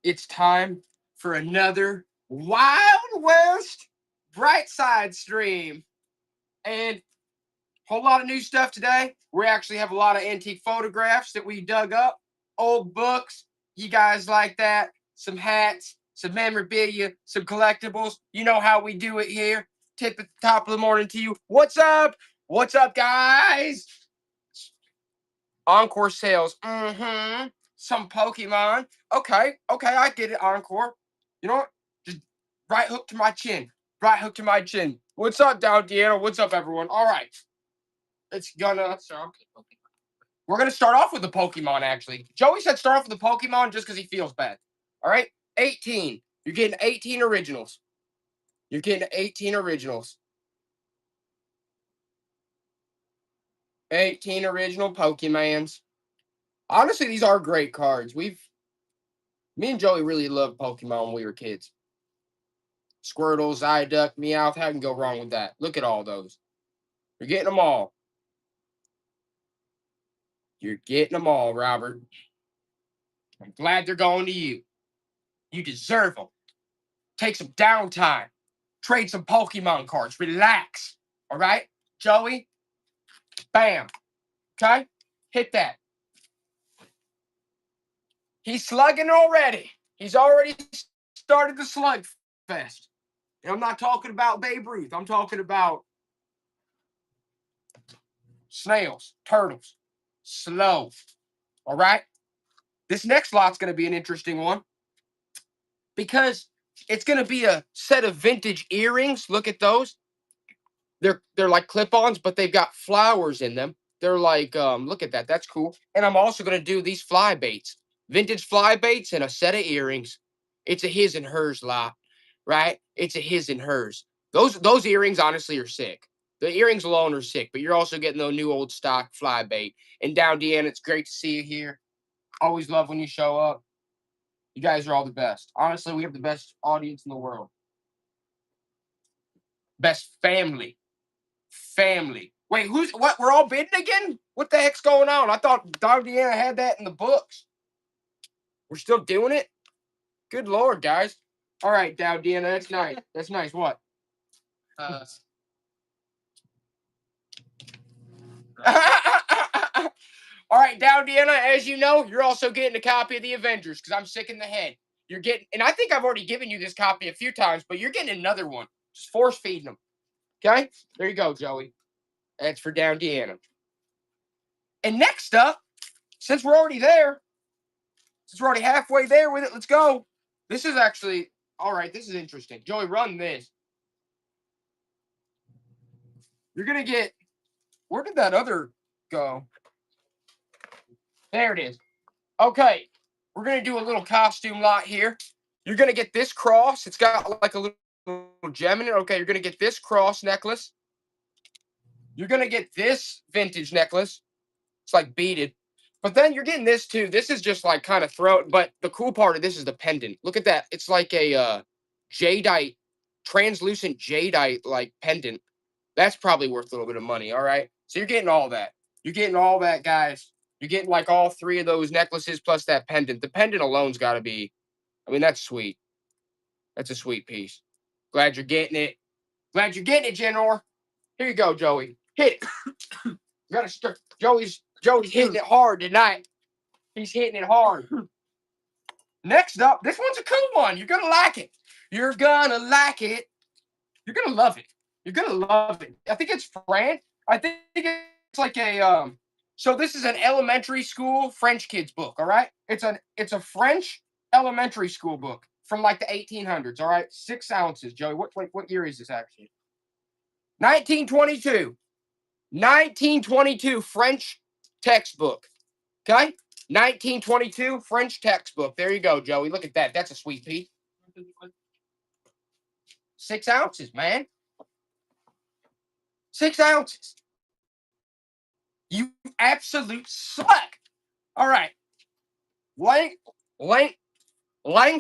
it's time for another Wild West Bright Side stream. And whole lot of new stuff today. We actually have a lot of antique photographs that we dug up, old books. You guys like that? Some hats, some memorabilia, some collectibles. You know how we do it here. Tip at the top of the morning to you. What's up? What's up, guys? Encore sales. Some Pokemon. Okay, I get it, Encore. You know what? Just right hook to my chin. Right hook to my chin. What's up, Down Deanna? What's up, everyone? All right. We're gonna start off with the Pokemon, actually. Joey said start off with the Pokemon just because he feels bad. All right? 18. You're getting 18 originals. You're getting 18 originals. 18 original Pokemons. Honestly, these are great cards. Me and Joey really loved Pokemon when we were kids. Squirtle, Psyduck, Meowth. How can go wrong with that? Look at all those. You're getting them all. You're getting them all, Robert. I'm glad they're going to you. You deserve them. Take some downtime. Trade some Pokemon cards. Relax. All right? Joey? Bam. Okay? Hit that. He's slugging already. He's already started the slug fest. And I'm not talking about Babe Ruth. I'm talking about snails, turtles, slow. All right? This next lot's going to be an interesting one because it's going to be a set of vintage earrings. Look at those. They're like clip-ons, but they've got flowers in them. They're like, look at that. That's cool. And I'm also going to do these fly baits, vintage fly baits and a set of earrings. It's a his and hers lot, right? It's a his and hers. Those earrings honestly are sick. The earrings alone are sick, but you're also getting the new old stock fly bait. And Down Deanna, it's great to see you here. Always love when you show up. You guys are all the best. Honestly, we have the best audience in the world. Best family. Wait, what? We're all bidding again? What the heck's going on? I thought Down Deanna had that in the books. We're still doing it? Good Lord, guys. All right, Down Deanna, that's nice. That's nice. What? All right, Down Deanna, as you know, you're also getting a copy of the Avengers because I'm sick in the head. You're getting, and I think I've already given you this copy a few times, but you're getting another one. Just force feeding them. Okay? There you go, Joey. That's for Down Deanna. And next up, since we're already there, since we're already halfway there with it, let's go. This is actually, all right, this is interesting. Joey, run this. You're going to get, where did that other go? There it is. Okay, we're going to do a little costume lot here. You're going to get this cross. It's got like a little gem in it. Okay, you're going to get this cross necklace. You're going to get this vintage necklace. It's like beaded. But then you're getting this too. This is just like kind of throat. But the cool part of this is the pendant. Look at that. It's like a jadeite, translucent jadeite like pendant. That's probably worth a little bit of money. All right. So you're getting all that. You're getting all that, guys. You're getting like all three of those necklaces plus that pendant. The pendant alone's got to be, I mean, that's sweet. That's a sweet piece. Glad you're getting it. Glad you're getting it, General. Here you go, Joey. Hit it. You gotta start. Joey's hitting it hard tonight. He's hitting it hard. Next up, this one's a cool one. You're gonna like it. You're gonna like it. You're gonna love it. You're gonna love it. I think it's French. I think it's like a So this is an elementary school French kids book. All right. It's a French elementary school book from like the 1800s. All right. 6 ounces, Joey. What year is this actually? 1922. 1922 French textbook. Okay? 1922 French textbook. There you go, Joey. Look at that. That's a sweet piece. 6 ounces, man. 6 ounces. You absolute suck. All right. Lang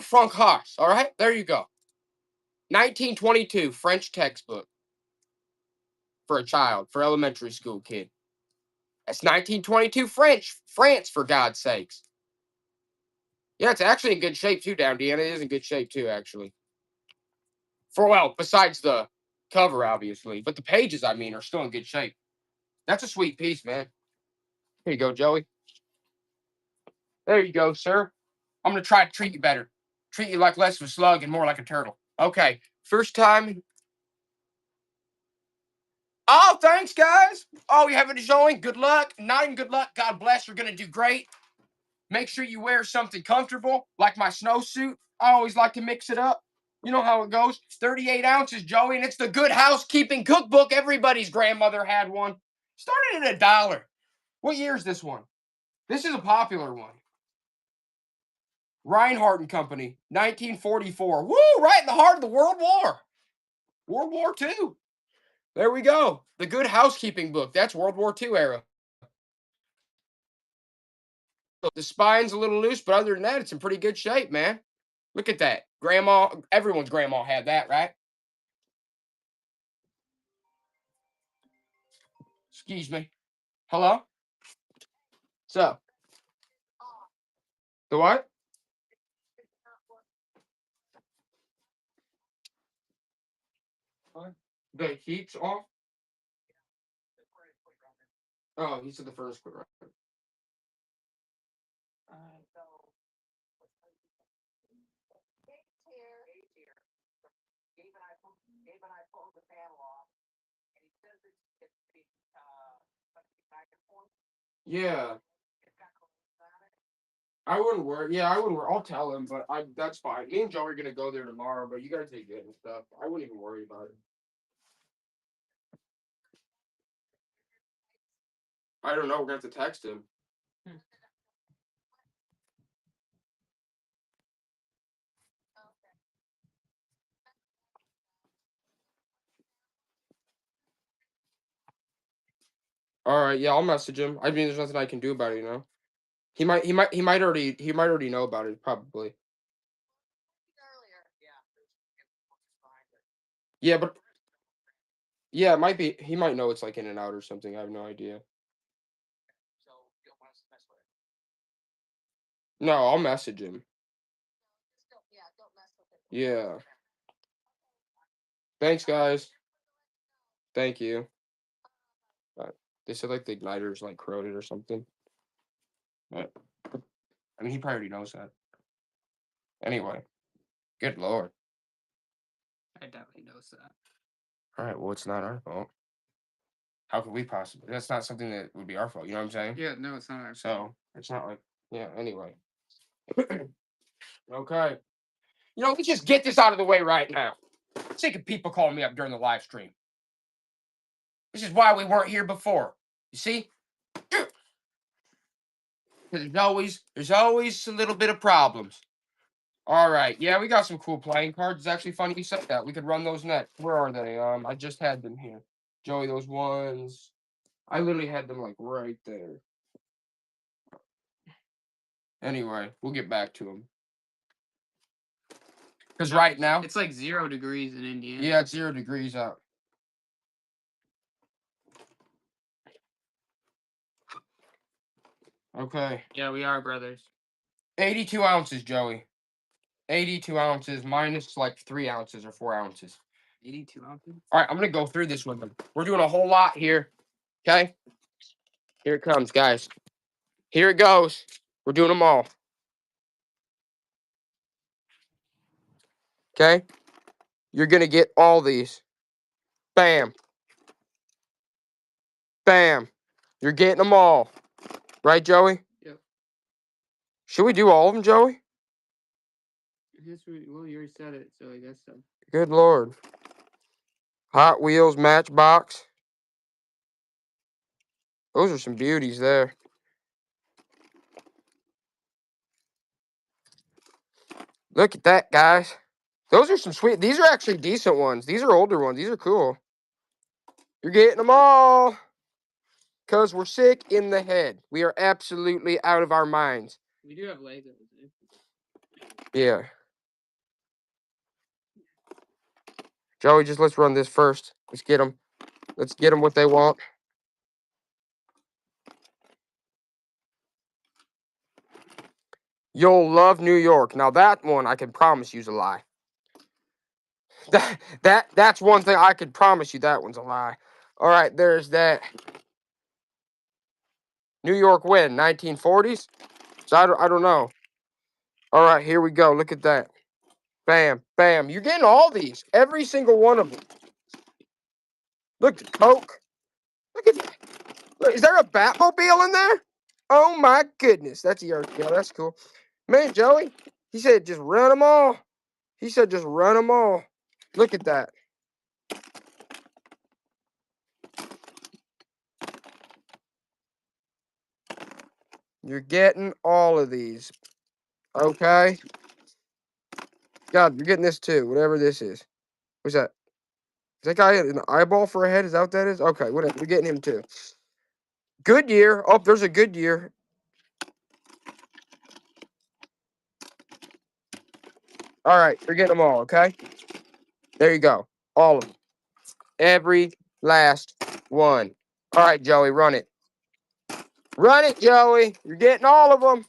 Francais. All right. There you go. 1922 French textbook for a child, for elementary school kid. That's 1922 France, for God's sakes. Yeah, it's actually in good shape too, down, Deanna. It is in good shape too, actually. Well, besides the cover, obviously, but the pages, I mean, are still in good shape. That's a sweet piece, man. Here you go, Joey. There you go, sir. I'm gonna try to treat you better. Treat you like less of a slug and more like a turtle. Okay, first time. Oh, thanks, guys. Oh, you having a showing? Good luck. Not even good luck. God bless. You're gonna do great. Make sure you wear something comfortable, like my snowsuit. I always like to mix it up. You know how it goes. 38 ounces, Joey, and it's the Good Housekeeping Cookbook. Everybody's grandmother had one. Started at $1. What year is this one? This is a popular one. Reinhardt and Company, 1944. Woo! Right in the heart of the World War. World War II. There we go. The Good Housekeeping book. That's World War II era. The spine's a little loose, but other than that, it's in pretty good shape, man. Look at that. Grandma, everyone's grandma had that, right? Excuse me. Hello? So, the what? What? The heat's off? Oh, he said the furnace quit right. Yeah. I wouldn't worry. Yeah, I wouldn't worry. I'll tell him, but that's fine. Me and Joe are gonna go there tomorrow, but you gotta take it and stuff. I wouldn't even worry about it. I don't know. We're gonna have to text him. All right, yeah, I'll message him. I mean, there's nothing I can do about it, you know. He might already know about it, probably. Yeah, but yeah, it might be. He might know it's like in and out or something. I have no idea. No, I'll message him. Yeah. Thanks, guys. Thank you. They said like the igniter's like corroded or something. But, I mean, he probably already knows that. Anyway, good lord. I definitely knows that. All right, well, it's not our fault. How could we possibly? That's not something that would be our fault. You know what I'm saying? Yeah, no, it's not our fault. So it's not like, yeah. Anyway, okay. You know, let's just get this out of the way right now. I'm sick of people calling me up during the live stream. This is why we weren't here before. You see? There's always a little bit of problems. All right. Yeah, we got some cool playing cards. It's actually funny you said that. We could run those next. Where are they? I just had them here. Joey, those ones. I literally had them like right there. Anyway, we'll get back to them. Because right now, It's like 0 degrees in Indiana. yeah, it's 0 degrees out. Okay. Yeah, we are brothers. 82 ounces, Joey. 82 ounces minus like 3 ounces or 4 ounces. 82 ounces? All right, I'm going to go through this with them. We're doing a whole lot here. Okay? Here it comes, guys. Here it goes. We're doing them all. Okay? You're going to get all these. Bam. Bam. You're getting them all. Right, Joey? Yep. Should we do all of them, Joey? Well, you already said it, so I guess so. Good Lord. Hot Wheels Matchbox. Those are some beauties there. Look at that, guys. Those are some sweet. These are actually decent ones. These are older ones. These are cool. You're getting them all. Because we're sick in the head. We are absolutely out of our minds. We do have Legos. Yeah. Joey, just let's run this first. Let's get them. Let's get them what they want. You'll love New York. Now that one I can promise you's a lie. That's one thing I could promise you that one's a lie. All right, there's that. New York when? 1940s? So I don't know. All right, here we go. Look at that. Bam, bam. You're getting all these. Every single one of them. Look, Coke. Look at that. Look, is there a Batmobile in there? Oh my goodness. That's a yard. Yeah, that's cool. Man, Joey, he said just run them all. He said just run them all. Look at that. You're getting all of these. Okay? God, you're getting this too, whatever this is. What's that? Is that guy an eyeball for a head? Is that what that is? Okay, whatever. We're getting him too. Goodyear. Oh, there's a Goodyear. All right, you're getting them all, okay? There you go. All of them. Every last one. All right, Joey, run it. Run it, Joey. You're getting all of them.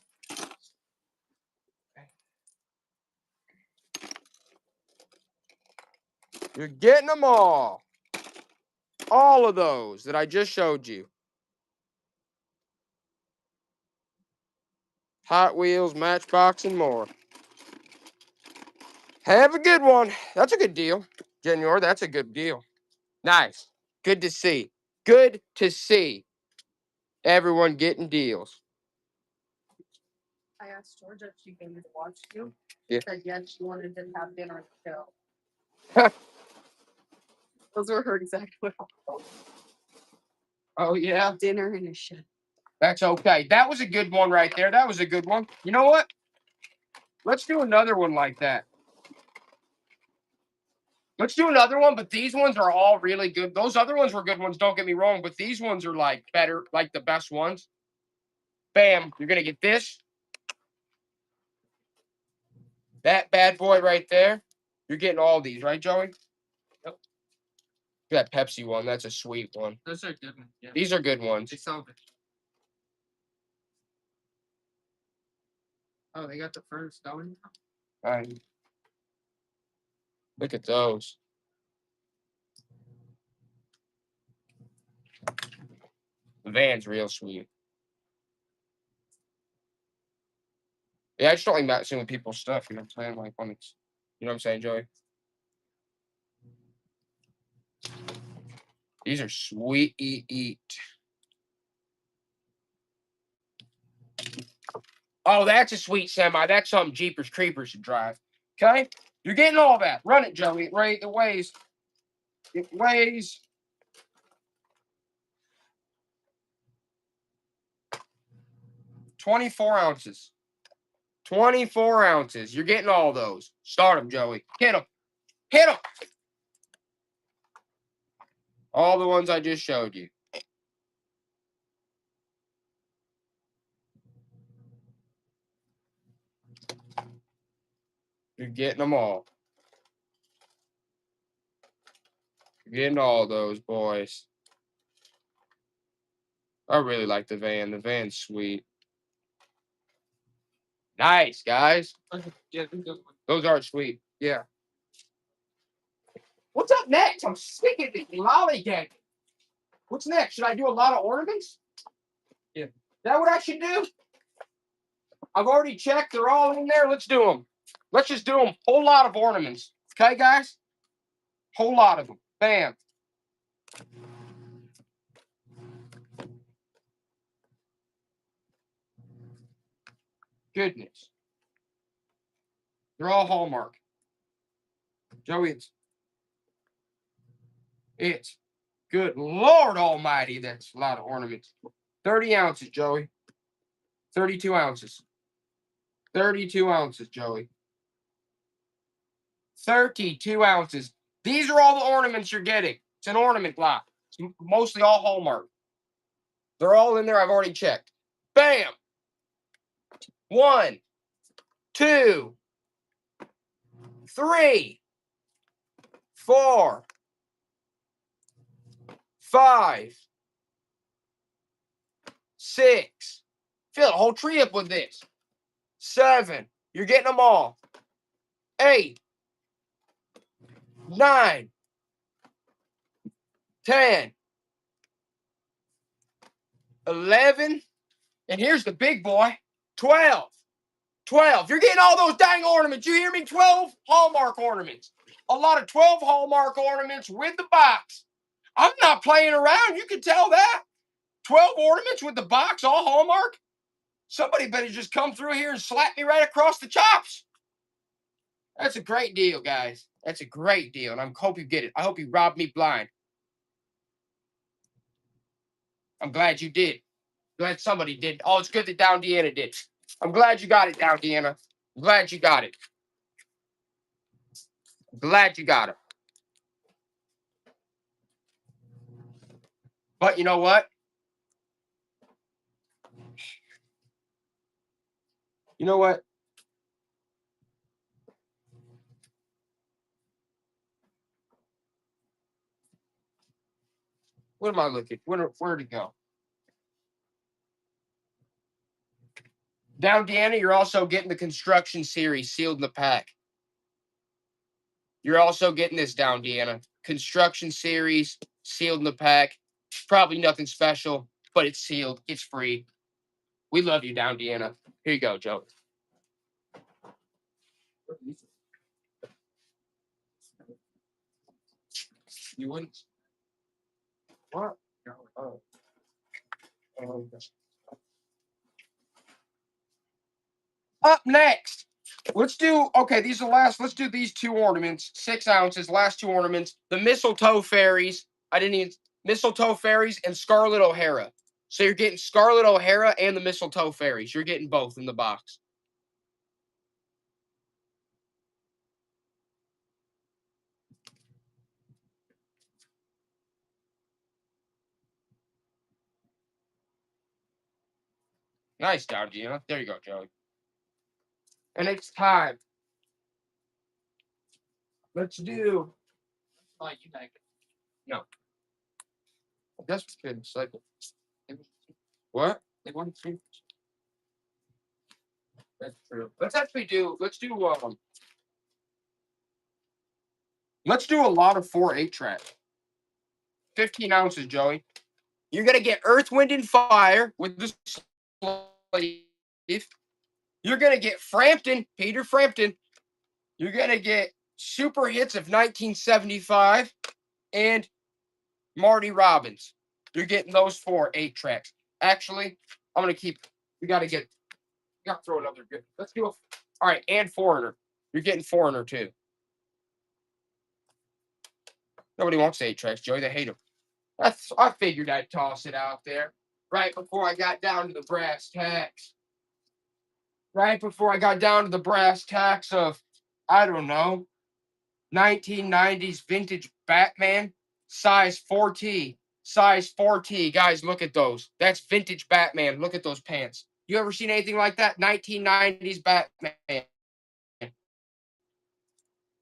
You're getting them all. All of those that I just showed you. Hot Wheels, Matchbox, and more. Have a good one. That's a good deal. Junior, that's a good deal. Nice. Good to see. Good to see everyone getting deals. I asked Georgia if she came to watch you. Yeah. She said yes, she wanted to have dinner at the show. Those were her exact words. Oh, yeah? Dinner in a show. That's okay. That was a good one right there. That was a good one. You know what? Let's do another one like that. Let's do another one, but these ones are all really good. Those other ones were good ones, don't get me wrong, but these ones are like better, like the best ones. Bam, you're going to get this. That bad boy right there. You're getting all these, right, Joey? Yep. That Pepsi one, that's a sweet one. Those are good ones. Yeah. These are good ones. They sell them. Oh, they got the first going. Look at those. The van's real sweet. Yeah, I just don't like messing with people's stuff, you know what I'm saying? Like when it's, you know what I'm saying, Joey? These are sweet. Oh, that's a sweet semi. That's something Jeepers Creepers should drive. Okay? You're getting all that. Run it, Joey. Right? It weighs 24 ounces. 24 ounces. You're getting all those. Start them, Joey. Hit them. Hit them. All the ones I just showed you. You're getting them all. You're getting all those, boys. I really like the van. The van's sweet. Nice, guys. Yeah, they're good ones. Those are sweet. Yeah. What's up next? I'm sick of this lollygag. What's next? Should I do a lot of ornaments? Yeah. Is that what I should do? I've already checked. They're all in there. Let's do them. Let's just do them. Whole lot of ornaments. Okay, guys? Whole lot of them. Bam. Goodness. They're all Hallmark. Joey, it's good Lord Almighty. That's a lot of ornaments. 30 ounces, Joey. 32 ounces. 32 ounces, Joey. 32 ounces. These are all the ornaments you're getting. It's an ornament lot. It's mostly all Hallmark. They're all in there. I've already checked. Bam. 1, 2, 3, 4, 5, 6. Fill the whole tree up with this. 7. You're getting them all. 8, 9, 10, 11, and here's the big boy, 12. 12. You're getting all those dang ornaments. You hear me? 12 Hallmark ornaments. A lot of 12 Hallmark ornaments with the box. I'm not playing around. You can tell that. 12 ornaments with the box, all Hallmark. Somebody better just come through here and slap me right across the chops. That's a great deal, guys. That's a great deal, and I hope you get it. I hope you robbed me blind. I'm glad you did. Glad somebody did. Oh, it's good that Down Deanna did. I'm glad you got it, Down Deanna. I'm glad you got it. I'm glad you got it. But you know what? You know what? What am I looking? Where'd it go? Down Deanna, you're also getting the construction series sealed in the pack. You're also getting this, Down Deanna. Construction series sealed in the pack. Probably nothing special, but it's sealed. It's free. We love you, Down Deanna. Here you go, Joe. You wouldn't? What? Oh. Up next, let's do, okay, these are last, let's do these 2 ornaments, 6 ounces, last 2 ornaments, the mistletoe fairies. Mistletoe fairies and Scarlet O'Hara. So you're getting Scarlet O'Hara and the mistletoe fairies. You're getting both in the box. Nice, Down Deanna. There you go, Joey. And it's time. Let's do. Oh, you back. No. That's good. Cycle. What? They want to. That's true. Let's do a lot of 4/8 track. 15 ounces, Joey. You're gonna get Earth, Wind, and Fire with the sleeve. You're gonna get Frampton, Peter Frampton. You're gonna get Super Hits of 1975 and Marty Robbins. You're getting those 4/8 tracks. Actually, I'm gonna keep. We gotta throw another good. Let's do. All right, and Foreigner. You're getting Foreigner too. Nobody wants 8 tracks, Joey. They hate them. I figured I'd toss it out there right before I got down to the brass tacks. Right before I got down to the brass tacks of, I don't know, 1990s vintage Batman, size 4T. Size 4T. Guys, look at those. That's vintage Batman. Look at those pants. You ever seen anything like that? 1990s Batman.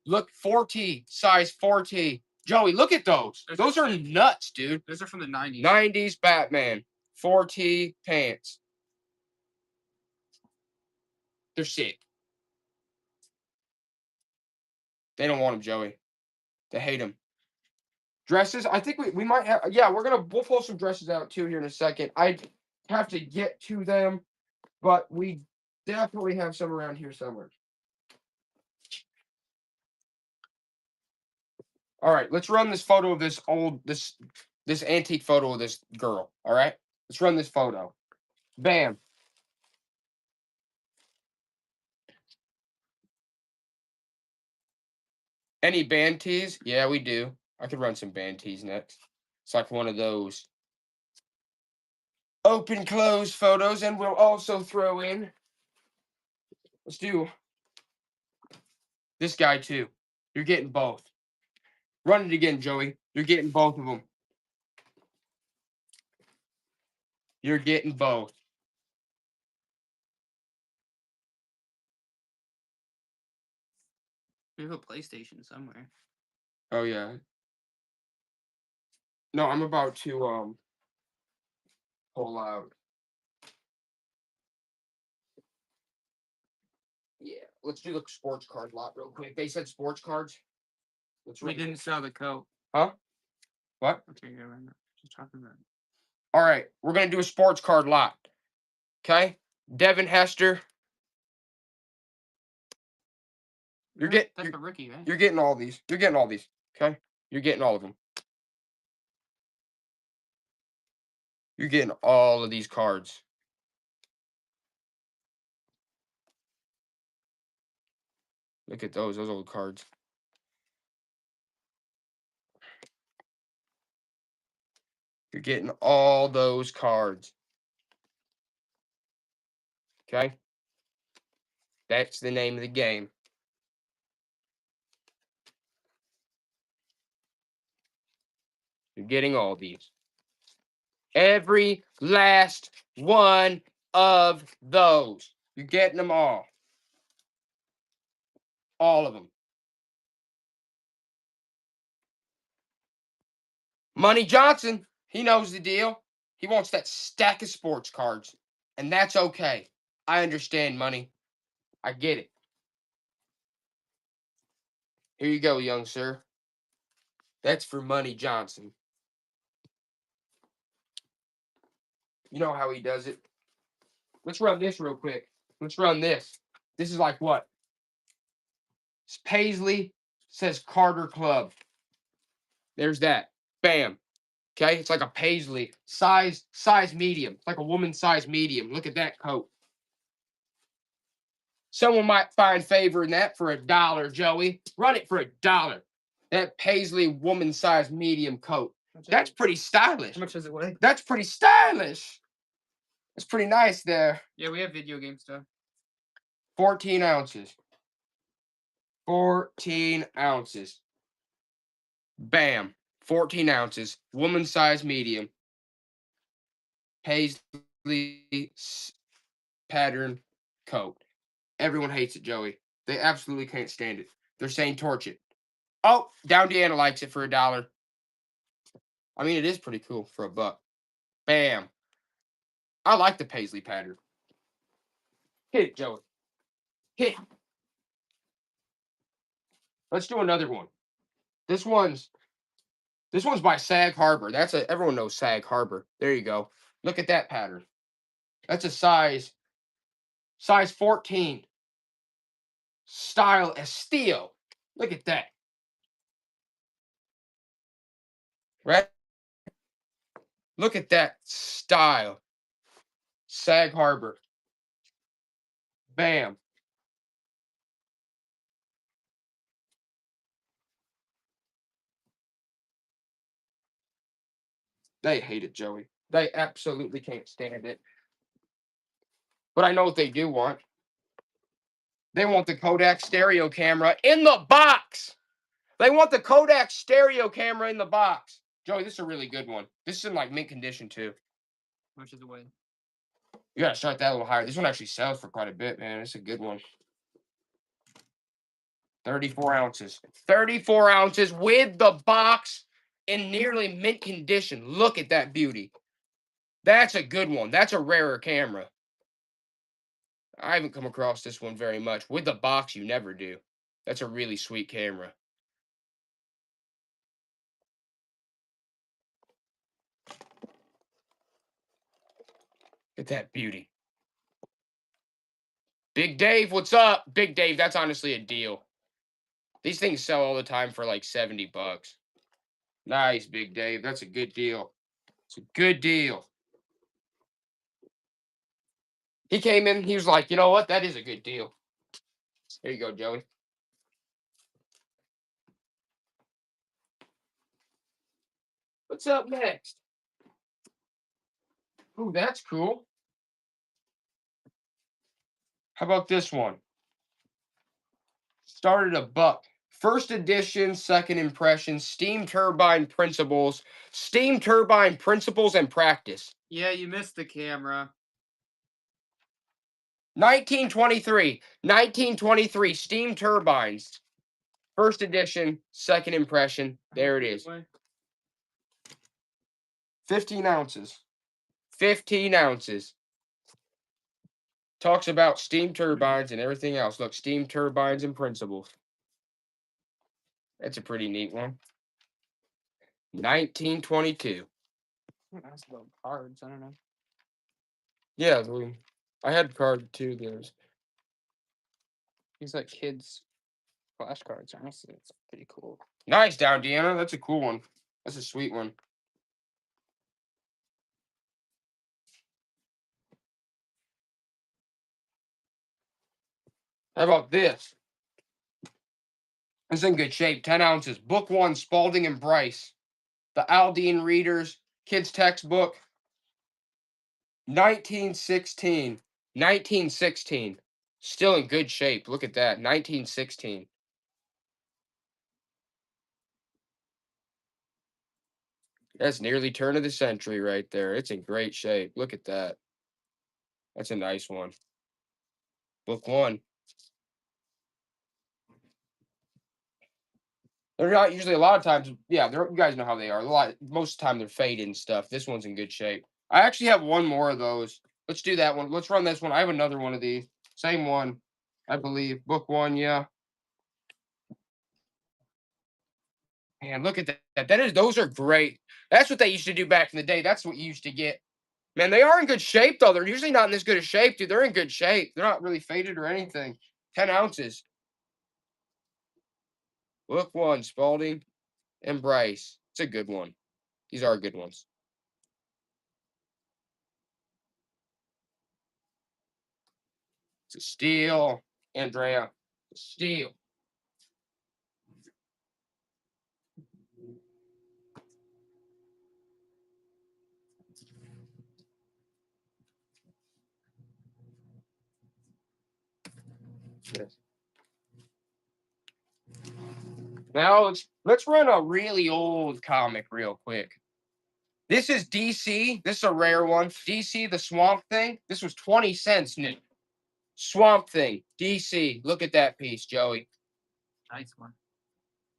Look, 4T. Size 4T. Joey, look at those. Those are nuts, dude. Those are from the 90s. 90s Batman. 4T pants. They're sick. They don't want them, Joey. They hate them. Dresses, I think we might have. Yeah, we'll pull some dresses out too here in a second. I have to get to them, but we definitely have some around here somewhere. All right, let's run this photo of this antique photo of this girl. All right, let's run this photo. Bam. Any band tees? Yeah, we do. I could run some band tees next. It's like one of those open close photos, and we'll also throw in. Let's do this guy too. You're getting both. Run it again, Joey. You're getting both of them. You're getting both. We have a PlayStation somewhere. Oh yeah. No, I'm about to pull out. let's do the sports card lot real quick. They said sports cards. Let's We read. didn't sell the coat. Huh? What? Okay, yeah, right now. Just talking about. All right, we're gonna do a sports card lot. Okay, Devin Hester. You're That's getting a rookie, right? you're getting all these. You're getting all these. Okay, you're getting all of them. You're getting all of these cards. Look at those old cards. You're getting all those cards. Okay? That's the name of the game. You're getting all these. Every last one of those. You're getting them all. All of them. Money Johnson, he knows the deal. He wants that stack of sports cards. And that's okay. I understand, Money. I get it. Here you go, young sir. That's for Money Johnson. You know how he does it. Let's run this real quick. Let's run this. This is like what? It's Paisley says Carter Club. There's that. Bam. Okay, it's like a Paisley size medium. It's like a woman's size medium. Look at that coat. Someone might find favor in that for $1, Joey. Run it for $1. That Paisley woman size medium coat. That's pretty stylish. How much does it weigh? That's pretty stylish. That's pretty nice there. Yeah, we have video game stuff. 14 ounces. 14 ounces. Bam. 14 ounces. Woman size medium. Paisley pattern coat. Everyone hates it, Joey. They absolutely can't stand it. They're saying torch it. Oh, Down Deanna likes it for $1. I mean, it is pretty cool for $1. Bam. I like the Paisley pattern. Hit it, Joey. Hit it. Let's do another one. This one's by Sag Harbor. Everyone knows Sag Harbor. There you go. Look at that pattern. That's a size 14. Style Estilo. Look at that. Right? Look at that style. Sag Harbor. Bam. They hate it, Joey. They absolutely can't stand it. But I know what they do want. They want the Kodak stereo camera in the box. They want the Kodak stereo camera in the box. Joey, this is a really good one. This is in like mint condition too. How much does it weigh? You gotta start that a little higher. This one actually sells for quite a bit, man. It's a good one. 34 ounces. 34 ounces with the box in nearly mint condition. Look at that beauty. That's a good one. That's a rarer camera. I haven't come across this one very much. With the box, you never do. That's a really sweet camera. Look at that beauty. Big Dave, what's up? Big Dave, that's honestly a deal. These things sell all the time for like $70. Nice, Big Dave. That's a good deal. It's a good deal. He came in, he was like, you know what? That is a good deal. There you go, Joey. What's up next? Ooh, that's cool. How about this one? Started $1. First edition, second impression, steam turbine principles and practice. Yeah, you missed the camera. 1923 steam turbines. First edition, second impression. There it is. 15 ounces. 15 ounces. Talks about steam turbines and everything else. Look, steam turbines and principles. That's a pretty neat one. 1922. That's about cards. I don't know. Yeah, I had card too. There's These like kids flashcards. Honestly, it's pretty cool. nice down, Deanna. That's a cool one. That's a sweet one. How about this? It's in good shape. 10 ounces. Book 1, Spalding and Bryce. The Aldine Readers Kids Textbook. 1916. 1916. Still in good shape. Look at that. 1916. That's nearly turn of the century right there. It's in great shape. Look at that. That's a nice one. Book 1. They're not usually a lot of times. Yeah, you guys know how they are. Most of the time they're faded and stuff. This one's in good shape. I actually have one more of those. Let's do that one. Let's run this one. I have another one of these. Same one, I believe. Book 1, yeah. Man, look at that. Those are great. That's what they used to do back in the day. That's what you used to get. Man, they are in good shape, though. They're usually not in this good of shape, dude. They're in good shape. They're not really faded or anything. 10 ounces. Book 1, Spalding and Bryce. It's a good one. These are good ones. It's a steal, Andrea. Steal. Yes. Now let's run a really old comic real quick. This is DC. This is a rare one. DC, the Swamp Thing. This was 20 cents new. Swamp Thing, DC. Look at that piece, Joey. Nice one.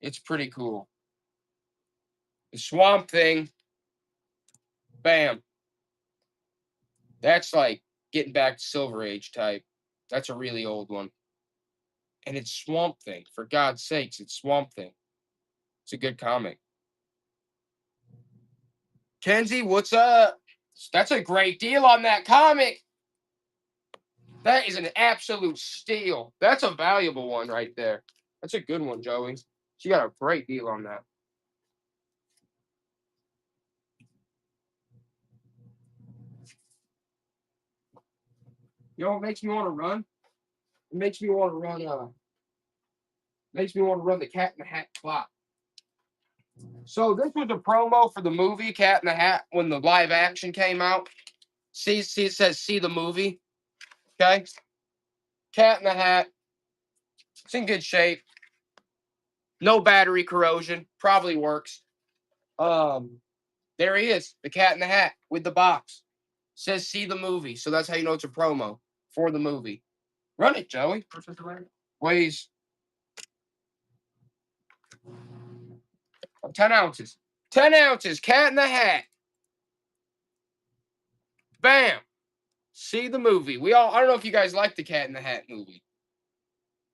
It's pretty cool. The Swamp Thing. Bam. That's like getting back to Silver Age type. That's a really old one. And it's Swamp Thing. For God's sakes, it's Swamp Thing. It's a good comic. Kenzie, what's up? That's a great deal on that comic. That is an absolute steal. That's a valuable one right there. That's a good one, Joey. She got a great deal on that. You know what makes me want to run? It makes me want to run the Cat in the Hat clock. So this was a promo for the movie Cat in the Hat when the live action came out. See, it says see the movie. Okay. Cat in the Hat. It's in good shape. No battery corrosion. Probably works. There he is, the Cat in the Hat with the box. Says see the movie. So that's how you know it's a promo for the movie. Run it, Joey. Weighs 10 ounces. 10 ounces. Cat in the Hat. Bam. See the movie. I don't know if you guys like the Cat in the Hat movie.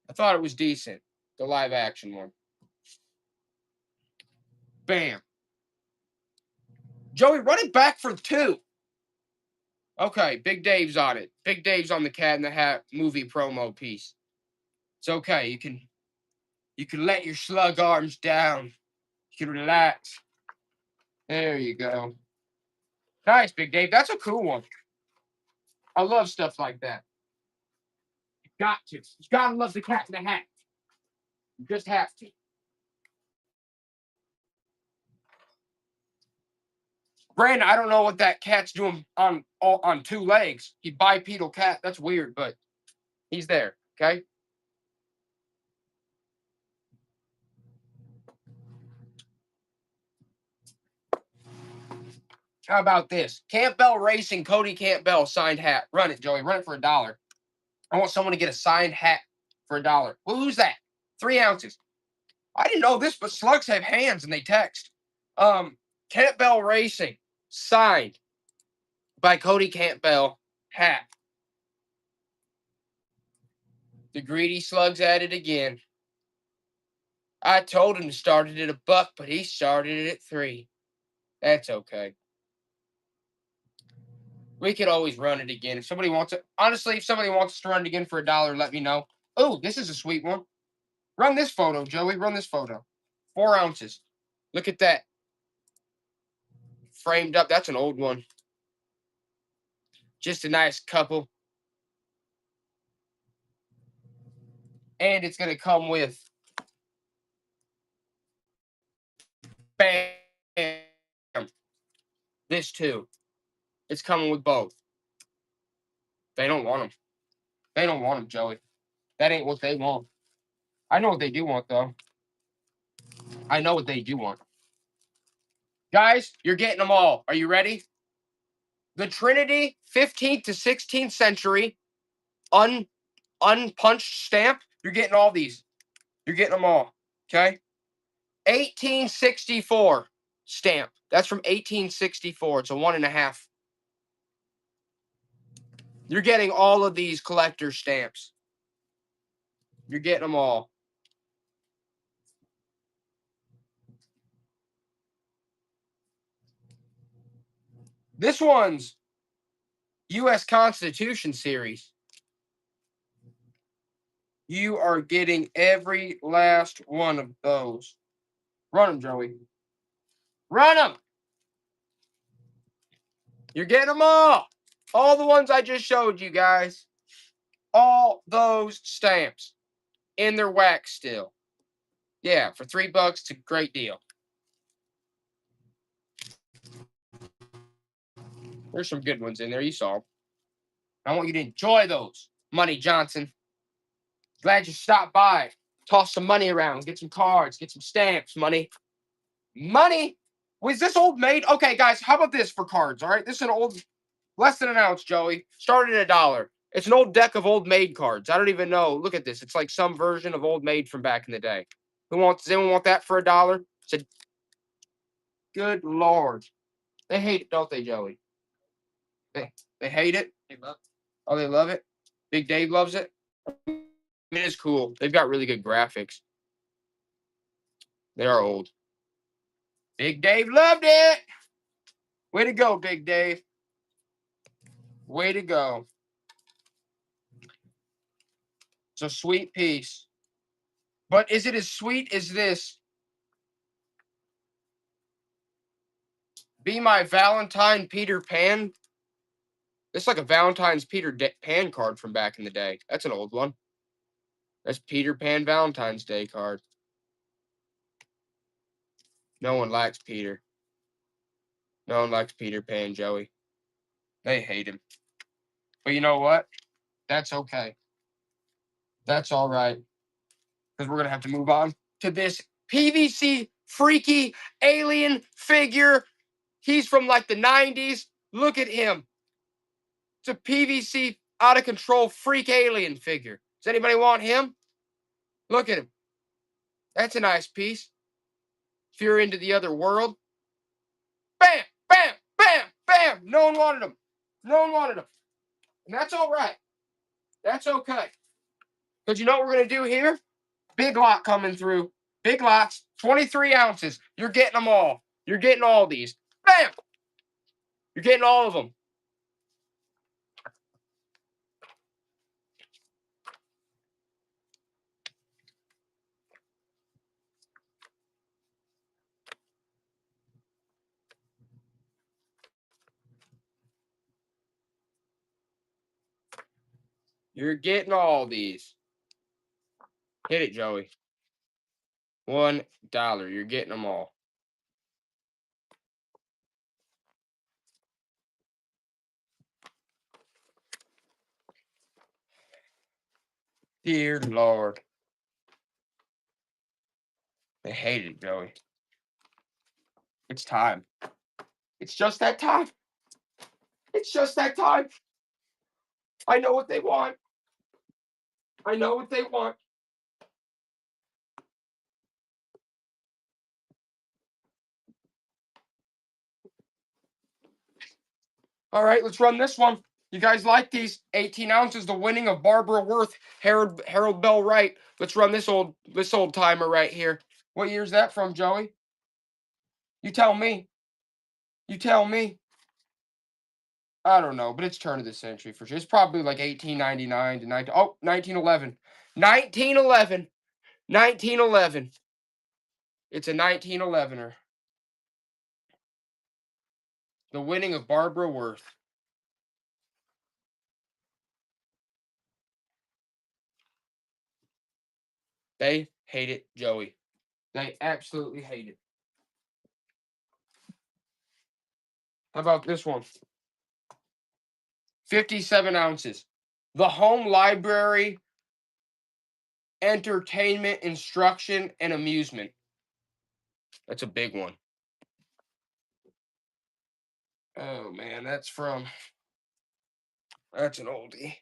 I thought it was decent. The live action one. Bam. Joey, run it back for 2. Okay, Big Dave's on it. Big Dave's on the Cat in the Hat movie promo piece. It's okay. You can let your slug arms down. You can relax. There you go. Nice, Big Dave. That's a cool one. I love stuff like that. You got to. You gotta love the Cat in the Hat. You just have to. Brandon, I don't know what that cat's doing on 2 legs. He bipedal cat. That's weird, but he's there. Okay. How about this? Campbell Racing, Cody Campbell signed hat. Run it, Joey. Run it for $1. I want someone to get a signed hat for $1. Well, who's that? 3 ounces. I didn't know this, but slugs have hands and they text. Campbell Racing, signed by Cody Campbell hat. The greedy slug's at it again. I told him to start it at $1, but he started it at 3. That's okay. We could always run it again. If somebody wants it, honestly, if somebody wants us to run it again for $1, let me know. Oh, this is a sweet one. Run this photo, Joey. Run this photo. 4 ounces. Look at that. Framed up. That's an old one. Just a nice couple. And it's going to come with bam. This too. It's coming with both. They don't want them. They don't want them, Joey. That ain't what they want. I know what they do want, though. I know what they do want. Guys, you're getting them all. Are you ready? The Trinity 15th to 16th century unpunched stamp. You're getting all these. You're getting them all. Okay? 1864 stamp. That's from 1864. It's a 1.5. You're getting all of these collector stamps. You're getting them all. This one's U.S. Constitution series. You are getting every last one of those. Run them, Joey. Run them. You're getting them all. All the ones I just showed you guys. All those stamps. In their wax still. Yeah, for $3, it's a great deal. There's some good ones in there. You saw them. I want you to enjoy those. Money Johnson. Glad you stopped by. Toss some money around. Get some cards. Get some stamps. Money. Money. Was this old made? Okay, guys, how about this for cards? All right, this is an old, less than an ounce, Joey. Started at $1. It's an old deck of old maid cards. I don't even know. Look at this. It's like some version of old maid from back in the day. Does anyone want that for $1? It's a, good Lord. They hate it, don't they, Joey? They hate it? Oh, they love it? Big Dave loves it? It is cool. They've got really good graphics. They are old. Big Dave loved it. Way to go, Big Dave. Way to go. It's a sweet piece. But is it as sweet as this? Be My Valentine Peter Pan. It's like a Valentine's Peter Pan card from back in the day. That's an old one. That's Peter Pan Valentine's Day card. No one likes Peter. No one likes Peter Pan, Joey. They hate him. But you know what? That's okay. That's all right. Because we're going to have to move on to this PVC freaky alien figure. He's from like the 90s. Look at him. It's a PVC out of control freak alien figure. Does anybody want him? Look at him. That's a nice piece. If you're into the other world. Bam, bam, bam, bam. No one wanted him. No one wanted him. And that's all right. That's okay. Because you know what we're going to do here? Big lot coming through. Big lots. 23 ounces. You're getting them all. You're getting all these. Bam! You're getting all of them. You're getting all these. Hit it, Joey. $1. You're getting them all. Dear Lord. They hate it, Joey. It's time. It's just that time. It's just that time. I know what they want. I know what they want. All right, let's run this one. You guys like these? 18 ounces, the winning of Barbara Worth, Harold Bell Wright. Let's run this old timer right here. What year's that from, Joey? You tell me. You tell me. I don't know, but it's turn of the century for sure. It's probably like 1899 to 1911. 1911. 1911. It's a 1911er. The winning of Barbara Worth. They hate it, Joey. They absolutely hate it. How about this one? 57 ounces. The Home Library, Entertainment, Instruction, and Amusement. That's a big one. Oh, man, that's an oldie.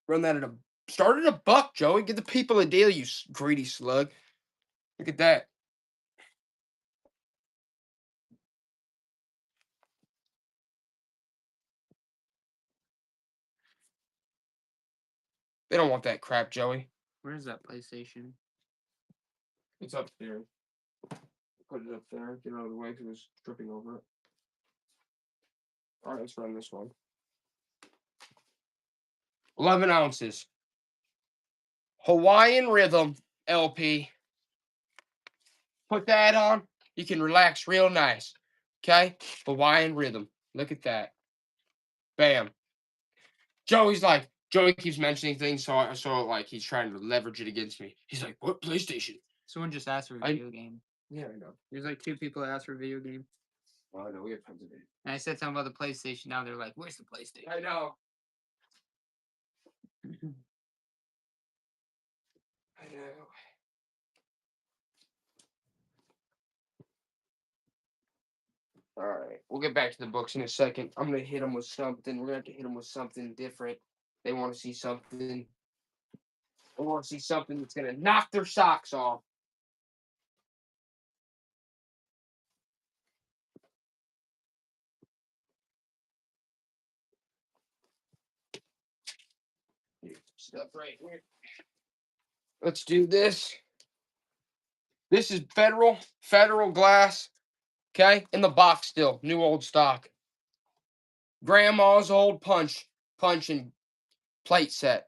Run that start at $1, Joey. Get the people a deal, you greedy slug. Look at that. They don't want that crap, Joey. Where's that PlayStation? It's upstairs. Put it up there. Get out of the way because it's tripping over it. All right, let's run this one. 11 ounces. Hawaiian Rhythm LP. Put that on. You can relax real nice. Okay? Hawaiian Rhythm. Look at that. Bam. Joey keeps mentioning things, so like he's trying to leverage it against me. He's like, what PlayStation? Someone just asked for a video game. Yeah, I know. There's like 2 people that asked for a video game. Oh, I know. We have tons of it. And I said something about the PlayStation. Now they're like, where's the PlayStation? I know. I know. All right, we'll get back to the books in a second. I'm gonna hit them with something. We're gonna have to hit them with something different. They want to see something. They want to see something that's gonna knock their socks off. Stuff right here. Let's do this. This is Federal glass. Okay, in the box still, new old stock. Grandma's old punch and plate set.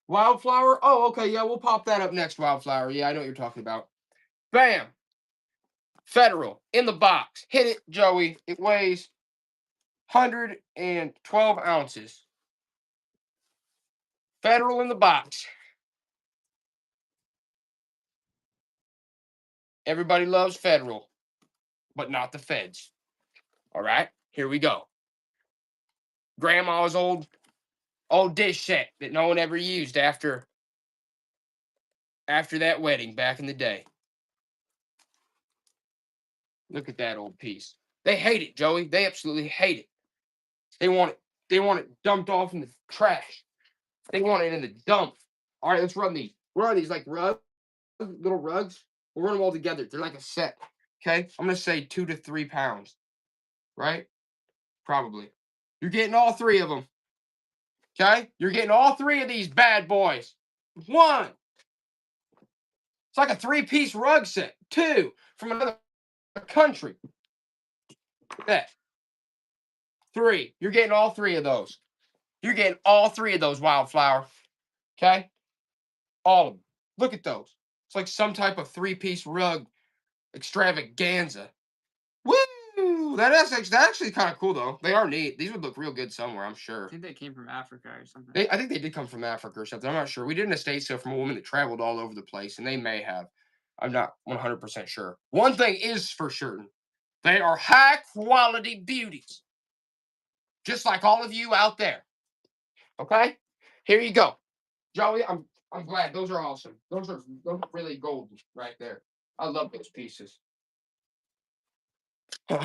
Wildflower. Oh, okay, yeah, we'll pop that up next. Wildflower. Yeah, I know what you're talking about. Bam. Federal in the box. Hit it, Joey. It weighs 112 ounces. Federal in the box. Everybody loves Federal, but not the feds. All right, here we go. Grandma's old dish set that no one ever used after that wedding back in the day. Look at that old piece. They hate it, Joey. They absolutely hate it. They want it dumped off in the trash. They want it in the dump. All right, let's run these. We're on these like little rugs. We'll run them all together. They're like a set. Okay, I'm gonna say 2 to 3 pounds. Right? Probably. You're getting all 3 of them. Okay, you're getting all 3 of these bad boys. 1. It's like a 3-piece rug set. 2 from another country. Look at that. 3. You're getting all 3 of those. You're getting all 3 of those, Wildflower. Okay? All of them. Look at those. It's like some type of 3-piece rug extravaganza. Woo! That's actually kind of cool, though. They are neat. These would look real good somewhere, I'm sure. I think they came from Africa or something. I think they did come from Africa or something. I'm not sure. We did an estate sale from a woman that traveled all over the place, and they may have. I'm not 100% sure. One thing is for certain. They are high-quality beauties. Just like all of you out there. Okay? Here you go. Joey, I'm glad. Those are awesome. Those are really golden right there. I love those pieces. You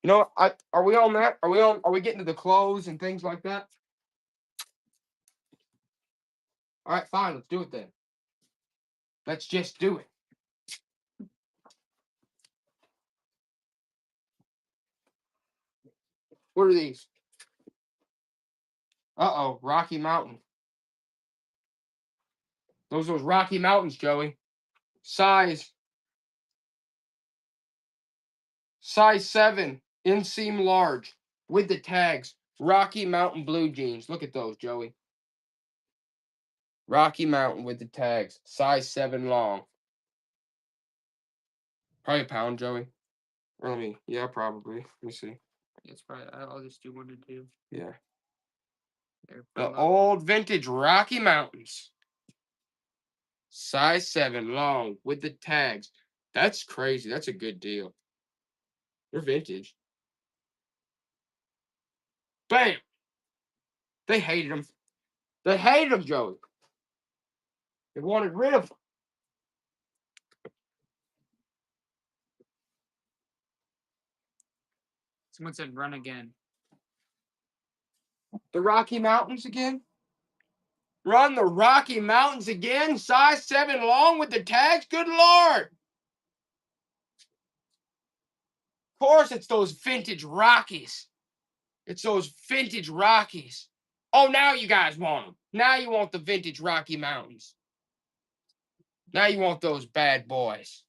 know, are we on that? Are we getting to the clothes and things like that? All right, fine. Let's do it then. Let's just do it. What are these? Uh-oh, Rocky Mountain. Those Rocky Mountains, Joey. Size 7, inseam large, with the tags. Rocky Mountain blue jeans. Look at those, Joey. Rocky Mountain with the tags. Size 7 long. Probably a pound, Joey. Or let me, yeah, probably. Let me see. It's probably. I'll just do 1 or 2. Yeah. There, The put 'em up. old vintage Rocky Mountains. Size 7 long with the tags. That's crazy. That's a good deal. They're vintage. Bam! They hated them. They hated them, Joey. They wanted rid of them. Someone said run again. The Rocky Mountains again? Run the Rocky Mountains again? Size 7 long with the tags? Good Lord! Of course, it's those vintage Rockies. It's those vintage Rockies. Oh, now you guys want them. Now you want the vintage Rocky Mountains. Now you want those bad boys.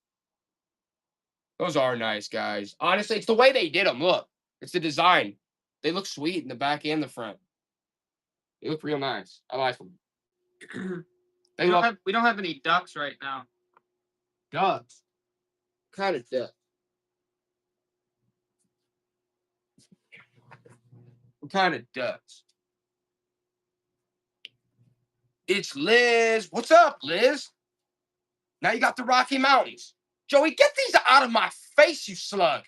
Those are nice, guys. Honestly, it's the way they did them. Look, it's the design. They look sweet in the back and the front. They look real nice. I like them. We don't have any ducks right now. Ducks. Kind of duck. What kind of ducks? It's Liz. What's up, Liz? Now you got the Rocky Mountains. Joey, get these out of my face, you slug.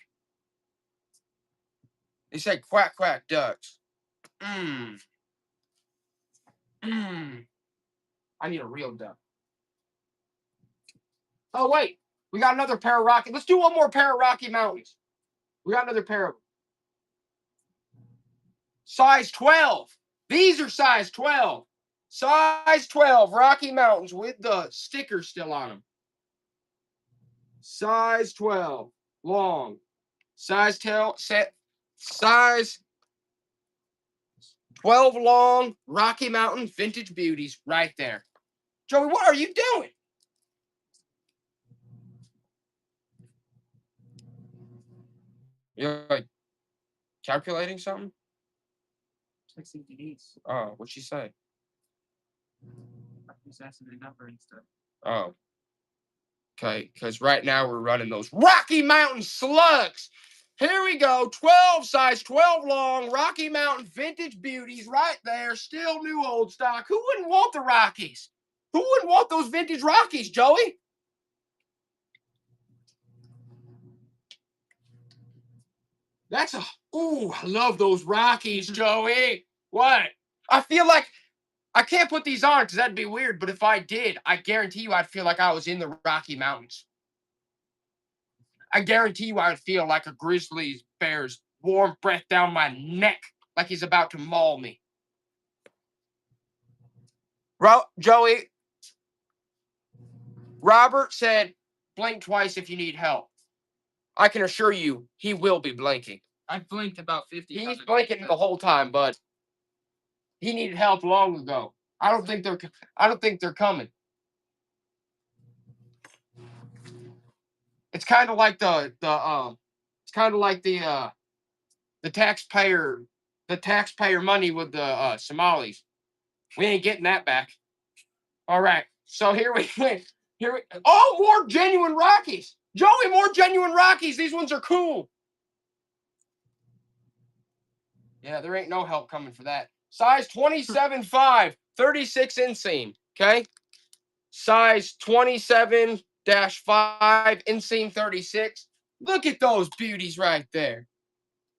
They said quack, quack, ducks. I need a real duck. Oh, wait. We got another pair of Rocky. Let's do one more pair of Rocky Mountains. We got another pair of them. Size 12. These are size 12. Size 12 Rocky Mountains with the sticker still on them. Size 12 long. Size 12 long Rocky Mountain vintage beauties right there. Joey, what are you doing? You're like calculating something? Texting Denise. Oh, what'd she say? He's asking the number and stuff. Oh. Okay, because right now we're running those Rocky Mountain slugs. Here we go. 12 size, 12 long, Rocky Mountain vintage beauties right there. Still new old stock. Who wouldn't want the Rockies? Who wouldn't want those vintage Rockies, Joey? That's a... Ooh, I love those Rockies, Joey. What? I feel like... I can't put these on because that'd be weird, but if I did, I guarantee you I'd feel like I was in the Rocky Mountains. I guarantee you I would feel like a grizzly bear's warm breath down my neck, like he's about to maul me. Joey, Robert said, blink twice if you need help. I can assure you he will be blinking. I blinked about 50 times. He's blinking the whole time, but he needed help long ago. I don't think they're coming. It's kind of like the taxpayer money with the Somalis. We ain't getting that back. All right. So here we oh, more genuine Rockies. Joey, more genuine Rockies. These ones are cool. Yeah, there ain't no help coming for that. Size 27.5, 36 inseam. Okay. Size 27-5, inseam 36. Look at those beauties right there.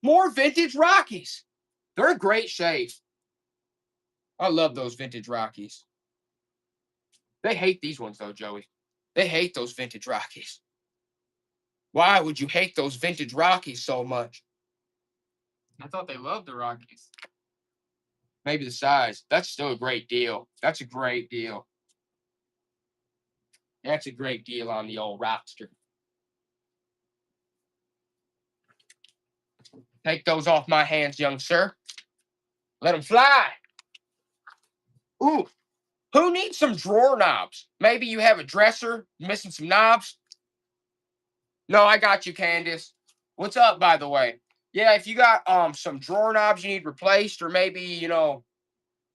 More vintage Rockies. They're in great shape. I love those vintage Rockies. They hate these ones, though, Joey. They hate those vintage Rockies. Why would you hate those vintage Rockies so much? I thought they loved the Rockies. Maybe the size. That's still a great deal. That's a great deal. That's a great deal on the old Rockster. Take those off my hands, young sir. Let them fly. Ooh, who needs some drawer knobs? Maybe you have a dresser missing some knobs. No, I got you, Candace. What's up, by the way? Yeah, if you got some drawer knobs you need replaced, or maybe, you know,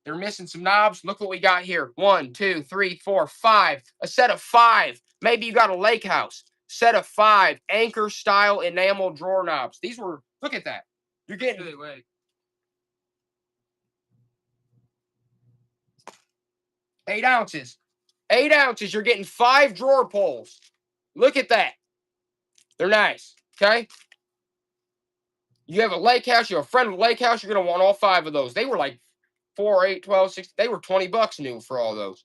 they're missing some knobs, look what we got here. 1, 2, 3, 4, 5. A set of 5. Maybe you got a lake house. Set of 5 anchor style enamel drawer knobs. These were, look at that. You're getting Really wait. 8 ounces. 8 ounces. You're getting 5 drawer pulls. Look at that. They're nice. Okay. You have a lake house, you're a friend of the lake house, you're going to want all 5 of those. They were like 4, 8, 12, 16. They were $20 new for all those.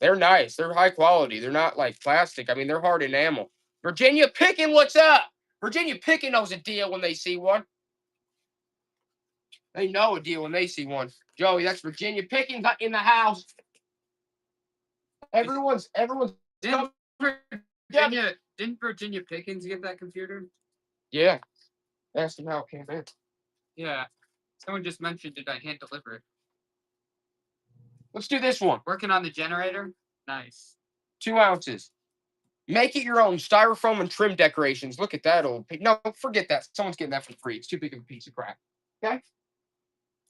They're nice. They're high quality. They're not like plastic. I mean, they're hard enamel. Virginia Pickin, what's up? Virginia Pickin knows a deal when they see one. They know a deal when they see one. Joey, that's Virginia Pickin in the house. Everyone's Didn't Virginia Pickens get that computer? yeah. Asked him how it came in. Yeah. Someone just mentioned it. I can't deliver it. Let's do this one. Working on the generator. Nice. 2 ounces. Make it your own styrofoam and trim decorations. Look at that old piece. No, forget that. Someone's getting that for free. It's too big of a piece of crap. Okay?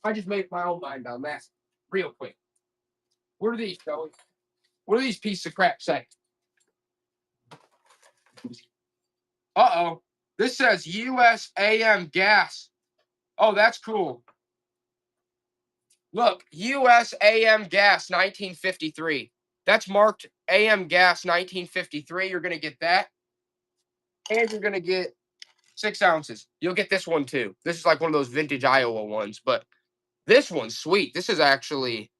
I just made my own mind on that real quick. What are these, Joey? What do these pieces of crap say? Uh-oh. This says USAM gas. Oh, that's cool. Look, USAM gas 1953. That's marked AM gas 1953. You're going to get that. And you're going to get 6 ounces. You'll get this one too. This is like one of those vintage Iowa ones, but this one's sweet. This is actually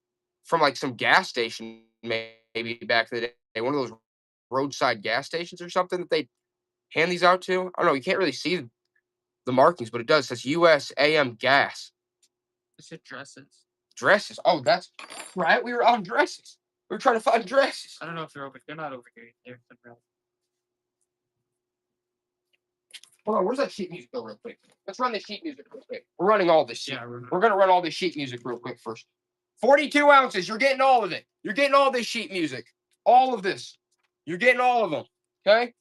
from like some gas station, maybe back in the day. One of those roadside gas stations or something that they hand these out to. I don't know. You can't really see the markings, but it does. It says USAM gas. It's just dresses. Dresses. Oh, that's right. We were on dresses. We were trying to find dresses. I don't know if they're over. They're not over here. They're somewhere else. Hold on. Where's that sheet music go real quick? Let's run the sheet music real quick. We're running all this. Yeah, We're going to run all this sheet music real quick first. 42 ounces. You're getting all of it. You're getting all this sheet music. All of this. You're getting all of them. Okay?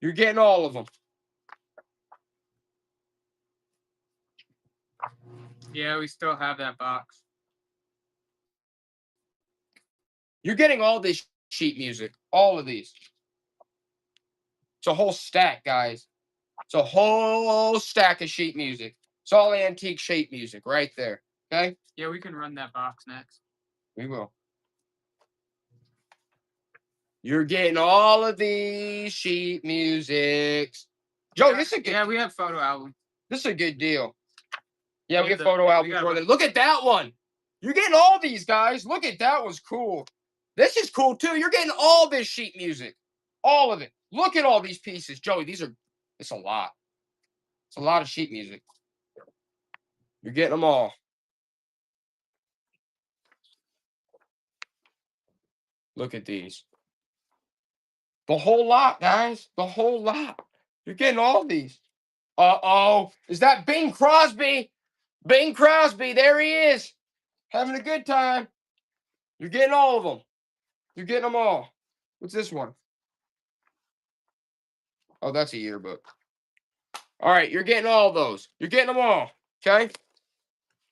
You're getting all of them. Yeah, we still have that box. You're getting all this sheet music. All of these. It's a whole stack, guys. It's a whole stack of sheet music. It's all antique sheet music right there. Okay? Yeah, we can run that box next. We will. You're getting all of these sheet musics. Joe, this is a good. Yeah, we have photo album. This is a good deal. Yeah, we Yeah, get photo albums. got more than- Look at that one. You're getting all these, guys. Look at that one's cool. This is cool too. You're getting all this sheet music. All of it. Look at all these pieces. Joey, it's a lot. It's a lot of sheet music. You're getting them all. Look at these. The whole lot, guys. The whole lot. You're getting all these. Uh-oh. Is that Bing Crosby? Bing Crosby. There he is. Having a good time. You're getting all of them. You're getting them all. What's this one? Oh, that's a yearbook. All right. You're getting all those. You're getting them all. Okay?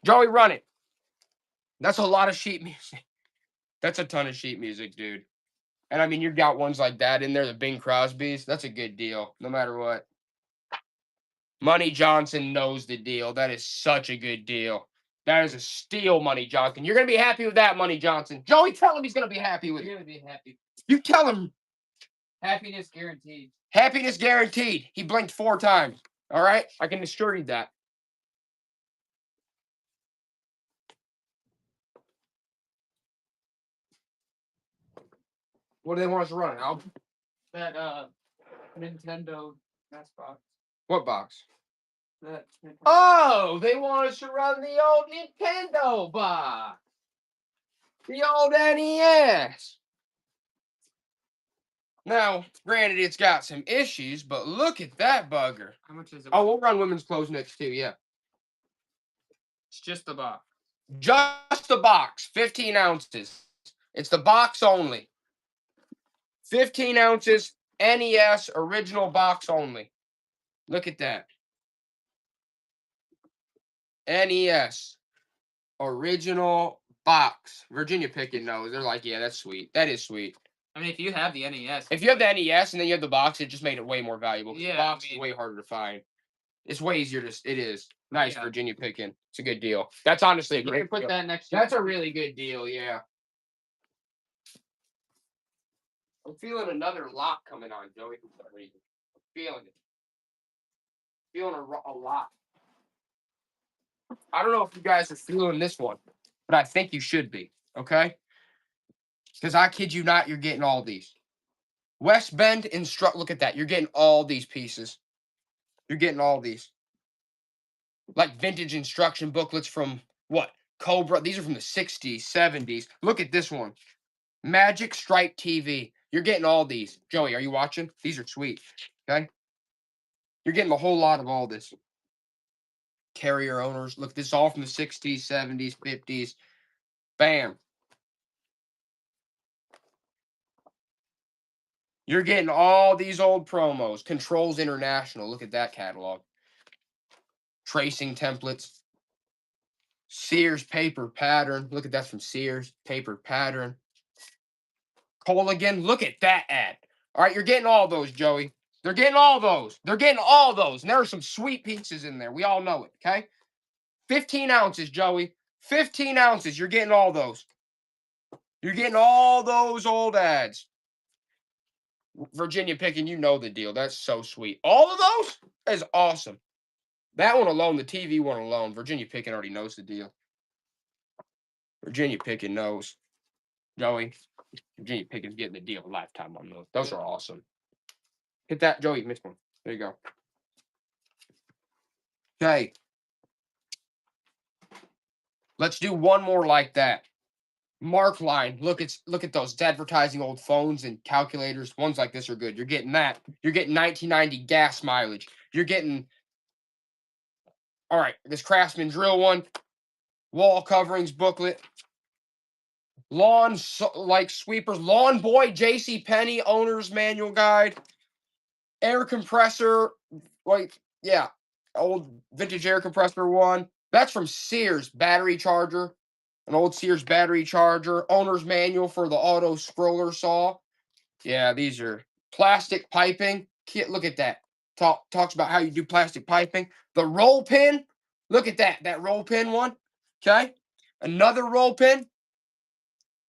Joey, run it. That's a lot of sheet music. That's a ton of sheet music, dude. And I mean, you got ones like that in there, the Bing Crosby's. That's a good deal, no matter what. Money Johnson knows the deal. That is such a good deal. That is a steal, Money Johnson. You're going to be happy with that, Money Johnson. Joey, tell him he's going to be happy with it. You're gonna be happy. You tell him. Happiness guaranteed. Happiness guaranteed. He blinked 4 times. All right? I can assure you that. What do they want us to run, Al? That Nintendo NES box. What box? That Oh, they want us to run the old Nintendo box. The old NES. Now, granted, it's got some issues, but look at that bugger. How much is it? Oh, we'll run women's clothes next too, yeah. It's just the box. Just the box, 15 ounces. It's the box only. 15 ounces, NES, original box only. Look at that. NES, original box. Virginia Pickett knows. They're like, yeah, that's sweet. That is sweet. I mean, if you have the NES, If you have the NES and then you have the box, it just made it way more valuable. 'Cause Yeah, the box I mean- is way harder to find. It's way easier to. It is nice, Yeah. Virginia Pickett. It's a good deal. That's honestly a you great can put deal. that next to That's a really good deal. Yeah. I'm feeling another lock coming on, Joey, for some reason. I'm feeling it. Feeling a lot. I don't know if you guys are feeling this one, but I think you should be. Okay. Because I kid you not, you're getting all these. West Bend instruct. Look at that. You're getting all these pieces. You're getting all these. Like vintage instruction booklets from what? Cobra. These are from the 60s, 70s. Look at this one. Magic Stripe TV. You're getting all these. Joey, are you watching? These are sweet. Okay. You're getting a whole lot of all this. Carrier owners. Look, this is all from the 60s, 70s, 50s. Bam. You're getting all these old promos. Controls International. Look at that catalog. Tracing templates. Sears paper pattern. Look at that from Sears. Paper pattern. Colligan. Look at that ad. All right, you're getting all those, Joey. They're getting all those. They're getting all those. And there are some sweet pieces in there. We all know it, okay? 15 ounces, Joey. 15 ounces. You're getting all those. You're getting all those old ads. Virginia Pickett, you know the deal. That's so sweet. All of those is awesome. That one alone, the TV one alone, Virginia Pickett already knows the deal. Virginia Pickett knows. Joey, Virginia Pickett's getting the deal. Lifetime on those. Those are awesome. Hit that, Joey. Missed one. There you go. Okay. Let's do one more like that. Mark line. Look at those. It's advertising old phones and calculators. Ones like this are good. You're getting that. You're getting 1990 gas mileage. You're getting. All right, this Craftsman drill one. Wall coverings booklet. Lawn like sweepers. Lawn Boy J.C. Penney owner's manual guide. Air compressor. Like yeah, old vintage air compressor one. That's from Sears. Battery charger. An old Sears battery charger. Owner's manual for the auto scroller saw. Yeah, these are plastic piping. Look at that. Talks about how you do plastic piping. The roll pin. Look at that. That roll pin one. Okay. Another roll pin.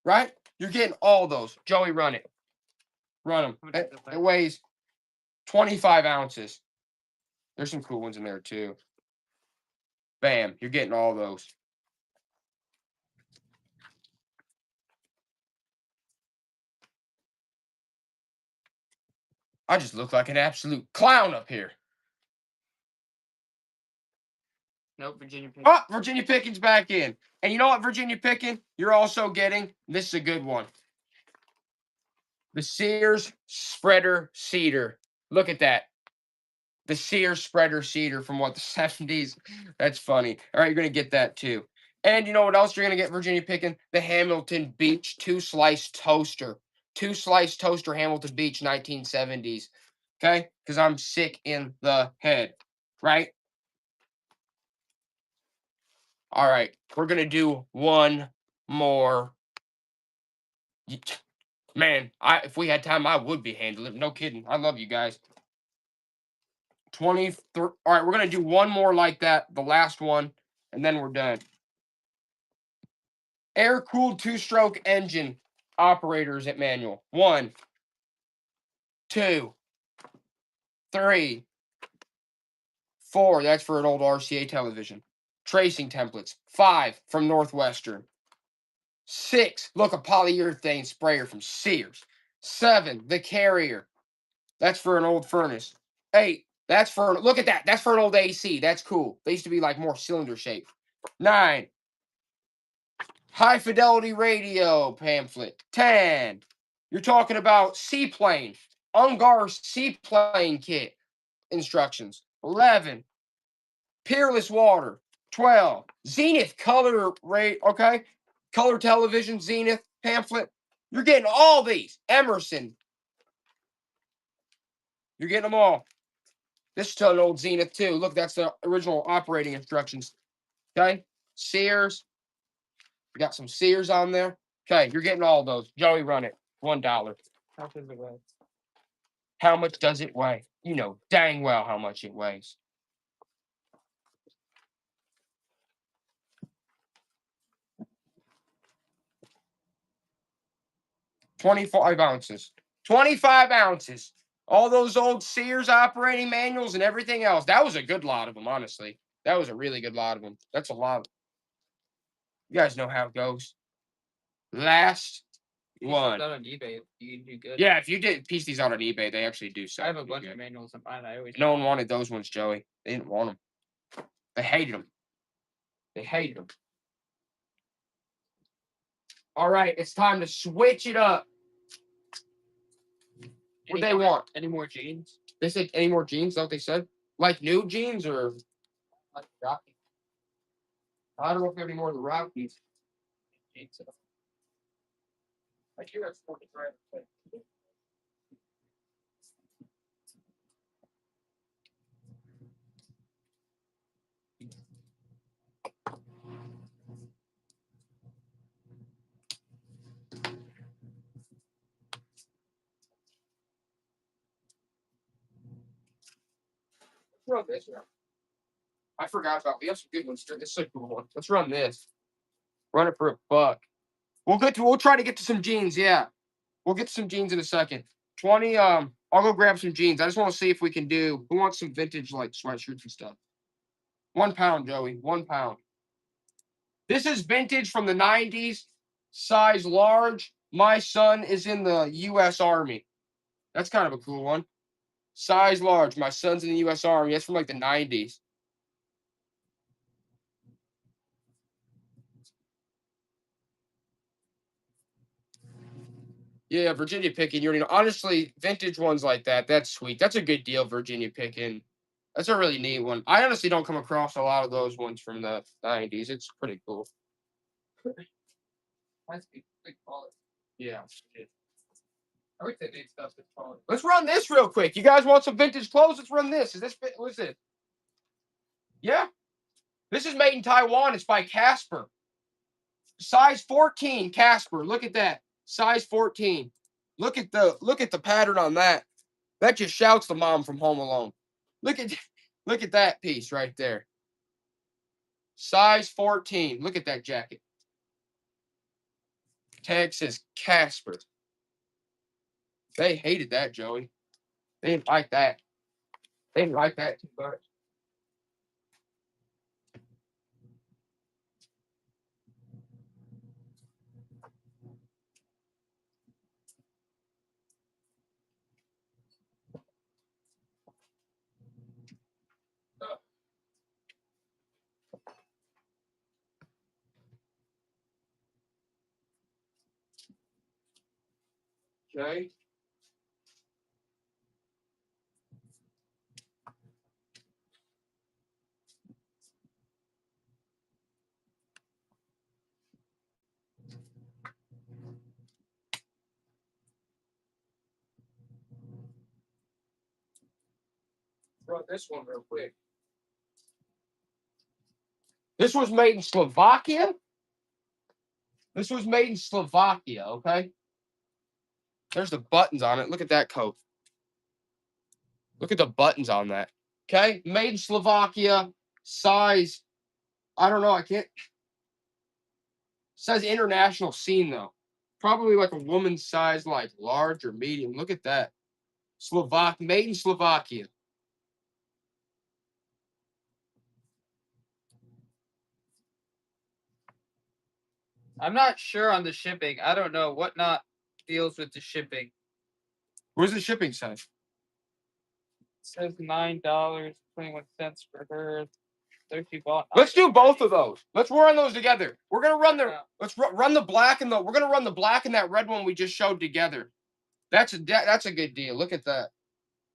Right? You're getting all those. Joey, run it. Run them. How much is It that? weighs 25 ounces. There's some cool ones in there too. Bam. You're getting all those. I just look like an absolute clown up here. Nope, Virginia Pickett. Oh, Virginia Pickens back in. And you know what, Virginia Pickens? You're also getting, this is a good one. The Sears Spreader Cedar. Look at that. The Sears Spreader Cedar from what, the 70s? That's funny. All right, you're going to get that too. And you know what else you're going to get, Virginia Pickens? The Hamilton Beach 2-slice toaster. 2-slice toaster, Hamilton Beach, 1970s. Okay? Because I'm sick in the head. Right? All right. We're going to do one more. Man, if we had time, I would be handling. No kidding. I love you guys. 23. All right, we're going to do one more like that, the last one, and then we're done. Air-cooled 2-stroke engine operators at manual. 1, 2, 3, 4. That's for an old RCA television. Tracing templates. 5 from Northwestern. 6. Look, a polyurethane sprayer from Sears. 7. The Carrier. That's for an old furnace. 8. That's for, look at that. That's for an old AC. That's cool. They used to be like more cylinder shaped. 9. High fidelity radio pamphlet. 10. You're talking about seaplane. Ungar seaplane kit instructions. 11. Peerless water. 12. Zenith color rate. Okay. Color television. Zenith pamphlet. You're getting all these. Emerson. You're getting them all. This is an old Zenith too. Look, that's the original operating instructions. Okay. Sears. We got some Sears on there. Okay, you're getting all those. Joey, run it. $1. How does it weigh? How much does it weigh? You know dang well how much it weighs. $25 ounces. 25 ounces. All those old Sears operating manuals and everything else. That was a good lot of them, honestly. That was a really good lot of them. That's a lot. You guys know how it goes. Last You one. That on eBay, you do good. Yeah, if you did piece these out on eBay, they actually do I sell. have a pretty bunch good. of manuals on mine. I always. No one wanted those ones, Joey. They didn't want them. They hated them. They hated them. All right, it's time to switch it up. What they want? Any more jeans? They said any more jeans? Is that what they said? Like new jeans or like Rocky? I don't know if they have any more of the Rockies. Jeans. I hear that's 43. Run this one. I forgot about. We have some good ones. This is a cool one. Let's run this. Run it for $1. We'll try to get to some jeans. Yeah, we'll get to some jeans in a second. 20. I'll go grab some jeans. I just want to see if we can do. Who wants some vintage like sweatshirts and stuff? £1, Joey. £1. This is vintage from the 90s. Size large. My son is in the U.S. Army. That's kind of a cool one. Size large. My son's in the U.S. Army. That's from like the 90s. Yeah, Virginia picking. You already know. Honestly, vintage ones like that, that's sweet. That's a good deal, Virginia picking. That's a really neat one. I honestly don't come across a lot of those ones from the 90s. It's pretty cool. That's big quality. Yeah. I would say these stuff is quality. Let's run this real quick. You guys want some vintage clothes? Let's run this. Is this what is it? Yeah. This is made in Taiwan. It's by Casper. Size 14, Casper. Look at that. Size 14. Look at the pattern on that. That just shouts the mom from Home Alone. Look at that piece right there. Size 14. Look at that jacket. Tag says Casper. They hated that, Joey. They didn't like that. They didn't like that too much. Okay. Run this one real quick. This was made in Slovakia. This was made in Slovakia, okay? There's the buttons on it. Look at that coat. Look at the buttons on that. Okay? Made in Slovakia. Size. I don't know. I can't. Says international scene, though. Probably like a woman's size, like large or medium. Look at that. Made in Slovakia. I'm not sure on the shipping. I don't know what not deals with the shipping. Where's the shipping size? It says $9.21 for her. There's people. Let's do both of those. Let's run those together. We're gonna run the. Yeah. Let's run the black and the. We're gonna run the black and that red one we just showed together. That's a good deal. Look at that.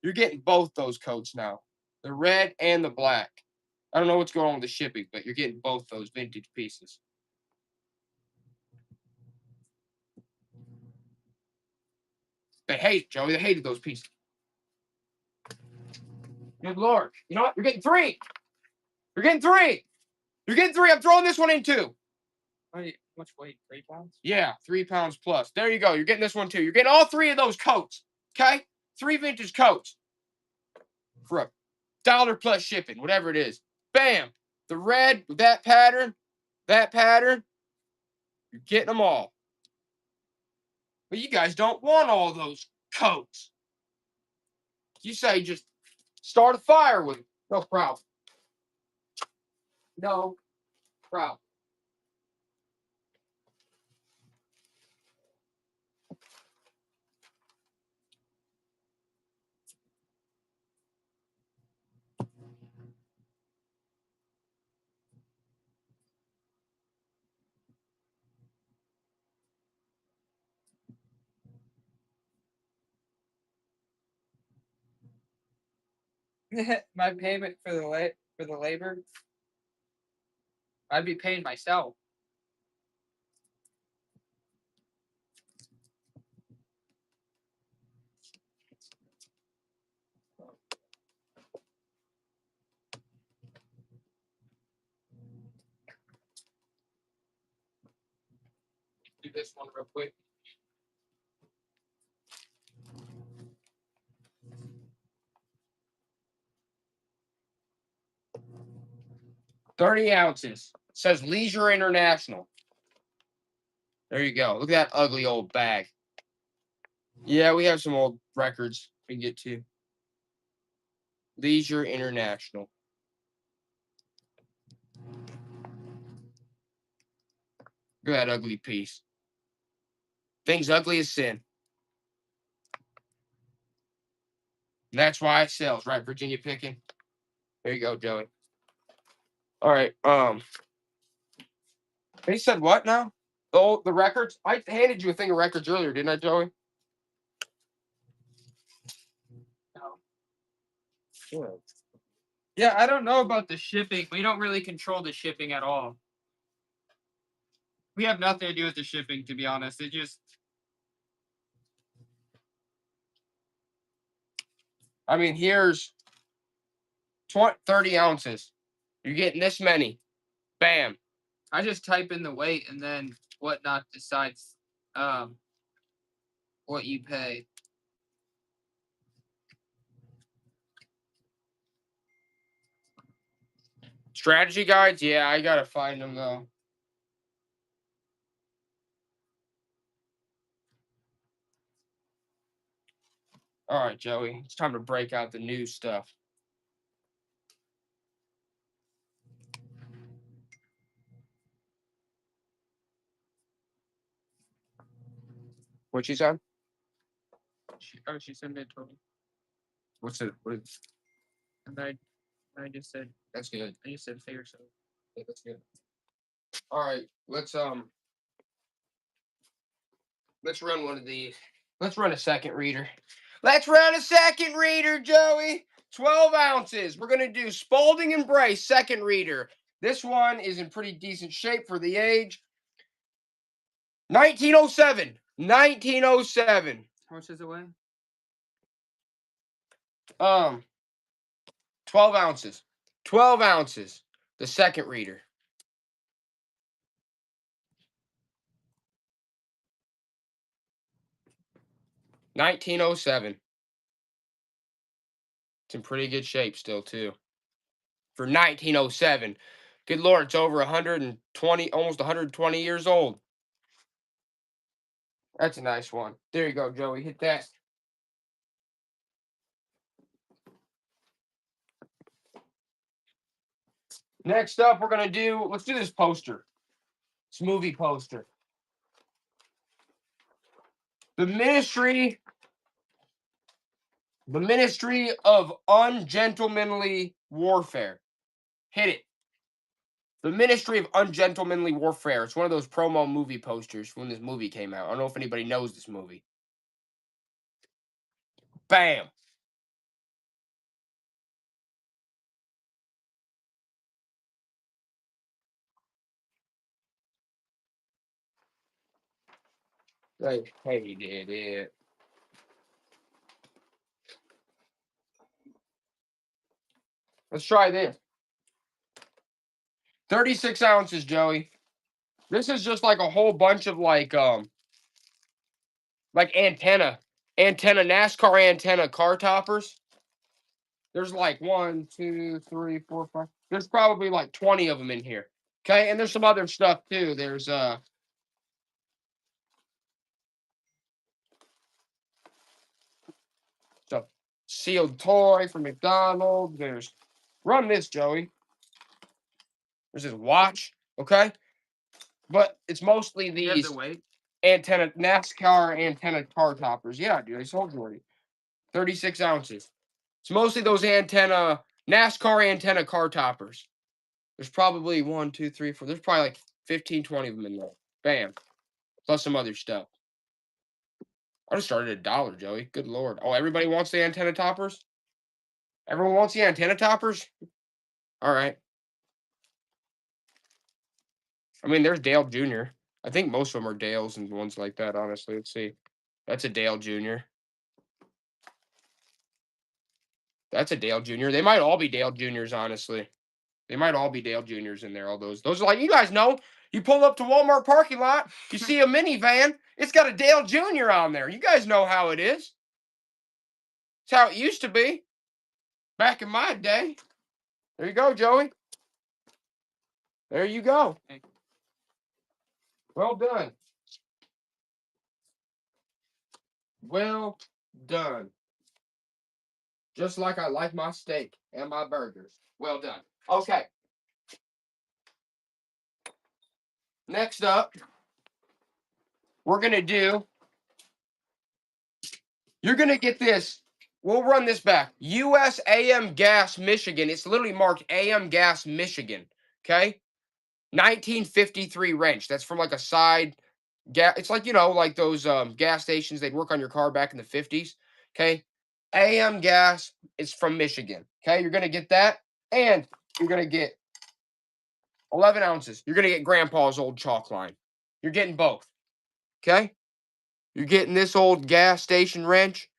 You're getting both those coats now, the red and the black. I don't know what's going on with the shipping, but you're getting both those vintage pieces. They hate it, Joey. They hated those pieces. Good Lord. You know what? You're getting three. You're getting three. You're getting three. I'm throwing this one in too. How much weight? 3 pounds? Yeah, 3 pounds plus. There you go. You're getting this one too. You're getting all three of those coats. Okay? 3 vintage coats. For $1 plus shipping, whatever it is. Bam. The red with that pattern. You're getting them all. But you guys don't want all those coats. You say just start a fire with it. No problem. No problem. My payment for the labor, I'd be paying myself. Do this one real quick. $30 ounces. It says Leisure International. There you go. Look at that ugly old bag. Yeah, we have some old records we can get to. Leisure International. Look at that ugly piece. Thing's ugly as sin. And that's why it sells, right? Virginia picking. There you go, Joey. All right. He said what now? Oh, the records? I handed you a thing of records earlier, didn't I, Joey? No. Yeah, I don't know about the shipping. We don't really control the shipping at all. We have nothing to do with the shipping, to be honest. It just. I mean, here's 30 ounces. You're getting this many. Bam. I just type in the weight and then Whatnot decides what you pay. Strategy guides? Yeah, I gotta find them though. All right, Joey. It's time to break out the new stuff. What she said? She sent it to me. What's it? And I just said, That's good. I just said fair, so. Yeah, that's good. All right, let's run one of these. Let's run a second reader. Let's run a second reader, Joey. 12 ounces. We're gonna do Spalding and Brace second reader. This one is in pretty decent shape for the age. 1907. 1907. How much does it weigh? 12 ounces. 12 ounces. The second reader. $19.07. It's in pretty good shape still, too. For 1907. Good Lord, it's over 120, almost 120 years old. That's a nice one. There you go, Joey. Hit that. Next up, we're going to do, let's do this poster. This movie poster. The Ministry of Ungentlemanly Warfare. Hit it. The Ministry of Ungentlemanly Warfare. It's one of those promo movie posters when this movie came out. I don't know if anybody knows this movie. Bam. They hated it. Let's try this. 36 ounces, Joey. This is just like a whole bunch of like antenna NASCAR antenna car toppers. There's like 1, 2, 3, 4, 5. There's probably like 20 of them in here. Okay, and there's some other stuff too. There's stuff sealed toy from McDonald's. There's run this, Joey. There's this watch, okay? But it's mostly You have these the weight? antenna NASCAR antenna car toppers. Yeah, dude, I sold you already. 36 ounces. It's mostly those antenna NASCAR antenna car toppers. There's probably 1, 2, 3, 4. There's probably like 15, 20 of them in there. Bam. Plus some other stuff. I just started $1, Joey. Good lord. Oh, everybody wants the antenna toppers? Everyone wants the antenna toppers? All right. I mean, there's Dale Jr. I think most of them are Dales and ones like that, honestly. Let's see. That's a Dale Jr. That's a Dale Jr. They might all be Dale Jr.'s, honestly. They might all be Dale Jr.'s in there, all those. Those are like, you guys know, you pull up to Walmart parking lot, you see a minivan, it's got a Dale Jr. on there. You guys know how it is. It's how it used to be back in my day. There you go, Joey. There you go. Well done. Well done. Just like I like my steak and my burgers. Well done. Okay. Next up, we're going to do, you're going to get this. We'll run this back. US AM Gas Michigan. It's literally marked AM Gas Michigan. Okay. 1953 wrench. That's from like a side gas. It's like, you know, like those gas stations they'd work on your car back in the 50s. Okay. AM Gas is from Michigan. Okay. You're going to get that. And you're going to get 11 ounces. You're going to get Grandpa's old chalk line. You're getting both. Okay. You're getting this old gas station wrench.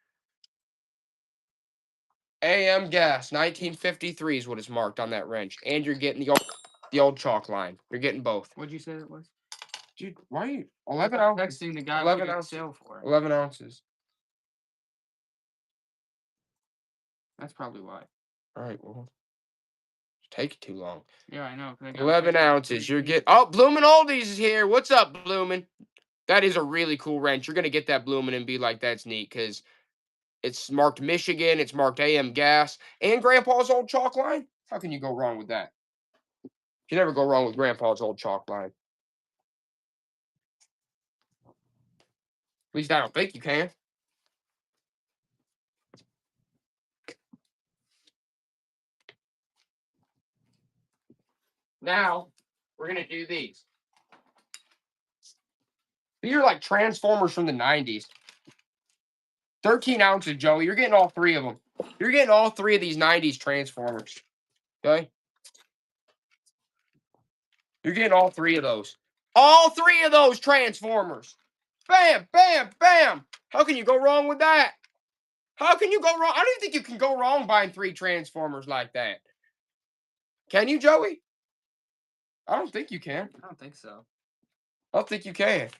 AM Gas 1953 is what is marked on that wrench. And you're getting the old chalk line. You're getting both. What'd you say it was? Dude, why are you 11 ounces? Texting the guy 11 we ounces. sale for. 11 ounces. That's probably why. All right, well, it's taking too long. Yeah, I know. 'cause I got 11 texted ounces. 3 You're feet. getting. Oh, Bloomin' Oldies is here. What's up, Bloomin'? That is a really cool wrench. You're gonna get that Bloomin' and be like, that's neat, because it's marked Michigan. It's marked AM Gas and Grandpa's old chalk line. How can you go wrong with that? You never go wrong with Grandpa's old chalk line. At least I don't think you can. Now, we're going to do these. These are like Transformers from the 90s. 13 ounces, Joey. You're getting all 3 of them. You're getting all 3 of these 90s Transformers. Okay? You're getting all 3 of those. All 3 of those Transformers. Bam, bam, bam. How can you go wrong with that? How can you go wrong? I don't think you can go wrong buying 3 Transformers like that. Can you, Joey? I don't think you can. I don't think so. I don't think you can.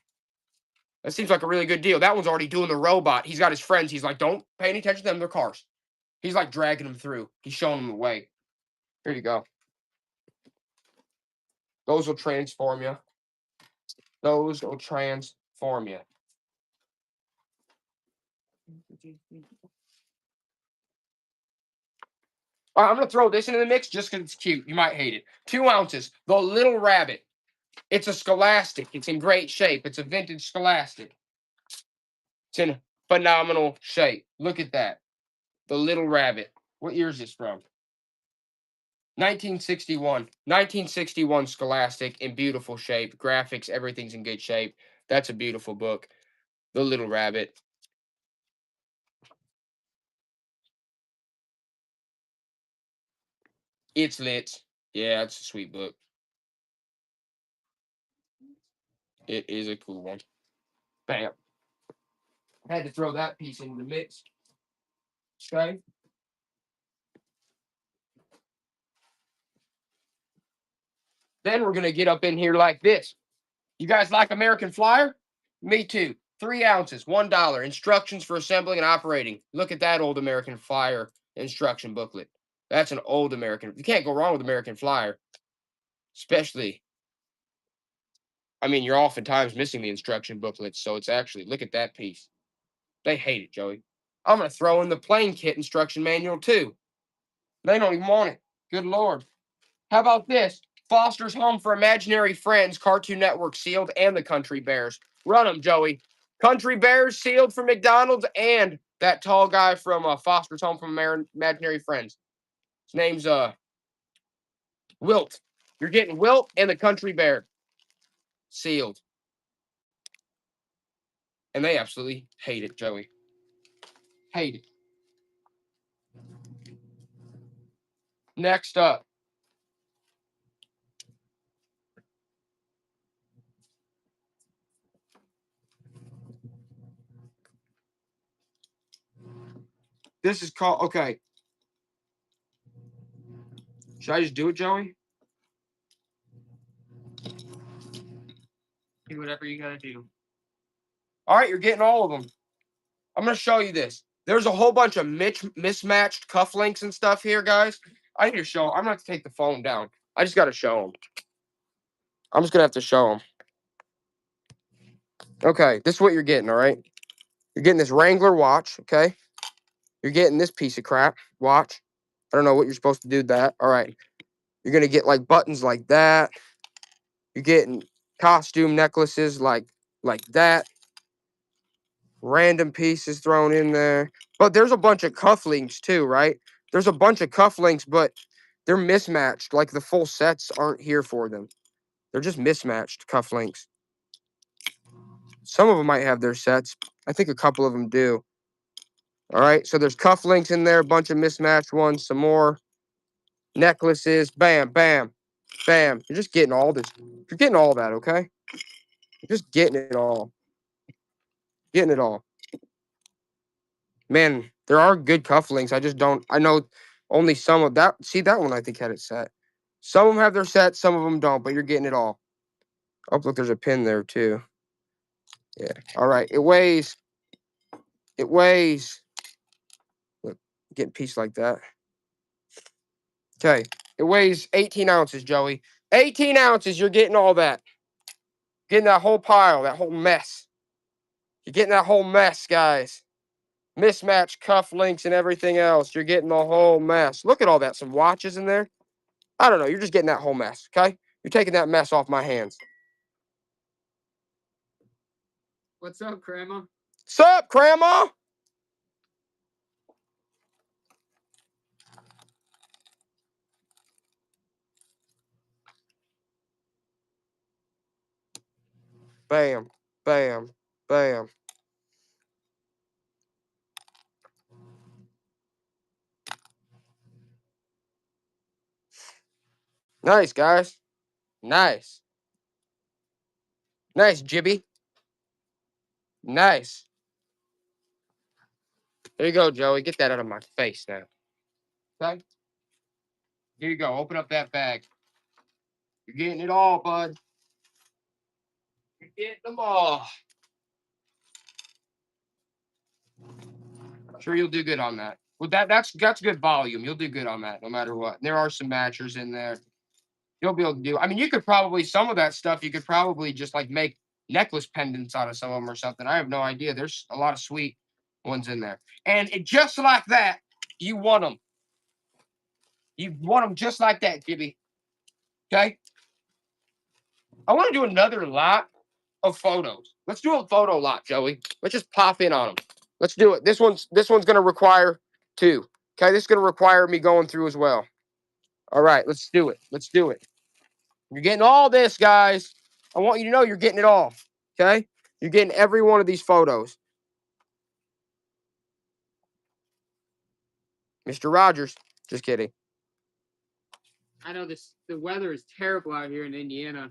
That seems like a really good deal. That one's already doing the robot. He's got his friends. He's like, don't pay any attention to them. They're cars. He's like dragging them through. He's showing them the way. Here you go. Those will transform you. Those will transform you. All right, I'm going to throw this into the mix just because it's cute. You might hate it. 2 ounces. The Little Rabbit. It's a Scholastic. It's in great shape. It's a vintage Scholastic. It's in phenomenal shape. Look at that. The Little Rabbit. What year is this from? 1961. 1961 Scholastic in beautiful shape. Graphics, everything's in good shape. That's a beautiful book. The Little Rabbit. It's lit. Yeah, it's a sweet book. It is a cool one. Bam. Had to throw that piece into the mix. Okay. Then we're going to get up in here like this. You guys like American Flyer? Me too. 3 ounces, $1. Instructions for assembling and operating. Look at that old American Flyer instruction booklet. That's an old American. You can't go wrong with American Flyer. Especially, I mean, you're oftentimes missing the instruction booklets. So it's actually, look at that piece. They hate it, Joey. I'm going to throw in the plane kit instruction manual too. They don't even want it. Good Lord. How about this? Foster's Home for Imaginary Friends, Cartoon Network sealed, and the Country Bears. Run them, Joey. Country Bears sealed from McDonald's, and that tall guy from Foster's Home for Imaginary Friends. His name's Wilt. You're getting Wilt and the Country Bear sealed. And they absolutely hate it, Joey. Hate it. Next up. This is called, okay. Should I just do it, Joey? Do whatever you gotta do. All right, you're getting all of them. I'm going to show you this. There's a whole bunch of mismatched cufflinks and stuff here, guys. I need to show. I'm going to have to take the phone down. I just got to show them. I'm just going to have to show them. Okay, this is what you're getting, all right? You're getting this Wrangler watch, okay? You're getting this piece of crap watch. I don't know what you're supposed to do with that. All right. You're going to get, like, buttons like that. You're getting costume necklaces like that. Random pieces thrown in there. But there's a bunch of cufflinks too, right? There's a bunch of cufflinks, but they're mismatched. Like the full sets aren't here for them. They're just mismatched cufflinks. Some of them might have their sets. I think a couple of them do. All right, so there's cufflinks in there, a bunch of mismatched ones, some more necklaces. Bam, bam, bam. You're just getting all this. You're getting all that, okay? You're just getting it all. Getting it all. Man, there are good cufflinks. I just don't. I know only some of that. See, that one I think had it set. Some of them have their set, some of them don't, but you're getting it all. Oh, look, there's a pin there too. Yeah. All right. It weighs. Look, getting a piece like that. Okay. It weighs 18 ounces, Joey. 18 ounces. You're getting all that. Getting that whole pile, that whole mess. You're getting that whole mess, guys. Mismatched cufflinks and everything else. You're getting the whole mess. Look at all that. Some watches in there. I don't know. You're just getting that whole mess, okay? You're taking that mess off my hands. What's up, Grandma? What's up, Grandma? Bam, bam, bam. Nice, guys. Nice. Nice, Jibby. Nice. There you go, Joey. Get that out of my face now. Okay? Here you go. Open up that bag. You're getting it all, bud. You're getting them all. Sure, you'll do good on that. Well, that's good volume. You'll do good on that, no matter what. There are some matchers in there. You'll be able to do. I mean, you could probably some of that stuff. You could probably just like make necklace pendants out of some of them or something. I have no idea. There's a lot of sweet ones in there, and just like that, you want them. You want them just like that, Gibby. Okay. I want to do another lot of photos. Let's do a photo lot, Joey. Let's just pop in on them. Let's do it. This one's going to require 2. Okay, this is going to require me going through as well. All right, let's do it. Let's do it. You're getting all this, guys. I want you to know you're getting it all. Okay? You're getting every one of these photos. Mr. Rogers. Just kidding. I know the weather is terrible out here in Indiana.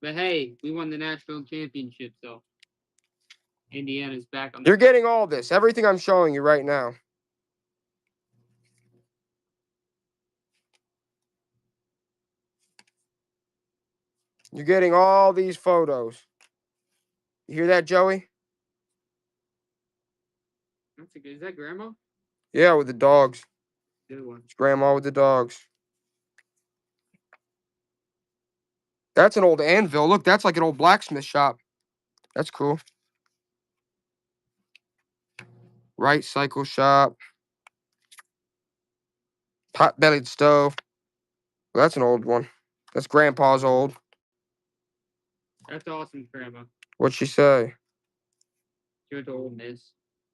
But hey, we won the national championship, so Indiana's back on You're getting all this. Everything I'm showing you right now. You're getting all these photos. You hear that, Joey? That's a good. Is that grandma? Yeah, with the dogs. Good one. It's grandma with the dogs. That's an old anvil. Look, that's like an old blacksmith shop. That's cool. Right cycle shop. Pot-bellied stove. Well, that's an old one. That's grandpa's old. That's awesome, grandma. What'd she say? She went to Ole Miss.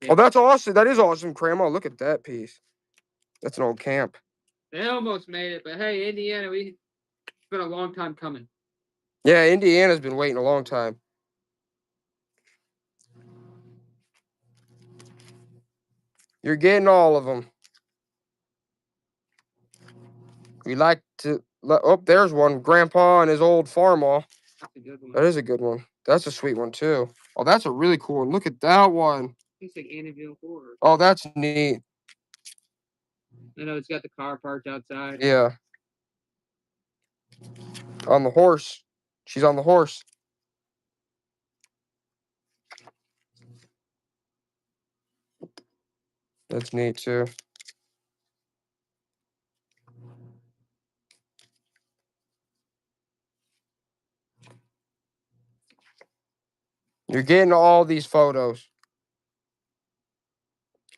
Oh, that's awesome. That is awesome, grandma. Look at that piece. That's an old camp. They almost made it, but hey, Indiana, it's been a long time coming. Yeah, Indiana's been waiting a long time. You're getting all of them. We like to... Oh, there's one. Grandpa and his old farm-all. That's a good one. That is a good one. That's a sweet one, too. Oh, that's a really cool one. Look at that one. It's like Annabelle Horror. Oh, that's neat. I know it's got the car parked outside. Yeah. On the horse. She's on the horse. That's neat, too. You're getting all these photos.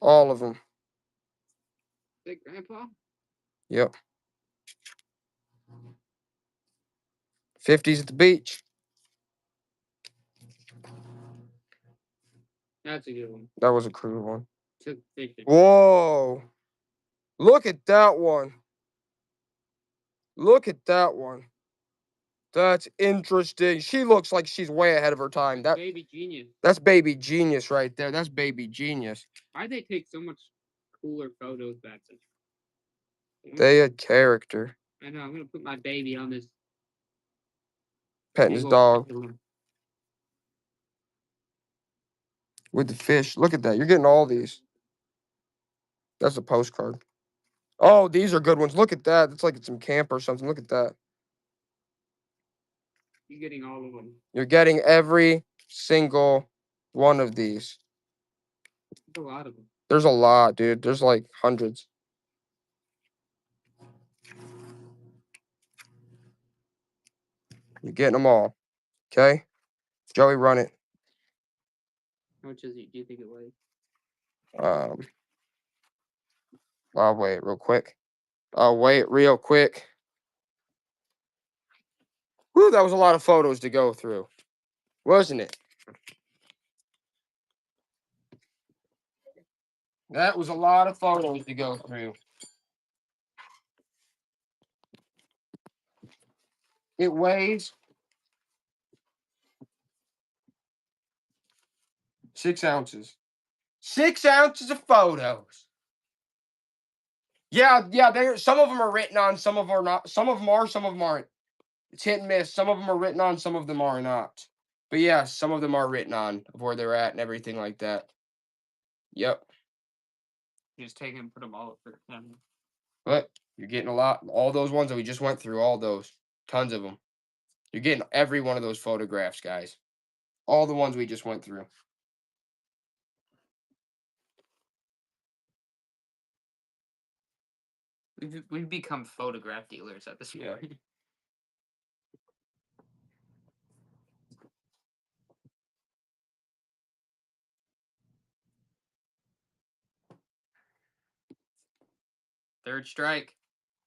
All of them. Is that grandpa? Yep. 50s at the beach. That's a good one. That was a cool one. Took a picture. Whoa. Look at that one. Look at that one. That's interesting. She looks like she's way ahead of her time. Baby genius. That's baby genius right there. That's baby genius. Why'd they take so much cooler photos back then? They had character. I know. I'm gonna put my baby on this. Petting his big old dog picture. with the fish. Look at that. You're getting all these. That's a postcard. Oh, these are good ones. Look at that. It's like it's some camp or something. Look at that. You're getting all of them. You're getting every single one of these. There's a lot of them. There's a lot, dude. There's like hundreds. You're getting them all. Okay? Joey, run it. How much do you think it weighs? I'll wait real quick. I'll wait real quick. Whew, that was a lot of photos to go through. Wasn't it? That was a lot of photos to go through. It weighs 6 ounces. 6 ounces of photos. Yeah. Some of them are written on, some of them are not. Some of them are, some of them aren't. It's hit and miss. Some of them are written on, some of them are not. But yeah, some of them are written on of where they're at and everything like that. Yep. You just take them and put them all up for the camera. But you're getting a lot. All those ones that we just went through, all those. Tons of them. You're getting every one of those photographs, guys. All the ones we just went through. We've become photograph dealers at this Yeah. point. Third strike.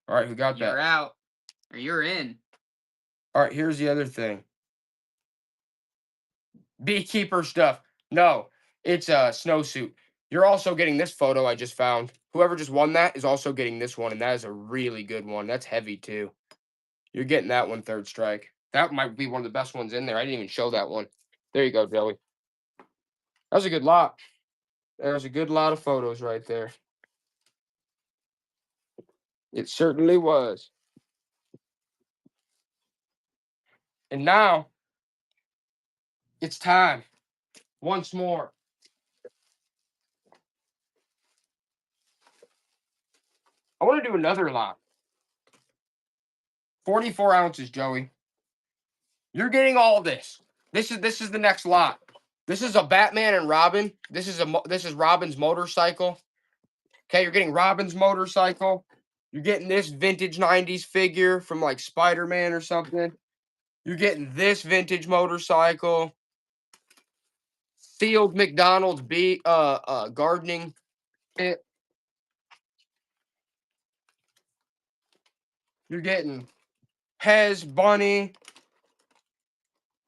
All right, who got You're that? out. Or you're in. All right, here's the other thing. Beekeeper stuff. No, it's a snowsuit. You're also getting this photo I just found. Whoever just won that is also getting this one, and that is a really good one. That's heavy, too. You're getting that one third strike. That might be one of the best ones in there. I didn't even show that one. There you go, Joey. That was a good lot. There's a good lot of photos right there. It certainly was. And now, it's time. Once more. I want to do another lot. 44 ounces, Joey. You're getting all this. This is the next lot. This is a Batman and Robin. This is Robin's motorcycle. Okay, you're getting Robin's motorcycle. You're getting this vintage 90s figure from like Spider-Man or something. You're getting this vintage motorcycle. Sealed McDonald's gardening pit. You're getting Hez Bunny.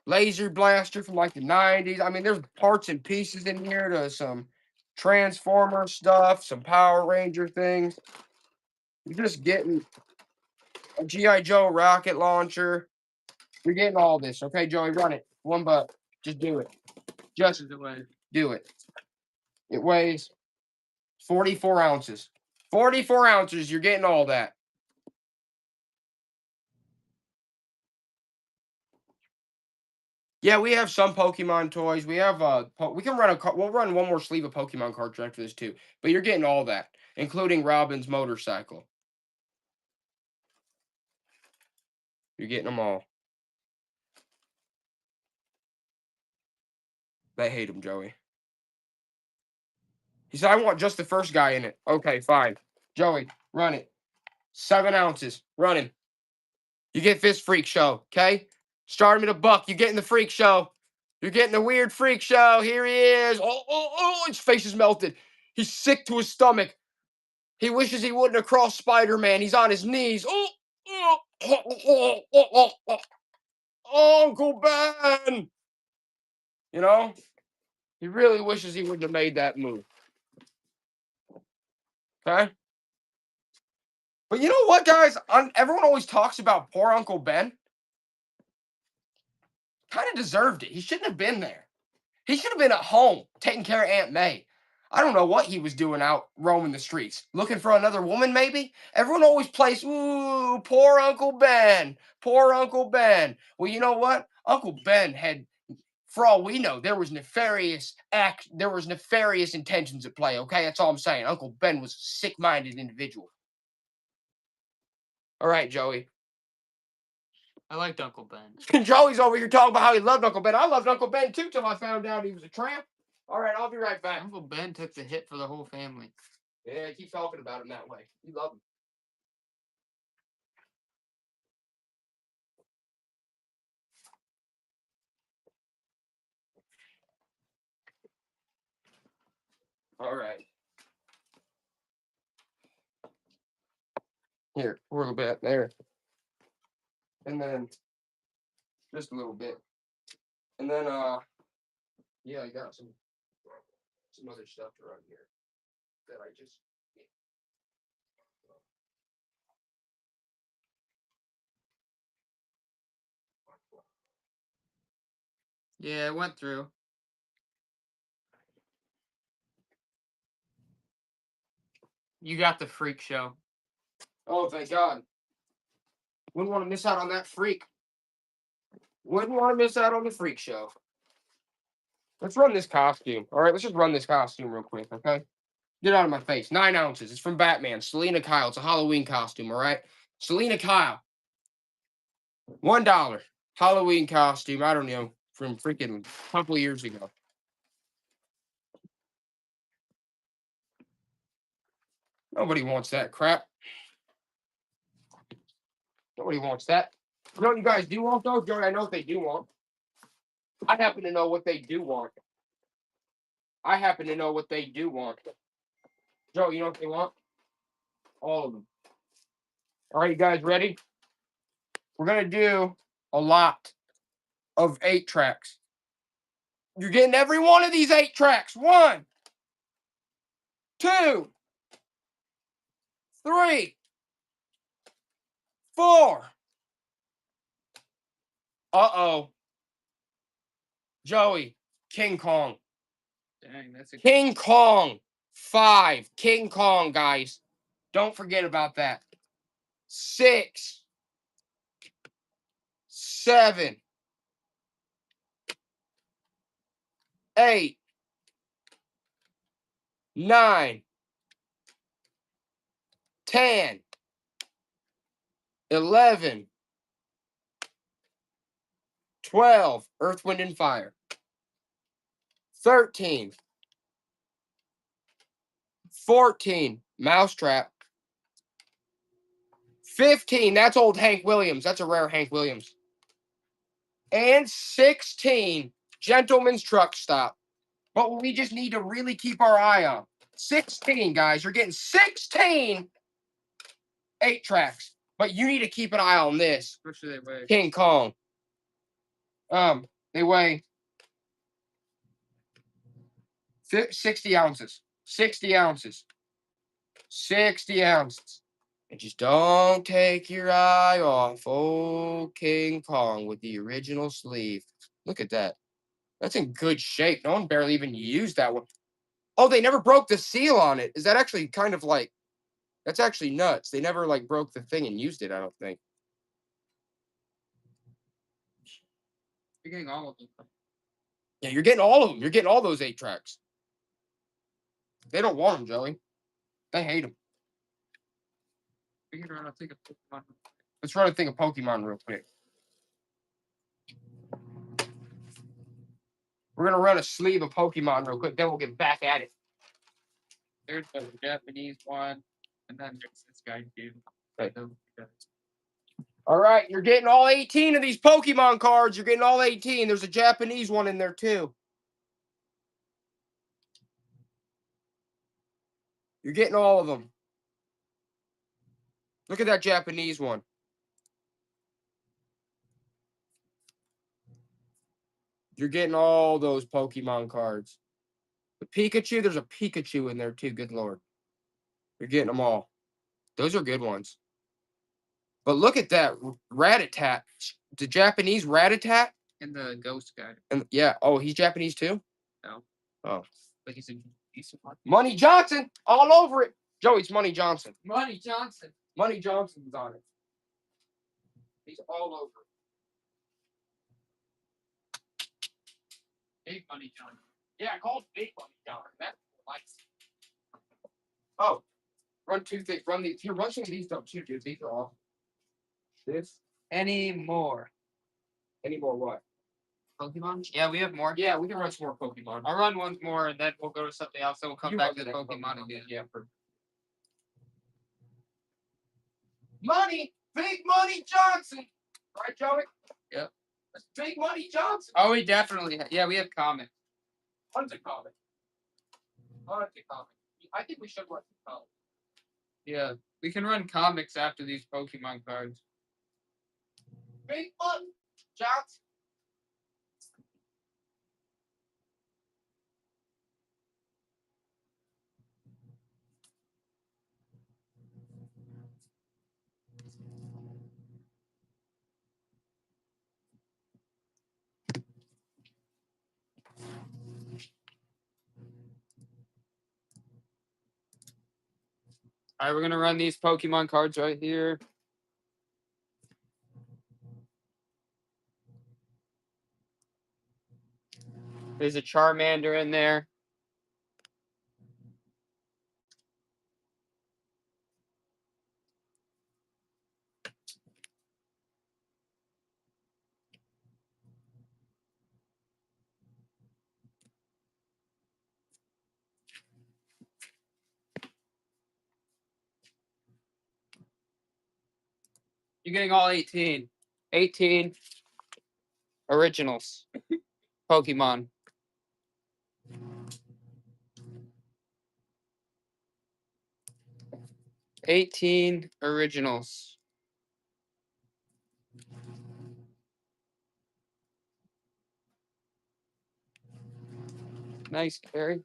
Laser blaster from like the 90s. I mean, there's parts and pieces in here to some Transformer stuff, some Power Ranger things. You're just getting a G.I. Joe rocket launcher. You're getting all this. Okay, Joey, run it. One buck. Just do it. Just do it. It weighs 44 ounces. 44 ounces. You're getting all that. Yeah, we have some Pokemon toys. We have we can run we'll run one more sleeve of Pokemon cards after this too. But you're getting all that, including Robin's motorcycle. You're getting them all. They hate him, Joey. He said, I want just the first guy in it. Okay, fine. Joey, run it. 7 ounces. Run him. You get this freak show, okay? Start him at $1. You're getting the freak show. You're getting the weird freak show. Here he is. Oh, his face is melted. He's sick to his stomach. He wishes he wouldn't have crossed Spider-Man. He's on his knees. Uncle Ben. You know? He really wishes he wouldn't have made that move. Okay? But you know what, guys? Everyone always talks about poor Uncle Ben. Kind of deserved it. He shouldn't have been there. He should have been at home taking care of Aunt May. I don't know what he was doing out roaming the streets. Looking for another woman, maybe? Everyone always plays, ooh, poor Uncle Ben. Poor Uncle Ben. Well, you know what? Uncle Ben had, for all we know, there was nefarious intentions at play, okay? That's all I'm saying. Uncle Ben was a sick-minded individual. All right, Joey. I liked Uncle Ben. Joey's over here talking about how he loved Uncle Ben. I loved Uncle Ben too till I found out he was a tramp. All right, I'll be right back. Uncle Ben took the hit for the whole family. Yeah, keep talking about him that way. You love him. All right. Here, a little bit there. And then just a little bit. And then yeah, I got some other stuff around here that I just Yeah, it went through. You got the freak show. Oh, thank God. Wouldn't want to miss out on that freak. Wouldn't want to miss out on the freak show. Let's run this costume. All right, let's just run this costume real quick, okay? Get out of my face. 9 ounces. It's from Batman. Selena Kyle. It's a Halloween costume, all right? Selena Kyle. $1. Halloween costume. I don't know. From freaking a couple of years ago. Nobody wants that crap. Nobody wants that. You know what you guys do want, though? Joey, I know what they do want. I happen to know what they do want. I happen to know what they do want. Joe, you know what they want? All of them. All right, you guys ready? We're going to do a lot of 8 tracks. You're getting every one of these 8 tracks. 1, 2, 3, 4. Uh-oh. Joey, King Kong. Dang, that's a King Kong. 5. King Kong, guys. Don't forget about that. 6, 7, 8, 9, 10, 11, 12, Earth, Wind, and Fire. 13, 14, Mousetrap. 15, that's old Hank Williams. That's a rare Hank Williams. And 16, Gentleman's Truck Stop. But we just need to really keep our eye on. 16, guys. You're getting 16 8-tracks. But you need to keep an eye on this. What should they weigh? King Kong. They weigh 60 ounces. 60 ounces. 60 ounces. And just don't take your eye off old King Kong with the original sleeve. Look at that. That's in good shape. No one barely even used that one. Oh, they never broke the seal on it. Is that actually kind of like... That's actually nuts. They never like broke the thing and used it, I don't think. You're getting all of them. Yeah, you're getting all of them. You're getting all those 8-tracks. They don't want them, Joey. They hate them. We can run a thing of Pokemon. Let's run a thing of Pokemon real quick. We're going to run a sleeve of Pokemon real quick, then we'll get back at it. There's the Japanese one, and then there's this guy too. Right. All right, you're getting all 18 of these Pokemon cards. You're getting all 18. There's a Japanese one in there too. You're getting all of them. Look at that Japanese one. You're getting all those Pokemon cards. The Pikachu, there's a Pikachu in there too. Good Lord. You're getting them all. Those are good ones. But look at that Rattata. The Japanese Rattata. And the ghost guy. And yeah, oh, he's Japanese too? No. Oh. But he's a decent one. Money Johnson, all over it. Joey's Money Johnson. Money Johnson. Money Johnson's on it. He's all over it. Big Money Johnson. Yeah, I called Big Money Johnson. That's what I like. Oh, run two things. Run these. Here, run some of these don't too, dude. These are off. This. Any more Any more what? Pokemon? Yeah, we have more. Yeah, we can run some more Pokemon. I'll run one more, and then we'll go to something else. Then we'll come You back run to the next Pokemon again. Yeah. Money, Big Money Johnson. Right, Joey? Yep. That's Big Money Johnson. Oh, we definitely. Yeah, we have comics. Tons of comics. Tons of comics. I think we should run some comics. Yeah, we can run comics after these Pokemon cards. Big Money Johnson. All right, we're gonna run these Pokemon cards right here. There's a Charmander in there. You're getting all 18. 18 originals. Pokemon. $18 originals. Nice, Gary.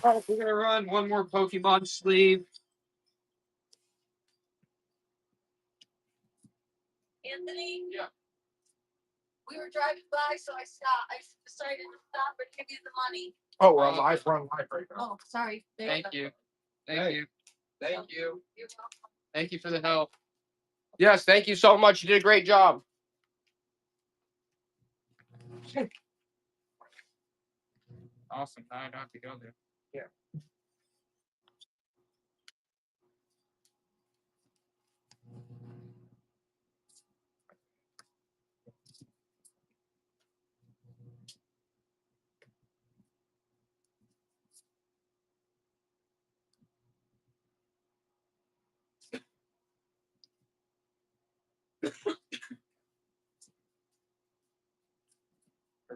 Oh, we're gonna run one more Pokemon sleeve. Anthony, Yeah. we were driving by, so I stopped. I decided to stop and give you the money. Oh, we're on live. We're on live right now. Oh, sorry. There Thank go. you. Thank Hey. you. Thank you. You're welcome. Thank you for the help. Yes, thank you so much. You did a great job. Awesome. Now I don't have to go there.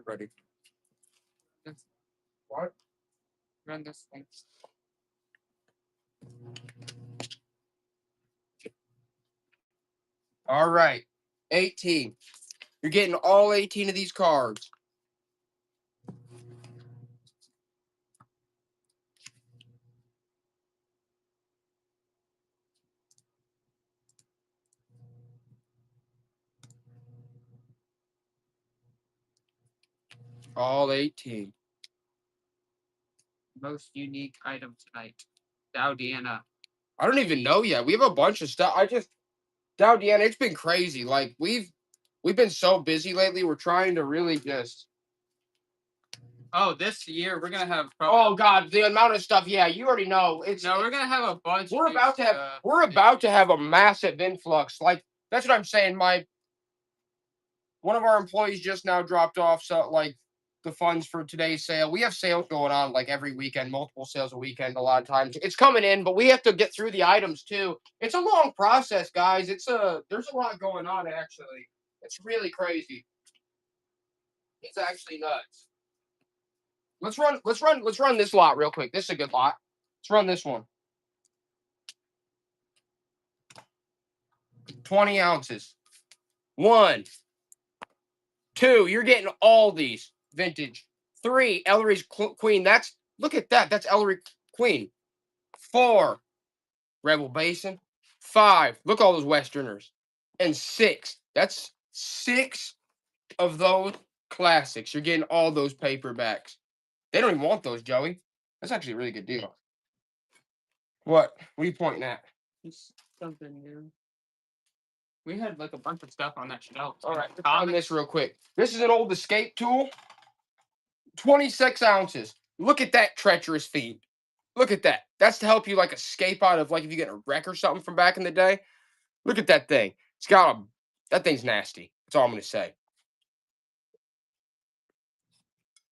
Ready. Let's What? run this thing. All right. 18. You're getting all 18 of these cards. All 18. Most unique item tonight. Dowdiana. I don't even know yet. We have a bunch of stuff. Dow Deanna, it's been crazy. Like we've been so busy lately. We're trying to really just. Oh, this year we're gonna have. Oh God, the amount of stuff. Yeah, you already know. No, we're gonna have a bunch. We're of about to have. stuff. We're about to have a massive influx. Like that's what I'm saying. One of our employees just now dropped off the funds for today's sale. We have sales going on like every weekend, multiple sales a weekend. A lot of times it's coming in, but we have to get through the items too. It's a long process, guys. There's a lot going on actually. It's really crazy. It's actually nuts. Let's run this lot real quick. This is a good lot. Let's run this one. 20 ounces. 1, 2. You're getting all these vintage. 3, Ellery's Queen. Look at that. That's Ellery Queen. 4, Rebel Basin. 5, look all those Westerners. And 6, that's 6 of those classics. You're getting all those paperbacks. They don't even want those, Joey. That's actually a really good deal. What? What are you pointing at? Just something new. We had like a bunch of stuff on that shelf. All right, let's run this real quick. This is an old escape tool. 26 ounces. Look at that treacherous fiend. Look at that. That's to help you like escape out of like if you get in a wreck or something from back in the day. Look at that thing. That thing's nasty. That's all I'm gonna say.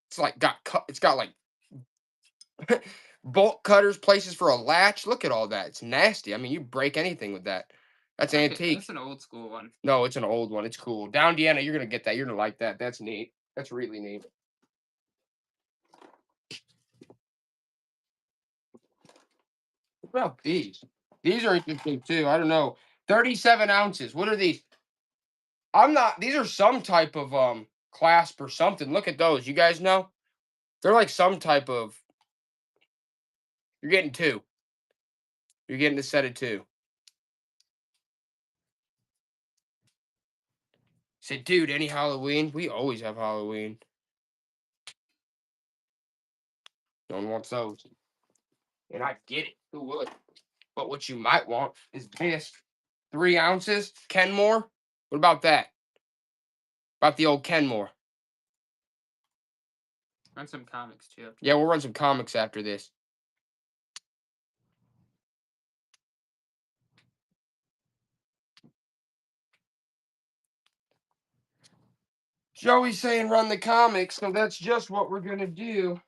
It's like it's got like bolt cutters, places for a latch. Look at all that. It's nasty. I mean, you break anything with that. That's antique. That's an old school one. No, it's an old one. It's cool. Down Deanna, you're gonna get that. You're gonna like that. That's neat. That's really neat. What about these? These are interesting too. I don't know. 37 ounces. What are these? These are some type of clasp or something. Look at those. You guys know? They're like some type of. You're getting 2. You're getting a set of 2. Said, dude, any Halloween? We always have Halloween. No one wants those. And I get it. Who would? But what you might want is this. 3 ounces. Kenmore. What about that? About the old Kenmore. Run some comics too. Yeah, we'll run some comics after this. Joey's saying run the comics, so that's just what we're gonna do.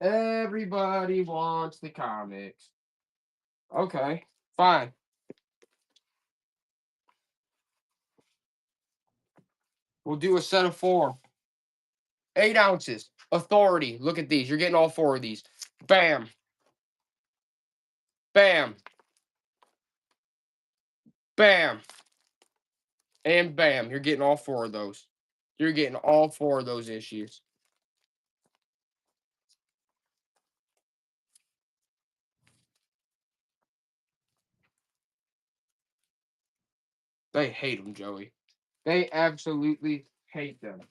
Everybody wants the comics. Okay, fine. We'll do a set of 4. 8 ounces. Authority. Look at these. You're getting all 4 of these. Bam. Bam. Bam. And bam. You're getting all 4 of those. You're getting all 4 of those issues. They hate them, Joey. They absolutely hate them.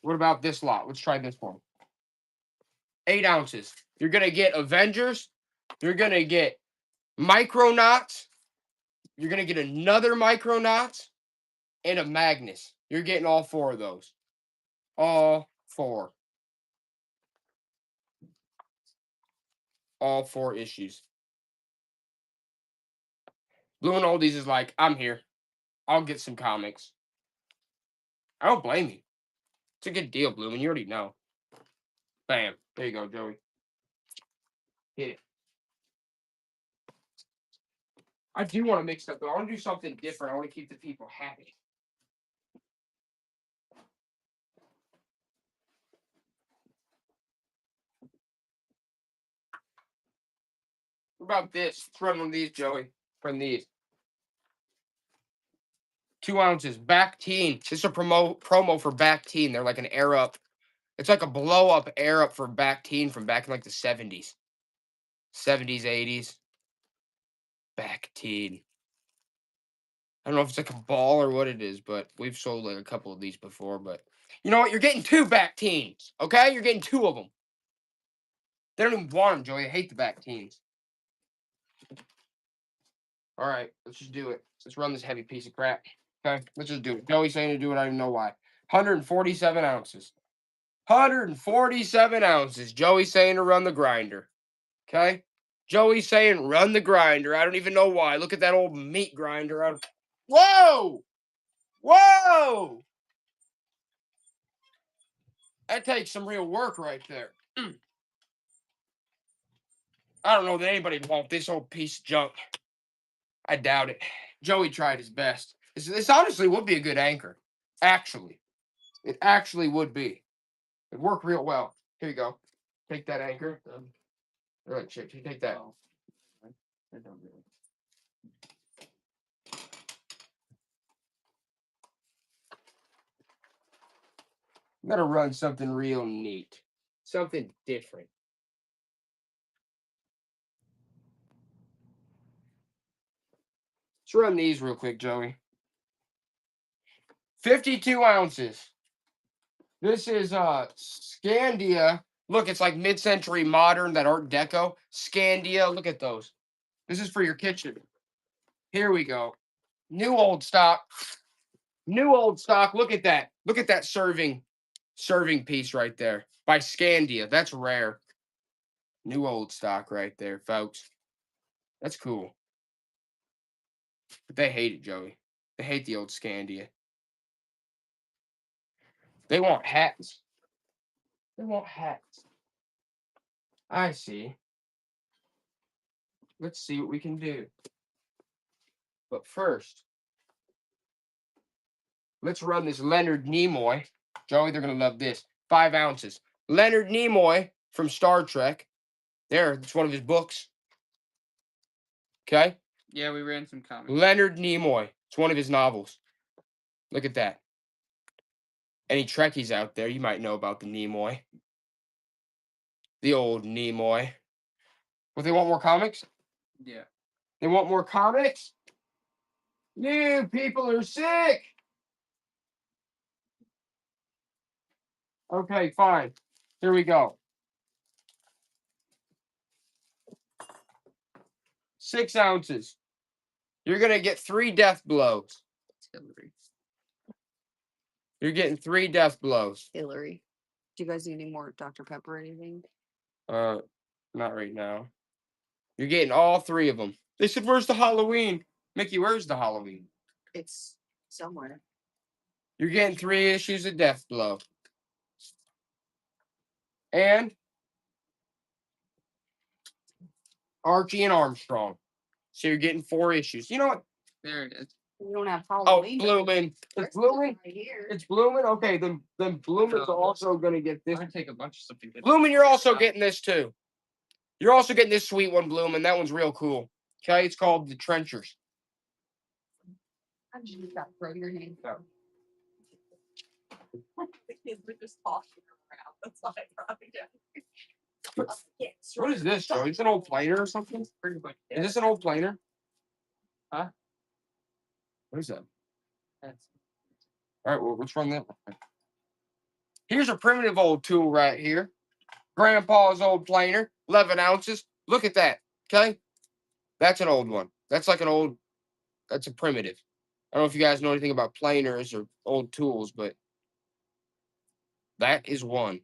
What about this lot? Let's try this one. 8 ounces. You're going to get Avengers. You're going to get Micronauts. You're going to get another Micronauts and a Magnus. You're getting all 4 of those. All 4. All 4 issues. Blue and Oldies is like, I'm here. I'll get some comics. I don't blame you. It's a good deal, Blue, and you already know. Bam. There you go, Joey. Hit it. I do want to mix up, though. I want to do something different. I want to keep the people happy. What about this? Let's run one of these, Joey. From these. 2 ounces. Back Teen. This is a promo for Back Teen. They're like an air up. It's like a blow up air up for Back Teen from back in like the 70s. 70s, 80s. Back Teen. I don't know if it's like a ball or what it is, but we've sold like a couple of these before. But you know what? You're getting 2 Back Teens. Okay? You're getting 2 of them. They don't even want them, Joey. They hate the Back Teens. All right, let's just do it. Let's run this heavy piece of crap. Okay, let's just do it. Joey's saying to do it. I don't even know why. 147 ounces. 147 ounces. Joey's saying to run the grinder. Okay? Joey's saying run the grinder. I don't even know why. Look at that old meat grinder. Whoa! Whoa! That takes some real work right there. I don't know that anybody would want this old piece of junk. I doubt it. Joey tried his best. This honestly would be a good anchor. Actually. It actually would be. It'd work real well. Here you go. Take that anchor. All right, Chip, you take that. I'm gonna run something real neat. Something different. Let's run these real quick, Joey. 52 ounces. This is Scandia. Look, it's like mid-century modern, that Art Deco. Scandia, look at those. This is for your kitchen. Here we go. New old stock. New old stock. Look at that. Look at that serving piece right there by Scandia. That's rare. New old stock right there, folks. That's cool. But they hate it, Joey. They hate the old Scandia. They want hats. They want hats. I see. Let's see what we can do. But first, let's run this Leonard Nimoy. Joey, they're going to love this. 5 ounces. Leonard Nimoy from Star Trek. There, it's one of his books. Okay? Yeah, we ran some comics. Leonard Nimoy. It's one of his novels. Look at that. Any Trekkies out there, you might know about the Nimoy. The old Nimoy. Well, they want more comics? Yeah. They want more comics? You people are sick! Okay, fine. Here we go. 6 ounces. You're going to get 3 death blows. Hillary. You're getting 3 death blows. Hillary. Do you guys need any more Dr. Pepper or anything? Not right now. You're getting all 3 of them. They said, where's the Halloween? Mickey, where's the Halloween? It's somewhere. You're getting 3 issues of death blow. And Archie and Armstrong. So you're getting 4 issues. You know what? There it is. We don't have Oh, Halloween. blooming. It's Christmas blooming. right here. It's blooming. Okay, then blooming's No. also gonna get this. I'm gonna take a bunch of stuff to get. Blooming, you're also getting this too. You're also getting this sweet one, Blooming. That one's real cool. Okay, it's called the Trenchers. I just got to throw your name. Yeah. The kids were just tossing around. That's why I probably did. What is this, Joe? Is it an old planer or something? Pretty much. Is this an old planer? Huh? What is that? That's All right, well, let's run that. Here's a primitive old tool right here. Grandpa's old planer, 11 ounces. Look at that, okay? That's an old one. That's like an old, that's a primitive. I don't know if you guys know anything about planers or old tools, but that is one.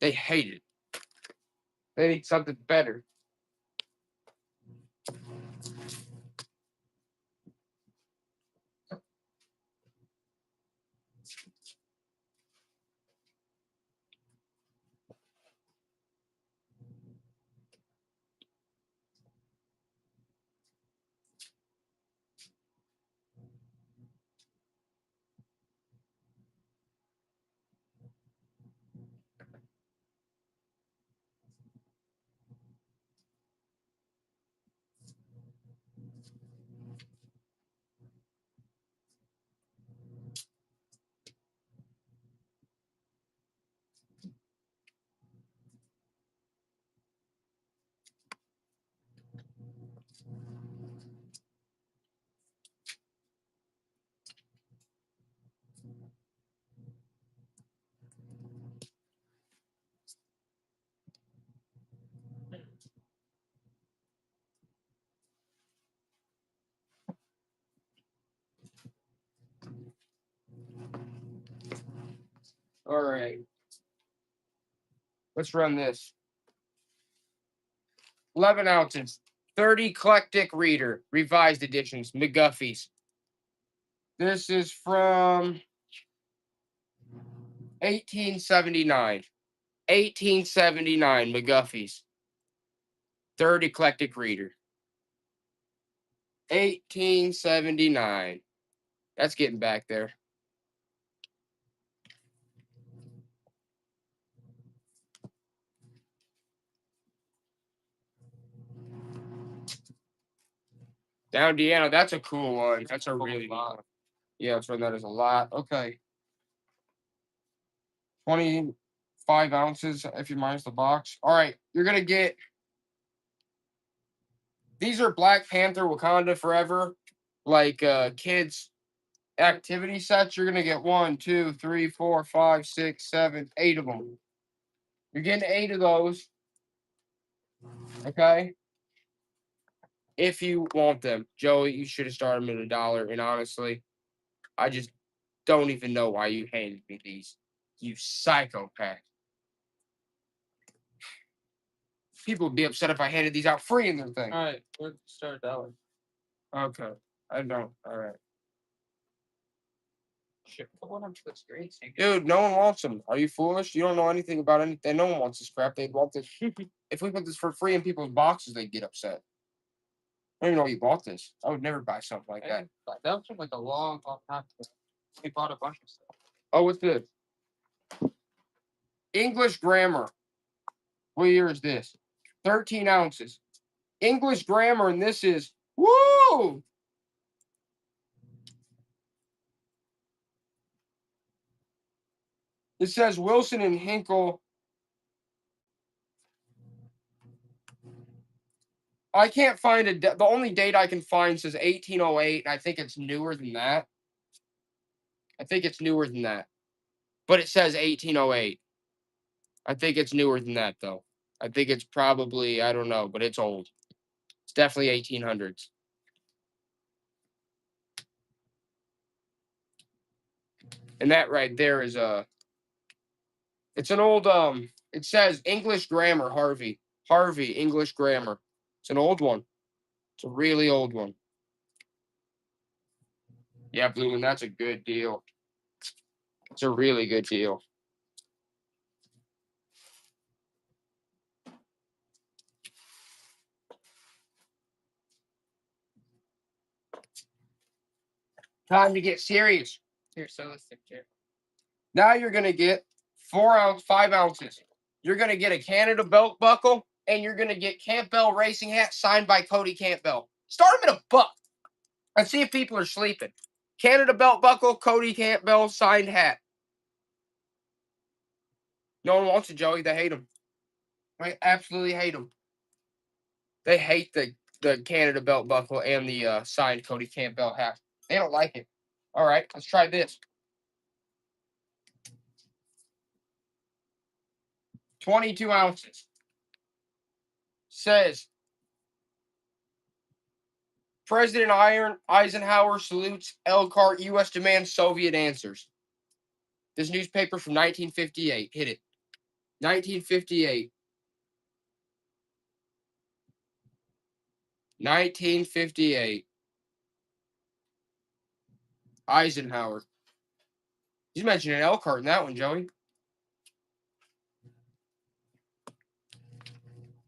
They hate it. They need something better. All right. Let's run this. 11 ounces. 30 eclectic reader. Revised editions. McGuffey's. This is from 1879. 1879 McGuffey's. Third eclectic reader. 1879. That's getting back there. Down Deanna, that's a cool one. That's a really good one. Yeah, that's right. That is a lot. Okay. 25 ounces if you minus the box. All right. You're going to get. These are Black Panther Wakanda Forever, like kids activity sets. You're going to get 1, 2, 3, 4, 5, 6, 7, 8 of them. You're getting 8 of those. Okay. If you want them, Joey, you should have started them at $1. And honestly, I just don't even know why you handed me these. You psychopath. People would be upset if I handed these out free in their thing. all right. We'll start that one. Okay. I don't. All right. Shit, put one up to the screen. So you can- Dude, no one wants them. Are you foolish? You don't know anything about anything. No one wants this crap. They'd want this. If we put this for free in people's boxes, they'd get upset. I don't even know you bought this. I would never buy something like that. That was from like a long time ago. We bought a bunch of stuff. Oh, what's this? English grammar. What year is this? 13 ounces. English grammar, and this is woo! It says Wilson and Hinkle. I can't find the only date I can find says 1808, and I think it's newer than that. I think it's newer than that. But it says 1808. I think it's newer than that, though. I think it's probably, I don't know, but it's old. It's definitely 1800s. And that right there is it's an old, it says English grammar, Harvey. Harvey, English grammar. It's an old one. It's a really old one. Yeah, Blue, that's a good deal. It's a really good deal. Time to get serious. Here, so let's stick here. Now you're gonna get 5 ounces. You're gonna get a Canada belt buckle, and you're gonna get Campbell racing hat signed by Cody Campbell. Start them at $1. Let's see if people are sleeping. Canada belt buckle, Cody Campbell signed hat. No one wants it, Joey. They hate him. They absolutely hate him. They hate the Canada belt buckle and the signed Cody Campbell hat. They don't like it. All right, let's try this. 22 ounces. Says President Eisenhower salutes Elkhart. U.S. demands Soviet answers. This newspaper from 1958. Hit it. 1958. 1958. Eisenhower. He's mentioning Elkhart in that one, Joey.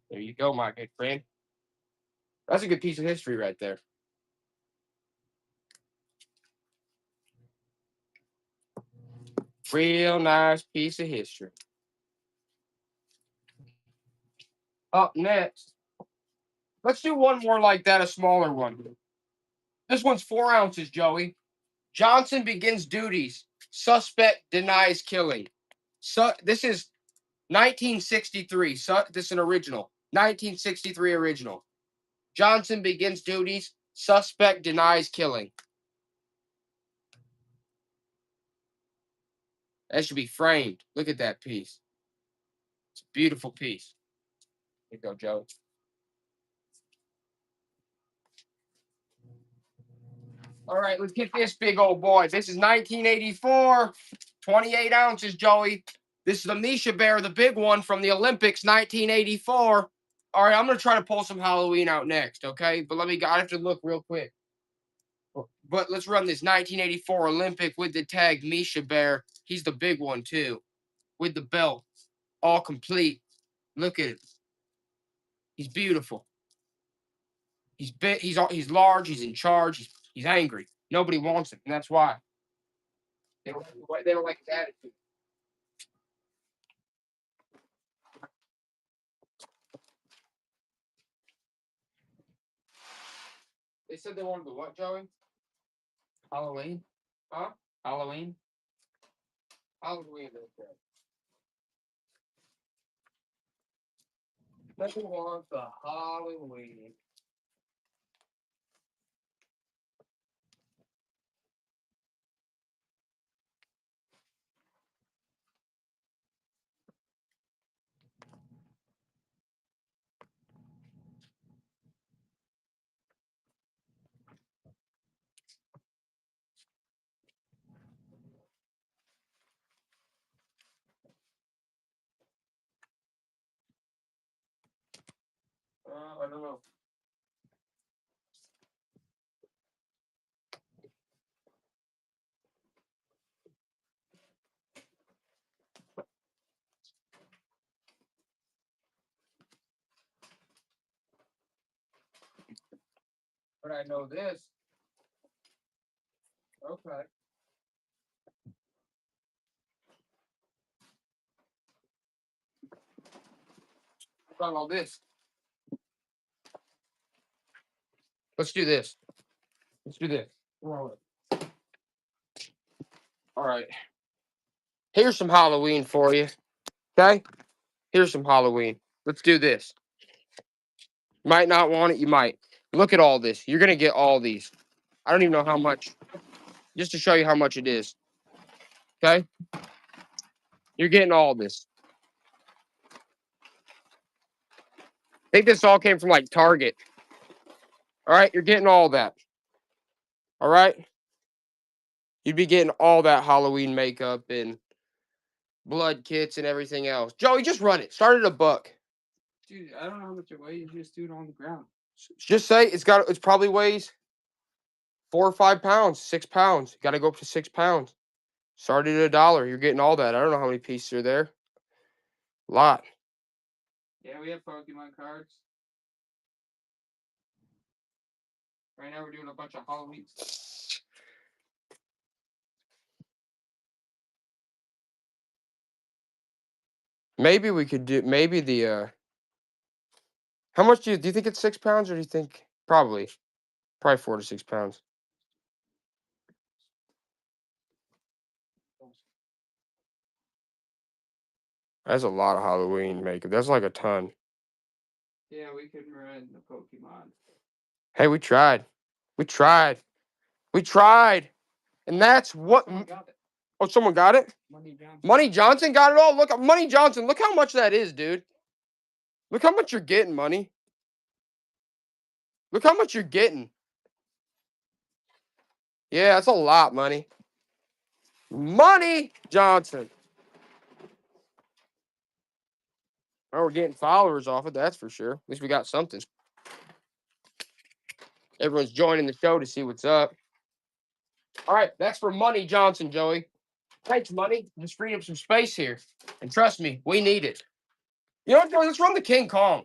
There you go, my good friend. That's a good piece of history right there. Real nice piece of history. Up next, let's do one more like that, a smaller one. This one's 4 ounces, Joey. Johnson begins duties. Suspect denies killing. This is 1963. This is an original. 1963 original. Johnson begins duties. Suspect denies killing. That should be framed. Look at that piece. It's a beautiful piece. Here you go, Joe. All right, let's get this big old boy. This is 1984. 28 ounces, Joey. This is the Misha Bear, the big one from the Olympics, 1984. All right, I'm going to try to pull some Halloween out next, okay? But I have to look real quick. But let's run this 1984 Olympic with the tag Misha Bear. He's the big one, too, with the belt. All complete. Look at it. He's beautiful. He's big. He's large. He's in charge. He's angry. Nobody wants him, and that's why. They don't like his attitude. They said they wanted the what, Joey? Halloween? Huh? Halloween? Halloween. Okay. They want the Halloween. I don't know. But I know this. Okay. What about this? Let's do this. Let's do this. All right. Here's some Halloween for you. Okay? Here's some Halloween. Let's do this. Might not want it, you might. Look at all this. You're gonna get all these. I don't even know how much. Just to show you how much it is. Okay? You're getting all this. I think this all came from like Target. All right, you're getting all that. All right? You'd be getting all that Halloween makeup and blood kits and everything else. Joey, just run it. Start at $1. Dude, I don't know how much it weighs. You just do it on the ground. Just say it's probably weighs 4 or 5 pounds, 6 pounds. You got to go up to 6 pounds. Start at $1. You're getting all that. I don't know how many pieces are there. A lot. Yeah, we have Pokemon cards. Right now we're doing a bunch of Halloween. Maybe we could do maybe how much do you think it's 6 pounds or do you think probably 4 to 6 pounds. That's a lot of Halloween makeup. That's like a ton. Yeah, we could run the Pokemon. Hey, we tried. We tried. We tried. And that's what Someone got it. Oh, someone got it? Money Johnson. Money Johnson got it all. Look, Money Johnson. Look how much that is, dude. Look how much you're getting, Money. Look how much you're getting. Yeah, that's a lot, Money. Money Johnson. Oh, we're getting followers off it, that's for sure. At least we got something. Everyone's joining the show to see what's up. All right, that's for Money Johnson, Joey. Thanks, Money. Just freeing up some space here. And trust me, we need it. You know what, Joey? Let's run the King Kong.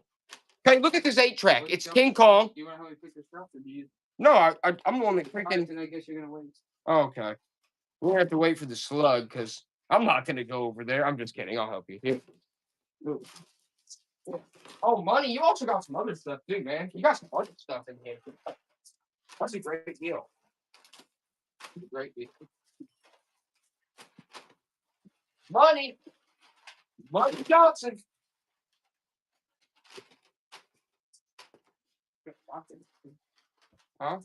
Okay, look at this 8-track. It's King Kong. Do you want to help me pick this up, or do you? No, I'm the one that freaking... Then I guess you're gonna wait. Oh, okay. We're gonna have to wait for the slug because I'm not gonna go over there. I'm just kidding. I'll help you. Here. Oh, Money, you also got some other stuff too, man. You got some other stuff in here. That's a great deal. Great deal. Money Johnson. Huh?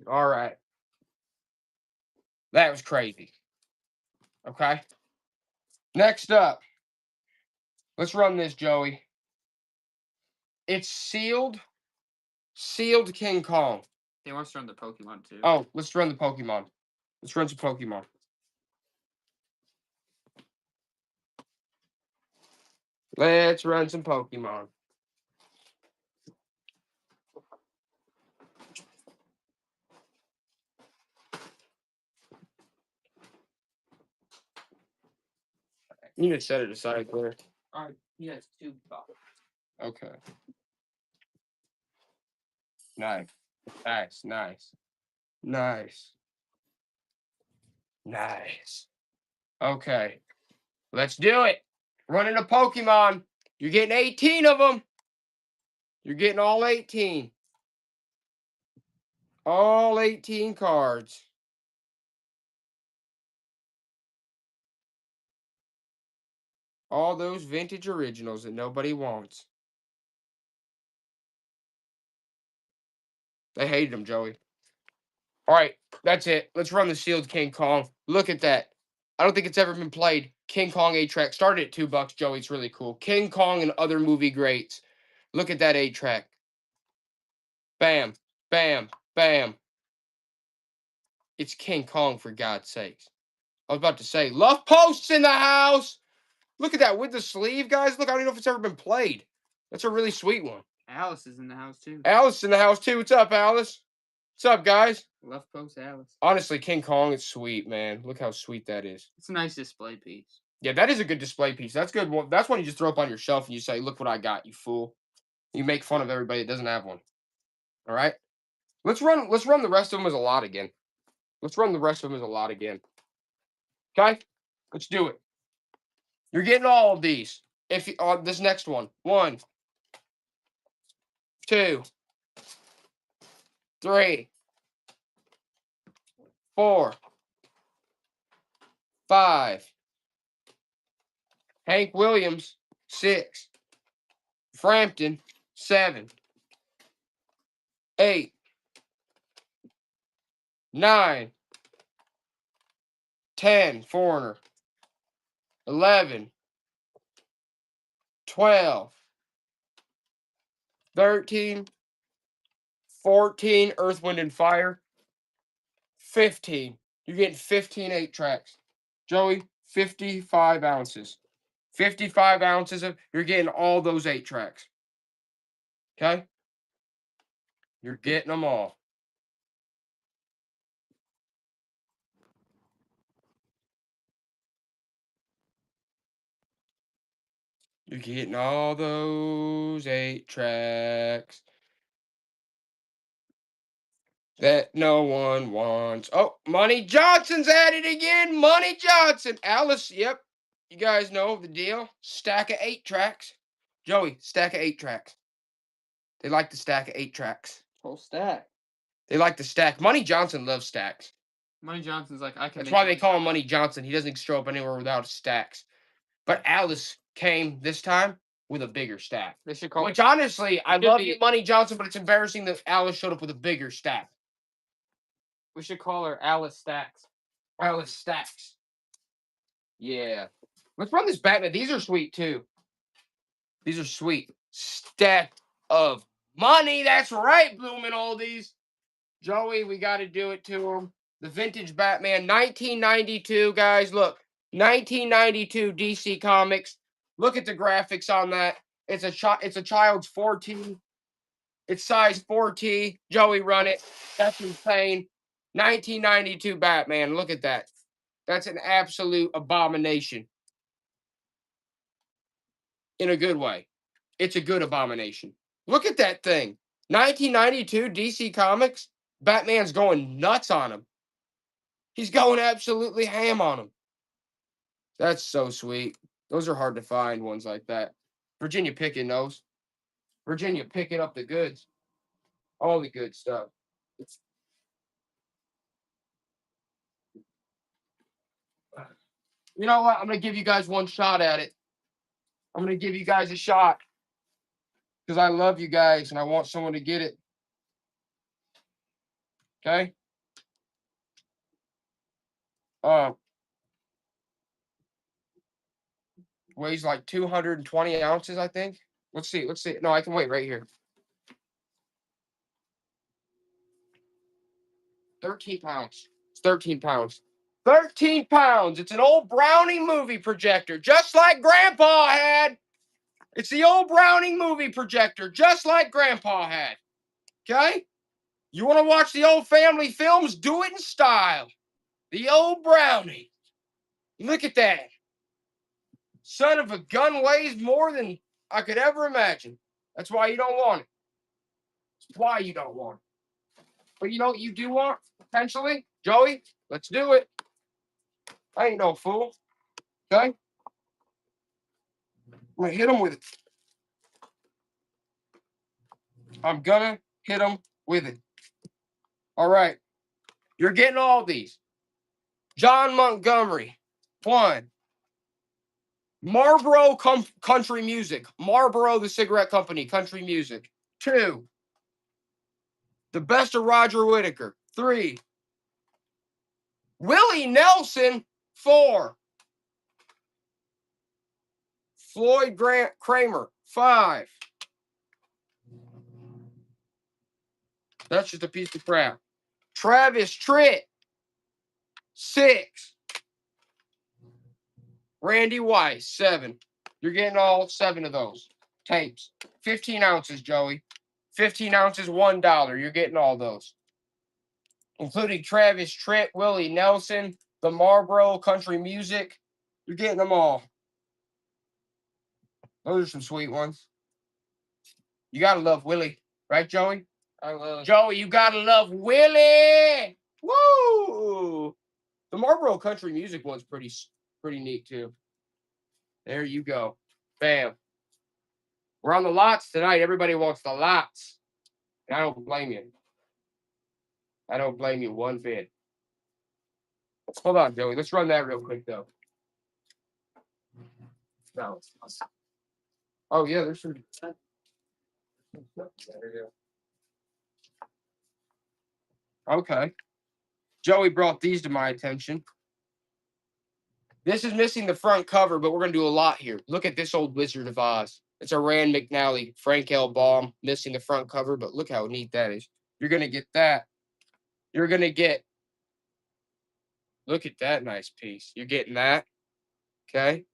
All right. That was crazy. Okay. Next up, let's run this, Joey. It's sealed King Kong. They want to run the Pokemon too. Oh, let's run the Pokemon. Let's run some Pokemon. Let's run some Pokemon. You need to set it aside there. All right, he has 2 bucks. Okay. Nice. Nice. Nice. Nice. Nice. Okay. Let's do it. Running a Pokemon. You're getting 18 of them. You're getting all 18. All 18 cards. All those vintage originals that nobody wants. They hated them, Joey. All right, that's it. Let's run the sealed King Kong. Look at that. I don't think it's ever been played. King Kong 8-track. Started at $2, Joey. It's really cool. King Kong and other movie greats. Look at that 8-track. Bam, bam, bam. It's King Kong, for God's sakes. I was about to say, Love Post's in the house. Look at that with the sleeve, guys. Look, I don't know if it's ever been played. That's a really sweet one. Alice is in the house too. Alice in the house too. What's up, Alice? What's up, guys? Love Post Alice. Honestly, King Kong is sweet, man. Look how sweet that is. It's a nice display piece. Yeah, that is a good display piece. That's good. That's one you just throw up on your shelf and you say, "Look what I got, you fool." You make fun of everybody that doesn't have one. All right. Let's run the rest of them as a lot again. Let's run the rest of them as a lot again. Okay. Let's do it. You're getting all of these. If you, this next one. 1, 2, 3, 4, 5. Hank Williams, 6. Frampton, 7. 8. 9. 10. Foreigner. 11. 12. 13. 14. Earth, Wind, and Fire. 15. You're getting 15 8-tracks. Joey, 55 ounces. 55 ounces of, you're getting all those 8-tracks. Okay? You're getting them all. You're getting all those 8 tracks that no one wants. Oh, Money Johnson's at it again. Money Johnson. Alice, yep. You guys know the deal. Stack of 8 tracks. Joey, stack of 8 tracks. They like the stack of 8 tracks. Whole stack. They like the stack. Money Johnson loves stacks. Money Johnson's like, I can. That's make why they money. call him Money Johnson. He doesn't show up anywhere without stacks. But Alice came this time with a bigger stack. They should call. Which honestly, I should love be- you, Money Johnson, but it's embarrassing that Alice showed up with a bigger stack. We should call her Alice Stacks. Alice Stacks. Yeah. Let's run this Batman. These are sweet too. These are sweet. Stack of money. That's right, Blooming Oldies. Joey, we got to do it to him. The vintage Batman, 1992, guys. Look, 1992 DC Comics. Look at the graphics on that. It's a child's 14. It's size 4T. Joey, run it. That's insane. 1992 Batman. Look at that. That's an absolute abomination. In a good way. It's a good abomination. Look at that thing. 1992 DC Comics. Batman's going nuts on him. He's going absolutely ham on him. That's so sweet. Those are hard to find, ones like that. Virginia picking those. Virginia picking up the goods. All the good stuff. You know what? I'm going to give you guys one shot at it. I'm going to give you guys a shot. Because I love you guys and I want someone to get it. Okay? Weighs like 220 ounces, I think. Let's see. No, I can wait right here. 13 pounds. It's 13 pounds. 13 pounds. It's an old Browning movie projector, just like Grandpa had. It's the old Browning movie projector, just like Grandpa had. Okay? You want to watch the old family films? Do it in style. The old Browning. Look at that. Son of a gun weighs more than I could ever imagine. That's why you don't want it. That's why you don't want it. But you know what you do want, potentially? Joey, let's do it. I ain't no fool. Okay? I'm going to hit him with it. I'm going to hit him with it. All right. You're getting all these. John Montgomery. 1. Marlboro Country Music. Marlboro, the cigarette company. Country Music. 2. The Best of Roger Whittaker. 3. Willie Nelson. 4. Floyd Grant Kramer. 5. That's just a piece of crap. Travis Tritt. 6. Randy Weiss. 7. You're getting all 7 of those tapes. 15 ounces, Joey. 15 ounces, $1. You're getting all those. Including Travis Tritt, Willie Nelson, the Marlboro Country Music. You're getting them all. Those are some sweet ones. You gotta love Willie, right, Joey? I love Joey, you gotta love Willie. Woo! The Marlboro Country Music one's pretty neat too. There you go. Bam. We're on the lots tonight. Everybody wants the lots. And I don't blame you. I don't blame you one bit. Hold on, Joey. Let's run that real quick though. No. Oh yeah, there's some. Okay. Joey brought these to my attention. This is missing the front cover, but we're going to do a lot here. Look at this old Wizard of Oz. It's a Rand McNally, Frank L. Baum, missing the front cover, but look how neat that is. You're going to get that. You're going to get, look at that nice piece. You're getting that. Okay.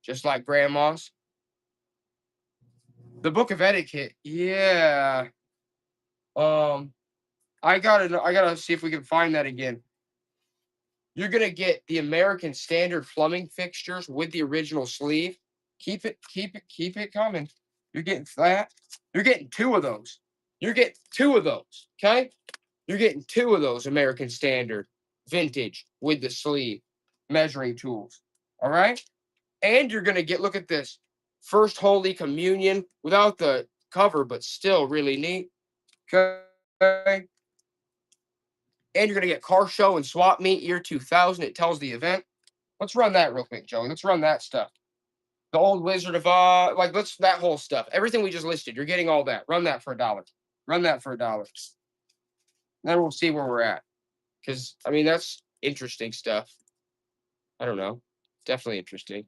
Just like Grandma's. The Book of Etiquette. Yeah. I gotta see if we can find that again. You're gonna get the American Standard plumbing fixtures with the original sleeve. Keep it coming. You're getting that. You're getting two of those. You're getting two of those. Okay? You're getting two of those American Standard vintage with the sleeve measuring tools. All right? And you're going to get, look at this, First Holy Communion without the cover, but still really neat. Okay? And you're going to get Car Show and Swap Meet year 2000. It tells the event. Let's run that real quick, Joey. Let's run that stuff. The old Wizard of Oz, like let's that whole stuff. Everything we just listed. You're getting all that. Run that for $1. Run that for $1. Then we'll see where we're at. Because, I mean, that's interesting stuff. I don't know. Definitely interesting.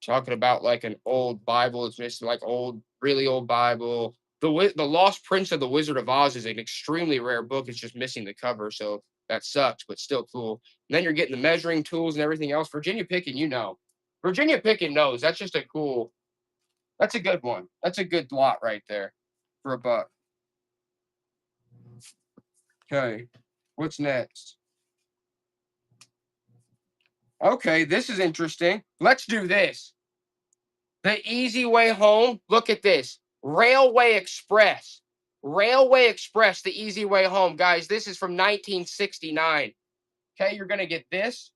Talking about like an old Bible. It's missing like old, really old Bible. The Lost Prince of the Wizard of Oz is an extremely rare book. It's just missing the cover. So that sucks, but still cool. And then you're getting the measuring tools and everything else. Virginia Picking, you know. Virginia Picking knows. That's just a cool, that's a good one. That's a good lot right there for $1. Okay. What's next? Okay, this is interesting. Let's do this. The Easy Way Home. Look at this. Railway Express. Railway Express, the Easy Way Home. Guys, this is from 1969. Okay, you're going to get this.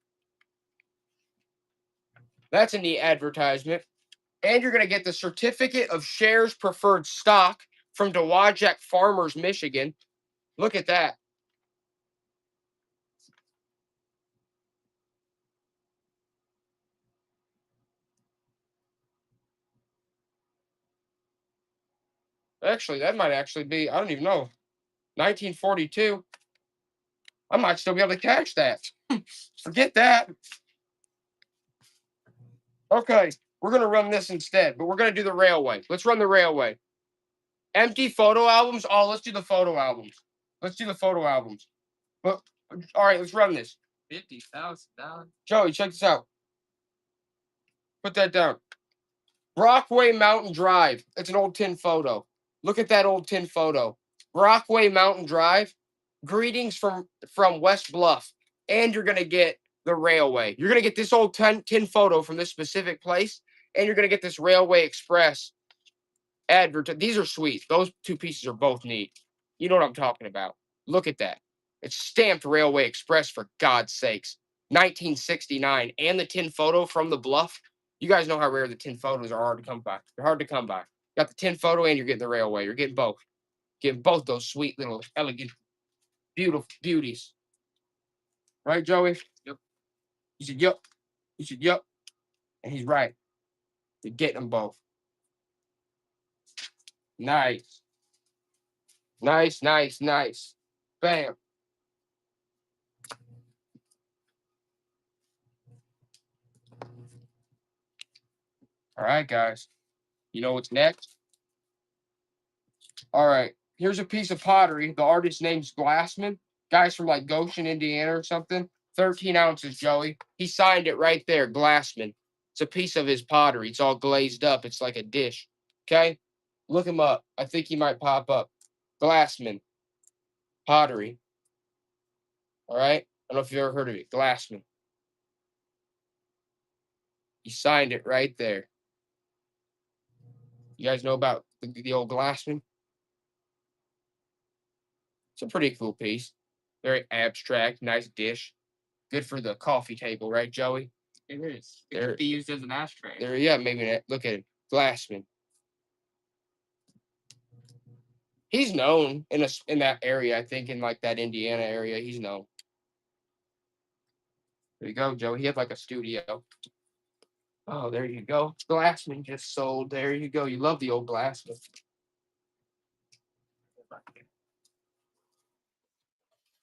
That's a neat advertisement. And you're going to get the Certificate of Shares Preferred Stock from Dowagiac Farmers, Michigan. Look at that. Actually, that might actually be, I don't even know, 1942. I might still be able to catch that. Forget that. Okay, we're going to run this instead, but we're going to do the railway. Let's run the railway. Empty photo albums. Oh, let's do the photo albums. Let's do the photo albums. But, all right, let's run this. $50,000. Joey, check this out. Put that down. Brockway Mountain Drive. It's an old tin photo. Look at that old tin photo. Brockway Mountain Drive. Greetings from West Bluff. And you're going to get the railway. You're going to get this old tin photo from this specific place. And you're going to get this Railway Express advert. These are sweet. Those two pieces are both neat. You know what I'm talking about. Look at that. It's stamped Railway Express, for God's sakes. 1969. And the tin photo from the Bluff. You guys know how rare the tin photos are hard to come by. They're hard to come by. Got the tin photo and you're getting the railway. You're getting both. Getting both those sweet little elegant, beautiful beauties. Right, Joey? Yep. He said, yep. He said, yep. And he's right. You're getting them both. Nice. Nice, nice, nice. Bam. All right, guys. You know what's next? All right. Here's a piece of pottery. The artist's name's Glassman. Guy's from like Goshen, Indiana or something. 13 ounces, Joey. He signed it right there, Glassman. It's a piece of his pottery. It's all glazed up. It's like a dish. Okay? Look him up. I think he might pop up. Glassman. Pottery. All right? I don't know if you've ever heard of it. Glassman. He signed it right there. You guys know about the old Glassman? It's a pretty cool piece. Very abstract, nice dish. Good for the coffee table, right, Joey? It is. It could be used as an ashtray. There, yeah, maybe. Look at it. Glassman. He's known in that area, I think, in like that Indiana area. He's known. There you go, Joey. He had like a studio. Oh, there you go. Glassman just sold. There you go. You love the old Glassman.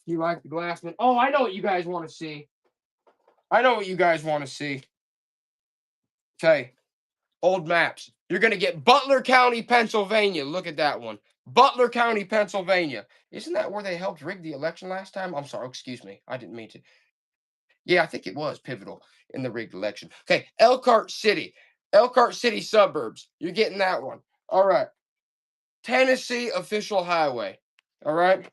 You like the Glassman? Oh, I know what you guys want to see. I know what you guys want to see. Okay. Old maps. You're going to get Butler County, Pennsylvania. Look at that one. Butler County, Pennsylvania. Isn't that where they helped rig the election last time? I'm sorry. Excuse me. I didn't mean to. Yeah, I think it was pivotal in the rigged election. Okay. Elkhart City. Elkhart City suburbs. You're getting that one. All right. Tennessee Official Highway. All right.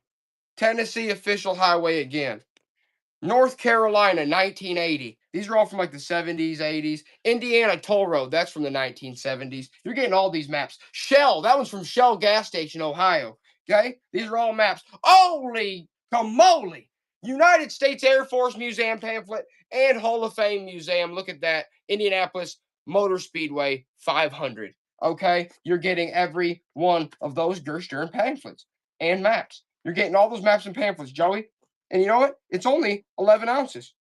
Tennessee Official Highway again. North Carolina, 1980. These are all from like the 70s, 80s. Indiana Toll Road, that's from the 1970s. You're getting all these maps. Shell, that one's from Shell Gas Station, Ohio. Okay? These are all maps. Holy camole! United States Air Force Museum pamphlet and Hall of Fame Museum. Look at that. Indianapolis Motor Speedway 500. Okay? You're getting every one of those Gerstern pamphlets and maps. You're getting all those maps and pamphlets, Joey. And you know what? It's only 11 ounces.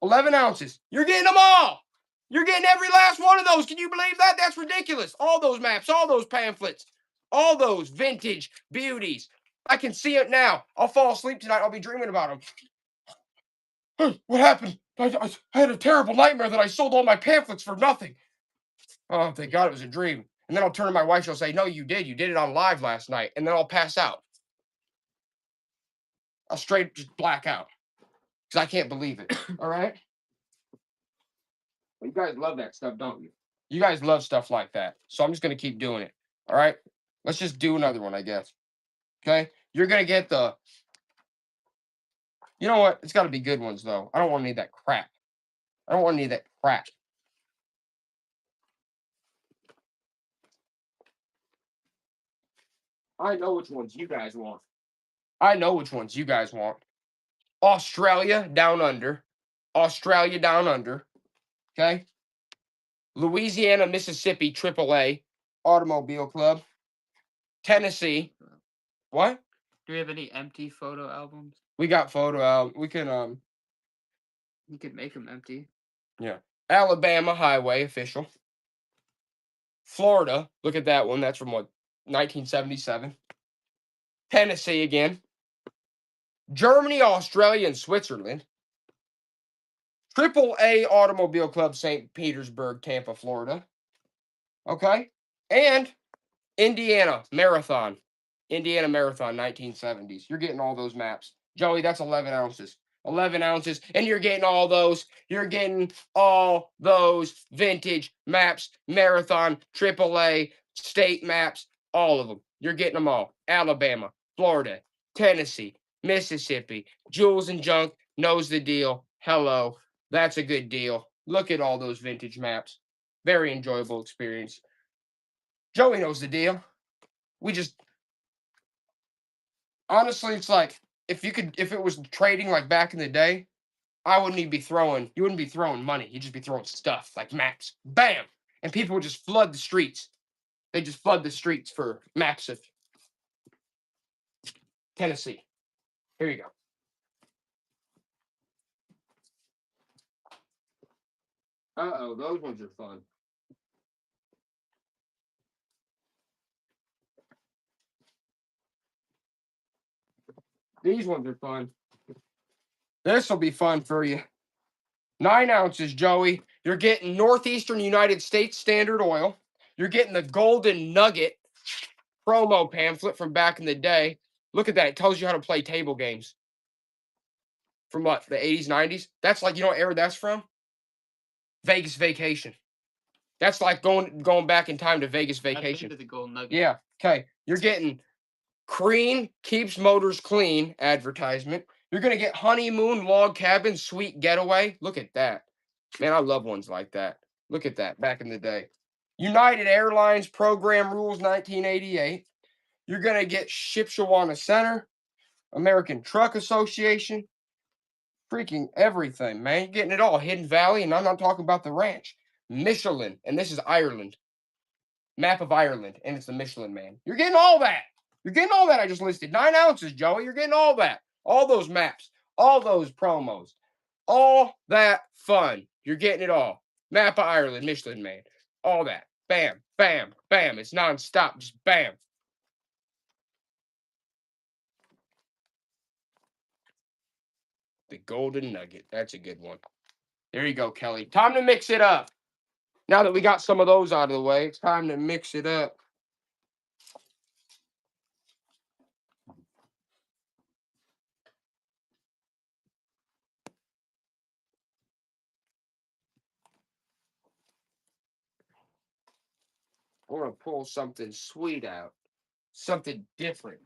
11 ounces. You're getting them all. You're getting every last one of those. Can you believe that? That's ridiculous. All those maps, all those pamphlets, all those vintage beauties. I can see it now. I'll fall asleep tonight. I'll be dreaming about them. What happened? I had a terrible nightmare that I sold all my pamphlets for nothing. Oh, thank God it was a dream. And then I'll turn to my wife. She'll say, no, you did. You did it on live last night. And then I'll pass out. I'll straight just black out. Because I can't believe it. All right? You guys love that stuff, don't you? You guys love stuff like that. So I'm just going to keep doing it. All right? Let's just do another one, I guess. Okay? You're going to get the... You know what? It's got to be good ones, though. I don't want to need that crap. I don't want to need that crap. I know which ones you guys want. I know which ones you guys want. Australia Down Under. Australia Down Under. Okay? Louisiana, Mississippi, AAA Automobile Club. Tennessee. What? Do we have any empty photo albums? We got photo out. We can You could make them empty. Yeah. Alabama Highway official. Florida. Look at that one. That's from what? 1977. Tennessee again. Germany, Australia, and Switzerland. AAA Automobile Club, St. Petersburg, Tampa, Florida. Okay. And Indiana Marathon. Indiana Marathon, 1970s. You're getting all those maps. Joey, that's 11 ounces. 11 ounces. And you're getting all those. You're getting all those vintage maps, Marathon, AAA, state maps, all of them. You're getting them all. Alabama, Florida, Tennessee, Mississippi. Jules and Junk knows the deal. Hello. That's a good deal. Look at all those vintage maps. Very enjoyable experience. Joey knows the deal. We just honestly, it's like if it was trading like back in the day, you wouldn't be throwing money. You'd just be throwing stuff like maps. Bam! And people would just flood the streets. They just flood the streets for maps of Tennessee. Here you go. Uh-oh, those ones are fun. These ones are fun. This will be fun for you. 9 ounces, Joey. You're getting Northeastern United States Standard Oil. You're getting the Golden Nugget promo pamphlet from back in the day. Look at that. It tells you how to play table games. From what? The 80s, 90s? That's like, you know what era that's from? Vegas Vacation. That's like going back in time to Vegas Vacation. I've been to the Golden Nugget. Yeah. Okay. You're getting Crean Keeps Motors Clean advertisement. You're going to get Honeymoon Log Cabin Sweet Getaway. Look at that. Man, I love ones like that. Look at that back in the day. United Airlines Program Rules 1988. You're going to get Shipshewana Center, American Truck Association, freaking everything, man. You're getting it all. Hidden Valley, and I'm not talking about the ranch. Michelin, and this is Ireland. Map of Ireland, and it's the Michelin Man. You're getting all that. You're getting all that I just listed. 9 ounces, Joey. You're getting all that. All those maps. All those promos. All that fun. You're getting it all. Map of Ireland, Michelin Man. All that. Bam, bam, bam. It's nonstop. Just bam. The Golden Nugget. That's a good one. There you go, Kelly. Time to mix it up. Now that we got some of those out of the way, it's time to mix it up. I want to pull something sweet out. Something different.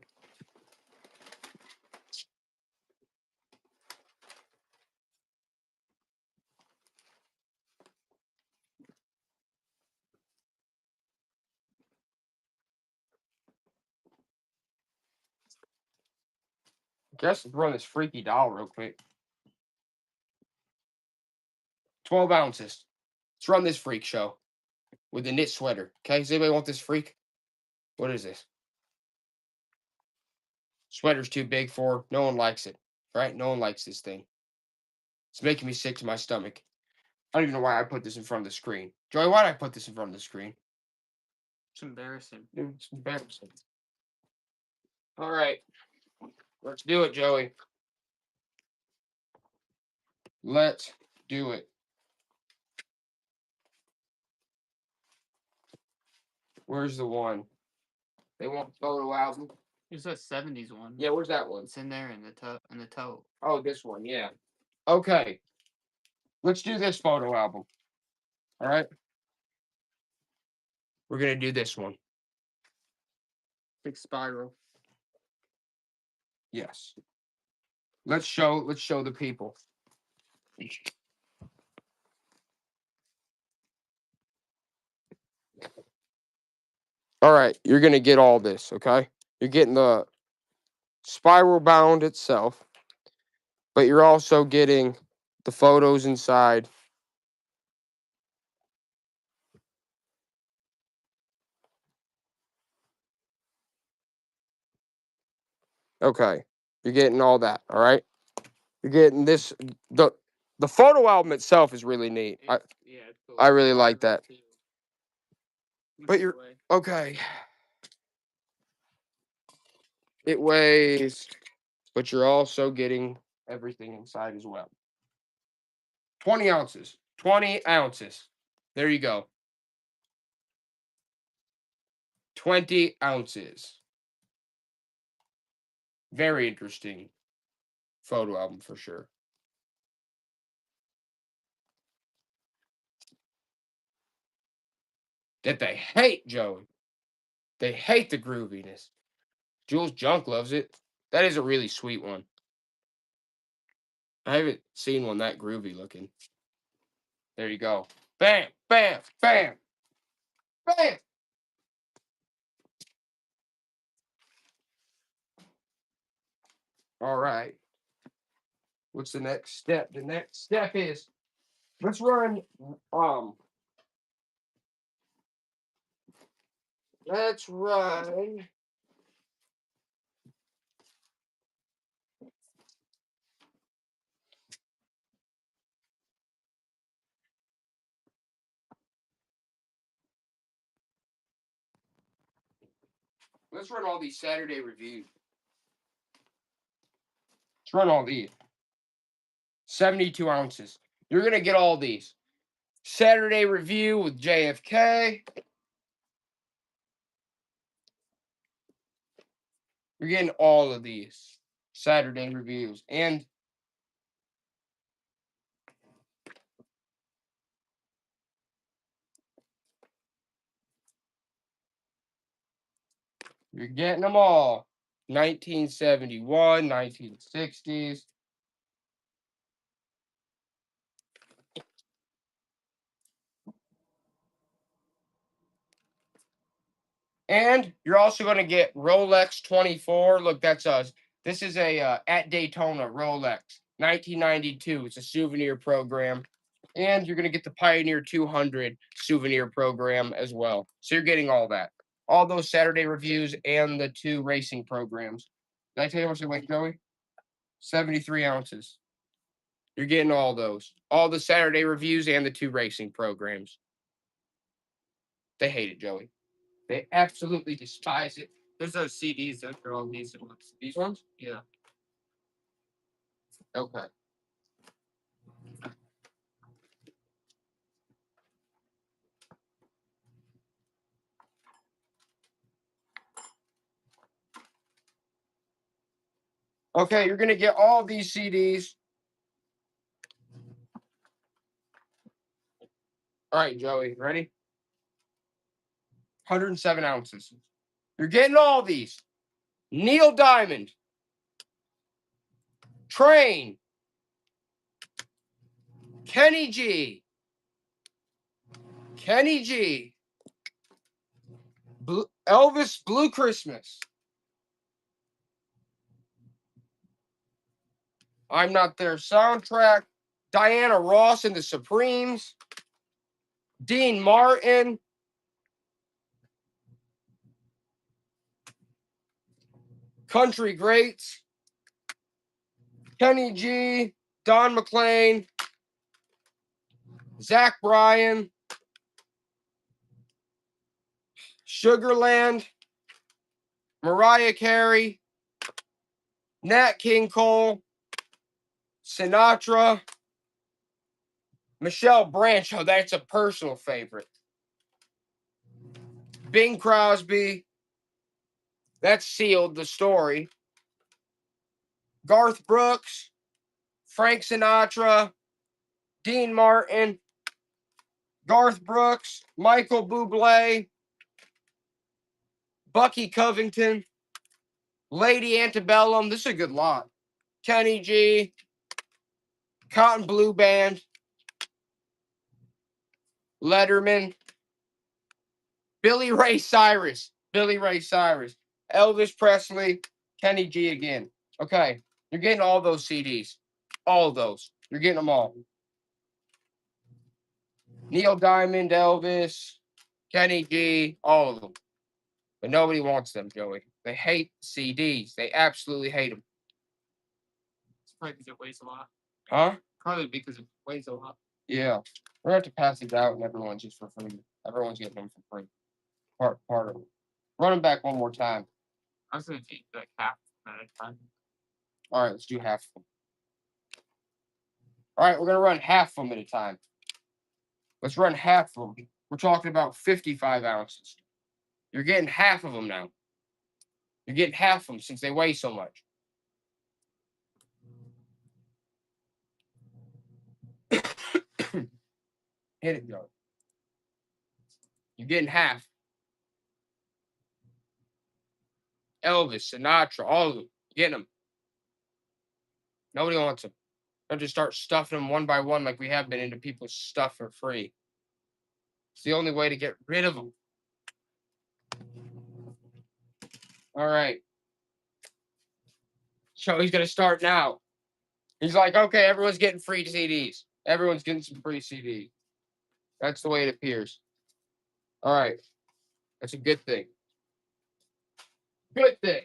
Guess let's run this freaky doll real quick. 12 ounces. Let's run this freak show with the knit sweater. Okay, does anybody want this freak? What is this? Sweater's too big for her. No one likes it, right? No one likes this thing. It's making me sick to my stomach. I don't even know why I put this in front of the screen. Joey, why did I put this in front of the screen? It's embarrassing. Dude, it's embarrassing. All right. Let's do it, Joey. Let's do it. Where's the one? They want photo album. There's a 70s one. Yeah, where's that one? It's in there in the toe. Oh, this one, yeah. Okay. Let's do this photo album. All right. We're gonna do this one. Big spiral. Yes. Let's show the people. All right, you're gonna get all this, okay? You're getting the spiral bound itself, but you're also getting the photos inside. Okay, you're getting all that, all right? You're getting this. The photo album itself is really neat. Yeah, it's cool. I really like Spiral, that. too. But you're okay. It weighs, but you're also getting everything inside as well. 20 ounces. 20 ounces. There you go. 20 ounces. Very interesting photo album for sure. That they hate, Joey. They hate the grooviness. Jules Junk loves it. That is a really sweet one. I haven't seen one that groovy looking. There you go. Bam, bam, bam, bam. All right. What's the next step? The next step is let's run let's run all these Saturday reviews. Let's run all these. 72 ounces. You're gonna get all these. Saturday review with JFK. You're getting all of these Saturday reviews. And you're getting them all. 1971, 1960s. And you're also going to get Rolex 24. Look, that's us. This is a at Daytona Rolex 1992. It's a souvenir program. And you're going to get the Pioneer 200 souvenir program as well. So you're getting all that. All those Saturday reviews and the 2 racing programs. Did I tell you how much they weigh, Joey? 73 ounces. You're getting all those. All the Saturday reviews and the 2 racing programs. They hate it, Joey. They absolutely despise it. There's those CDs that are all these ones. These ones? Yeah. Okay. Okay, you're going to get all these CDs. All right, Joey, ready? 107 ounces. You're getting all these. Neil Diamond. Train. Kenny G. Kenny G. Elvis Blue Christmas. I'm Not There soundtrack. Diana Ross and the Supremes. Dean Martin. Country Greats. Kenny G. Don McLean. Zach Bryan. Sugarland. Mariah Carey. Nat King Cole. Sinatra. Michelle Branch. Oh, that's a personal favorite. Bing Crosby. That sealed the story. Garth Brooks. Frank Sinatra. Dean Martin. Garth Brooks. Michael Bublé. Bucky Covington. Lady Antebellum. This is a good lot. Kenny G. Cotton Blue Band. Letterman. Billy Ray Cyrus. Billy Ray Cyrus. Elvis Presley. Kenny G again. Okay. You're getting all those CDs. All of those. You're getting them all. Neil Diamond, Elvis, Kenny G, all of them. But nobody wants them, Joey. They hate CDs. They absolutely hate them. It's probably because it weighs a lot. Huh? Probably because it weighs a lot. Yeah. We're going to have to pass these out and everyone's just for free. Everyone's getting them for free. Part of them. Run them back one more time. I was going to take like half at a time. All right, let's do half of them. All right, we're going to run half of them at a time. Let's run half of them. We're talking about 55 ounces. You're getting half of them now. You're getting half of them since they weigh so much. Hit it, Joe. You're getting half. Elvis, Sinatra, all of them. Getting them. Nobody wants them. Don't just start stuffing them one by one like we have been into people's stuff for free. It's the only way to get rid of them. All right. So he's going to start now. He's like, okay, everyone's getting free CDs. Everyone's getting some free CDs. That's the way it appears. All right. That's a good thing. Good thing.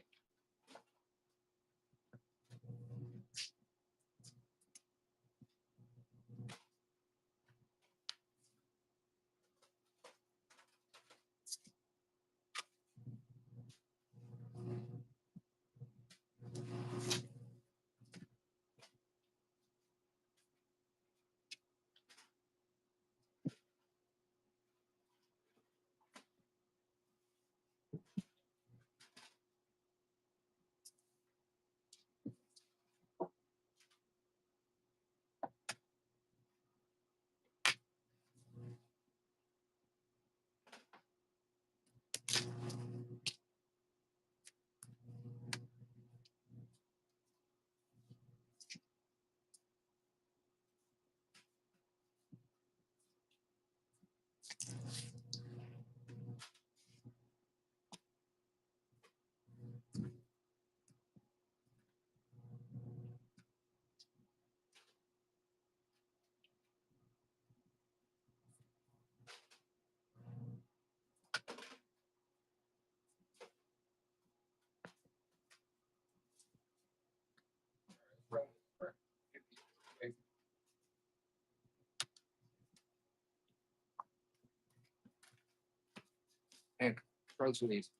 And throw some of these.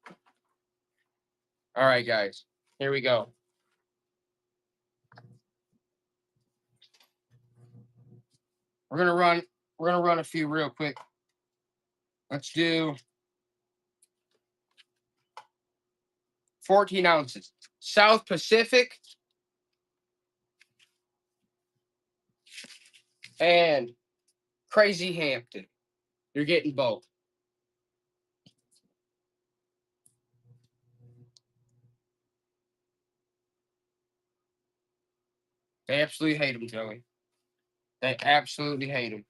All right, guys. Here we go. We're gonna run a few real quick. Let's do 14 ounces. South Pacific and Crazy Hampton. You're getting both. They absolutely hate him, Joey. They absolutely hate him.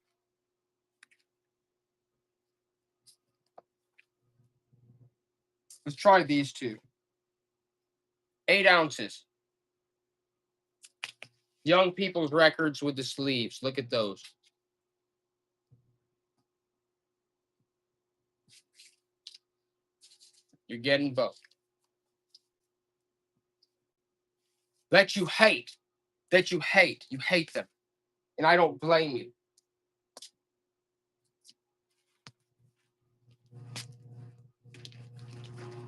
Let's try these two. 8 ounces. Young people's records with the sleeves. Look at those. You're getting both. That you hate. That you hate. You hate them. And I don't blame you.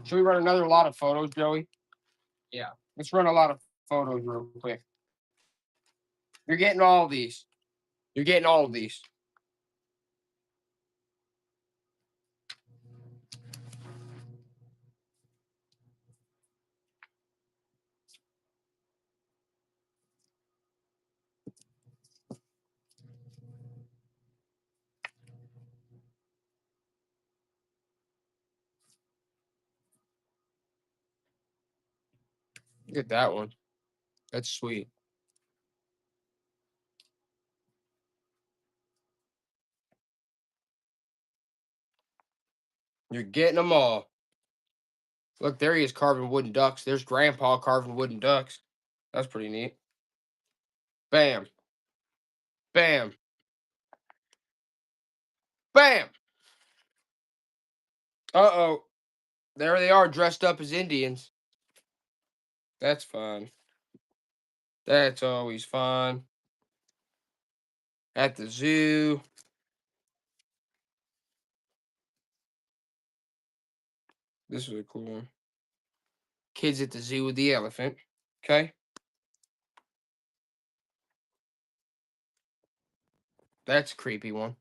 Should we run another lot of photos, Joey? Yeah. Let's run a lot of photos real quick. You're getting all of these. You're getting all of these. Look at that one. That's sweet. You're getting them all. Look, there he is carving wooden ducks. There's Grandpa carving wooden ducks. That's pretty neat. Bam. Bam. Bam. Uh-oh. There they are dressed up as Indians. That's fun. That's always fun. At the zoo. This was a cool one. Kids at the zoo with the elephant. Okay. That's a creepy one.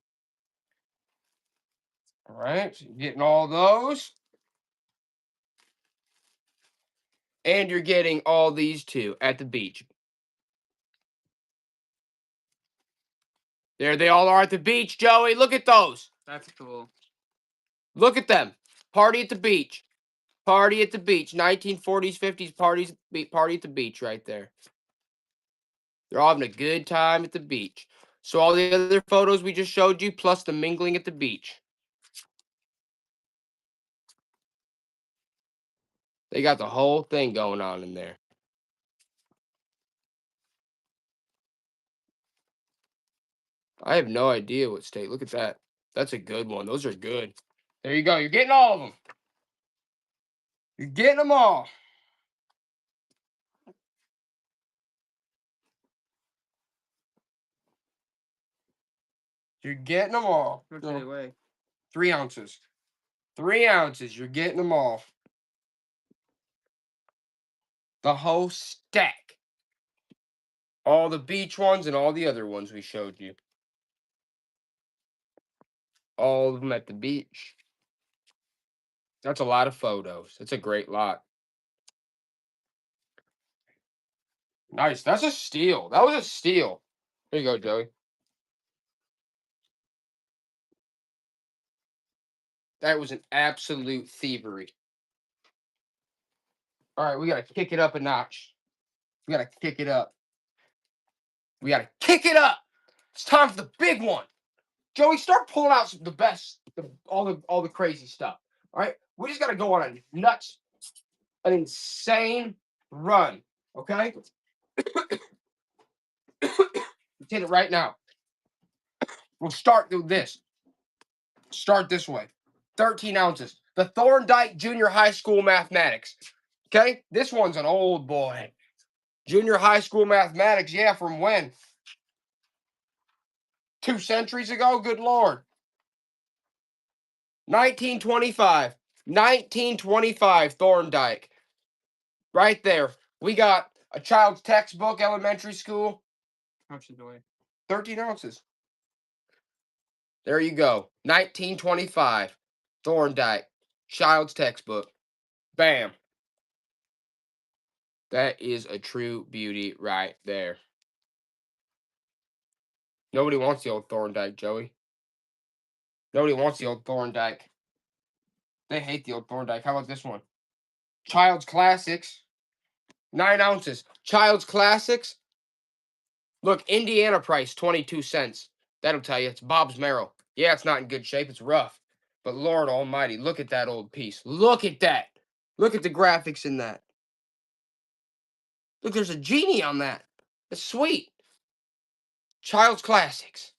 All right. So you're getting all those. And you're getting all these too at the beach. There they all are at the beach, Joey. Look at those. That's cool. Look at them. Party at the beach. Party at the beach. 1940s, 50s party at the beach right there. They're all having a good time at the beach. So all the other photos we just showed you, plus the mingling at the beach. They got the whole thing going on in there. I have no idea what state. Look at that. That's a good one. Those are good. There you go. You're getting all of them. You're getting them all. You're getting them all. How much do they weigh? 3 ounces. 3 ounces. You're getting them all. The whole stack. All the beach ones and all the other ones we showed you. All of them at the beach. That's a lot of photos. That's a great lot. Nice. That's a steal. That was a steal. Here you go, Joey. That was an absolute thievery. All right, we got to kick it up a notch. We got to kick it up. We got to kick it up. It's time for the big one. Joey, start pulling out the best, all the crazy stuff. All right, we just got to go on an insane run. Okay, take it right now. We'll start with this. Start this way. 13 ounces. The Thorndike Junior High School Mathematics. Okay, this one's an old boy. Junior high school mathematics, yeah, from when? 2 centuries ago? Good Lord. 1925. 1925, Thorndike. Right there. We got a child's textbook, elementary school. How much do they weigh? 13 ounces. There you go. 1925, Thorndike. Child's textbook. Bam. That is a true beauty right there. Nobody wants the old Thorndike, Joey. Nobody wants the old Thorndike. They hate the old Thorndike. How about this one? Child's Classics. 9 ounces. Child's Classics. Look, Indiana price, 22 cents. That'll tell you. It's Bob's Merrill. Yeah, it's not in good shape. It's rough. But Lord almighty, look at that old piece. Look at that. Look at the graphics in that. Look, there's a genie on that. It's sweet. Child's Classics.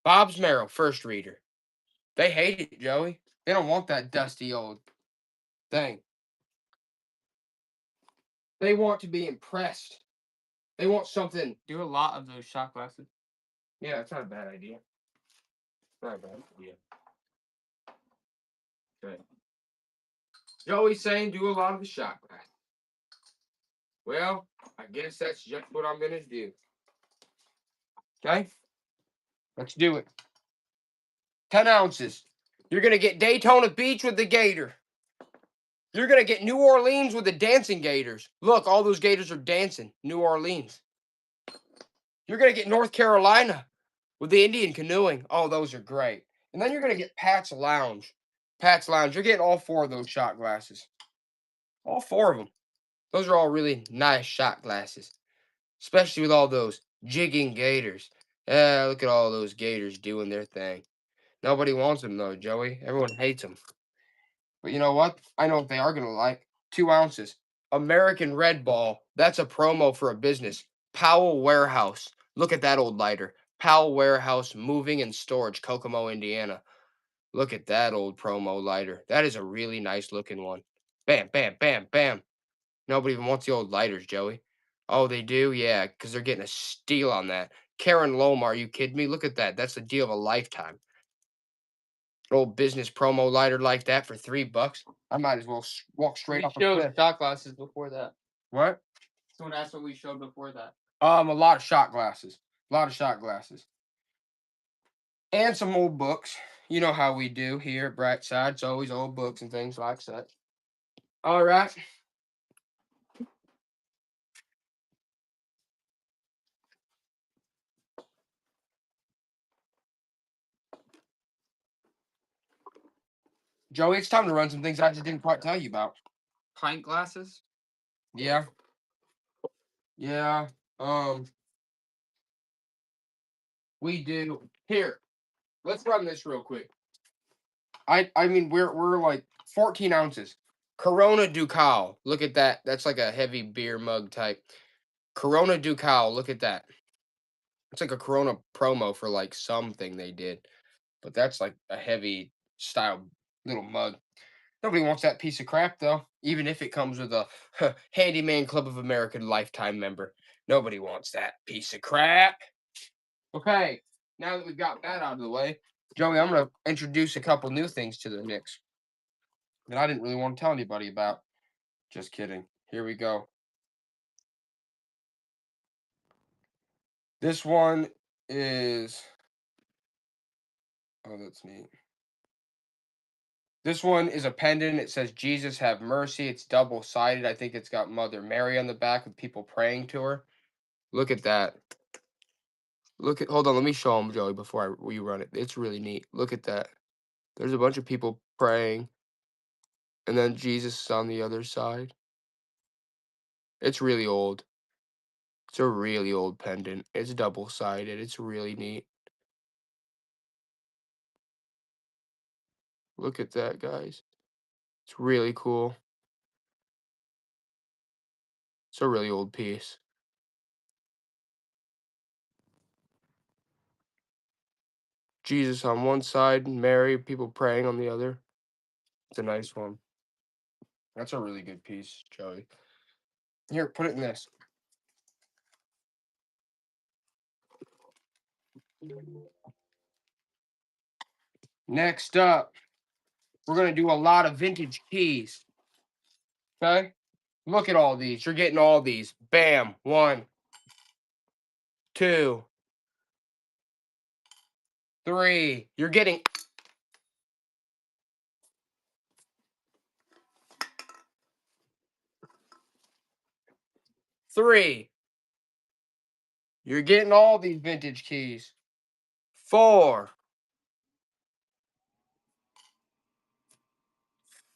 Bob's Merrill, first reader. They hate it, Joey. They don't want that dusty old thing. They want to be impressed. They want something. Do a lot of those shot glasses. Yeah, it's not a bad idea. Not a bad idea. Good. Joey's saying do a lot of the shot glass. Well, I guess that's just what I'm gonna do. Okay? Let's do it. 10 ounces. You're gonna get Daytona Beach with the gator. You're gonna get New Orleans with the dancing gators. Look, all those gators are dancing. New Orleans. You're gonna get North Carolina with the Indian canoeing. Oh, those are great. And then you're gonna get Pat's Lounge. Pat's Lounge. You're getting all 4 of those shot glasses. All 4 of them. Those are all really nice shot glasses. Especially with all those jigging gators. Yeah, look at all those gators doing their thing. Nobody wants them though, Joey. Everyone hates them. But you know what? I know what they are going to like. 2 ounces. American Red Ball. That's a promo for a business. Powell Warehouse. Look at that old lighter. Powell Warehouse Moving and Storage, Kokomo, Indiana. Look at that old promo lighter. That is a really nice looking one. Bam, bam, bam, bam. Nobody even wants the old lighters, Joey. Oh, they do? Yeah, because they're getting a steal on that. Karen Lomar, are you kidding me? Look at that. That's the deal of a lifetime. Old business promo lighter like that for $3. I might as well walk straight We off a showed cliff. shot glasses before that. What? Someone asked what we showed before that. A lot of shot glasses. A lot of shot glasses. And some old books. You know how we do here at Brightside. It's always old books and things like such. All right. Joey, it's time to run some things I just didn't quite tell you about. Pint glasses? Yeah. Yeah. We do. Here. Let's run this real quick. I mean we're like 14 ounces. Corona Ducal. Look at that. That's like a heavy beer mug type. Corona Ducal. Look at that. It's like a Corona promo for like something they did. But that's like a heavy style little mug. Nobody wants that piece of crap though. Even if it comes with a Handyman Club of America lifetime member. Nobody wants that piece of crap. Okay. Now that we've got that out of the way, Joey, I'm going to introduce a couple new things to the Knicks that I didn't really want to tell anybody about. Just kidding. Here we go. This one is... Oh, that's neat. This one is a pendant. It says, Jesus have mercy. It's double-sided. I think it's got Mother Mary on the back with people praying to her. Look at that. Hold on, let me show them, Joey, before we run it. It's really neat. Look at that. There's a bunch of people praying. And then Jesus is on the other side. It's really old. It's a really old pendant. It's double-sided. It's really neat. Look at that, guys. It's really cool. It's a really old piece. Jesus on one side, Mary, people praying on the other. It's a nice one. That's a really good piece, Joey. Here, put it in this. Next up, we're going to do a lot of vintage keys. Okay? Look at all these. You're getting all these. Bam. 1, 2, 3. You're getting... Three. You're getting all these vintage keys. 4.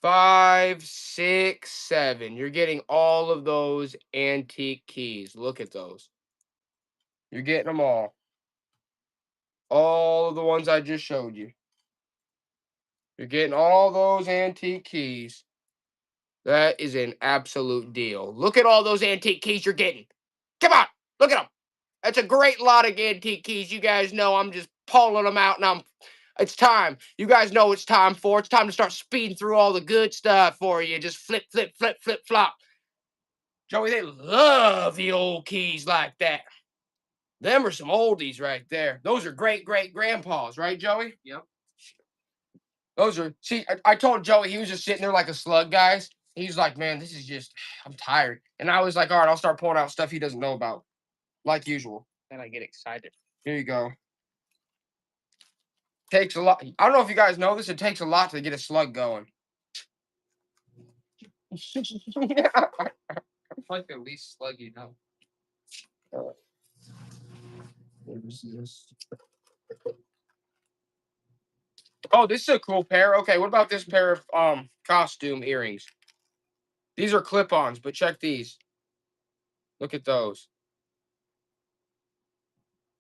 5, 6, 7. You're getting all of those antique keys. Look at those. You're getting them all. All of the ones I just showed you. You're getting all those antique keys. That is an absolute deal. Look at all those antique keys you're getting. Come on. Look at them. That's a great lot of antique keys. You guys know I'm just pulling them out, and it's time. You guys know it's time for. It's time to start speeding through all the good stuff for you. Just flip, flip, flip, flip, flop. Joey, they love the old keys like that. Them are some oldies right there. Those are great-great-grandpas, right, Joey? Yep. Those are, see, I told Joey he was just sitting there like a slug, guys. He's like, man, this is just, I'm tired. And I was like, all right, I'll start pulling out stuff he doesn't know about, like usual. Then I get excited. Here you go. Takes a lot. I don't know if you guys know this. It takes a lot to get a slug going. It's like the least slug you know. Oh, this is a cool pair. Okay, what about this pair of costume earrings? These are clip-ons, but check these. Look at those.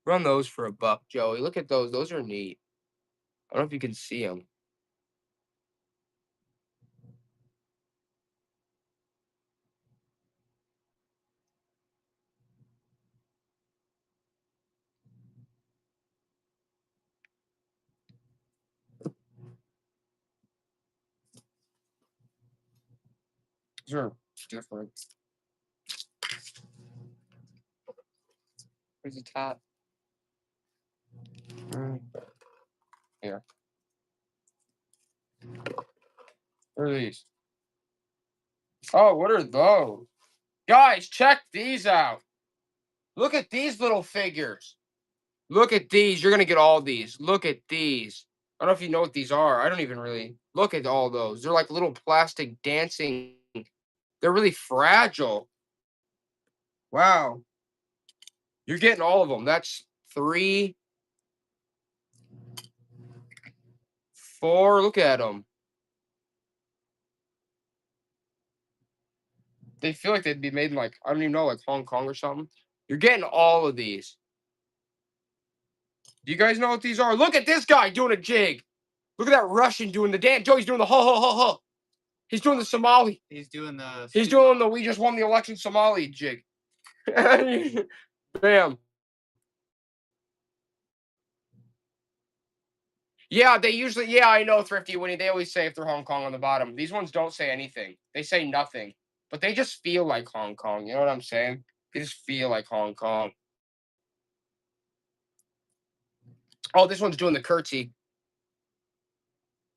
Run those for $1, Joey. Look at those. Those are neat. I don't know if you can see them. These are different. Where's the top? Here. What are these? Oh, what are those? Guys, check these out. Look at these little figures. Look at these. You're going to get all these. Look at these. I don't know if you know what these are. I don't even really. Look at all those. They're like little plastic dancing. They're really fragile. Wow. You're getting all of them. That's 3, 4. Look at them. They feel like they'd be made in like, I don't even know, like Hong Kong or something. You're getting all of these. Do you guys know what these are? Look at this guy doing a jig. Look at that Russian doing the dance. Joey's doing the ho ho ho ho. He's doing the Somali. He's doing the. He's doing the we just won the election Somali jig. Bam. Yeah, they usually, yeah, I know, Thrifty Winnie. They always say if they're Hong Kong on the bottom. These ones don't say anything. They say nothing. But they just feel like Hong Kong. You know what I'm saying? They just feel like Hong Kong. Oh, this one's doing the curtsy.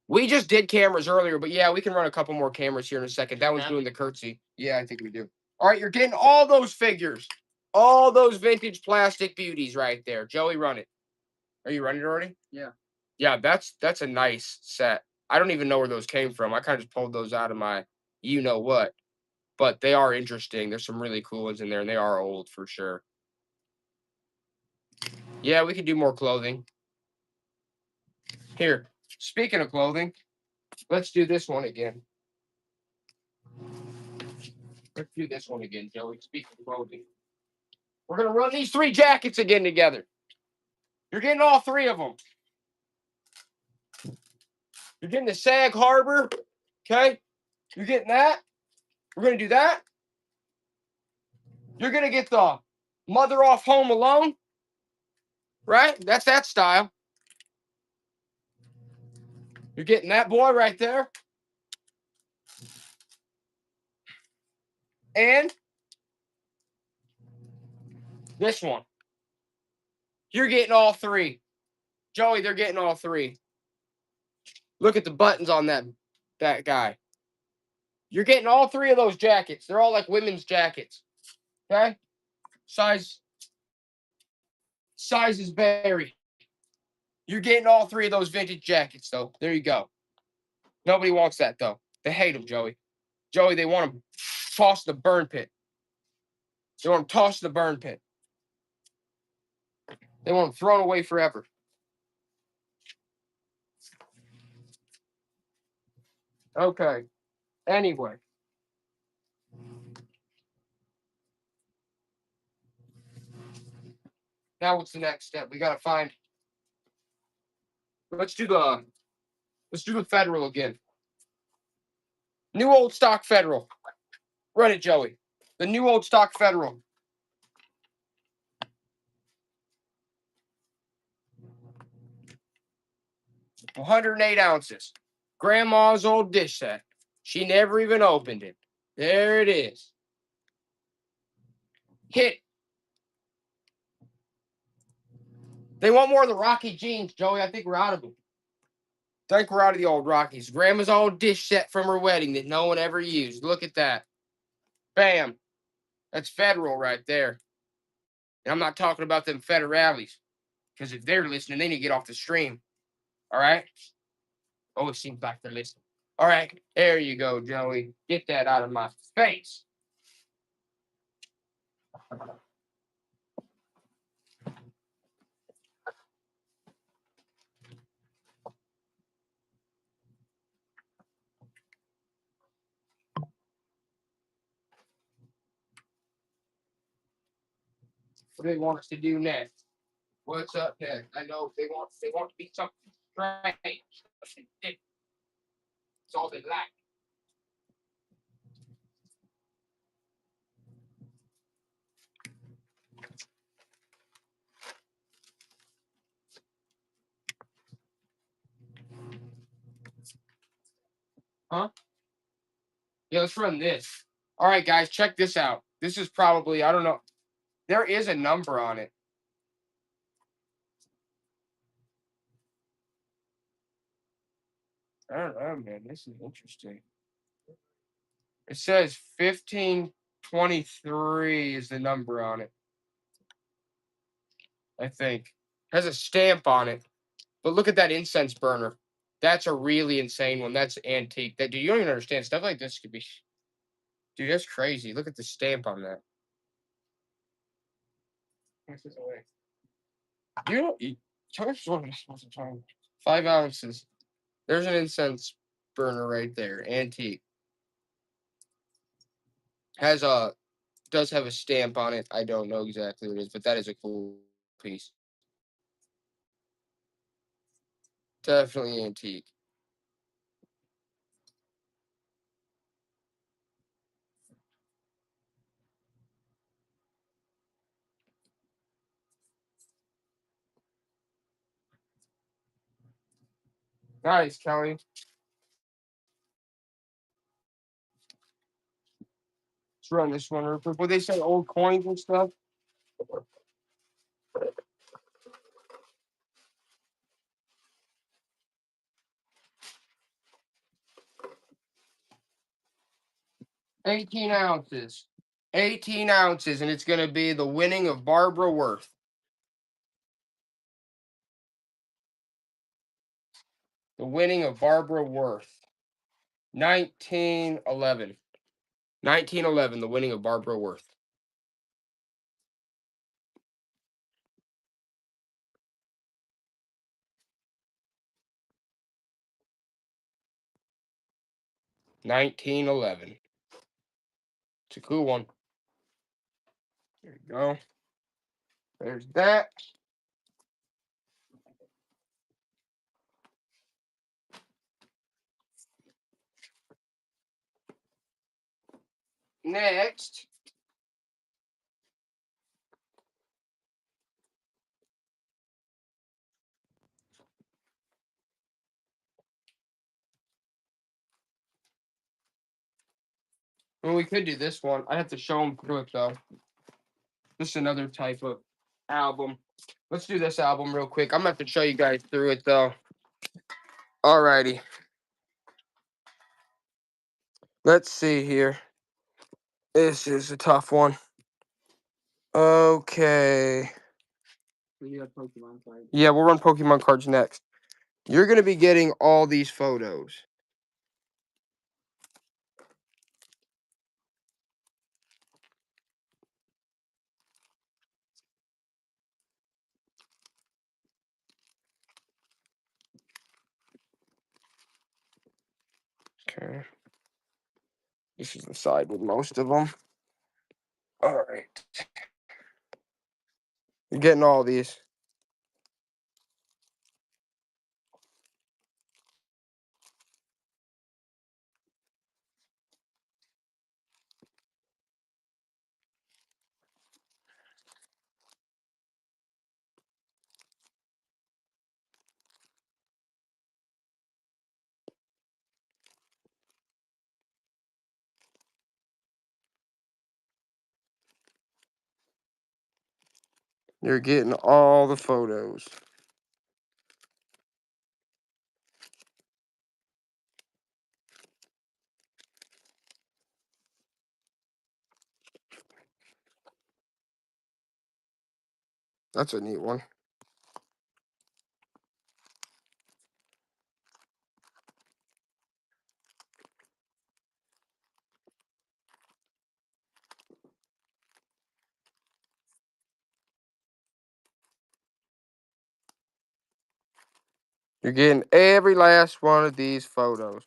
We just did cameras earlier, but yeah, we can run a couple more cameras here in a second. That one's doing the curtsy. Yeah, I think we do. All right, you're getting all those figures. All those vintage plastic beauties right there. Joey, run it. Are you running it already? Yeah. Yeah, that's a nice set. I don't even know where those came from. I kind of just pulled those out of my you-know-what. But they are interesting. There's some really cool ones in there, and they are old for sure. Yeah, we could do more clothing. Here, speaking of clothing, let's do this one again. Let's do this one again, Joey. Speaking of clothing. We're going to run these 3 jackets again together. You're getting all 3 of them. You're getting the Sag Harbor, okay? You're getting that. We're going to do that. You're going to get the Mother Off Home Alone, right? That's that style. You're getting that boy right there. And this one. You're getting all 3. Joey, they're getting all 3. Look at the buttons on that guy. You're getting all 3 of those jackets. They're all like women's jackets. Okay? Sizes vary. You're getting all 3 of those vintage jackets, though. There you go. Nobody wants that, though. They hate them, Joey. Joey, they want them tossed in the burn pit. They want them tossed in the burn pit. They want them thrown away forever. Okay. Anyway. Now what's the next step? We gotta find. Let's do the Federal again. New old stock Federal. Run it, Joey. The new old stock Federal. 108 ounces. Grandma's old dish set. She never even opened it. There it is. Hit. They want more of the Rocky jeans, Joey. I think we're out of them. I think we're out of the old Rockies. Grandma's old dish set from her wedding that no one ever used. Look at that. Bam. That's federal right there. And I'm not talking about them federales. Because if they're listening, they need to get off the stream. All right? Oh, it seems like they're listening. All right. There you go, Joey. Get that out of my face. What do they want us to do next? What's up next? I know they want to be something strange. Something different. That's all they like. Huh? Yeah, let's run this. All right, guys, check this out. This is probably, I don't know. There is a number on it. I don't know, man. This is interesting. It says 1523 is the number on it. I think. Has a stamp on it. But look at that incense burner. That's a really insane one. That's antique. That dude, you don't even understand. Stuff like this could be. Dude, that's crazy. Look at the stamp on that. You know, charge 5 ounces. There's an incense burner right there. Antique. Does have a stamp on it. I don't know exactly what it is, but that is a cool piece. Definitely antique. Nice, Kelly. Let's run this one real quick. What they say, old coins and stuff? 18 ounces. 18 ounces, and it's going to be the winning of Barbara Worth. The winning of Barbara Worth. 1911. 1911, the winning of Barbara Worth. $19.11. It's a cool one. There you go. There's that. Next. Well, we could do this one. I have to show them through it, though. This is another type of album. Let's do this album real quick. I'm going to have to show you guys through it, though. Alrighty. Let's see here. This is a tough one. Okay. We got Pokemon cards. Yeah, we'll run Pokemon cards next. You're going to be getting all these photos. Okay. This is the side with most of them. All right. You're getting all these. You're getting all the photos. That's a neat one. You're getting every last one of these photos.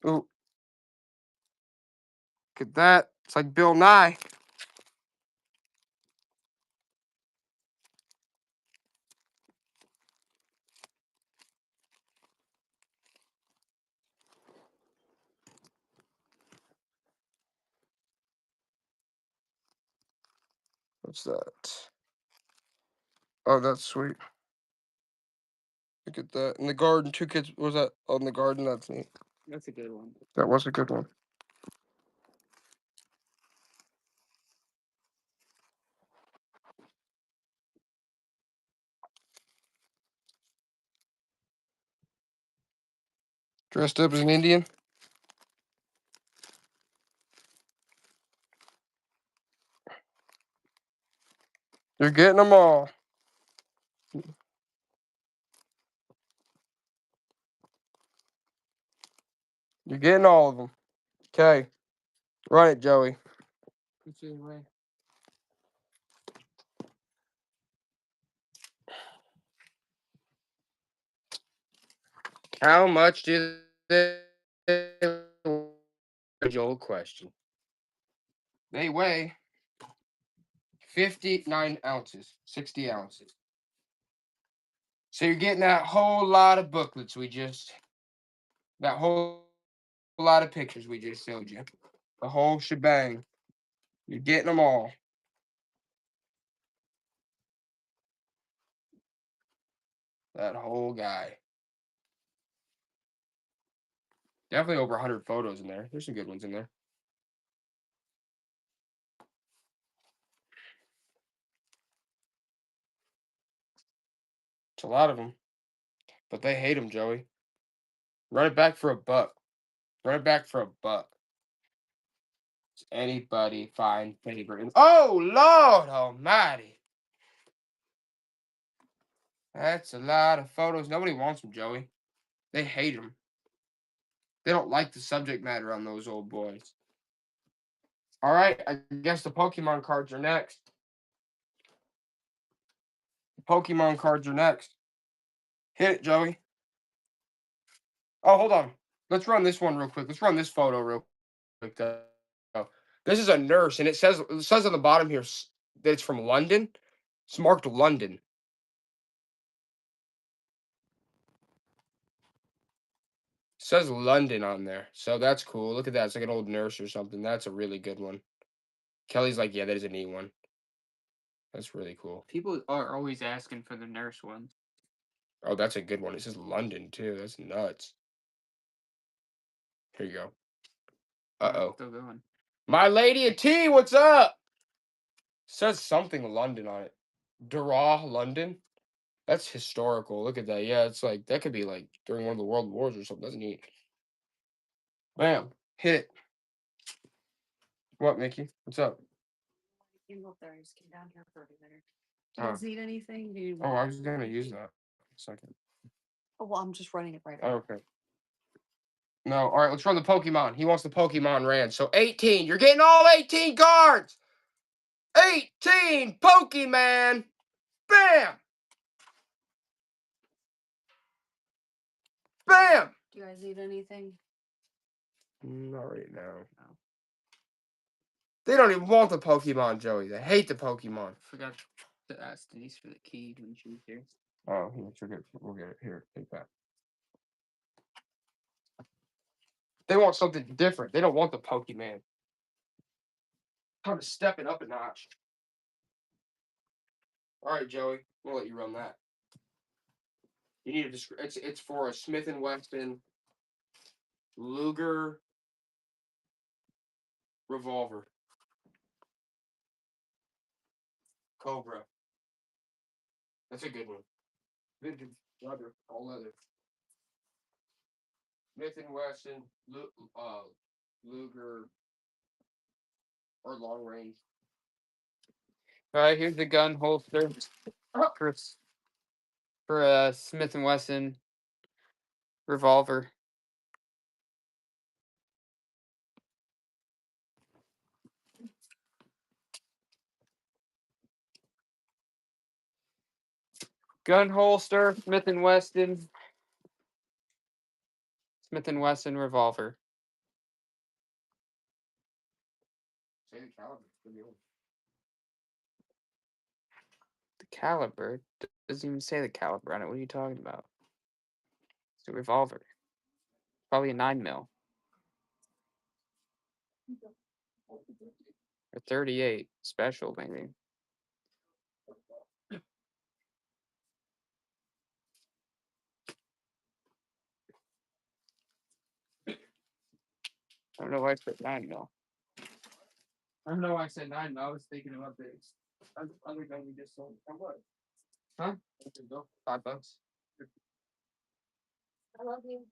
Ooh. Look at that. It's like Bill Nye. What's that? Oh, that's sweet. Look at that. In the garden, 2 kids. What was that? Oh, in the garden. That's neat. That's a good one. That was a good one. Dressed up as an Indian. You're getting them all. You're getting all of them. Okay. Run it, Joey. Which is way. How much do they old question? They weigh 59 ounces, 60 ounces. So you're getting that whole lot of booklets that whole lot of pictures we just showed you. The whole shebang. You're getting them all. That whole guy. Definitely over 100 photos in there. There's some good ones in there. It's a lot of them. But they hate them, Joey. Run it back for a buck. Run it back for a buck. Does anybody find favorite? Oh, Lord almighty. That's a lot of photos. Nobody wants them, Joey. They hate them. They don't like the subject matter on those old boys. All right, I guess the Pokemon cards are next. The Pokemon cards are next. Hit it, Joey. Oh, hold on. Let's run this one real quick. Let's run this photo real quick. This is a nurse, and it says on the bottom here that it's from London. It's marked London. Says London on there, so that's cool. Look at that. It's like an old nurse or something. That's a really good one. Kelly's like, yeah, that is a neat one. That's really cool. People are always asking for the nurse ones. Oh, that's a good one. It says London, too. That's nuts. Here you go. Uh-oh. Still going. My Lady of Tea, what's up? Says something London on it. Dara, London. That's historical. Look at that. Yeah, it's like, that could be like during one of the world wars or something. That's neat. Bam. Hit it. What, Mickey? What's up? You go up there. I just came down here for a minute. Do Oh. you guys need anything? Do you Oh, want I was going to use that. A second. Oh, well, I'm just running it right Oh, now. okay. No, all right, let's run the Pokemon. He wants the Pokemon ran. So 18. You're getting all 18 cards. 18 Pokemon. Bam. Bam. Do you guys need anything? Not right now. They don't even want the Pokemon, Joey. They hate the Pokemon. Forgot to ask Denise for the key when she was here. Oh, we'll get it. Here, take that. They want something different. They don't want the Pokemon. Time to step it up a notch. All right, Joey. We'll let you run that. You need a it's for a Smith and Wesson Luger revolver. Cobra. That's a good one. Vintage leather, all leather. Smith and Wesson Luger or long range. All right, here's the gun holster for a Smith and Wesson revolver. Gun holster, Smith and Wesson revolver. Say the caliber. The caliber doesn't even say the caliber on it. What are you talking about? It's a revolver. Probably a 9mm or 38 special, maybe. I don't know why I said 9mm. I don't know why I said 9mm. I was thinking about this other gun we just sold. How much? Huh? $5. I love you.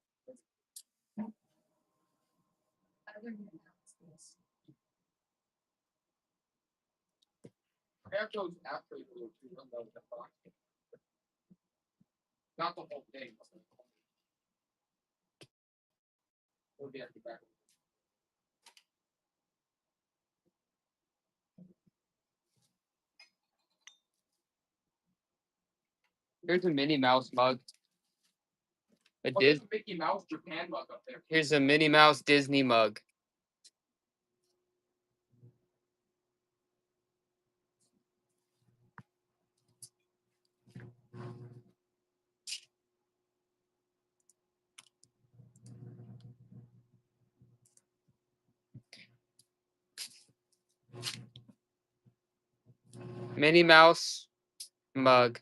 After not the whole thing. We'll be at the back. Here's a Minnie Mouse mug. There's a Mickey Mouse Japan mug up there. Here's a Minnie Mouse Disney mug. Minnie Mouse mug.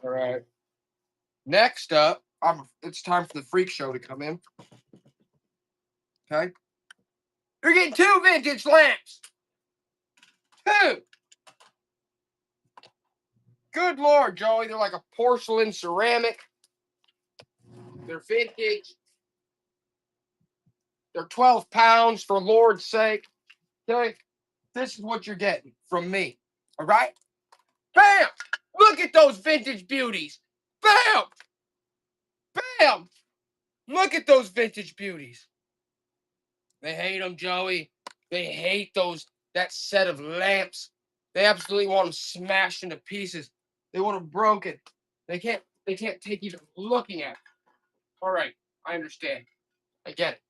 All right. Next up, it's time for the freak show to come in. Okay. You're getting 2 vintage lamps. 2. Good Lord, Joey. They're like a porcelain ceramic. They're vintage. They're 12 pounds, for Lord's sake. Okay. This is what you're getting from me. All right. Bam! Look at those vintage beauties. Bam! Bam! Look at those vintage beauties. They hate them, Joey. They hate that set of lamps. They absolutely want them smashed into pieces. They want them broken. They can't take even looking at it. All right, I understand. I get it.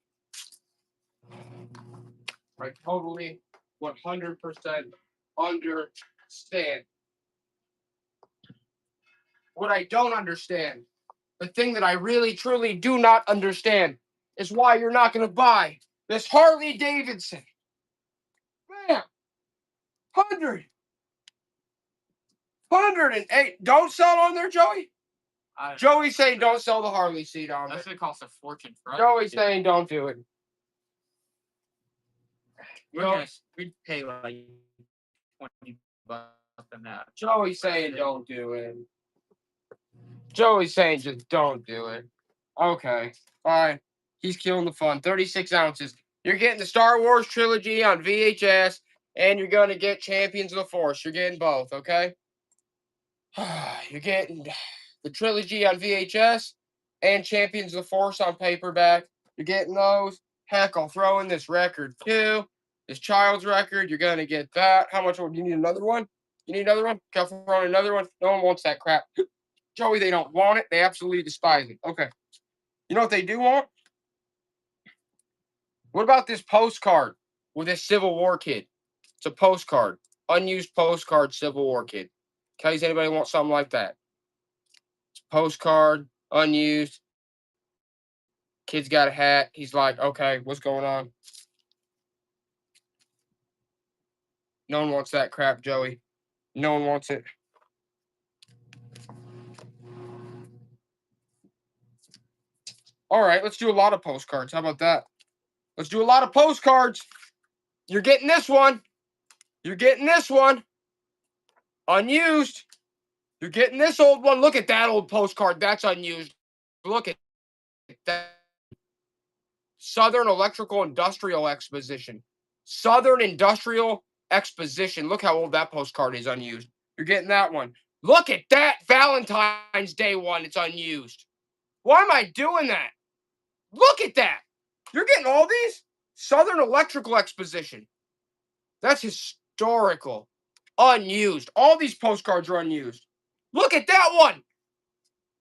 I totally 100% understand. What I don't understand, the thing that I really truly do not understand, is why you're not going to buy this Harley Davidson. Bam! 108. Don't sell on there, Joey. Joey's saying don't sell the Harley seat on there. That's gonna cost a fortune for us. Joey's saying don't do it. We'd pay like $20 on that. Joey's saying don't do it. Joey's saying just don't do it. Okay, fine. He's killing the fun. 36 ounces. You're getting the Star Wars trilogy on VHS, and you're going to get Champions of the Force. You're getting both, okay? You're getting the trilogy on VHS and Champions of the Force on paperback. You're getting those. Heck, I'll throw in this record too. This child's record. You're going to get that. How much more? Do you need another one? You need another one? Can I throw in another one? No one wants that crap. Joey, they don't want it. They absolutely despise it. Okay. You know what they do want? What about this postcard with this Civil War kid? It's a postcard. Unused postcard, Civil War kid. Okay, does anybody want something like that? It's a postcard, unused. Kid's got a hat. He's like, okay, what's going on? No one wants that crap, Joey. No one wants it. All right, let's do a lot of postcards. How about that? Let's do a lot of postcards. You're getting this one. You're getting this one. Unused. You're getting this old one. Look at that old postcard. That's unused. Look at that. Southern Electrical Industrial Exposition. Southern Industrial Exposition. Look how old that postcard is unused. You're getting that one. Look at that Valentine's Day one. It's unused. Why am I doing that? Look at that. You're getting all these? Southern Electrical Exposition. That's historical. Unused. All these postcards are unused. Look at that one.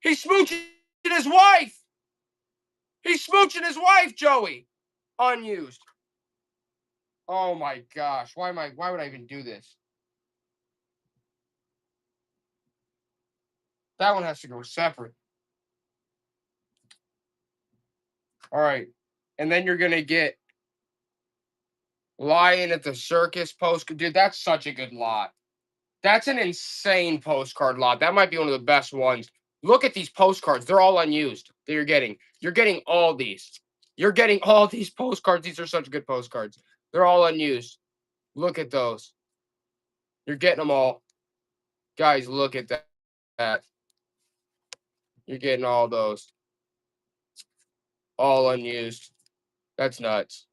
He's smooching his wife. He's smooching his wife, Joey. Unused. Oh my gosh. Why would I even do this? That one has to go separate. All right. And then you're going to get Lion at the Circus postcard. Dude, that's such a good lot. That's an insane postcard lot. That might be one of the best ones. Look at these postcards. They're all unused that you're getting. You're getting all these. You're getting all these postcards. These are such good postcards. They're all unused. Look at those. You're getting them all. Guys, look at that. You're getting all those. All unused. That's nuts.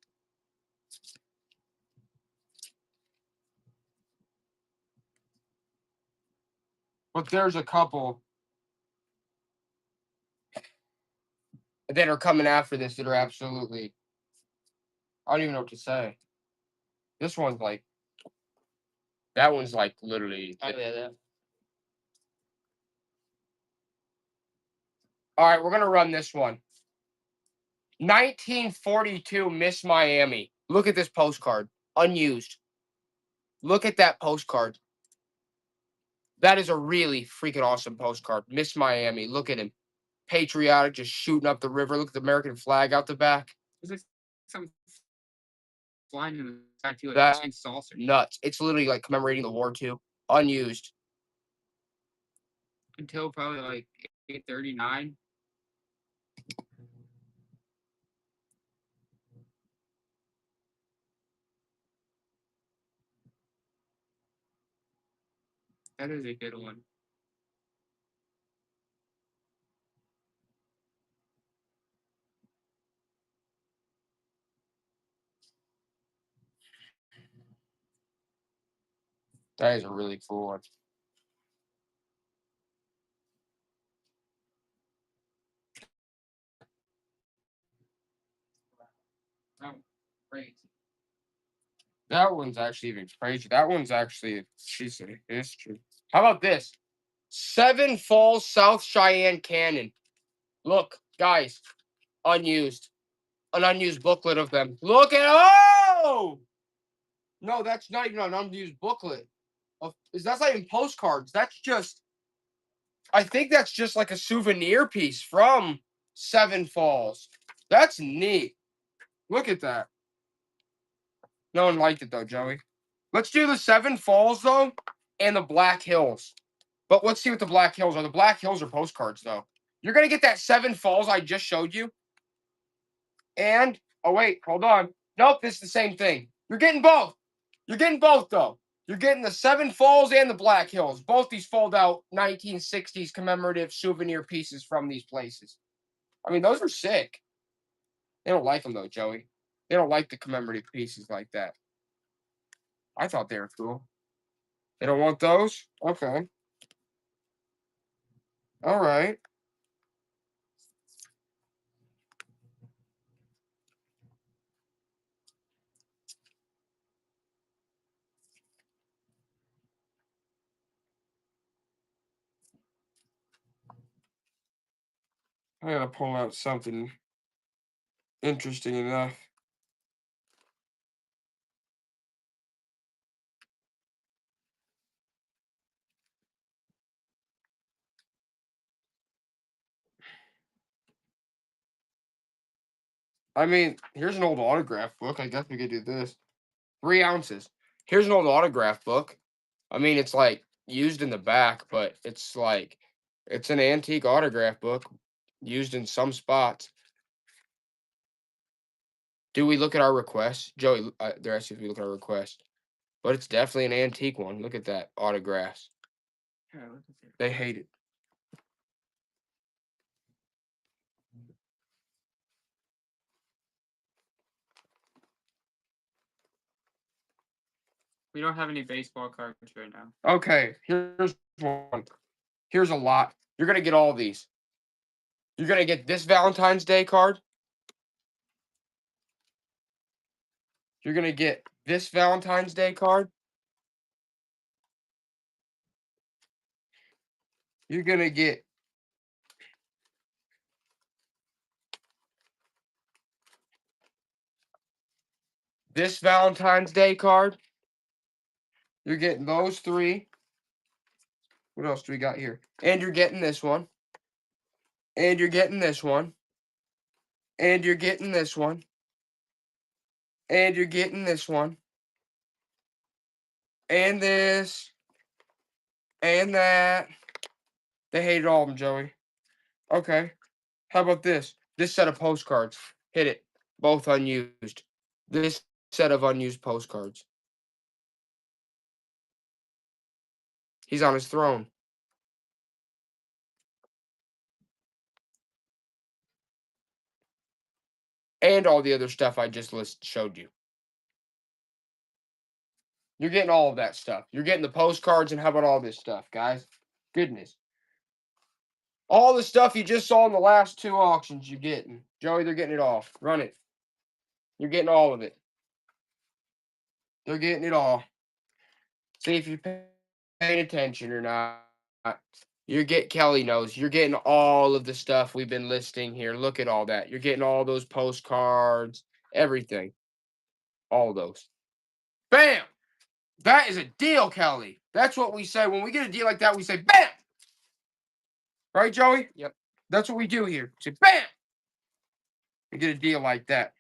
But there's a couple that are coming after this that are absolutely, I don't even know what to say. This one's like, that one's like literally. Oh, yeah, that. All right, we're going to run this one. 1942 Miss Miami. Look at this postcard. Unused. Look at that postcard. That is a really freaking awesome postcard. Miss Miami. Look at him. Patriotic, just shooting up the river. Look at the American flag out the back. There's like some flying in the sky too, like That's giant saucer. nuts. It's literally like commemorating the war too. Unused. Until probably like 839. That is a good one. That is a really cool one. Oh, great. That one's actually even crazy. That one's actually a piece of history. How about this? Seven Falls South Cheyenne Canyon. Look, guys, unused. An unused booklet of them. Look at oh! No, that's not even an unused booklet. That's not even postcards. That's just I think that's just like a souvenir piece from Seven Falls. That's neat. Look at that. No one liked it though, Joey. Let's do the Seven Falls though and the Black Hills. But let's see what the Black Hills are. The Black Hills are postcards though. You're gonna get that Seven Falls I just showed you. And oh wait, hold on. Nope, this is the same thing. You're getting both. You're getting both though. You're getting the Seven Falls and the Black Hills. Both these fold out 1960s commemorative souvenir pieces from these places. I mean, those are sick. They don't like them though, Joey. They don't like the commemorative pieces like that. I thought they were cool. They don't want those? Okay. All right. I gotta pull out something interesting enough. I mean, here's an old autograph book. I guess we could do this. 3 ounces. Here's an old autograph book. I mean, it's like used in the back, but it's like it's an antique autograph book used in some spots. Do we look at our requests? Joey, they're asking if we look at our request. But it's definitely an antique one. Look at that. Autographs. Here, look at this. They hate it. We don't have any baseball cards right now. Okay, here's one. Here's a lot. You're going to get all these. You're going to get this Valentine's Day card. You're going to get this Valentine's Day card. You're going to get this Valentine's Day card. You're getting those 3. What else do we got here? And you're getting this one. And you're getting this one. And you're getting this one. And you're getting this one. And this. And that. They hated all of them, Joey. Okay. How about this? This set of postcards. Hit it. Both unused. This set of unused postcards. He's on his throne. And all the other stuff I just showed you. You're getting all of that stuff. You're getting the postcards, and how about all this stuff, guys? Goodness. All the stuff you just saw in the last 2 auctions, you're getting. Joey, they're getting it all. Run it. You're getting all of it. They're getting it all. See if you're paying attention or not. Kelly knows. You're getting all of the stuff we've been listing here. Look at all that. You're getting all those postcards, everything. All those. Bam! That is a deal, Kelly. That's what we say. When we get a deal like that, we say, bam! Right, Joey? Yep. That's what we do here. Say, bam! We get a deal like that.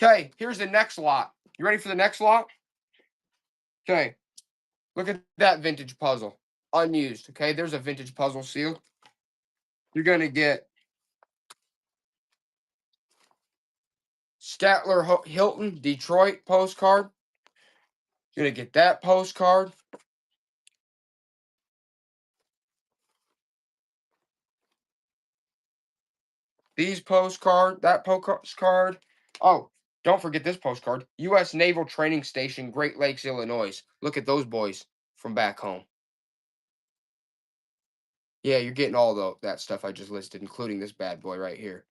Okay, here's the next lot. You ready for the next lot? Okay. Look at that vintage puzzle. Unused. Okay, there's a vintage puzzle seal. You're going to get Statler Hilton Detroit postcard. You're going to get that postcard. These postcard, that postcard. Oh, don't forget this postcard. U.S. Naval Training Station, Great Lakes, Illinois. Look at those boys from back home. Yeah, you're getting all that stuff I just listed, including this bad boy right here.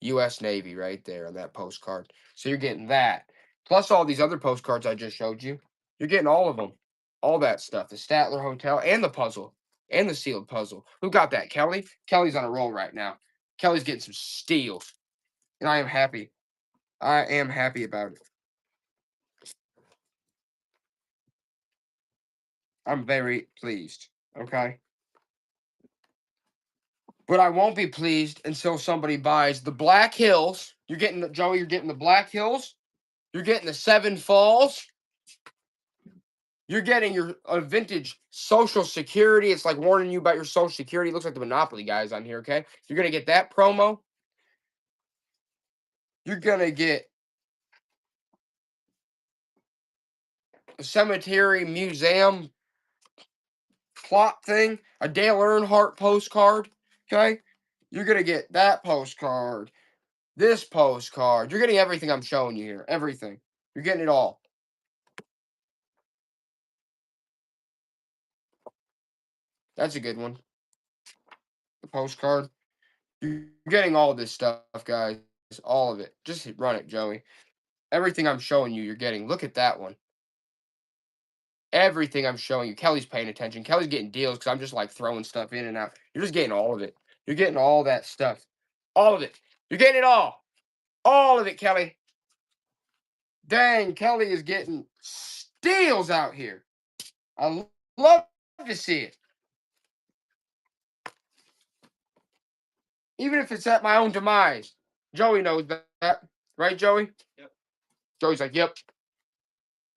U.S. Navy right there on that postcard. So you're getting that. Plus all these other postcards I just showed you. You're getting all of them. All that stuff. The Statler Hotel and the puzzle. And the sealed puzzle. Who got that? Kelly? Kelly's on a roll right now. Kelly's getting some steals. And I am happy. I am happy about it. I'm very pleased. Okay? But I won't be pleased until somebody buys the Black Hills. You're getting Joey, you're getting the Black Hills. You're getting the Seven Falls. You're getting your vintage Social Security. It's like warning you about your Social Security. It looks like the Monopoly guys on here, okay? You're going to get that promo. You're going to get a cemetery museum plot thing, a Dale Earnhardt postcard, okay? You're going to get that postcard, this postcard. You're getting everything I'm showing you here. Everything. You're getting it all. That's a good one. The postcard. You're getting all this stuff, guys. All of it. Just run it, Joey. Everything I'm showing you, you're getting. Look at that one. Everything I'm showing you. Kelly's paying attention. Kelly's getting deals because I'm just like throwing stuff in and out. You're just getting all of it. You're getting all that stuff. All of it. You're getting it all. All of it, Kelly. Dang, Kelly is getting steals out here. I love to see it. Even if it's at my own demise. Joey knows that. Right, Joey? Yep. Joey's like, yep.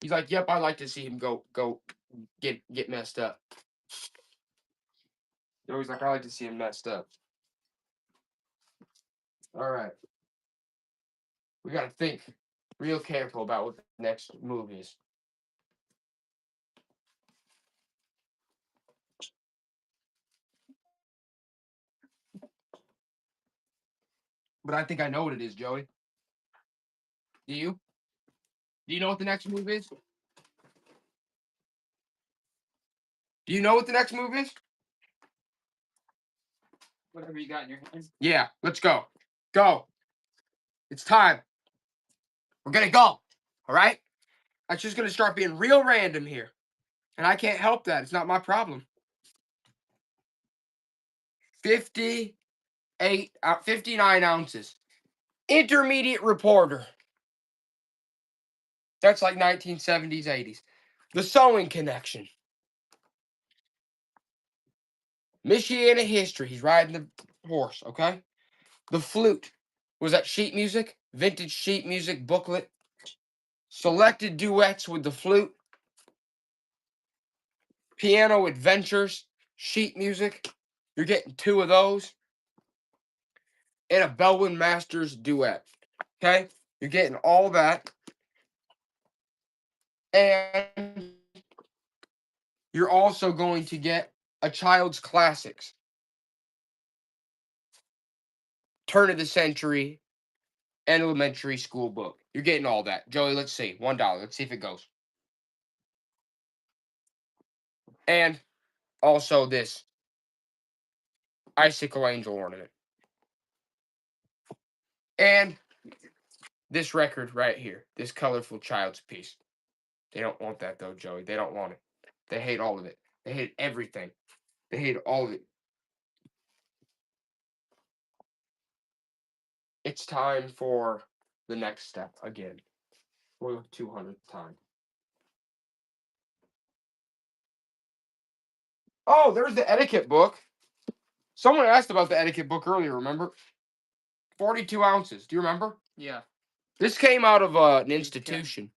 He's like, yep, I like to see him go get messed up. Joey's like, I like to see him messed up. All right. We got to think real careful about what the next move is. But I think I know what it is, Joey. Do you? Do you know what the next move is? Do you know what the next move is? Whatever you got in your hand. Yeah, let's go. Go. It's time. We're going to go. All right? I'm just going to start being real random here. And I can't help that. It's not my problem. 59 ounces. Intermediate reporter. That's like 1970s, 80s. The Sewing Connection. Michiana history. He's riding the horse, okay? The Flute. Was that sheet music? Vintage sheet music booklet. Selected duets with the flute. Piano adventures. Sheet music. You're getting 2 of those. And a Bellwin Masters duet. Okay? You're getting all that. And you're also going to get a Child's Classics. Turn of the century elementary school book. You're getting all that. Joey, let's see. $1. Let's see if it goes. And also this Icicle Angel ornament. And this record right here. This colorful child's piece. They don't want that though, Joey. They don't want it. They hate all of it. They hate everything. They hate all of it. It's time for the next step again. For the 200th time. Oh, there's the etiquette book. Someone asked about the etiquette book earlier, remember? 42 ounces. Do you remember? Yeah. This came out of an institution.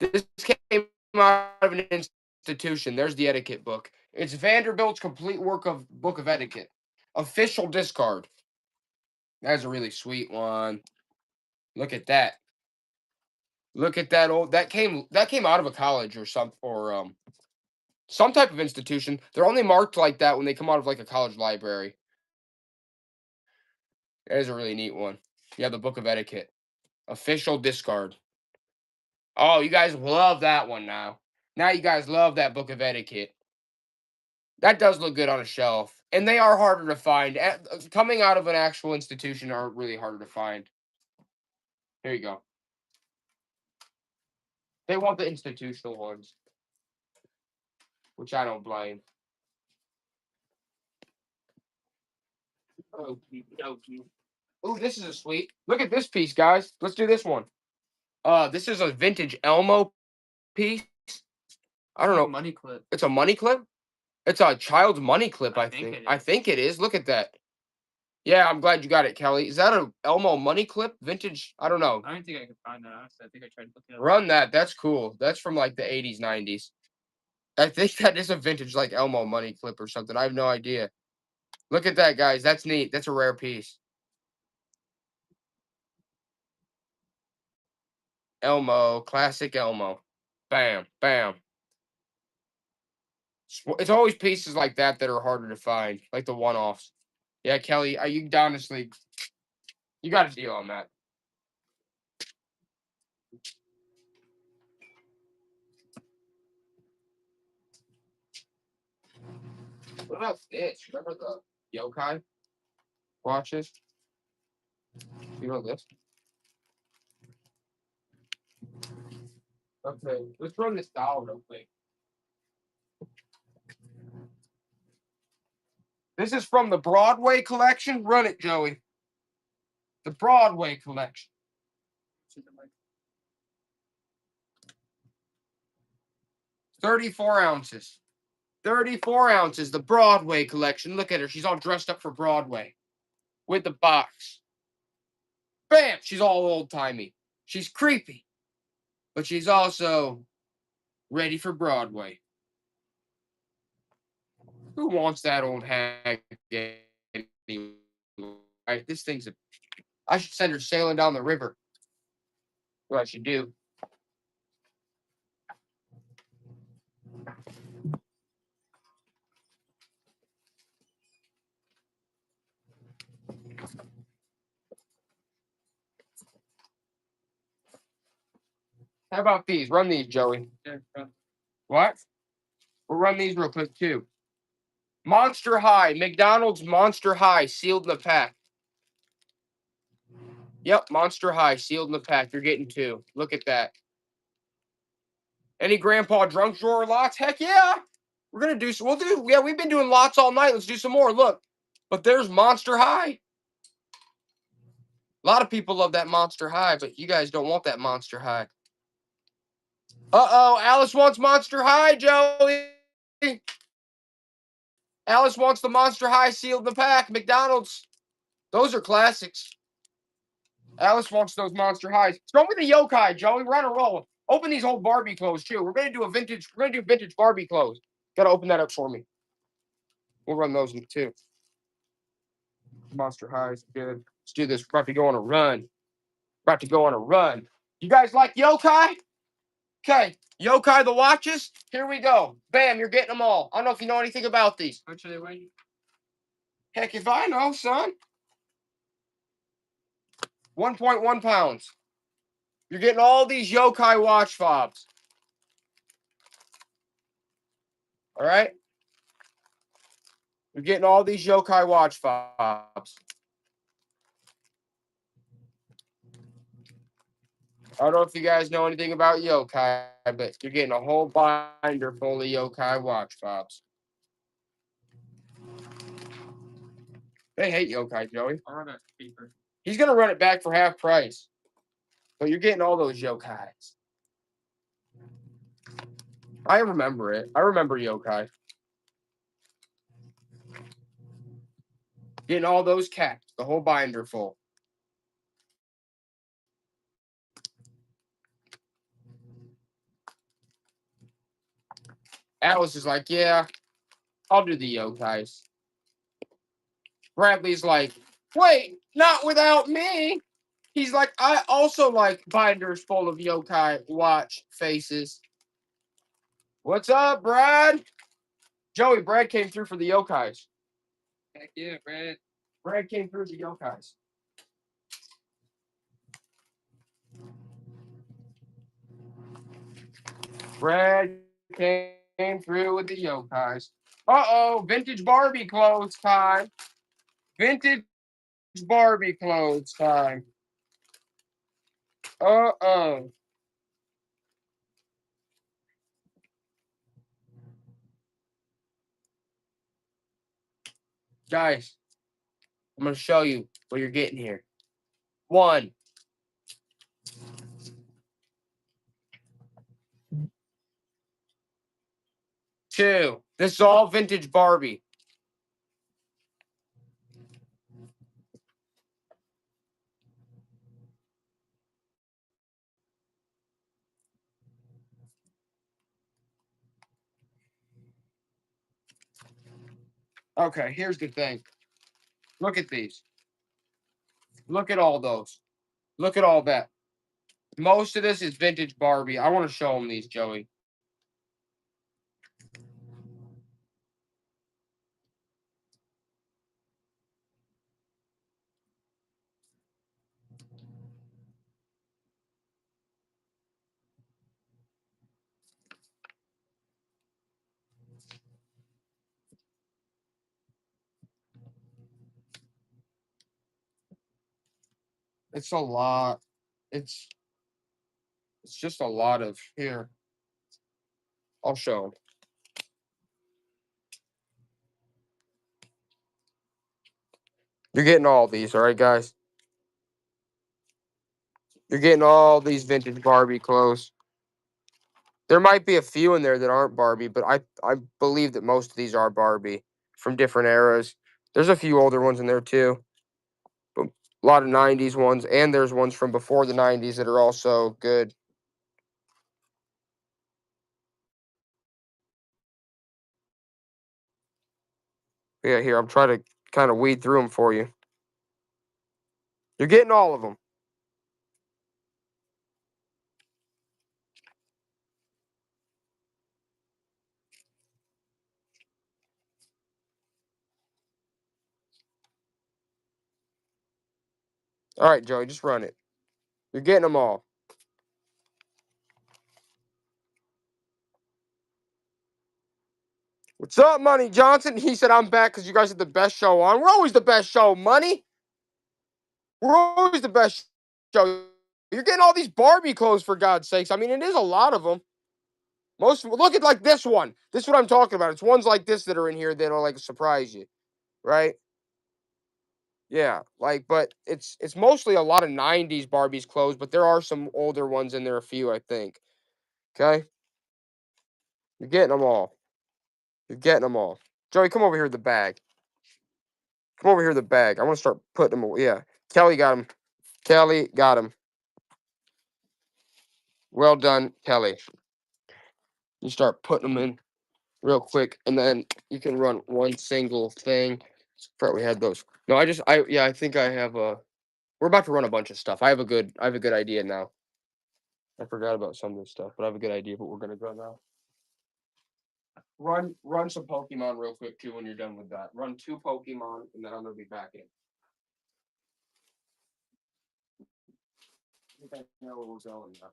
This came out of an institution. There's the etiquette book. It's Vanderbilt's complete book of etiquette. Official discard. That's a really sweet one. Look at that. Look at that old that came out of a college or some type of institution. They're only marked like that when they come out of like a college library. That is a really neat one. Yeah, the book of etiquette. Official discard. Oh, you guys love that one now. Now you guys love that book of etiquette. That does look good on a shelf. And they are harder to find. Coming out of an actual institution are really harder to find. Here you go. They want the institutional ones. Which I don't blame. Okie dokie. Ooh, this is a sweet. Look at this piece, guys. Let's do this one. This is a vintage Elmo piece. I don't know. Money clip. It's a money clip? It's a child's money clip, I think think. it I is. think it is. Look at that. Yeah, I'm glad you got it, Kelly. Is that a Elmo money clip? Vintage? I don't know. I don't think I could find that, honestly. I think I tried to look it up. Run that. That's cool. That's from like the 80s, 90s. I think that is a vintage like Elmo money clip or something. I have no idea. Look at that, guys. That's neat. That's a rare piece. Elmo. Classic Elmo. Bam. Bam. It's always pieces like that are harder to find. Like the one-offs. Yeah, Kelly, you honestly, you got a deal on that. What about this? Remember the yokai watches? You know this? Okay, let's run this down real quick. This is from the Broadway collection. Run it, Joey. The Broadway collection. 34 ounces. 34 ounces, the Broadway collection. Look at her. She's all dressed up for Broadway. With the box. Bam! She's all old-timey. She's creepy. But she's also ready for Broadway. Who wants that old hag anyway? Right, this thing's a... I should send her sailing down the river. What I should do. How about these? Run these, Joey. What? We'll run these real quick, too. Monster High. McDonald's Monster High. Sealed in the pack. Yep, Monster High. Sealed in the pack. You're getting 2. Look at that. Any Grandpa Drunk Drawer lots? Heck yeah. We're going to do some. We've been doing lots all night. Let's do some more. Look. But there's Monster High. A lot of people love that Monster High, but you guys don't want that Monster High. Uh-oh. Alice wants Monster High, Joey. Alice wants the Monster High sealed in the pack. McDonald's. Those are classics. Alice wants those Monster Highs. Throw me the yokai, Joey. We're on a roll. Open these old Barbie clothes, too. We're going to do vintage Barbie clothes. Got to open that up for me. We'll run those too. Monster Highs, good. Let's do this. We're about to go on a run. You guys like yokai? Okay. Yokai the watches. Here we go. Bam, you're getting them all. I don't know if you know anything about these. How much are they weighing? Heck, if I know, son. 1.1 pounds. You're getting all these yokai watch fobs. All right? You're getting all these yokai watch fobs. I don't know if you guys know anything about yokai, but you're getting a whole binder full of yokai watch fobs. They hate yokai, Joey. I'll run that paper. He's going to run it back for half price. But you're getting all those yokais. I remember it. I remember yokai. Getting all those cats. The whole binder full. Alice is like, yeah, I'll do the yokais. Bradley's like, wait, not without me. He's like, I also like binders full of yokai watch faces. What's up, Brad? Joey, Brad came through for the yokais. Heck yeah, Brad. Brad came through the yokais. Brad came through with the yokais. Uh-oh, vintage Barbie clothes time. Vintage Barbie clothes time. Uh-oh. Guys, I'm going to show you what you're getting here. 1. 2. This is all vintage Barbie. Okay, here's the thing. Look at these. Look at all those. Look at all that. Most of this is vintage Barbie. I want to show them these, Joey. It's a lot. It's just a lot of here. I'll show them. You're getting all these, all right, guys? You're getting all these vintage Barbie clothes. There might be a few in there that aren't Barbie, but I believe that most of these are Barbie from different eras. There's a few older ones in there, too. But A lot of 90s ones, and there's ones from before the 90s that are also good. Yeah, here, I'm trying to kind of weed through them for you. You're getting all of them. All right, Joey, just run it. You're getting them all. What's up, Money Johnson? He said, I'm back because you guys are the best show on. We're always the best show, Money. We're always the best show. You're getting all these Barbie clothes, for God's sakes. I mean, it is a lot of them. Look at like this one. This is what I'm talking about. It's ones like this that are in here that'll like surprise you, right? Yeah, like, but it's mostly a lot of 90s Barbie's clothes, but there are some older ones in there, a few, I think. Okay? You're getting them all. You're getting them all. Joey, come over here with the bag. Come over here with the bag. I want to start putting them away. Yeah. Kelly got him. Kelly got him. Well done, Kelly. You start putting them in real quick, and then you can run one single thing. Forgot we had those. No, I think I have a. We're about to run a bunch of stuff. I have a good idea now. I forgot about some of this stuff, but I have a good idea of what we're gonna go now. Run some Pokemon real quick too when you're done with that. Run 2 Pokemon, and then I'm gonna be back in. I think I know where we're going now.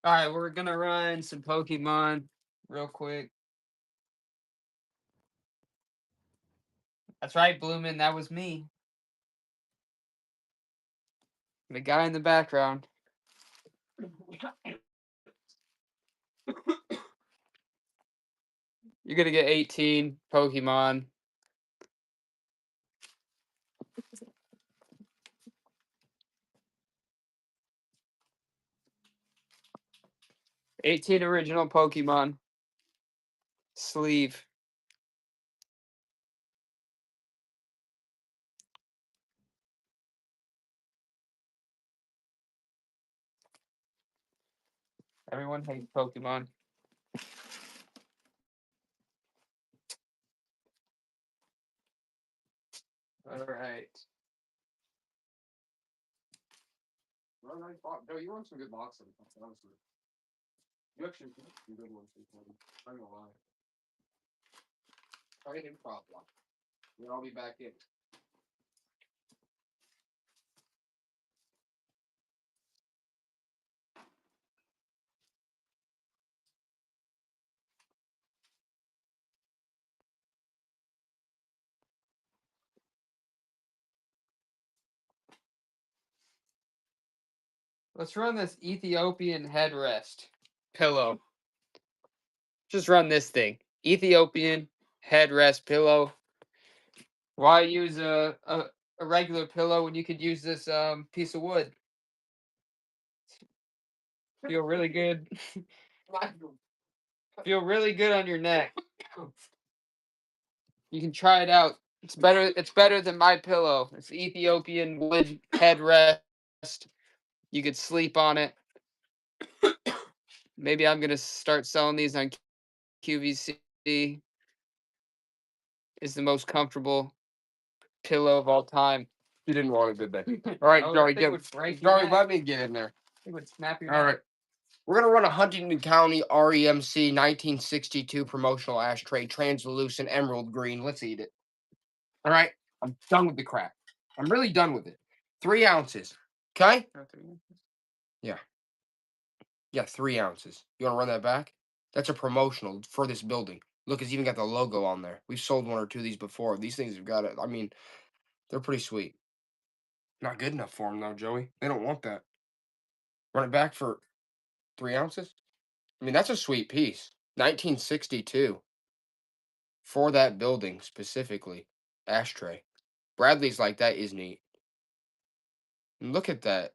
All right, we're gonna run some Pokemon real quick. That's right, Bloomin'. That was me. The guy in the background. You're gonna get 18 Pokemon. $18 original Pokemon. Sleeve. Everyone hates Pokemon. All right. No, you want some good boxing, honestly. You actually get some good ones. I'm gonna lie. Try an improv one. Then I'll be back in. Let's run this Ethiopian headrest pillow. Just run this thing. Ethiopian headrest pillow. Why use a regular pillow when you could use this piece of wood? Feel really good. Feel really good on your neck. You can try it out. It's better than my pillow. It's Ethiopian wood headrest. You could sleep on it. Maybe I'm gonna start selling these on QVC. Is the most comfortable pillow of all time. You didn't want it, did they? All right, Joey, let me get in there. It would snap your neck. All right. We're going to run a Huntington County REMC 1962 promotional ashtray, translucent emerald green. Let's eat it. All right. I'm done with the crap. I'm really done with it. 3 ounces. Okay? Yeah. Yeah, 3 ounces. You want to run that back? That's a promotional for this building. Look, it's even got the logo on there. We've sold 1 or 2 of these before. These things have got it. I mean, they're pretty sweet. Not good enough for them, though, Joey. They don't want that. Run it back for 3 ounces? I mean, that's a sweet piece. 1962. For that building specifically. Ashtray. Bradley's like, that is neat. And look at that.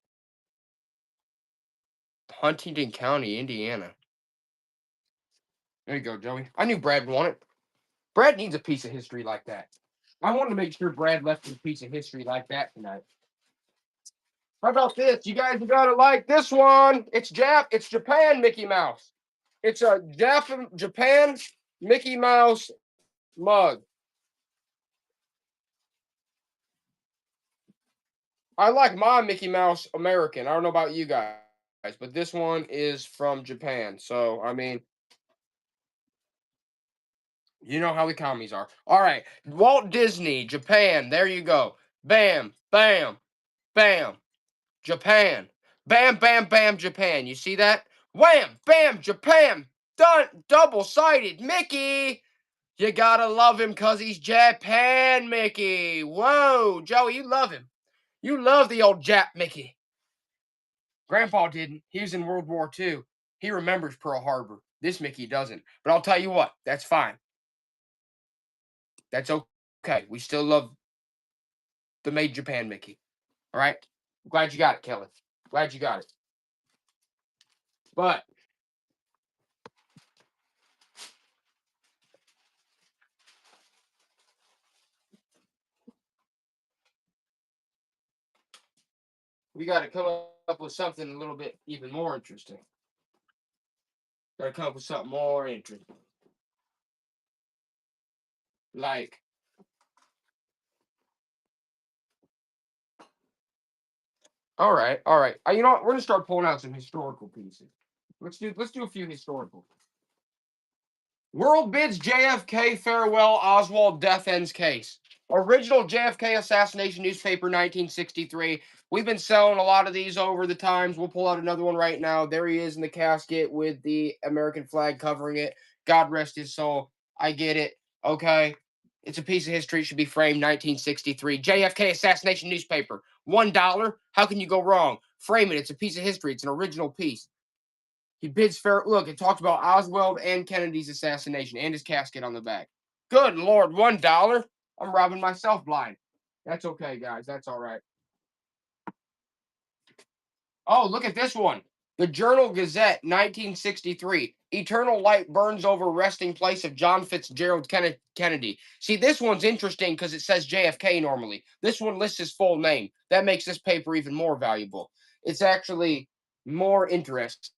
Huntington County, Indiana. There you go, Joey. I knew Brad would want it. Brad needs a piece of history like that. I wanted to make sure Brad left a piece of history like that tonight. How about this? You guys gotta like this one. It's Japan Mickey Mouse. It's a Japan Mickey Mouse mug. I like my Mickey Mouse American. I don't know about you guys, but this one is from Japan. So, I mean, you know how the commies are. All right. Walt Disney, Japan. There you go. Bam, bam, bam. Japan. Bam, bam, bam, Japan. You see that? Wham, bam, Japan. Done. Double-sided Mickey. You gotta love him because he's Japan Mickey. Whoa, Joey, you love him. You love the old Jap Mickey. Grandpa didn't. He was in World War II. He remembers Pearl Harbor. This Mickey doesn't. But I'll tell you what, that's fine. That's okay. We still love the Made Japan Mickey. All right? Glad you got it, Kelly. Glad you got it. But we got to come up with something a little bit even more interesting. Got to come up with something more interesting. Like, all right. You know what? We're gonna start pulling out some historical pieces. Let's do a few historical. World bids JFK farewell Oswald death ends case. Original JFK assassination newspaper 1963. We've been selling a lot of these over the times. We'll pull out another one right now. There he is in the casket with the American flag covering it. God rest his soul. I get it. Okay. It's a piece of history. It should be framed 1963. JFK assassination newspaper. $1. How can you go wrong? Frame it. It's a piece of history. It's an original piece. He bids fair. Look, it talks about Oswald and Kennedy's assassination and his casket on the back. Good Lord, $1. I'm robbing myself blind. That's okay, guys. That's all right. Oh, look at this one. The Journal Gazette, 1963. Eternal light burns over resting place of John Fitzgerald Kennedy. See, this one's interesting because it says JFK normally. This one lists his full name. That makes this paper even more valuable. It's actually more interesting.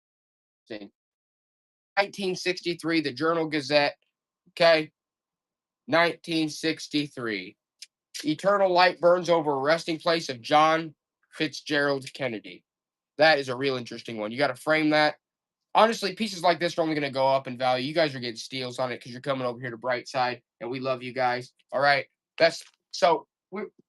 1963, the Journal Gazette. Okay. 1963. Eternal light burns over a resting place of John Fitzgerald Kennedy. That is a real interesting one. You got to frame that. Honestly, pieces like this are only going to go up in value. You guys are getting steals on it because you're coming over here to Brightside, and we love you guys. All right. So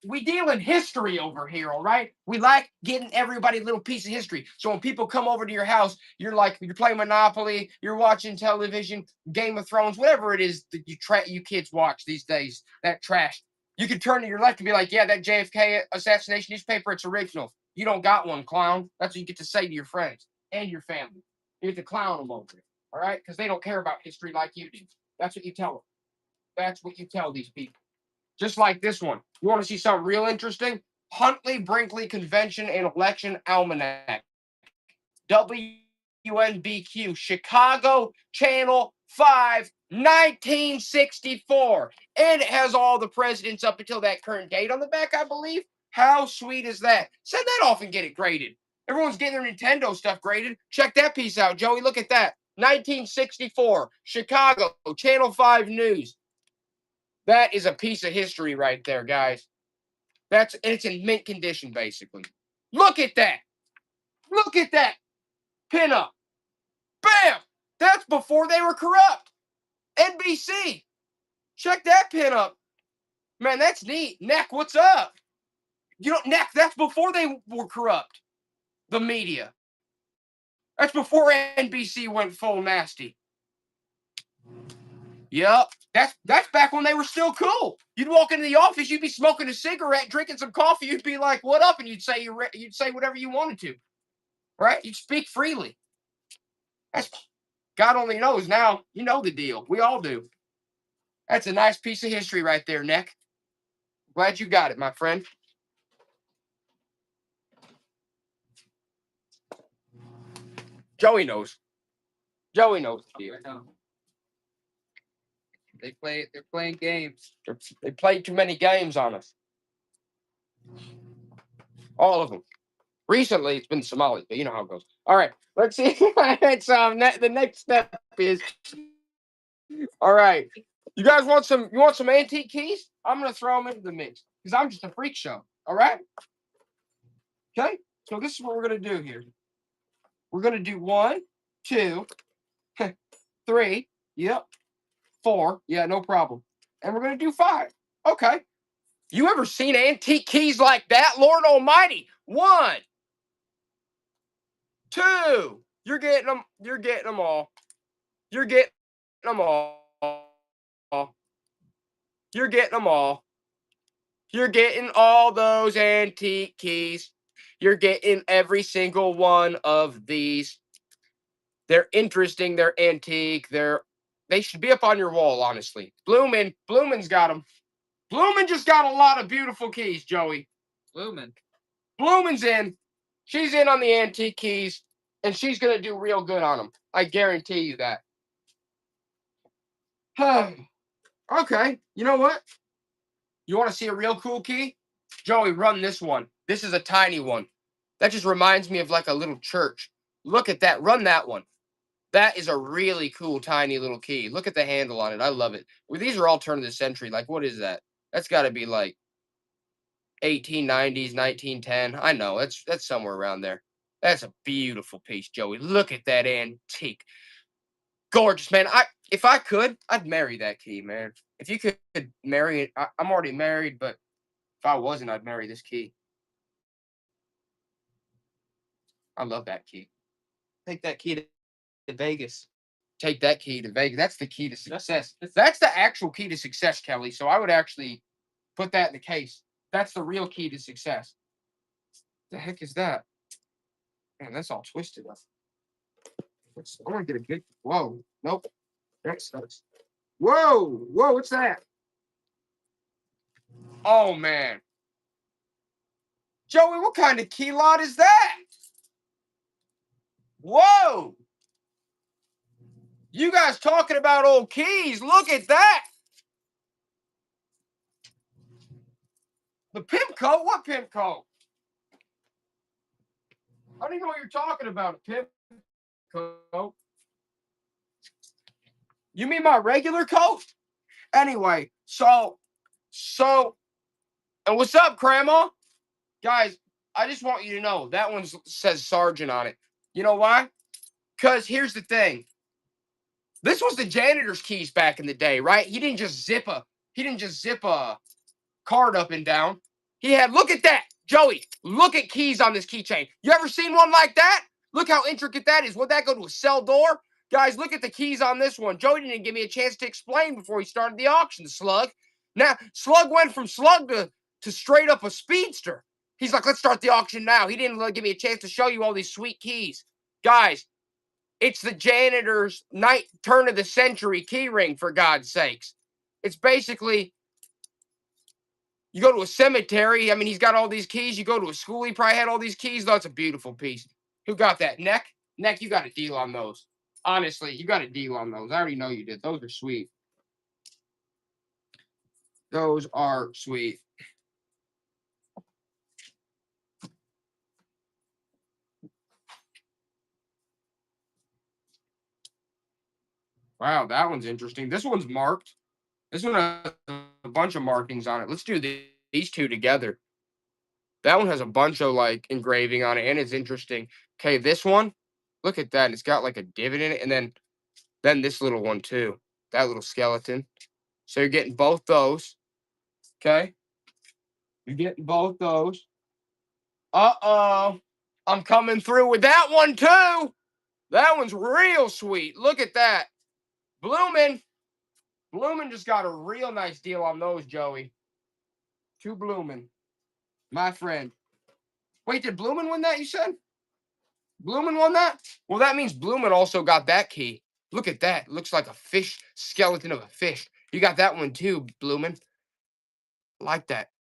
we deal in history over here, all right? We like getting everybody a little piece of history. So when people come over to your house, you're playing Monopoly, you're watching television, Game of Thrones, whatever it is that you kids watch these days, that trash. You can turn to your left and be like, yeah, that JFK assassination newspaper, it's original. You don't got one, clown. That's what you get to say to your friends and your family. You get to clown them over it, all right? Because they don't care about history like you do. That's what you tell them. That's what you tell these people. Just like this one. You want to see something real interesting? Huntley Brinkley Convention and Election Almanac. WNBQ, Chicago Channel 5, 1964. And it has all the presidents up until that current date on the back, I believe. How sweet is that? Send that off and get it graded. Everyone's getting their Nintendo stuff graded. Check that piece out, Joey. Look at that. 1964, Chicago, Channel 5 News. That is a piece of history right there, guys. It's in mint condition, basically. Look at that. Look at that. Pinup. Bam! That's before they were corrupt. NBC. Check that pinup. Man, that's neat. Neck, what's up? Neck, that's before they were corrupt. The media. That's before NBC went full nasty. Yep. That's back when they were still cool. You'd walk into the office, you'd be smoking a cigarette, drinking some coffee, you'd be like, "What up?" And you'd say whatever you wanted to. Right? You'd speak freely. That's God only knows now. You know the deal. We all do. That's a nice piece of history right there, Nick. Glad you got it, my friend. Joey knows. Joey knows the deal. They're playing games. They played too many games on us. All of them. Recently, it's been Somalis, but you know how it goes. All right, let's see. It's the next step is. All right, you guys want some? You want some antique keys? I'm gonna throw them into the mix because I'm just a freak show. All right. Okay. So this is what we're gonna do here. We're gonna do 1, 2, 3. Yep. 4. Yeah, no problem. And we're gonna do 5. Okay. You ever seen antique keys like that? Lord Almighty. 1, 2. You're getting them. You're getting them all. You're getting them all. You're getting them all. You're getting all those antique keys. You're getting every single one of these. They're interesting. They're antique. They should be up on your wall, honestly. Bloomin's got them. Bloomin just got a lot of beautiful keys, Joey. Bloomin's in. She's in on the antique keys, and she's going to do real good on them. I guarantee you that. Okay, you know what? You want to see a real cool key? Joey, run this one. This is a tiny one. That just reminds me of like a little church. Look at that. Run that one. That is a really cool, tiny little key. Look at the handle on it. I love it. Well, these are all turn of the century. Like, what is that? That's got to be like 1890s, 1910. I know. That's somewhere around there. That's a beautiful piece, Joey. Look at that antique. Gorgeous, man. If I could, I'd marry that key, man. If you could marry it, I'm already married, but if I wasn't, I'd marry this key. I love that key. Take that key to Vegas. Take that key to Vegas. That's the key to success. That's the actual key to success, Kelly. So I would actually put that in the case. That's the real key to success. The heck is that? Man, that's all twisted up. I want to get a good. Whoa. Nope. That sucks. Whoa. What's that? Oh, man. Joey, what kind of key lot is that? Whoa. You guys talking about old keys. Look at that. The Pimco? What Pimco? I don't even know what you're talking about. Pimco. You mean my regular coat? Anyway, so, and what's up, Grandma? Guys, I just want you to know that one says Sergeant on it. You know why? Because here's the thing. This was the janitor's keys back in the day, right? He didn't just zip a card up and down. He had, look at that, Joey. Look at keys on this keychain. You ever seen one like that? Look how intricate that is. Would that go to a cell door? Guys, look at the keys on this one. Joey didn't give me a chance to explain before he started the auction, Slug. Now, Slug went from Slug to straight up a speedster. He's like, let's start the auction now. He didn't give me a chance to show you all these sweet keys. Guys, it's the janitor's turn of the century key ring, for God's sakes. It's basically, you go to a cemetery. I mean, he's got all these keys. You go to a school, he probably had all these keys. That's a beautiful piece. Who got that? Neck, you got a deal on those. Honestly, you got a deal on those. I already know you did. Those are sweet. Those are sweet. Wow, that one's interesting. This one's marked. This one has a bunch of markings on it. Let's do these two together. That one has a bunch of like engraving on it, and it's interesting. Okay, this one, look at that. It's got like a divot in it, and then this little one too. That little skeleton. So you're getting both those. Okay. You're getting both those. Uh-oh. I'm coming through with that one too. That one's real sweet. Look at that. Bloomin'. Bloomin' just got a real nice deal on those, Joey. 2 Bloomin'. My friend. Wait, did Bloomin' win that, you said? Bloomin' won that? Well, that means Bloomin' also got that key. Look at that. Looks like a fish, skeleton of a fish. You got that one too, Bloomin'. Like that.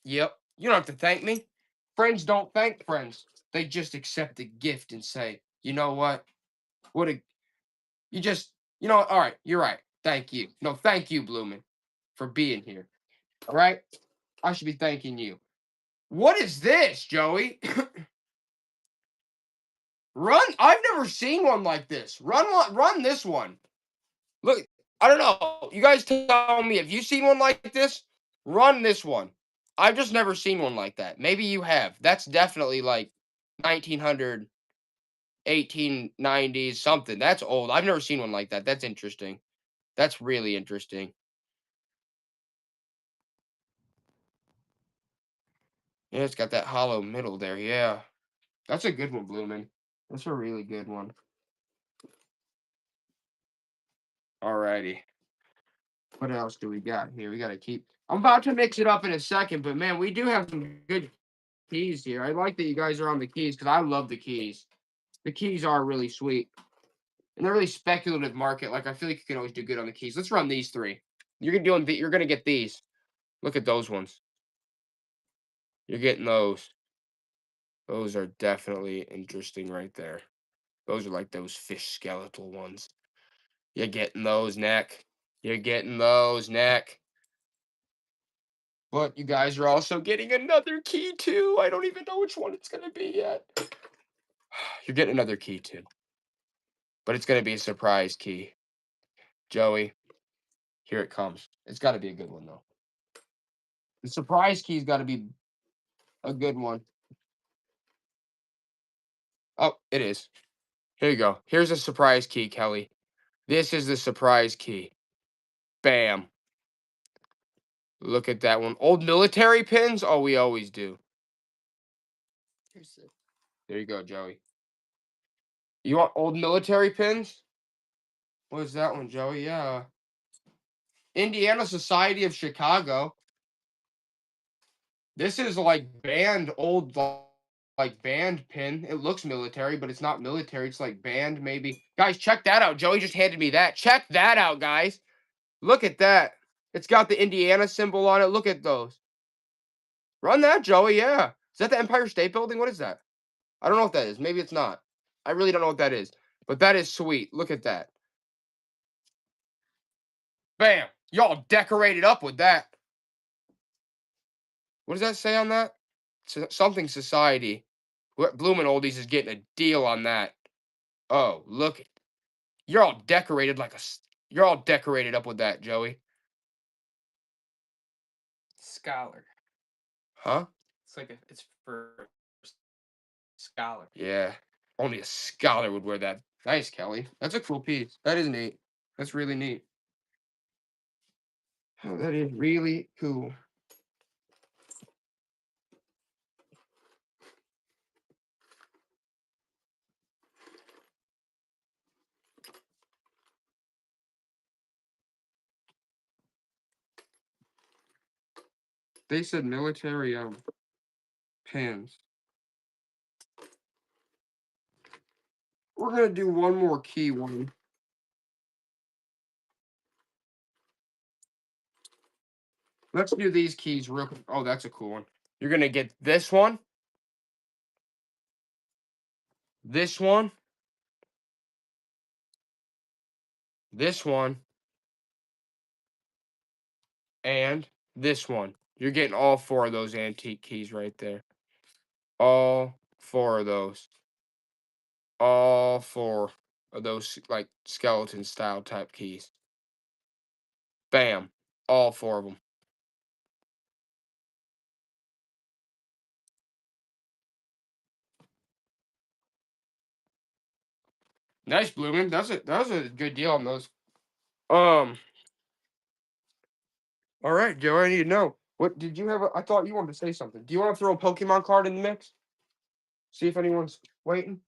Yep. You don't have to thank me. Friends don't thank friends. They just accept the gift and say, you know what? You know, all right, you're right. Thank you. No, thank you, Bloomin', for being here. All right? I should be thanking you. What is this, Joey? Run. I've never seen one like this. Run this one. Look, I don't know. You guys tell me, have you seen one like this? Run this one. I've just never seen one like that. Maybe you have. That's definitely like 1900, 1890s, something. That's old. I've never seen one like that. That's interesting. That's really interesting. Yeah, it's got that hollow middle there. Yeah. That's a good one, Bloomin'. That's a really good one. Alrighty. What else do we got here? We got to keep. I'm about to mix it up in a second, but man, we do have some good keys here. I like that you guys are on the keys because I love the keys. The keys are really sweet. And they're really speculative market. Like, I feel like you can always do good on the keys. Let's run these 3. You're gonna get these. Look at those ones. You're getting those. Those are definitely interesting right there. Those are like those fish skeletal ones. You're getting those, neck. You're getting those, neck. But you guys are also getting another key too. I don't even know which one it's gonna be yet. You're getting another key too. But it's gonna be a surprise key. Joey, here it comes. It's gotta be a good one though. The surprise key's gotta be a good one. Oh, it is. Here you go. Here's a surprise key, Kelly. This is the surprise key. Bam. Look at that one. Old military pins? Oh, we always do. There you go, Joey. You want old military pins? What is that one, Joey? Yeah. Indiana Society of Chicago. This is like band, old, like band pin. It looks military, but it's not military. It's like band, maybe. Guys, check that out. Joey just handed me that. Check that out, guys. Look at that. It's got the Indiana symbol on it. Look at those. Run that, Joey. Yeah. Is that the Empire State Building? What is that? I don't know what that is. Maybe it's not. I really don't know what that is. But that is sweet. Look at that. Bam. Y'all decorated up with that. What does that say on that? Something Society. Bloomin' Oldies is getting a deal on that. Oh, look. You're all decorated like a... You're all decorated up with that, Joey. Scholar. Huh? It's for scholar. Yeah. Only a scholar would wear that. Nice, Kelly. That's a cool piece. That is neat. That's really neat. Oh, that is really cool. They said military pins. We're going to do one more key one. Let's do these keys real quick. Oh, that's a cool one. You're going to get this one. This one. This one. And this one. You're getting all 4 of those antique keys right there. All 4 of those. All 4 of those like skeleton style type keys. Bam. All 4 of them. Nice, Bloomin'. That was a good deal on those. All right, Joe. I need to know. What did you have? I thought you wanted to say something. Do you want to throw a Pokemon card in the mix? See if anyone's waiting.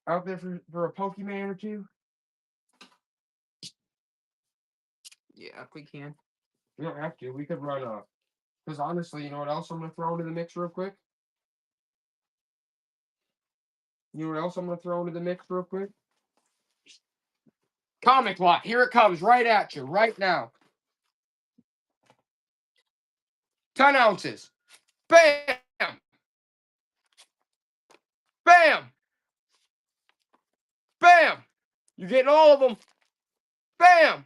out there for a Pokemon or two? Yeah, we can. We don't have to. We could run a. Because honestly, you know what else I'm gonna throw into the mix real quick? You know what else I'm gonna throw into the mix real quick? Comic lot. Here it comes, right at you, right now. 10 ounces. Bam! Bam! Bam! You're getting all of them. Bam!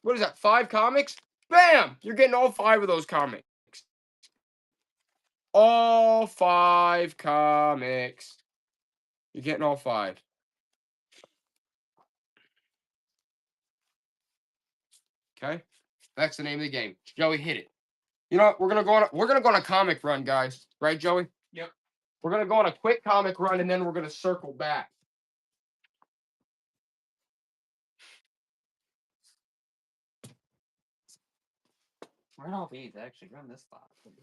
What is that? 5 comics? Bam! You're getting all 5 of those comics. All 5 comics. You're getting all 5. Okay? That's the name of the game. Joey, hit it. You know what? We're gonna go on a comic run, guys. Right, Joey? Yep. We're gonna go on a quick comic run and then we're gonna circle back. Run all these, actually. Run this lot. Look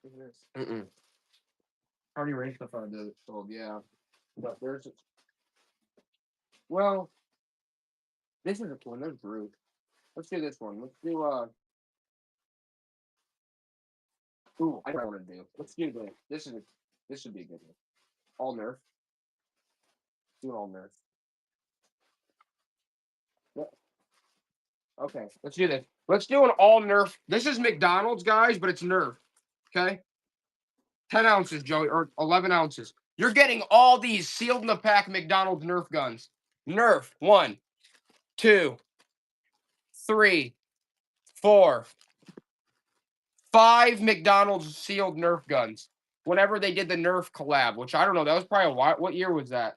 at this. Mm-mm. Already raised the fund that it's sold, yeah. But there's well, this is a one. There's Groot. Let's do this one. Let's do ooh, I know what I want to do. Let's do this. This should be a good one. All Nerf. Do an all Nerf. Yep. Okay, let's do this. Let's do an all Nerf. This is McDonald's, guys, but it's Nerf. Okay. 10 ounces, Joey, or 11 ounces. You're getting all these sealed in the pack McDonald's Nerf guns. Nerf. 1, 2, 3, 4, 5 McDonald's sealed Nerf guns. Whenever they did the Nerf collab, which I don't know, that was probably a while. What year was that?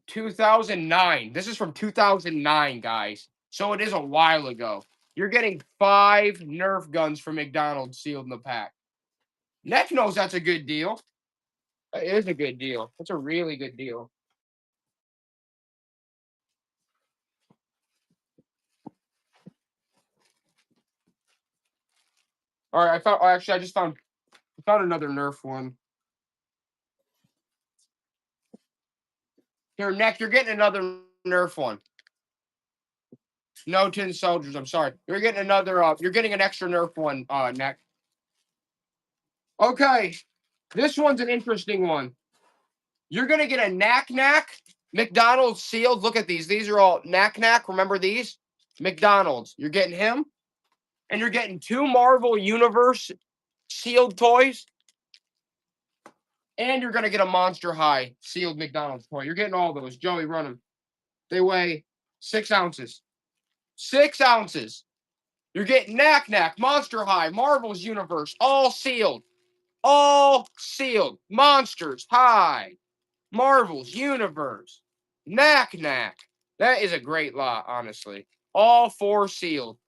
2009. This is from 2009, guys. So it is a while ago. You're getting 5 Nerf guns from McDonald's sealed in the pack. Neck knows that's a good deal. It is a good deal. It's a really good deal. All right, I just found another Nerf one. Here, Neck, you're getting another Nerf one. No Tin Soldiers, I'm sorry. You're getting another, you're getting an extra Nerf one, Neck. Okay, this one's an interesting one. You're going to get a Knack Knack McDonald's sealed. Look at these. These are all Knack Knack. Remember these? McDonald's. You're getting him. And you're getting 2 Marvel Universe sealed toys. And you're going to get a Monster High sealed McDonald's toy. You're getting all those. Joey, run them. They weigh 6 ounces. 6 ounces. You're getting Knack Knack, Monster High, Marvel's Universe, all sealed. All sealed. Monsters High, Marvel's Universe, Knack Knack. That is a great lot, honestly. All 4 sealed.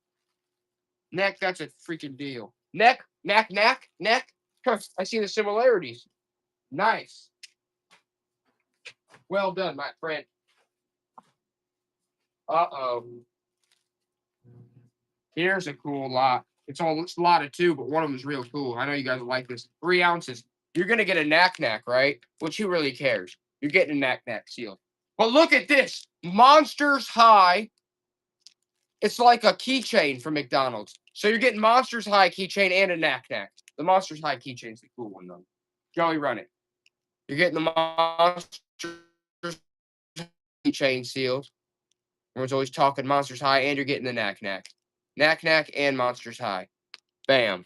Neck, that's a freaking deal. Neck, Knack Knack, Neck. I see the similarities. Nice. Well done, my friend. Uh-oh. Here's a cool lot. It's a lot of 2, but one of them is real cool. I know you guys will like this. 3 ounces. You're going to get a Knack Knack, right? Which who really cares? You're getting a Knack Knack sealed. But look at this. Monsters High. It's like a keychain from McDonald's. So you're getting Monsters High keychain and a Knack Knack. The Monsters High keychain's the cool one, though. Joey, run it. You're getting the Monsters keychain sealed. Everyone's always talking Monsters High, and you're getting the Knack Knack. Knack Knack and Monsters High. Bam.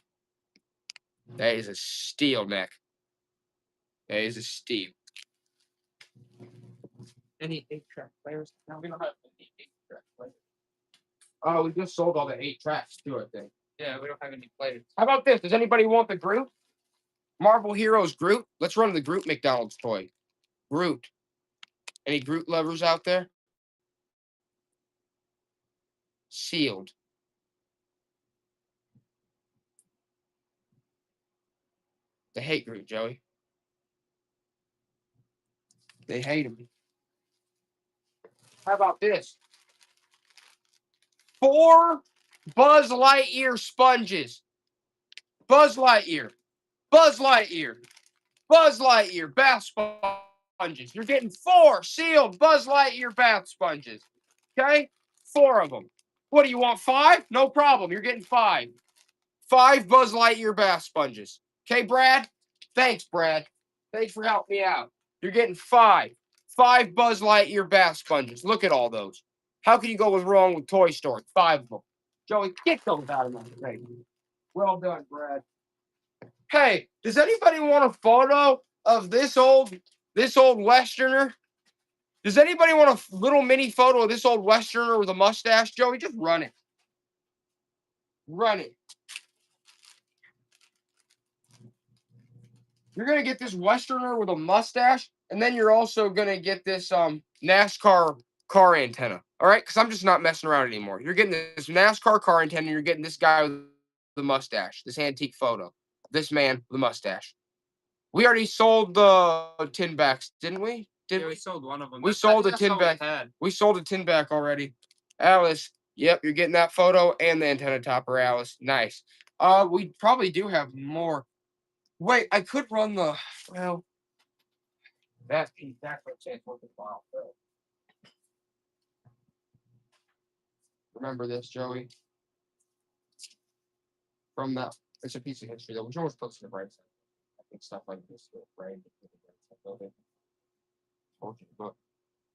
That is a steal, Neck. That is a steal. Any 8-track players? No, we don't have any 8-track players. Oh, we just sold all the 8 tracks too, I think. Yeah, we don't have any players. How about this? Does anybody want the Groot? Marvel Heroes Groot? Let's run the Groot McDonald's toy. Groot. Any Groot lovers out there? Sealed. They hate Groot, Joey. They hate him. How about this? 4 Buzz Lightyear sponges. Buzz Lightyear. Buzz Lightyear. Buzz Lightyear bath sponges. You're getting 4 sealed Buzz Lightyear bath sponges. Okay? 4 of them. What do you want? 5? No problem. You're getting 5. 5 Buzz Lightyear bath sponges. Okay, Brad? Thanks, Brad. Thanks for helping me out. You're getting 5. 5 Buzz Lightyear bath sponges. Look at all those. How can you go wrong with Toy Story? 5 of them. Joey, get those out of my face. Well done, Brad. Hey, does anybody want a photo of this old Westerner? Does anybody want a little mini photo of this old Westerner with a mustache? Joey, just run it. Run it. You're going to get this Westerner with a mustache, and then you're also going to get this NASCAR car antenna. All right? Because I'm just not messing around anymore. You're getting this NASCAR car antenna, and you're getting this guy with the mustache, this antique photo. This man with the mustache. We already sold the tin backs, didn't we? We sold one of them. We sold a tin back. We sold a tin back already. Alice, yep, you're getting that photo and the antenna topper, Alice. Nice. We probably do have more. Wait, I could run the that piece. That's what chance worth a while. Remember this, Joey? From that, it's a piece of history though. Which one was close to the bright side? I think stuff like this, right? Look,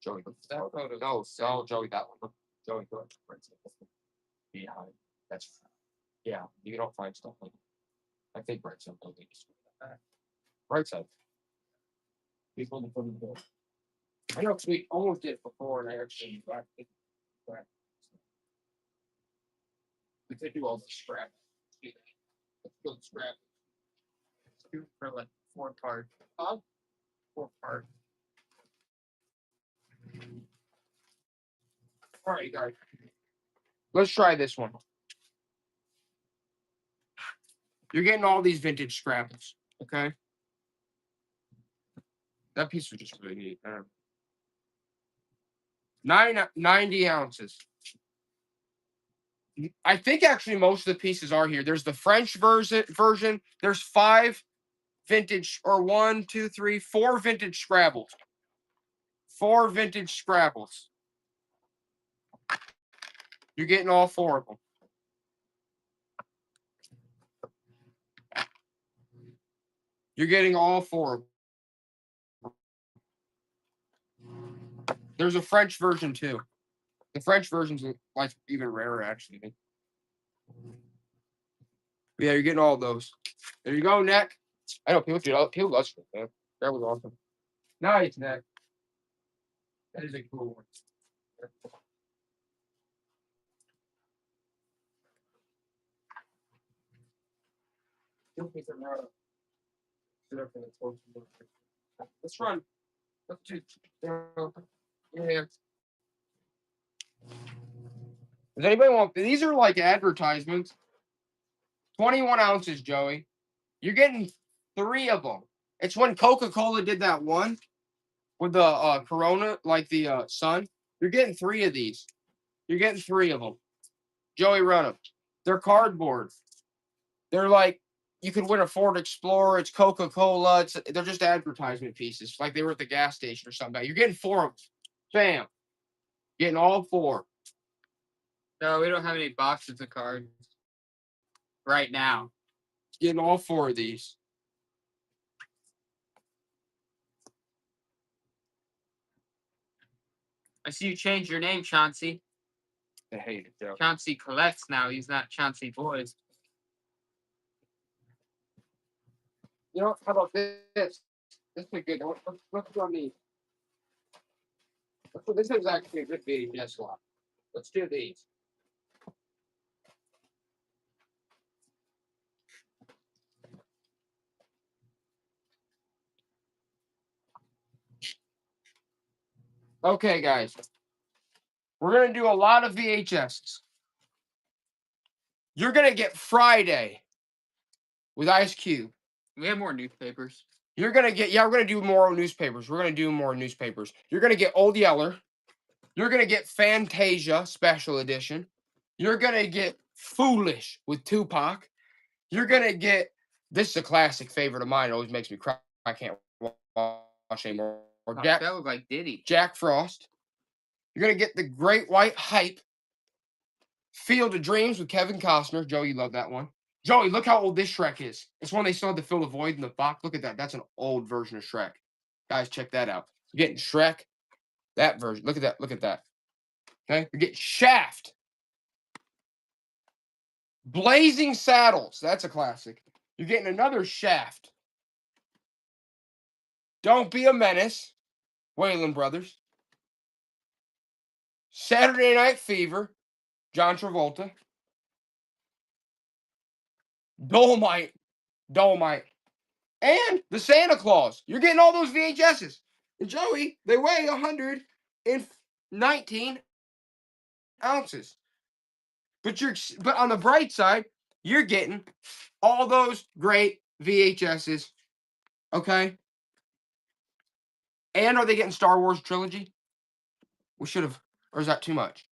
Joey, look at that photo. No, Joey, that one. Look, Joey, look. Behind. That's you don't find stuff like that. I think bright side building is that. Right side. People in the front of the building. I know because we almost did it before and I actually we could do all the scrap. Let's build scrap. For like 4 part. 4 part. All right, guys. Let's try this one. You're getting all these vintage scrabbles, okay? That piece was just really neat. 90 ounces. I think actually most of the pieces are here. There's the French version. There's 5 vintage, or 1, 2, 3, 4 vintage Scrabbles. 4 vintage Scrabbles. You're getting all 4 of them. You're getting all 4 of them. There's a French version too. The French version's like even rarer actually. Yeah, you're getting all of those. There you go, Neck. I know people love it, man. That was awesome. Nice, Neck. That is a cool one. Let's run. Let's do. Yeah. Does anybody want? These are like advertisements. 21 ounces, Joey. You're getting 3 of them. It's when Coca-Cola did that one with the Corona, like the sun. You're getting 3 of these. You're getting 3 of them. Joey, run them. They're cardboard. They're like, you could win a Ford Explorer. It's Coca-Cola. They're just advertisement pieces, like they were at the gas station or something. You're getting 4 of them. Bam. Getting all 4. No, we don't have any boxes of cards right now. Getting all 4 of these. I see you changed your name, Chauncey. I hate it, Joe. Chauncey collects now. He's not Chauncey Boys. You know, how about this? This is good. Let's do on these. This is actually a good VHS lot. Let's do these. Okay, guys. We're going to do a lot of VHSs. You're going to get Friday with Ice Cube. We have more newspapers. You're going to get, we're going to do more newspapers. We're going to do more newspapers. You're going to get Old Yeller. You're going to get Fantasia Special Edition. You're going to get Foolish with Tupac. You're going to get, this is a classic favorite of mine. It always makes me cry. I can't watch anymore. Oh, Jack, that looked like Diddy. Jack Frost. You're gonna get the Great White Hype. Field of Dreams with Kevin Costner. Joey, you love that one. Joey, look how old this Shrek is. It's when they still had to fill the void in the box. Look at that. That's an old version of Shrek. Guys, check that out. You're getting Shrek. That version. Look at that. Look at that. Okay? You're getting Shaft. Blazing Saddles. That's a classic. You're getting another Shaft. Don't Be a Menace. Wayland Brothers. Saturday Night Fever. John Travolta. Dolomite. And the Santa Claus. You're getting all those VHSs. And Joey, they weigh 119 ounces. But on the bright side, you're getting all those great VHSs. Okay? And are they getting Star Wars trilogy? We should have, or is that too much?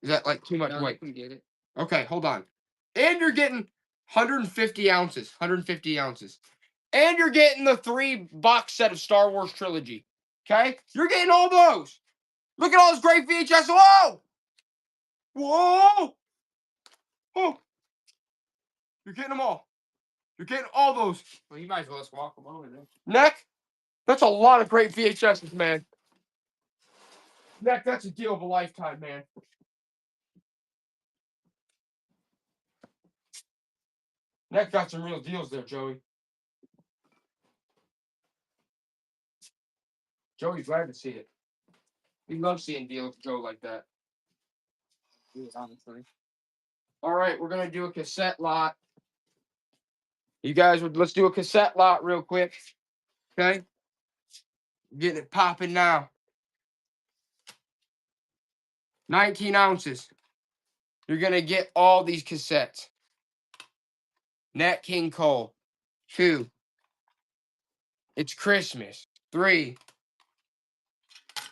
Is that like too much No, weight? you can get it. Okay, hold on. And you're getting 150 ounces. 150 ounces. And you're getting the 3-box set of Star Wars trilogy. Okay? You're getting all those. Look at all those great VHS. Whoa! Whoa! Oh! You're getting them all. You're getting all those. Well, you might as well just walk them over there. Neck, that's a lot of great VHSs, man. Neck, that's a deal of a lifetime, man. Neck got some real deals there, Joey. Joey's glad to see it. We love seeing deals with Joe like that. Honestly. All right, we're gonna do a cassette lot. You guys, let's do a cassette lot real quick. Okay? Getting it popping now. 19 ounces. You're gonna get all these cassettes. Nat King Cole. 2. It's Christmas. 3.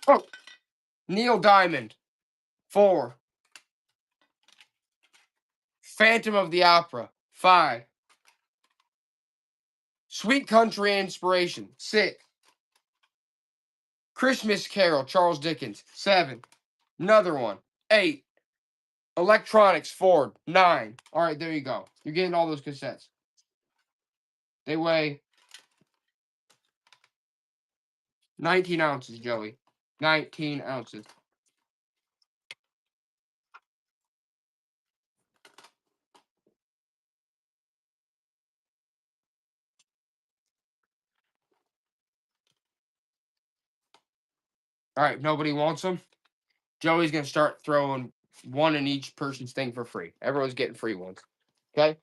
Oh, Neil Diamond. 4. Phantom of the Opera. 5. Sweet Country Inspiration. 6. Christmas Carol. Charles Dickens. 7. Another one. 8. Electronics. Ford. 9. All right, there you go. You're getting all those cassettes. They weigh 19 ounces, Joey. 19 ounces. All right, nobody wants them. Joey's going to start throwing one in each person's thing for free. Everyone's getting free ones. Okay?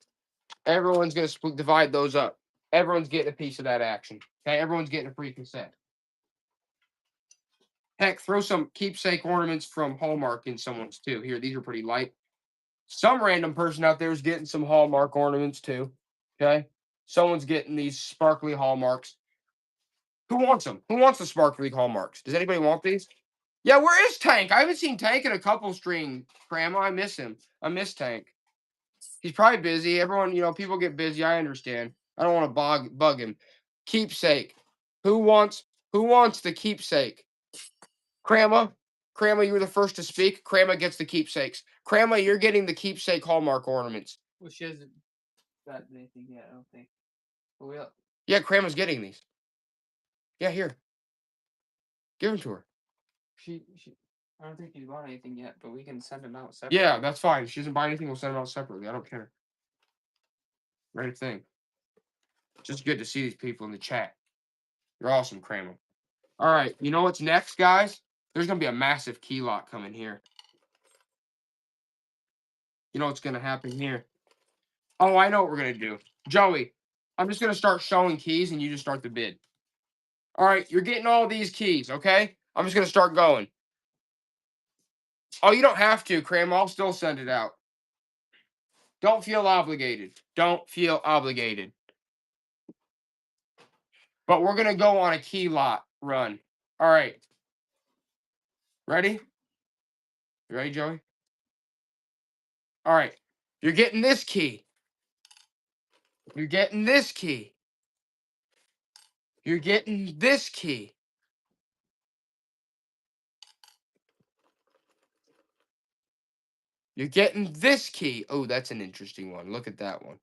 Everyone's going to divide those up. Everyone's getting a piece of that action. Okay? Everyone's getting a free cassette. Heck, throw some keepsake ornaments from Hallmark in someone's too. Here, these are pretty light. Some random person out there is getting some Hallmark ornaments too. Okay? Someone's getting these sparkly Hallmarks. Who wants them? Who wants the sparkly Hallmarks? Does anybody want these? Yeah, where is Tank? I haven't seen Tank in a couple stream, Grandma. I miss him. I miss Tank. He's probably busy. Everyone, people get busy. I understand. I don't want to bug him. Keepsake. Who wants the keepsake? Grandma, you were the first to speak. Grandma gets the keepsakes. Grandma, you're getting the keepsake Hallmark ornaments. Well, she hasn't got anything yet, I don't think. But Yeah, Grandma's getting these. Yeah, here. Give them to her. I don't think she's bought anything yet, but we can send them out separately. Yeah, that's fine. If she doesn't buy anything, we'll send them out separately. I don't care. Right thing. Just good to see these people in the chat. You're awesome, Kramer. All right, you know what's next, guys? There's going to be a massive key lock coming here. You know what's going to happen here? Oh, I know what we're going to do. Joey, I'm just going to start showing keys, and you just start the bid. All right, you're getting all these keys, okay? I'm just going to start going. Oh, you don't have to, Kramer. I'll still send it out. Don't feel obligated. Don't feel obligated. But we're going to go on a key lot run. All right. Ready? You ready, Joey? All right. You're getting this key. You're getting this key. You're getting this key. You're getting this key. Oh, that's an interesting one. Look at that one.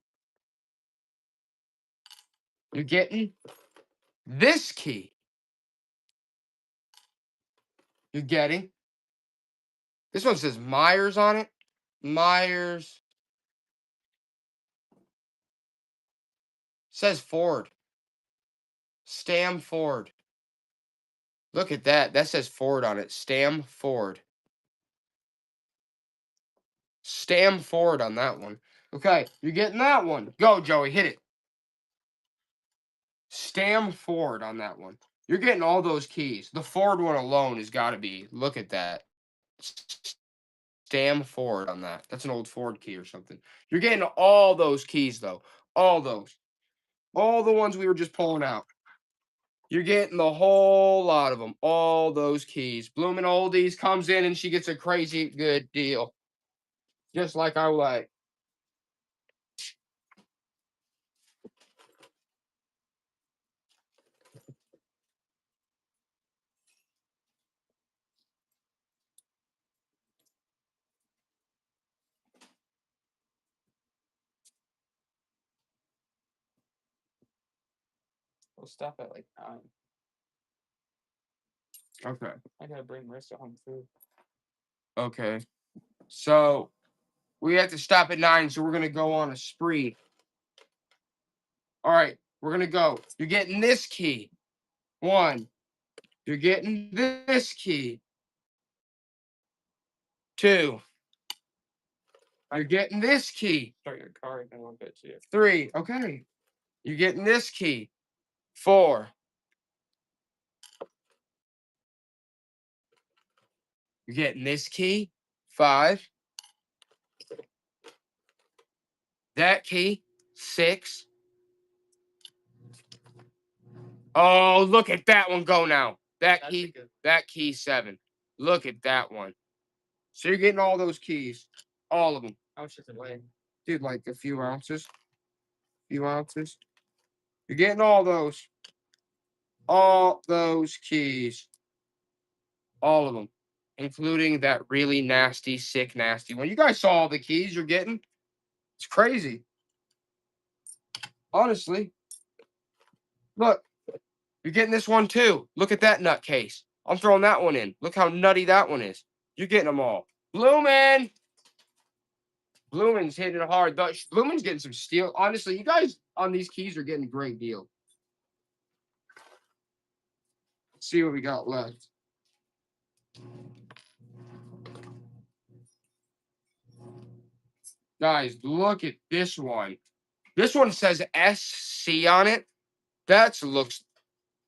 You're getting this key. You're getting. This one says Myers on it. Myers. Says Ford. Stam Ford. Look at that. That says Ford on it. Stam Ford. Stam Ford on that one. Okay, you're getting that one. Go, Joey. Hit it. Stam Ford on that one. You're getting all those keys. The Ford one alone has got to be. Look at that. Stam Ford on that. That's an old Ford key or something. You're getting all those keys, though. All those. All the ones we were just pulling out. You're getting the whole lot of them. All those keys. Bloomin' Oldies comes in and she gets a crazy good deal. Just like I like. We'll stop at like 9. Okay. I gotta bring Marissa home food. Okay. So we have to stop at 9, so we're gonna go on a spree. All right, we're gonna go. You're getting this key. 1. You're getting this key. 2. You're getting this key. Start your car in a little bit too. 3. Okay. You're getting this key. 4. You're getting this key. 5. That key. 6. Oh, look at that one go now. That That's a key. good- That key 7. Look at that one. So you're getting all those keys. All of them. How much does it weigh? Dude, like a few ounces. Few ounces. You're getting all those. All those keys. All of them. Including that really nasty, sick, nasty one. You guys saw all the keys you're getting. It's crazy. Honestly. Look. You're getting this one too. Look at that nutcase. I'm throwing that one in. Look how nutty that one is. You're getting them all. Bloomin'. Bloomin's hitting it hard. Bloomin's getting some steal. Honestly, you guys on these keys are getting a great deal. Let's see what we got left. Guys, look at this one. This one says SC on it. That looks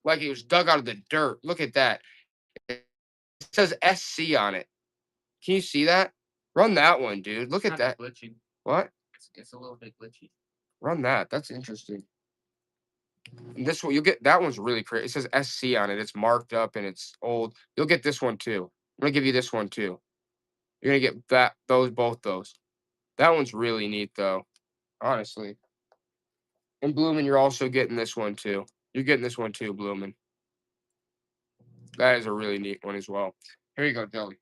like it was dug out of the dirt. Look at that. It says SC on it. Can you see that? Run that one, dude. Look at that. Glitchy. What? It's a little bit glitchy. Run that. That's interesting. And this one, you'll get that one's really crazy. It says SC on it. It's marked up and it's old. You'll get this one too. I'm gonna give you this one too. You're gonna get both those. That one's really neat though, honestly. And Bloomin', you're also getting this one too. You're getting this one too, Bloomin'. That is a really neat one as well. Here you go, Joey.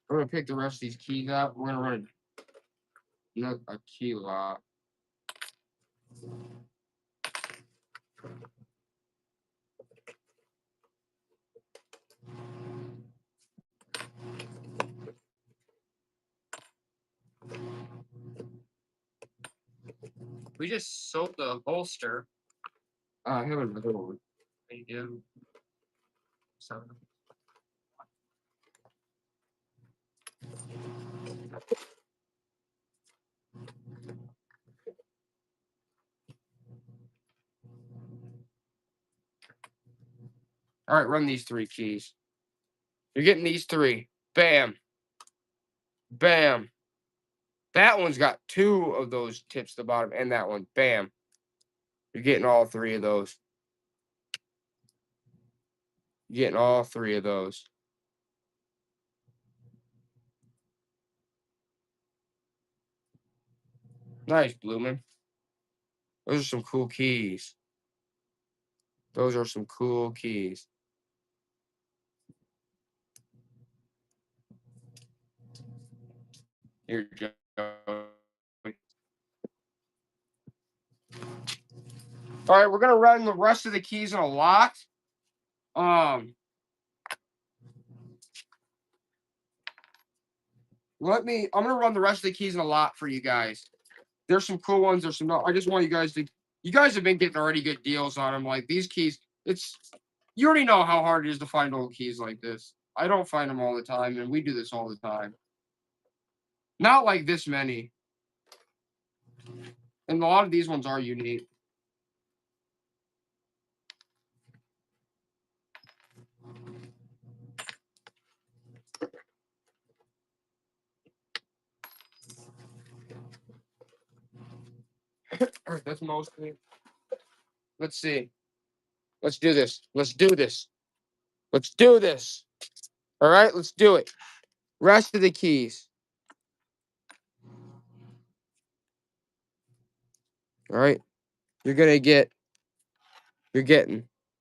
We're gonna pick the rest of these keys out. We're gonna run a key lock. We just sold the holster. I have another one. We do. So All right, run these 3 keys. You're getting these 3. Bam. Bam. That one's got 2 of those tips at the bottom, and that one. Bam. You're getting all three of those. You're getting all three of those. Nice, Bloomin'. Those are some cool keys. Those are some cool keys. Here, Joe. All right, we're gonna run the rest of the keys in a lot. I'm gonna run the rest of the keys in a lot for you guys. There's some cool ones. There's some no. I just want you guys have been getting already good deals on them. Like these keys, you already know how hard it is to find old keys like this. I don't find them all the time, and we do this all the time. Not like this many. And a lot of these ones are unique. That's mostly. Let's see. Let's do this. Let's do this. Let's do this. All right, let's do it. Rest of the keys. All right. You're getting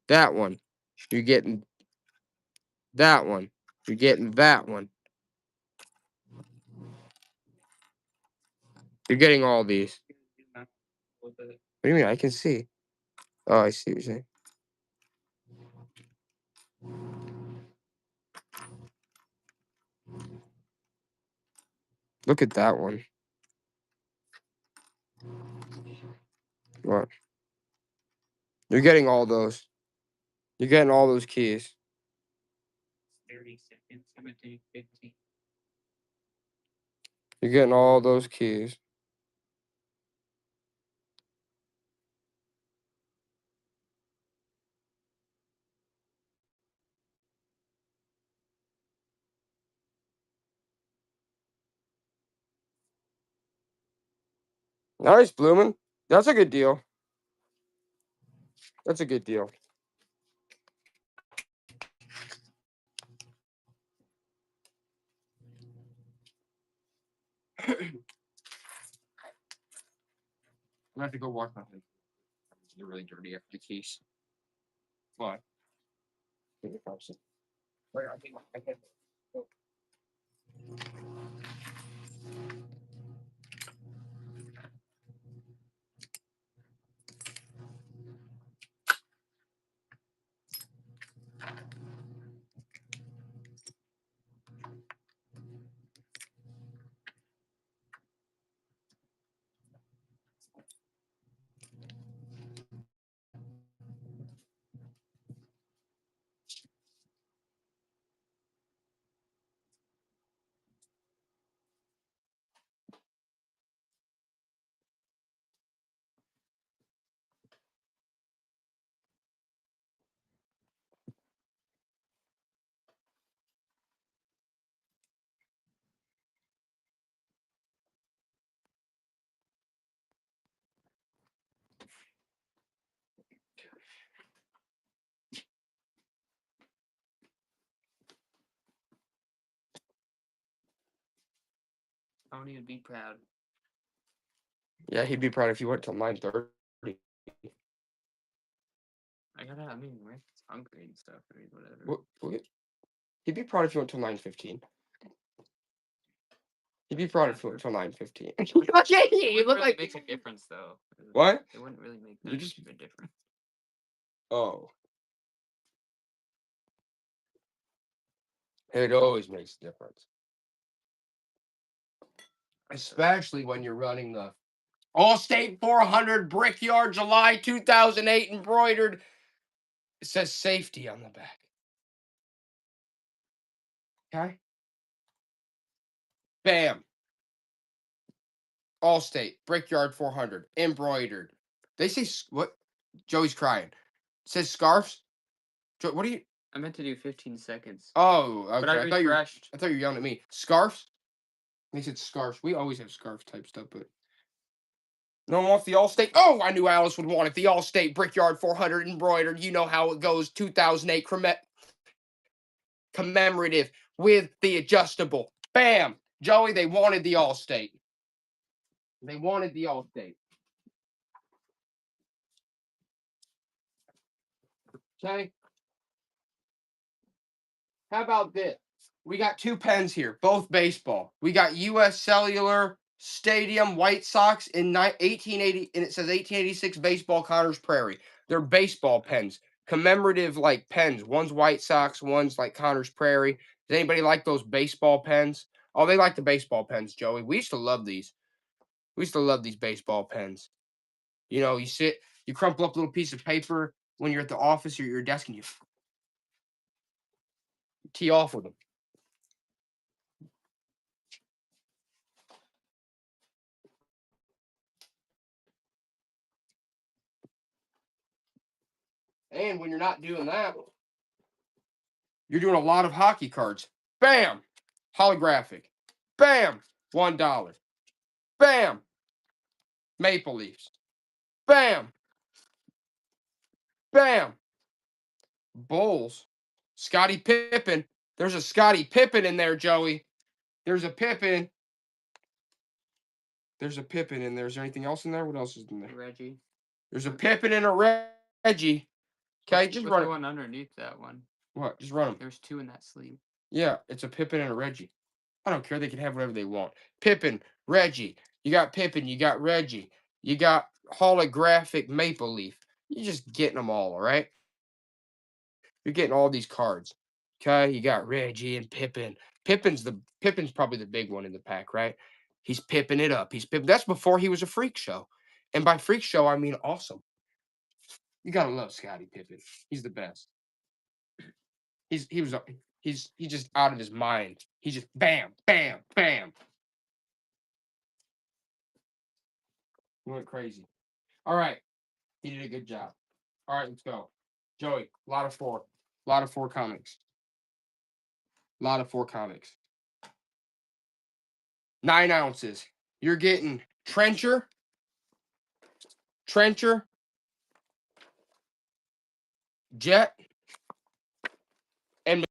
that one. You're getting that one. You're getting that one. You're getting all these. What do you mean? I can see. Oh, I see what you're saying. Look at that one. What? You're getting all those. You're getting all those keys. 30 seconds, 17, 15. You're getting all those keys. Nice, Bloomin'. That's a good deal. That's a good deal. I'm gonna have to go wash my hands. They're really dirty after the keys. Why? I don't even be proud. Yeah, he'd be proud if you went till 9:30. I mean, Rick's hungry and stuff. I mean, whatever. He'd be proud if you went till 9:15. He'd be proud if you went till 9:15. Look at you! You look really like makes a difference, though. What? It wouldn't really make You that just- much of a difference. Oh. It always makes a difference. Especially when you're running the Allstate 400 Brickyard July 2008 embroidered. It says safety on the back. Okay. Bam. Allstate Brickyard 400 embroidered. They say what? Joey's crying. It says scarves. What do you? I meant to do 15 seconds. Oh, okay. But I thought you were refreshed. yelling at me. Scarves? They said scarves. We always have scarf type stuff, but No one wants the Allstate. Oh, I knew Alice would want it. The Allstate Brickyard 400 embroidered. You know how it goes. 2008 commemorative with the adjustable. Bam! Joey, they wanted the Allstate. They wanted the Allstate. Okay. How about this? We got two pens here, both baseball. We got U.S. Cellular Stadium White Sox in 1880, and it says 1886 baseball Connors Prairie. They're baseball pens, commemorative like pens. One's White Sox, one's like Connors Prairie. Does anybody like those baseball pens? Oh, they like the baseball pens, Joey. We used to love these. We used to love these baseball pens. You know, you crumple up a little piece of paper when you're at the office or your desk, and you tee off with them. And when you're not doing that, you're doing a lot of hockey cards. Bam! Holographic. Bam! $1. Bam! Maple Leafs. Bam! Bam! Bulls. Scottie Pippen. There's a Scottie Pippen in there, Joey. There's a Pippen. There's a Pippen in there. Is there anything else in there? What else is in there? Reggie. There's a Pippen and a Reggie. Okay, just What's run the it. one underneath that one? What? Just run them. There's two in that sleeve. Yeah, it's a Pippen and a Reggie. I don't care. They can have whatever they want. Pippen, Reggie. You got Pippen. You got Reggie. You got holographic Maple Leaf. You're just getting them all right? You're getting all these cards. Okay, you got Reggie and Pippen. Pippin's probably the big one in the pack, right? He's pipping it up. He's pipping. That's before he was a freak show. And by freak show, I mean awesome. You gotta love Scottie Pippen. He's the best. He's just out of his mind. He just bam, bam, bam. He went crazy. All right. He did a good job. All right, let's go. Joey, a lot of four. A lot of four comics. A lot of four comics. 9 ounces. You're getting Trencher. Jet. And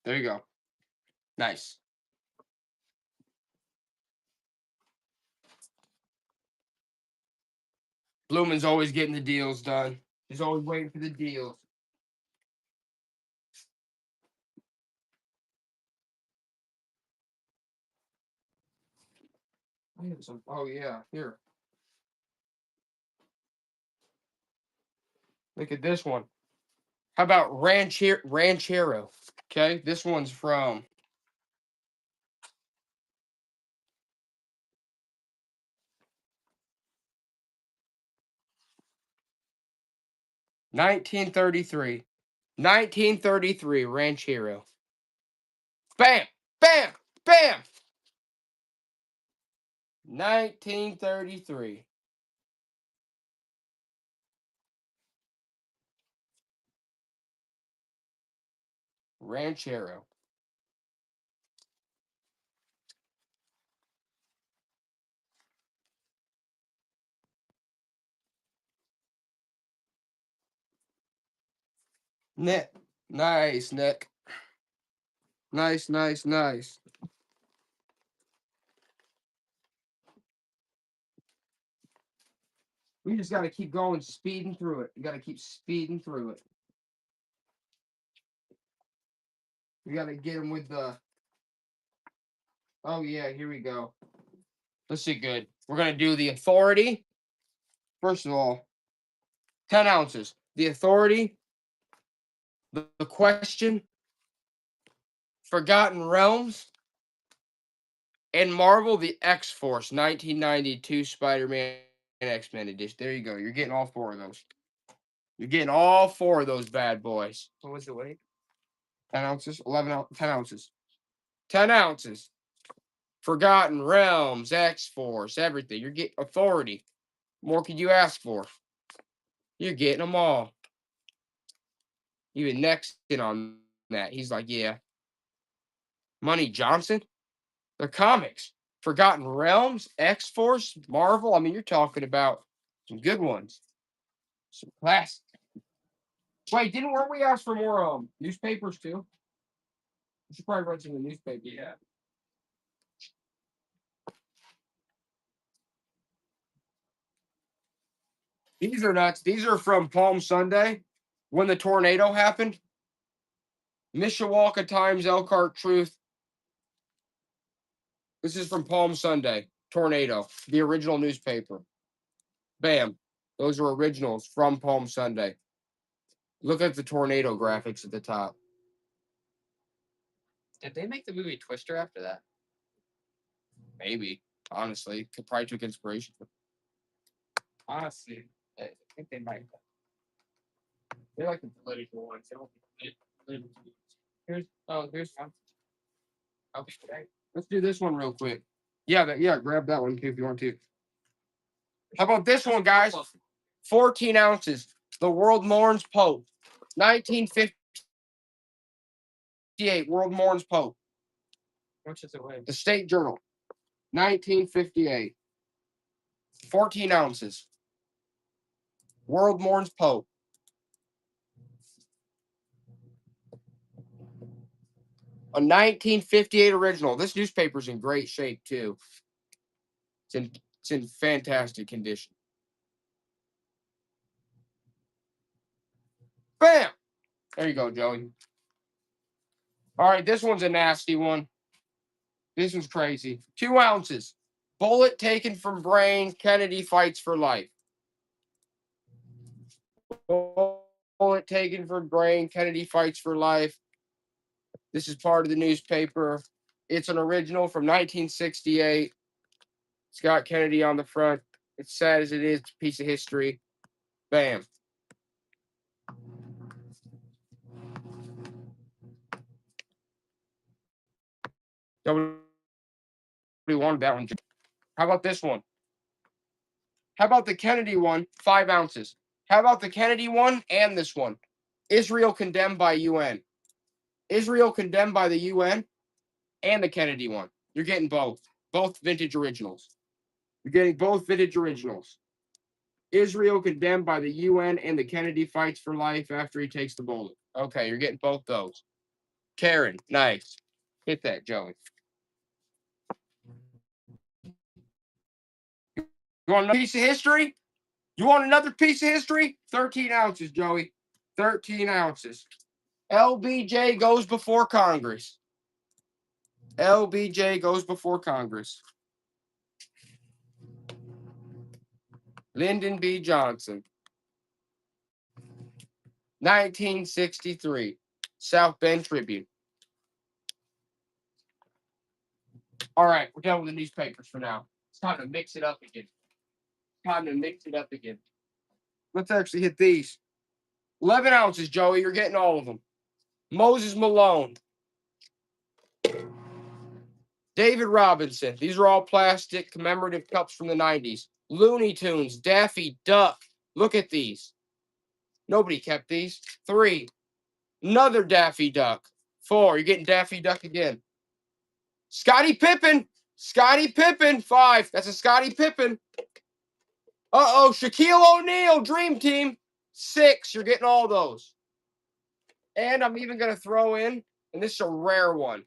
there you go. Nice. Blumen's always getting the deals done. He's always waiting for the deals. Oh yeah, here. Look at this one. How about Ranchero? Okay, this one's from $1933. 1933 Ranchero. Bam! Bam! Bam! 1933. Ranchero. Nick. Nice, Nick. Nice, nice, nice. We just got to keep going, speeding through it. You got to keep speeding through it. We got to get him with the... Oh, yeah, here we go. Let's see good. We're going to do the Authority. First of all, 10 ounces. The Authority. The Question. Forgotten Realms. And Marvel, the X-Force, 1992 Spider-Man and X-Men edition. There you go. You're getting all four of those. You're getting all four of those bad boys. What was the weight? 10 ounces? 10 ounces. 10 ounces. Forgotten Realms, X-Force, everything. You're getting Authority. More could you ask for? You're getting them all. Even next in on that. He's like, yeah. Money Johnson? They're comics. Forgotten Realms, X-Force, Marvel. I mean, you're talking about some good ones. Some classics. Wait, weren't we asked for more newspapers too? We should probably run some of the newspaper. Yeah. These are nuts. These are from Palm Sunday when the tornado happened. Mishawaka Times, Elkhart Truth. This is from Palm Sunday. Tornado, the original newspaper. Bam. Those are originals from Palm Sunday. Look at the tornado graphics at the top. Did they make the movie Twister after that? Maybe. Honestly, could probably took inspiration. Honestly, I think they might. They like the political ones. They don't Here's one. Okay. Let's do this one real quick. Yeah, grab that one too if you want to. How about this one, guys? 14 ounces. The World Mourns Pope. 1958. World Mourns Pope. How much does it weigh? The State Journal. 1958. 14 ounces. World Mourns Pope. A 1958 original. This newspaper's in great shape too. It's in fantastic condition. Bam! There you go, Joey. All right, this one's a nasty one. This one's crazy. 2 ounces. Bullet taken from brain. Kennedy fights for life. Bullet taken from brain. Kennedy fights for life. This is part of the newspaper. It's an original from 1968. It's got Kennedy on the front. It's sad as it is. It's a piece of history. Bam. Nobody wanted that one. How about this one? How about the Kennedy one? 5 ounces. How about the Kennedy one and this one? Israel condemned by UN. Israel condemned by the UN and the Kennedy one. You're getting both. Both vintage originals. You're getting both vintage originals. Israel condemned by the UN and the Kennedy fights for life after he takes the bullet. Okay, you're getting both those. Karen, nice. Hit that, Joey. You want another piece of history? You want another piece of history? 13 ounces, Joey. 13 ounces. LBJ goes before Congress. LBJ goes before Congress. Lyndon B. Johnson. 1963. South Bend Tribune. All right, we're done with the newspapers for now. It's time to mix it up again. Let's actually hit these. 11 ounces, Joey. You're getting all of them. Moses Malone. David Robinson. These are all plastic commemorative cups from the 90s. Looney Tunes. Daffy Duck. Look at these. Nobody kept these. 3. Another Daffy Duck. 4. You're getting Daffy Duck again. Scottie Pippen. 5. That's a Scottie Pippen. Shaquille O'Neal, Dream Team. 6. You're getting all those. And I'm even going to throw in, and this is a rare one.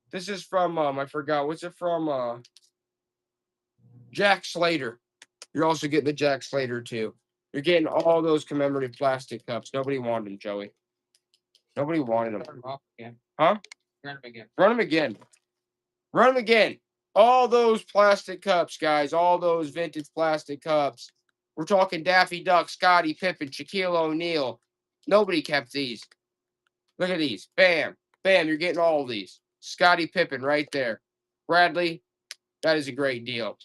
This is from, I forgot. What's it from? Jack Slater. You're also getting the Jack Slater, too. You're getting all those commemorative plastic cups. Nobody wanted them, Joey. Nobody wanted them. Huh? Run them again. Run them again. Run them again. All those plastic cups, guys. All those vintage plastic cups. We're talking Daffy Duck, Scottie Pippen, Shaquille O'Neal. Nobody kept these. Look at these. Bam. Bam. You're getting all of these. Scottie Pippen right there. Bradley, that is a great deal.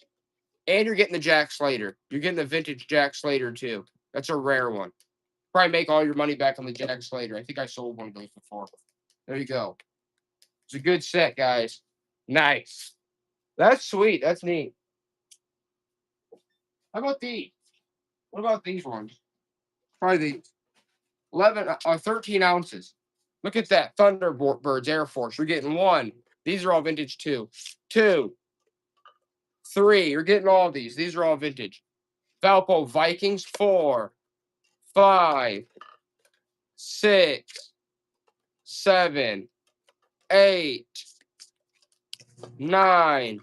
And you're getting the Jack Slater. You're getting the vintage Jack Slater, too. That's a rare one. Probably make all your money back on the Jack Slater. I think I sold one of those before. There you go. It's a good set, guys. Nice. That's sweet. That's neat. How about these? What about these ones? Try these. 11 or 13 ounces. Look at that. Thunderbirds Air Force. You're getting one. These are all vintage too. 2, 3. You're getting all these. These are all vintage. Valpo Vikings. 4, 5, 6, 7, 8, 9.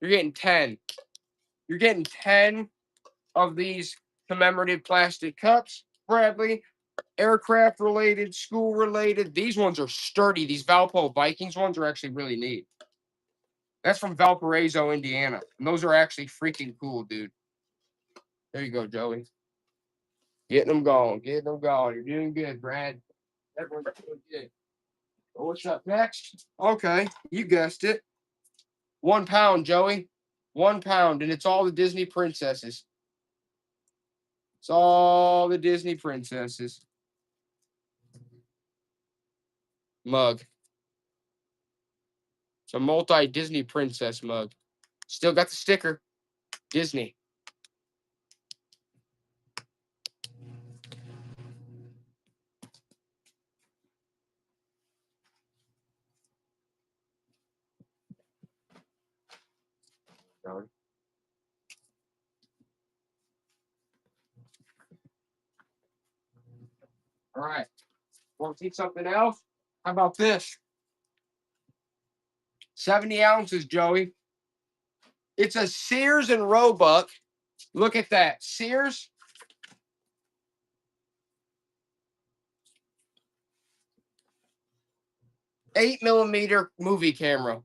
You're getting 10. You're getting 10 of these commemorative plastic cups, Bradley. Aircraft related, school related. These ones are sturdy. These Valpo Vikings ones are actually really neat. That's from Valparaiso, Indiana. And those are actually freaking cool, dude. There you go, Joey. Getting them going. Getting them going. You're doing good, Brad. Everyone's doing good. So what's up next? Okay, you guessed it. 1 pound, Joey. 1 pound. And it's all the Disney princesses. It's all the Disney princesses. Mug. It's a multi-Disney princess mug. Still got the sticker. Disney. All right. Want to see something else? How about this? 70 ounces, Joey. It's a Sears and Roebuck. Look at that. Sears. '8mm movie camera.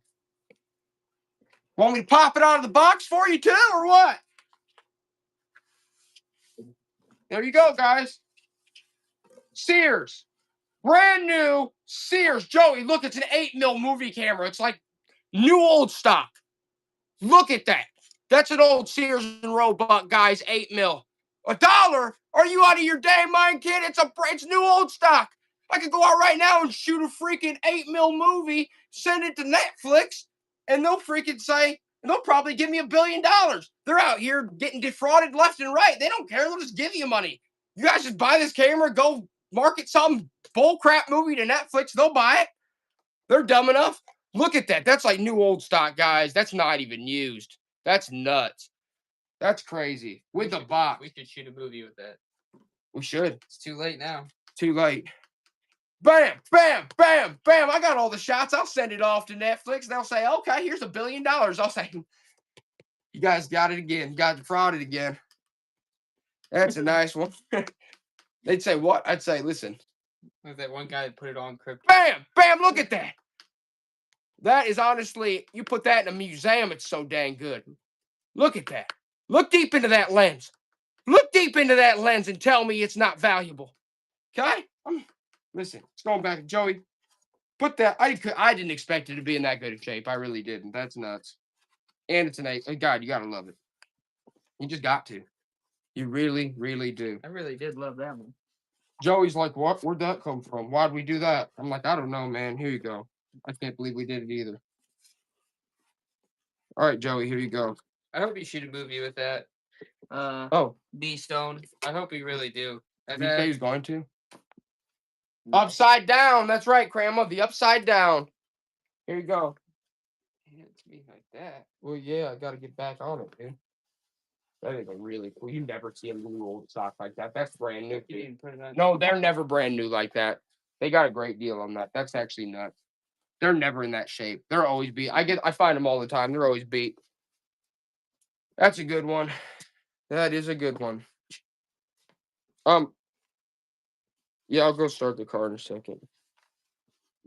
Want me to pop it out of the box for you too, or what? There you go, guys. Sears. Brand new Sears. Joey, look, it's an 8mm movie camera. It's like new old stock. Look at that. That's an old Sears and Roebuck, guys. 8mm. $1? Are you out of your damn mind, kid? It's new old stock. I could go out right now and shoot a freaking 8mm movie, send it to Netflix, and they'll freaking say, and they'll probably give me $1 billion. They're out here getting defrauded left and right. They don't care. They'll just give you money. You guys just buy this camera, go market some bullcrap movie to Netflix. They'll buy it. They're dumb enough. Look at that. That's like new old stock, guys. That's not even used. That's nuts. That's crazy. With the box. We should shoot a movie with that. We should. It's too late now. Too late. Bam, bam, bam, bam. I got all the shots. I'll send it off to Netflix. They'll say, okay, here's $1 billion. I'll say, you guys got it again. Got defrauded again. That's a nice one. They'd say, what? I'd say, listen. Like that one guy that put it on crypto. Bam, bam, look at that. That is honestly, you put that in a museum, it's so dang good. Look at that. Look deep into that lens. Look deep into that lens and tell me it's not valuable. Okay? Listen, it's going back. Joey, put that. I didn't expect it to be in that good of shape. I really didn't. That's nuts. And it's an 8. God, you got to love it. You just got to. You really, really do. I really did love that one. Joey's like, what? Where'd that come from? Why'd we do that? I'm like, I don't know, man. Here you go. I can't believe we did it either. All right, Joey, here you go. I hope you shoot a movie with that. Oh, B-Stone. I hope you really do. And you say then, he's going to? Upside down. That's right, Grandma. The upside down. Here you go. It's me like that. Well, yeah, I got to get back on it, dude. That is a really cool. You never see a new old stock like that. That's brand new. You didn't put it on. No, they're never brand new like that. They got a great deal on that. That's actually nuts. They're never in that shape. They're always beat. I find them all the time. They're always beat. That's a good one. That is a good one. Yeah, I'll go start the car in a second.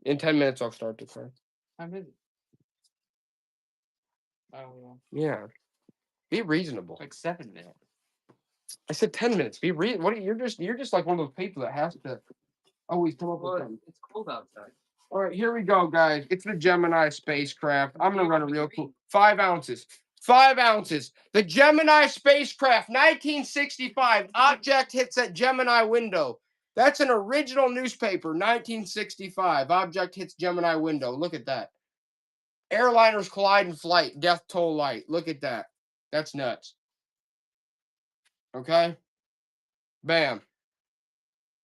In 10 minutes, I'll start the car. I'm busy. Oh, Yeah. Be reasonable. like 7 minutes. I said 10 minutes. Be what? You're just like one of those people that has to always come up with Well, something. it's cold outside. All right, here we go, guys. It's the Gemini spacecraft. I'm gonna run a real cool 5 ounces. 5 ounces. The Gemini spacecraft, 1965. Object hits at Gemini window. That's an original newspaper, 1965. Object hits Gemini window. Look at that. Airliners collide in flight. Death toll light. Look at that. That's nuts. Okay. Bam.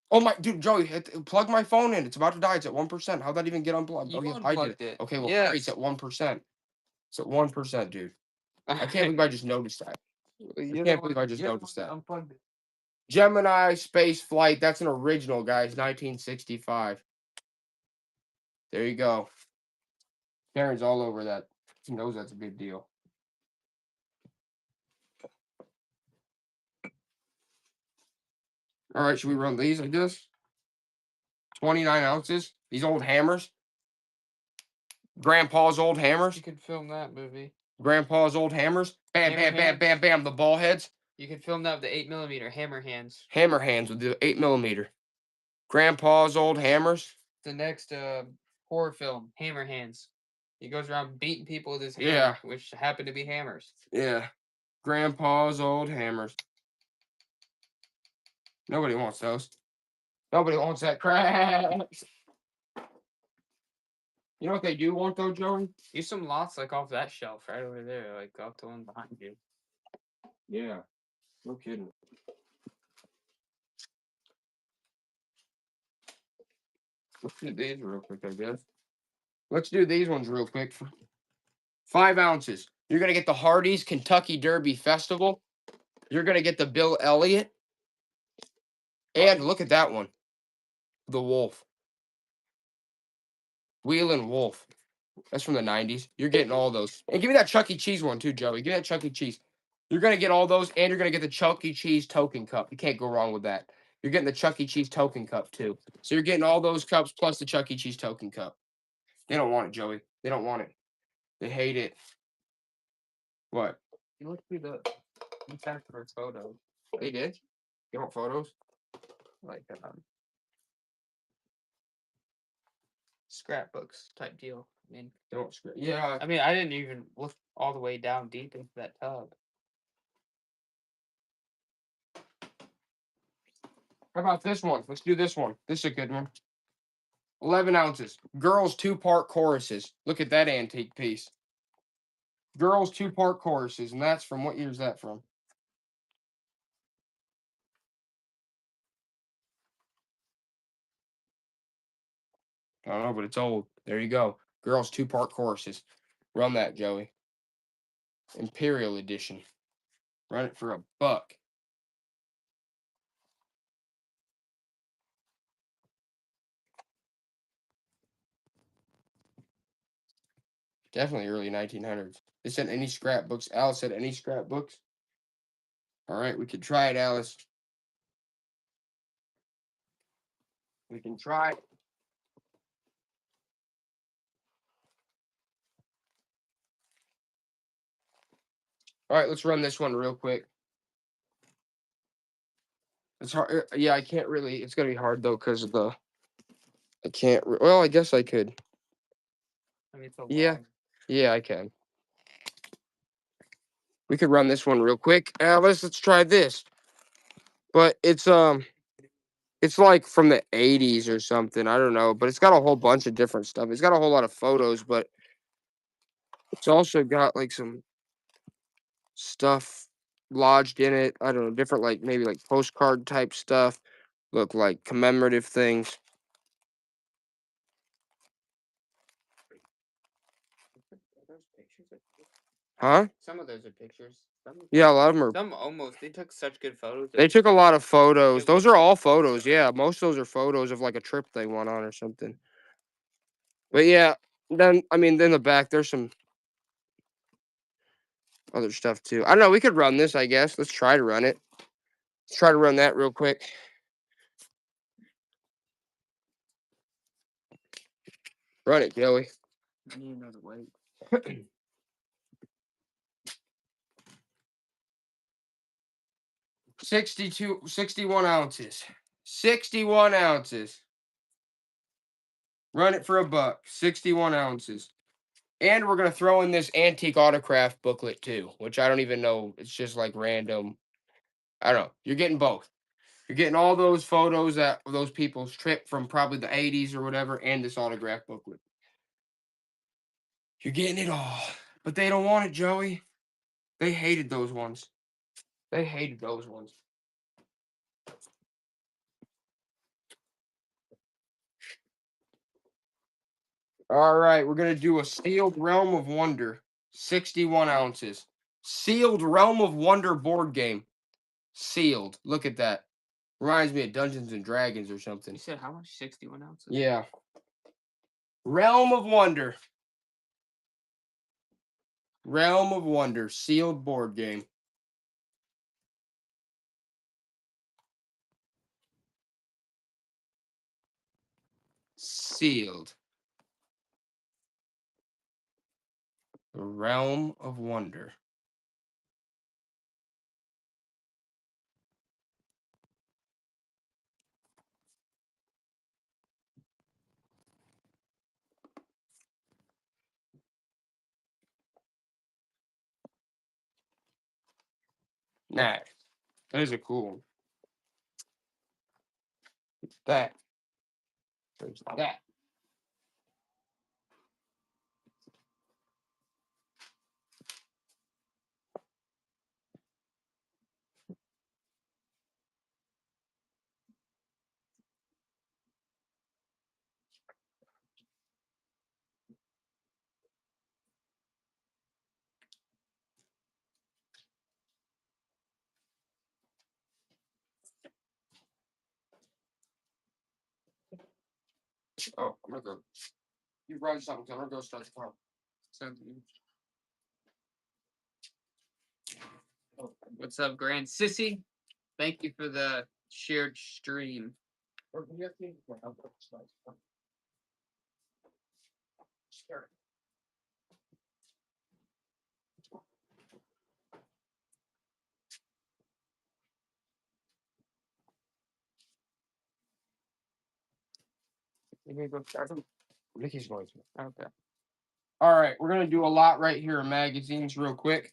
Oh my, dude, Joey, plug my phone in. It's about to die. It's at 1%. How'd that even get unplugged? You I did unplugged it. Okay, well, Yes. it's at 1%. It's at 1%, dude. I can't believe I just noticed that. I can't believe I just noticed that. Unplugged it. Gemini space flight. That's an original, guys. 1965. There you go. Karen's all over that. She knows that's a big deal. All right, should we run these like this? 29 ounces. These old hammers. Grandpa's old hammers. You could film that movie. Grandpa's old hammers. Bam, Hammer bam, bam, hands. bam, bam. The ball heads. You could film that with the 8mm hammer hands. Hammer hands with the 8mm. Grandpa's old hammers. The next horror film, Hammer Hands. He goes around beating people with his hammer, Yeah. which happen to be hammers. Yeah. Grandpa's old hammers. Nobody wants those. Nobody wants that crap. You know what they do want though, Joey? Use some lots like off that shelf right over there, like off the one behind you. Yeah. No kidding. Let's do these real quick, I guess. Let's do these ones real quick. 5 ounces. You're going to get the Hardee's Kentucky Derby Festival. You're going to get the Bill Elliott. And look at that one. The Wolf. Wheelin' Wolf. That's from the 90s. You're getting all those. And give me that Chuck E. Cheese one too, Joey. Give me that Chuck E. Cheese. You're going to get all those, and you're going to get the Chuck E. Cheese token cup. You can't go wrong with that. You're getting the Chuck E. Cheese token cup too. So you're getting all those cups plus the Chuck E. Cheese token cup. They don't want it, Joey. They don't want it. They hate it. What? You look through the inside for photos, They did? You want photos? like scrapbooks type deal. They want script. Yeah. I mean, I didn't even look all the way down deep into that tub. How about this one? Let's do this one. This is a good one. 11 ounces. Girls 2-part choruses. Look at that antique piece. Girls 2-part choruses. And that's from, what year is that from? I don't know, but it's old. There you go. Girls 2-part choruses. Run that, Joey. Imperial edition. Run it for $1. Definitely early 1900s. They said any scrapbooks. Alice said any scrapbooks. All right, we could try it, Alice. We can try it. All right, let's run this one real quick. It's hard. Yeah, I can't really. It's gonna be hard though because of the. I can't. Well, I guess I could. I mean, it's a Yeah. long- Yeah, I can. We could run this one real quick. Let's try this. But it's like from the 80s or something. I don't know, but it's got a whole bunch of different stuff. It's got a whole lot of photos, but it's also got like some stuff lodged in it. I don't know, different like maybe like postcard type stuff. Look like commemorative things. Huh? Some of those are pictures. Yeah, a lot of them are. Some almost. They took such good photos. They took a lot of photos. It Those looks are all like photos. stuff. Yeah, most of those are photos of like a trip they went on or something. But yeah, then I mean, then the back there's some other stuff too. I don't know. We could run this, I guess. Let's try to run it. Let's try to run that real quick. Run it, Joey. I need another weight. 61 ounces. 61 ounces. Run it for $1. 61 ounces. And we're going to throw in this antique autograph booklet too, which I don't even know. It's just like random. I don't know. You're getting both. You're getting all those photos that those people's trip from probably the 80s or whatever, and this autograph booklet. You're getting it all. But they don't want it, Joey. They hated those ones. They hated those ones. All right, we're going to do a Sealed Realm of Wonder. 61 ounces. Sealed Realm of Wonder board game. Sealed. Look at that. Reminds me of Dungeons and Dragons or something. You said how much? 61 ounces? Yeah. Realm of Wonder. Realm of Wonder. Sealed board game. Sealed. Realm of Wonder. Nah, that is a cool one. That. There's that. Oh, I'm gonna go. You run something. I'm gonna go start the car. What's up, Grand Sissy? Thank you for the shared stream. You gonna go start them? Nikki's going to. Okay. All right, we're gonna do a lot right here in magazines, real quick,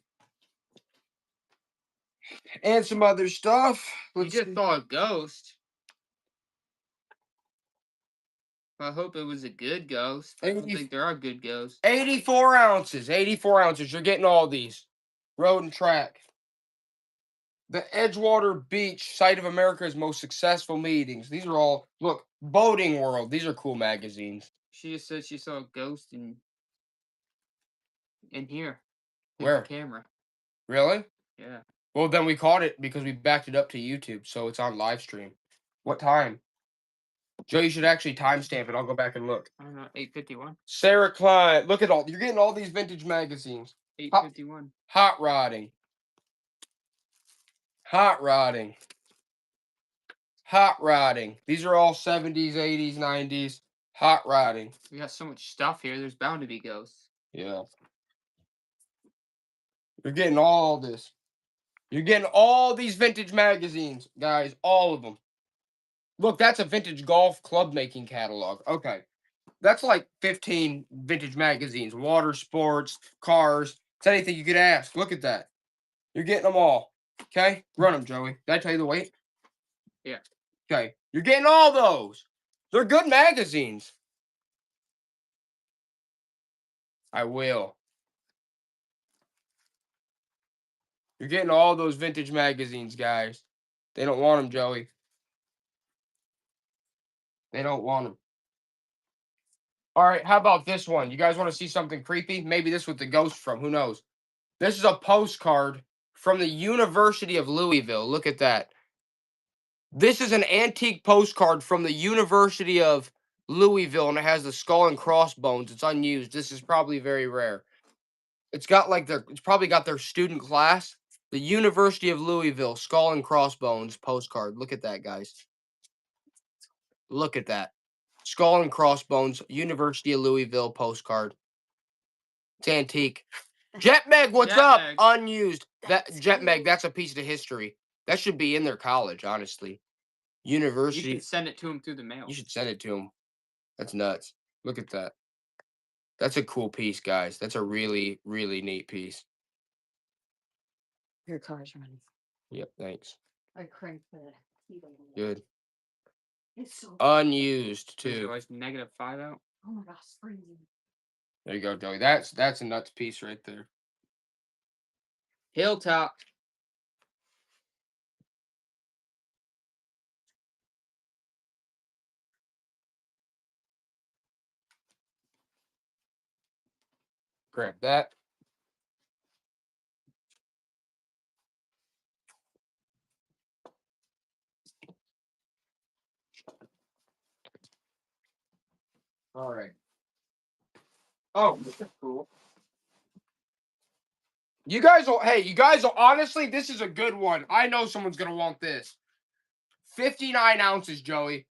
and some other stuff. You just saw a ghost. I hope it was a good ghost. I don't 80 think there are good ghosts. 84 ounces. 84 ounces. You're getting all these. Road and track. The Edgewater Beach, site of America's most successful meetings. These are all, look, Boating World. These are cool magazines. She just said she saw a ghost in here. In Where? the camera. Really? Yeah. Well, then we caught it because we backed it up to YouTube, so it's on live stream. What time? Joe, you should actually timestamp it. I'll go back and look. I don't know. 8:51. Sarah Klein. Look at all. You're getting all these vintage magazines. 8:51. Hot rodding. Hot rodding. Hot rodding. These are all 70s, 80s, 90s. Hot rodding. We got so much stuff here. There's bound to be ghosts. Yeah. You're getting all this. You're getting all these vintage magazines, guys. All of them. Look, that's a vintage golf club making catalog. Okay. That's like 15 vintage magazines. Water sports, cars. It's anything you could ask. Look at that. You're getting them all. Okay? Run them, Joey. Did I tell you the weight? Yeah. Okay. You're getting all those. They're good magazines. I will. You're getting all those vintage magazines, guys. They don't want them, Joey. They don't want them. All right, how about this one? You guys want to see something creepy? Maybe this with the ghost from. Who knows? This is a postcard from the University of Louisville. Look at that. This is an antique postcard from the University of Louisville, and it has the skull and crossbones. It's unused. This is probably very rare. It's got like it's probably got their student class. The University of Louisville skull and crossbones postcard. Look at that, guys. Look at that. Skull and crossbones, University of Louisville postcard. It's antique. Jetmeg, what's up? Jetmeg. Unused. That Jetmeg, that's a piece of history. That should be in their college, honestly. You University. can send it to him through the mail. You should send it to them. That's nuts. Look at that. That's a cool piece, guys. That's a really, really neat piece. Your car's running. Yep, thanks. I cranked the heat a little. Good. It's so Unused, Is it too. like -5 out? oh my gosh, it's freezing. There you go, Joey. That's a nuts piece right there. Hilltop. Grab that. All right. Oh, this is cool. You guys will honestly, this is a good one. I know someone's going to want this. 59 ounces, Joey.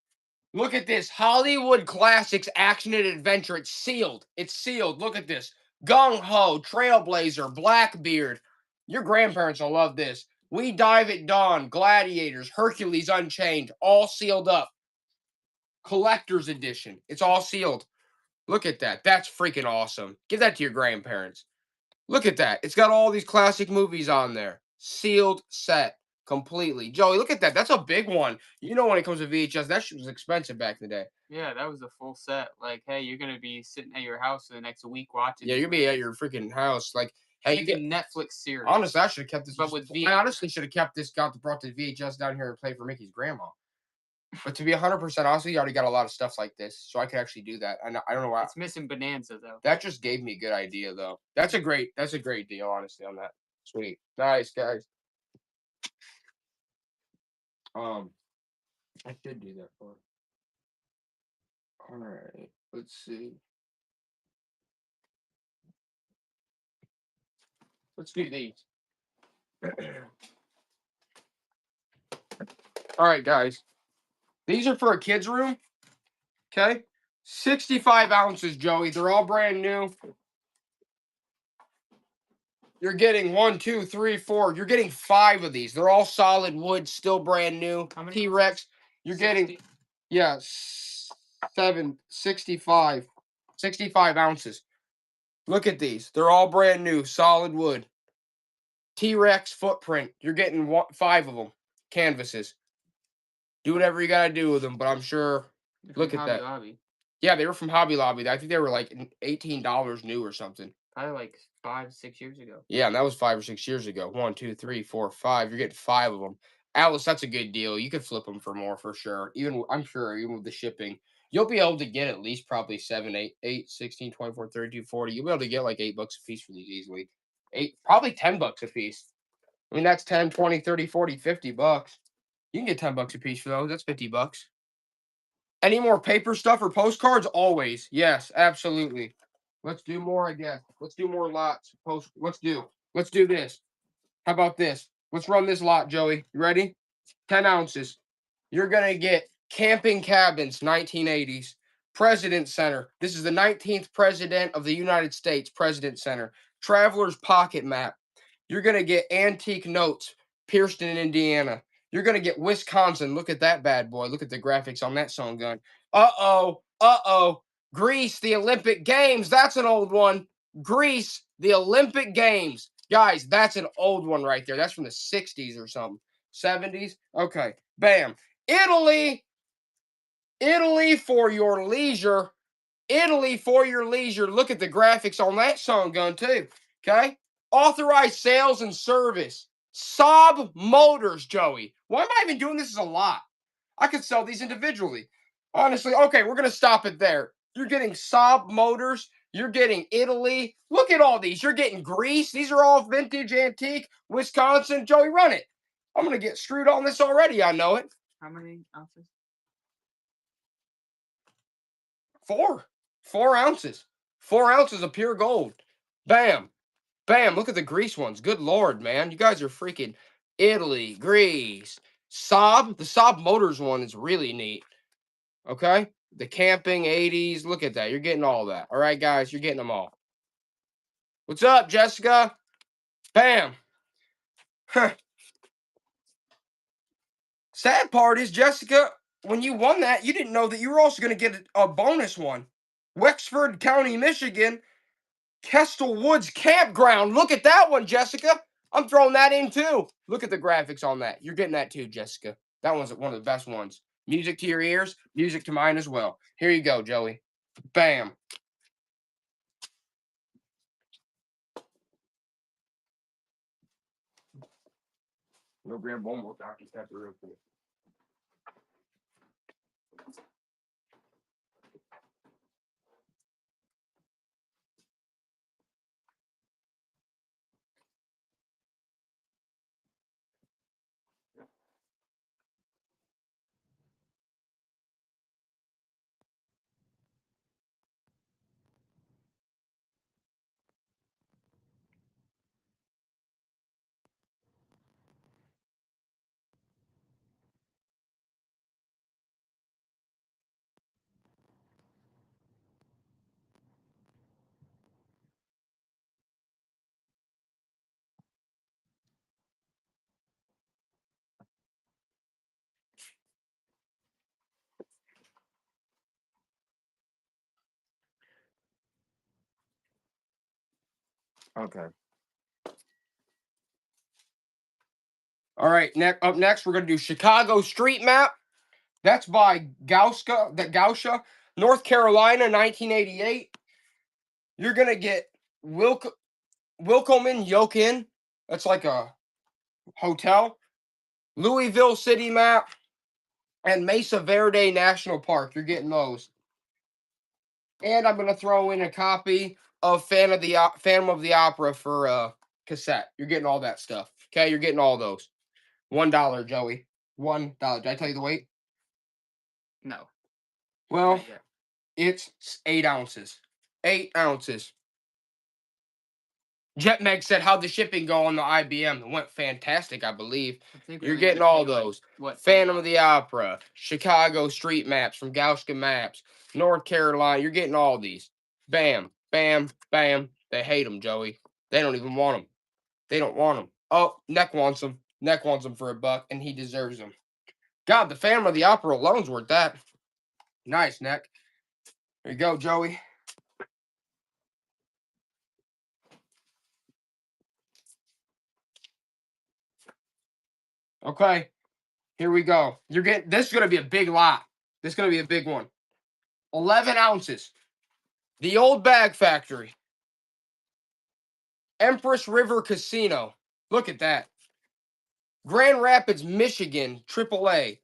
Look at this. Hollywood Classics Action and Adventure. It's sealed. It's sealed. Look at this. Gung Ho, Trailblazer, Blackbeard. Your grandparents will love this. We Dive at Dawn, Gladiators, Hercules Unchained, all sealed up. Collector's edition. It's all sealed. Look at that. That's freaking awesome. Give that to your grandparents. Look at that. It's got all these classic movies on there. Sealed set completely. Joey, look at that. That's a big one. You know when it comes to VHS, that shit was expensive back in the day. Yeah, that was a full set. Like, hey, you're gonna be sitting at your house for the next week watching. Yeah, you're gonna be at your freaking house. Like, hey, like a Netflix series. Honestly, I should have kept this. But with I honestly should have kept this. Brought the VHS down here and played for Mickey's grandma. But to be 100% honest, you already got a lot of stuff like this, so I could actually do that. I don't know why. It's missing Bonanza though. That just gave me a good idea, though. That's a great deal, honestly, on that. Sweet, nice guys. I should do that for. All right, let's see. Let's do these. All right, guys. These are for a kid's room. Okay. 65 ounces, Joey. They're all brand new. You're getting 1, 2, 3, 4. You're getting 5 of these. They're all solid wood, still brand new. T-Rex. You're 60. Getting, yeah, 65 ounces. Look at these. They're all brand new, solid wood. T-Rex footprint. You're getting 5 of them. Canvases. Do whatever you got to do with them, but I'm sure. Look at that. Lobby. Yeah, they were from Hobby Lobby. I think they were like $18 new or something. Probably like 5, 6 years ago. Yeah, and that was 5 or 6 years ago. 1, 2, 3, 4, 5. You're getting 5 of them. Alice, that's a good deal. You could flip them for more for sure. I'm sure even with the shipping, you'll be able to get at least probably 7, 8, 16, 24, 32, 40. You'll be able to get like $8 a piece for these easily. Probably $10 a piece. I mean, that's 10, 20, 30, 40, $50. You can get $10 a piece for those. That's $50. Any more paper stuff or postcards? Always. Yes, absolutely. Let's do more, I guess. Let's do more lots. Let's do this. How about this? Let's run this lot, Joey. You ready? 10 ounces. You're going to get Camping Cabins, 1980s. President Center. This is the 19th President of the United States, President Center. Traveler's Pocket Map. You're going to get Antique Notes, Pierceton, Indiana. You're going to get Wisconsin. Look at that bad boy. Look at the graphics on that song gun. Uh-oh. Greece, the Olympic Games. That's an old one. Greece, the Olympic Games. Guys, that's an old one right there. That's from the 60s or something. 70s? Okay. Bam. Italy for your leisure. Italy for your leisure. Look at the graphics on that song gun too. Okay? Authorized sales and service. Saab Motors, Joey. Why am I even doing this as a lot? I could sell these individually. Honestly, okay, we're going to stop it there. You're getting Saab Motors. You're getting Italy. Look at all these. You're getting Greece. These are all vintage, antique. Wisconsin. Joey, run it. I'm going to get screwed on this already. I know it. How many ounces? 4. 4 ounces. 4 ounces of pure gold. Bam. Bam. Look at the Greece ones. Good Lord, man. You guys are freaking Italy, Greece. Saab. The Saab Motors one is really neat. Okay? The camping 80s. Look at that. You're getting all that. All right, guys. You're getting them all. What's up, Jessica? Bam. Huh. Sad part is, Jessica, when you won that, you didn't know that you were also going to get a bonus one. Wexford County, Michigan. Kestel Woods Campground. Look at that one, Jessica. I'm throwing that in too. Look at the graphics on that. You're getting that too, Jessica. That one's one of the best ones. Music to your ears, music to mine as well. Here you go, Joey. Bam. We'll grab one more Dr. Pepper real quick. Okay. All right. Up next, we're gonna do Chicago Street Map. That's by Gausha, North Carolina, 1988. You're gonna get Wilcomen Yokin. That's like a hotel. Louisville City Map and Mesa Verde National Park. You're getting those. And I'm gonna throw in a copy of Phantom of the Opera for cassette. You're getting all that stuff. Okay, you're getting all those. $1, Joey. $1. Did I tell you the weight? No. Well, Not yet. it's 8 ounces. 8 ounces. JetMeg said, "How'd the shipping go on the IBM?" It went fantastic, I believe. I think we You're only getting gotta all pay, like, those. what? Phantom of the Opera, Chicago Street Maps from Gauska Maps, North Carolina. You're getting all these. Bam, bam, bam. They hate them, Joey. They don't even want them. They don't want them. Oh, Neck wants them. Neck wants them for $1, and he deserves them. God, the Phantom of the Opera alone's worth that. Nice, Neck. There you go, Joey. Okay, here we go. You're getting this is gonna be a big lot. This is gonna be a big one. 11 ounces. The Old Bag Factory. Empress River Casino. Look at that. Grand Rapids, Michigan, AAA.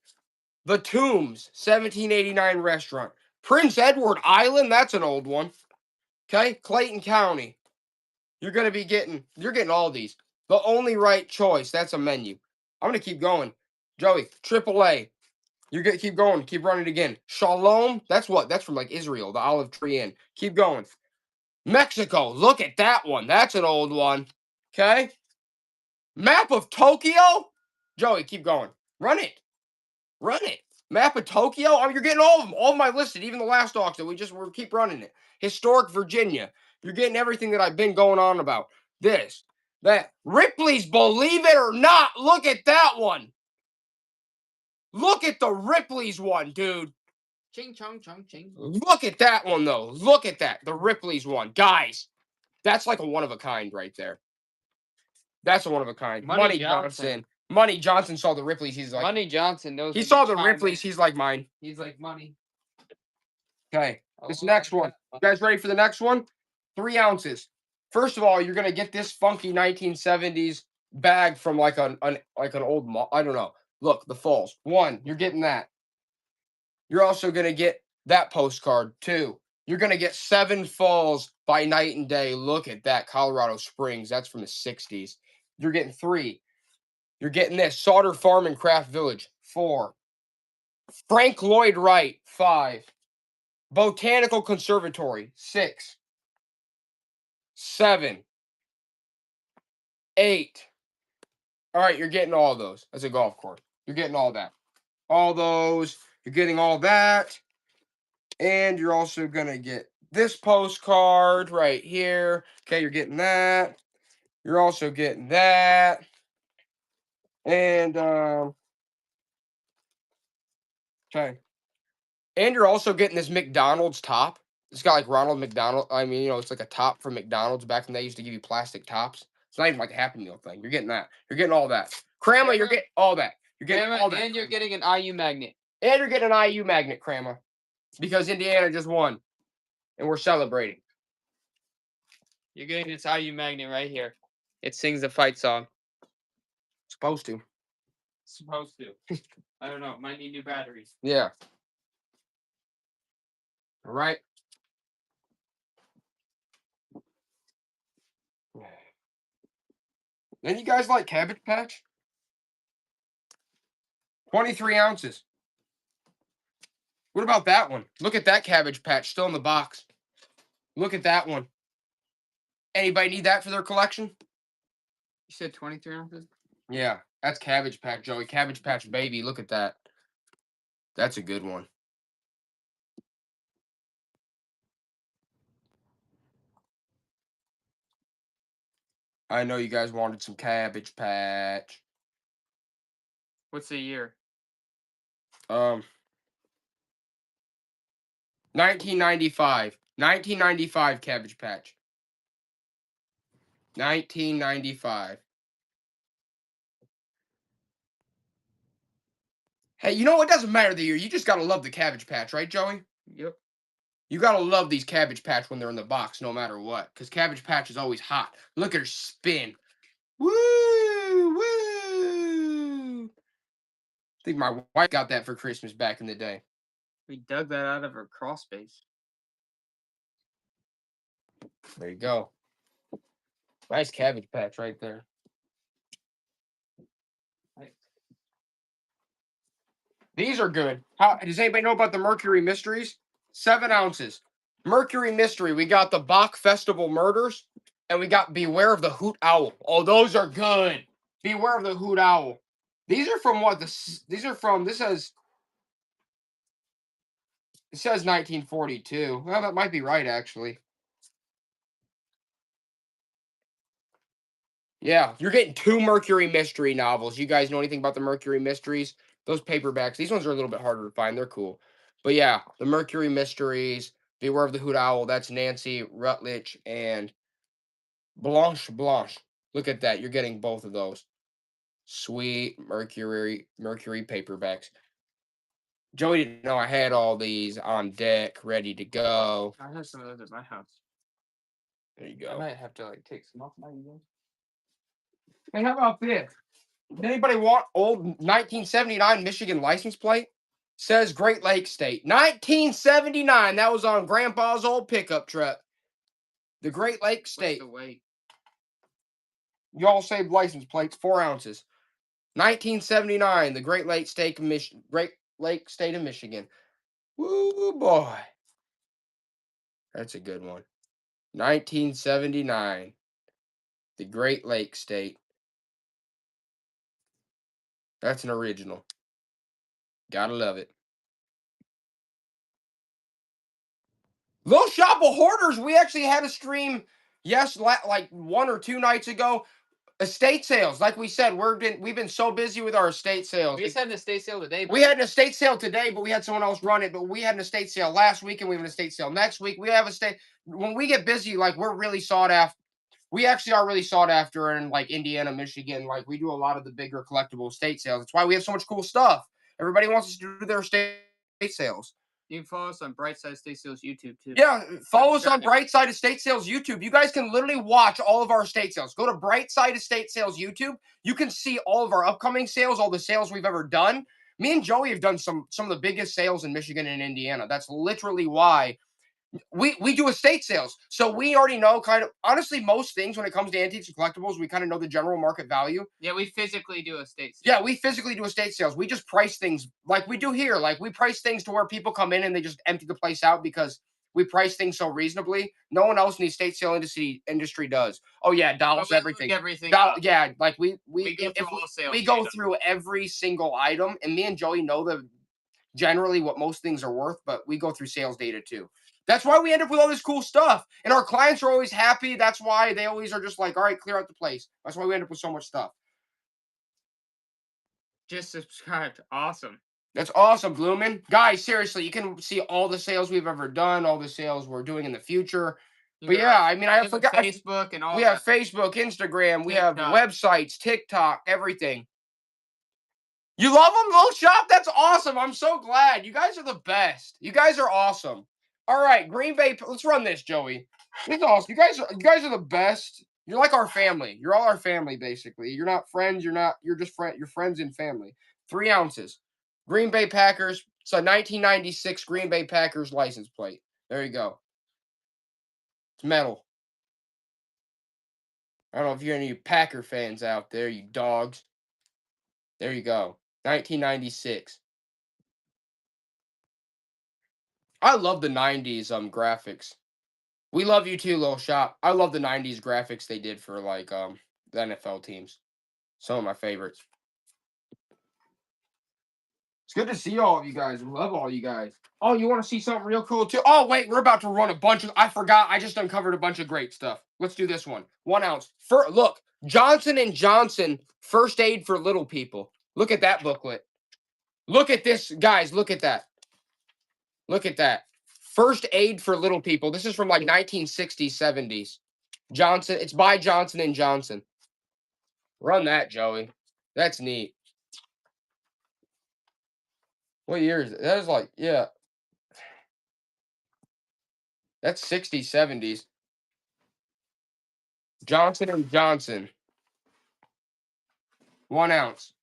The Tombs, 1789 restaurant. Prince Edward Island, that's an old one. Okay, Clayton County. You're getting all these. The Only Right Choice, that's a menu. I'm gonna keep going. Joey, AAA. You're gonna keep going, keep running again. Shalom, that's what? That's from like Israel, the Olive Tree Inn. Keep going. Mexico, look at that one. That's an old one. Okay. Map of Tokyo. Joey, keep going. Run it. Run it. Map of Tokyo. I mean, you're getting all of them. All of my listed, even the last auction. We'll keep running it. Historic Virginia. You're getting everything that I've been going on about. This, that. Ripley's, believe it or not. Look at that one. Look at the Ripley's one, dude. Ching chong chong ching. Look at that one, though. Look at that. The Ripley's one. Guys, that's like a one of a kind right there. That's a one of a kind. Money Johnson. Money Johnson saw the Ripley's. He's like, Money Johnson knows. he when saw to the chime Ripley's. in. He's like mine. He's like money. Okay. This Oh, next I one. got- You guys ready for the next one? 3 ounces. First of all, you're gonna get this funky 1970s bag from like an old mall. I don't know. Look, the Falls. 1, you're getting that. You're also gonna get that postcard. 2, you're gonna get 7 Falls by Night and Day. Look at that, Colorado Springs. That's from the 60s. You're getting 3. You're getting this Sauter Farm and Craft Village. 4. Frank Lloyd Wright. 5. Botanical Conservatory. 6. 7. 8. All right, you're getting all those. That's a golf course. You're getting all that. All those. You're getting all that. And you're also going to get this postcard right here. Okay, you're getting that. You're also getting that. And, okay. And you're also getting this McDonald's top. It's got like Ronald McDonald. I mean, it's like a top from McDonald's. Back when they used to give you plastic tops. It's not even like a Happy Meal thing. You're getting that. You're getting all that. Crama, you're getting all that. You're getting all that. And you're getting an IU magnet. And you're getting an IU magnet, Crama. Because Indiana just won. And we're celebrating. You're getting this IU magnet right here. It sings the fight song. Supposed to. Supposed to. I don't know. Might need new batteries. Yeah. All right. Then you guys like Cabbage Patch? 23 ounces. What about that one? Look at that Cabbage Patch still in the box. Look at that one. Anybody need that for their collection? You said 23 ounces? Yeah, that's Cabbage Patch, Joey. Cabbage Patch Baby. Look at that. That's a good one. I know you guys wanted some Cabbage Patch. What's the year? 1995. 1995 Cabbage Patch. 1995. Hey, you know what? It doesn't matter the year. You just gotta love the Cabbage Patch, right, Joey? Yep. You gotta love these Cabbage Patch when they're in the box, no matter what. Because Cabbage Patch is always hot. Look at her spin. Woo! Woo! I think my wife got that for Christmas back in the day. We dug that out of her crawl space. There you go. Nice Cabbage Patch right there. These are good. How does anybody know about the Mercury Mysteries? 7 ounces. Mercury Mystery. We got the Bach Festival Murders, and we got Beware of the Hoot Owl. Oh, those are good. Beware of the Hoot Owl. These are from what? These are from. It says 1942. Well, that might be right, actually. Yeah, you're getting 2 Mercury Mystery novels. You guys know anything about the Mercury Mysteries? Those paperbacks. These ones are a little bit harder to find. They're cool. But yeah, the Mercury Mysteries, Beware of the Hoot Owl. That's Nancy Rutledge and Blanche Blanche. Look at that. You're getting both of those. Sweet Mercury paperbacks. Joey didn't know I had all these on deck, ready to go. I have some of those at my house. There you I go. might have to like take some off my email. Hey, how about this? Does anybody want old 1979 Michigan license plate? Says Great Lakes State. 1979. That was on Grandpa's old pickup truck. The Great Lakes State. What's the weight? Y'all saved license plates, 4 ounces. 1979. The Great Lakes State of Michigan. Woo boy. That's a good one. 1979. The Great Lakes State. That's an original. Gotta love it. Little Shop of Hoarders. We actually had a stream, like 1 or 2 nights ago. Estate sales, like we said, we've been so busy with our estate sales. We just had an estate sale today. We had an estate sale today, but we had someone else run it. But we had an estate sale last week, and we have an estate sale next week. We have a estate. When we get busy, like we're really sought after. We actually are really sought after in like Indiana, Michigan. Like we do a lot of the bigger collectible estate sales. That's why we have so much cool stuff. Everybody wants us to do their estate sales. You can follow us on Brightside Estate Sales YouTube too. Yeah, follow us on Brightside Estate Sales YouTube. You guys can literally watch all of our estate sales. Go to Brightside Estate Sales YouTube. You can see all of our upcoming sales, all the sales we've ever done. Me and Joey have done some of the biggest sales in Michigan and Indiana. That's literally why we do estate sales. So we already know kind of, honestly, most things when it comes to antiques and collectibles, we kind of know the general market value. Yeah, we physically do estate sales. Yeah, we physically do estate sales. We just price things like we do here. Like we price things to where people come in and they just empty the place out because we price things so reasonably. No one else in the estate sale industry does. Oh yeah, dollars everything. Yeah, like we go through every single item, and me and Joey know generally what most things are worth, but we go through sales data too. That's why we end up with all this cool stuff. And our clients are always happy. That's why they always are just like, all right, clear out the place. That's why we end up with so much stuff. Just subscribed. Awesome. That's awesome, Bloomin'. Guys, seriously, you can see all the sales we've ever done, all the sales we're doing in the future. But yeah, I mean, I forgot. Facebook and all we have Facebook, Instagram, we have websites, TikTok, everything. You love them, Little Shop? That's awesome. I'm so glad. You guys are the best. You guys are awesome. All right, Green Bay. Let's run this, Joey. This is awesome. You guys are the best. You're like our family. You're all our family, basically. You're not friends. You're just You're friends and family. 3 ounces. Green Bay Packers. It's a 1996 Green Bay Packers license plate. There you go. It's metal. I don't know if you're any Packer fans out there, you dogs. There you go. 1996. I love the 90s graphics. We love you too, Lil Shop. I love the 90s graphics they did for like the NFL teams. Some of my favorites. It's good to see all of you guys. We love all you guys. Oh, you want to see something real cool too? Oh, wait, we're about to run a bunch of. I forgot. I just uncovered a bunch of great stuff. Let's do this one. 1 ounce. Look, Johnson & Johnson First Aid for Little People. Look at that booklet. Look at this, guys. Look at that. Look at that. First Aid for Little People. This is from like 1960s, 70s. Johnson. It's by Johnson & Johnson. Run that, Joey. That's neat. What year is it? That is like, yeah. That's 60s, 70s. Johnson & Johnson. 1 ounce.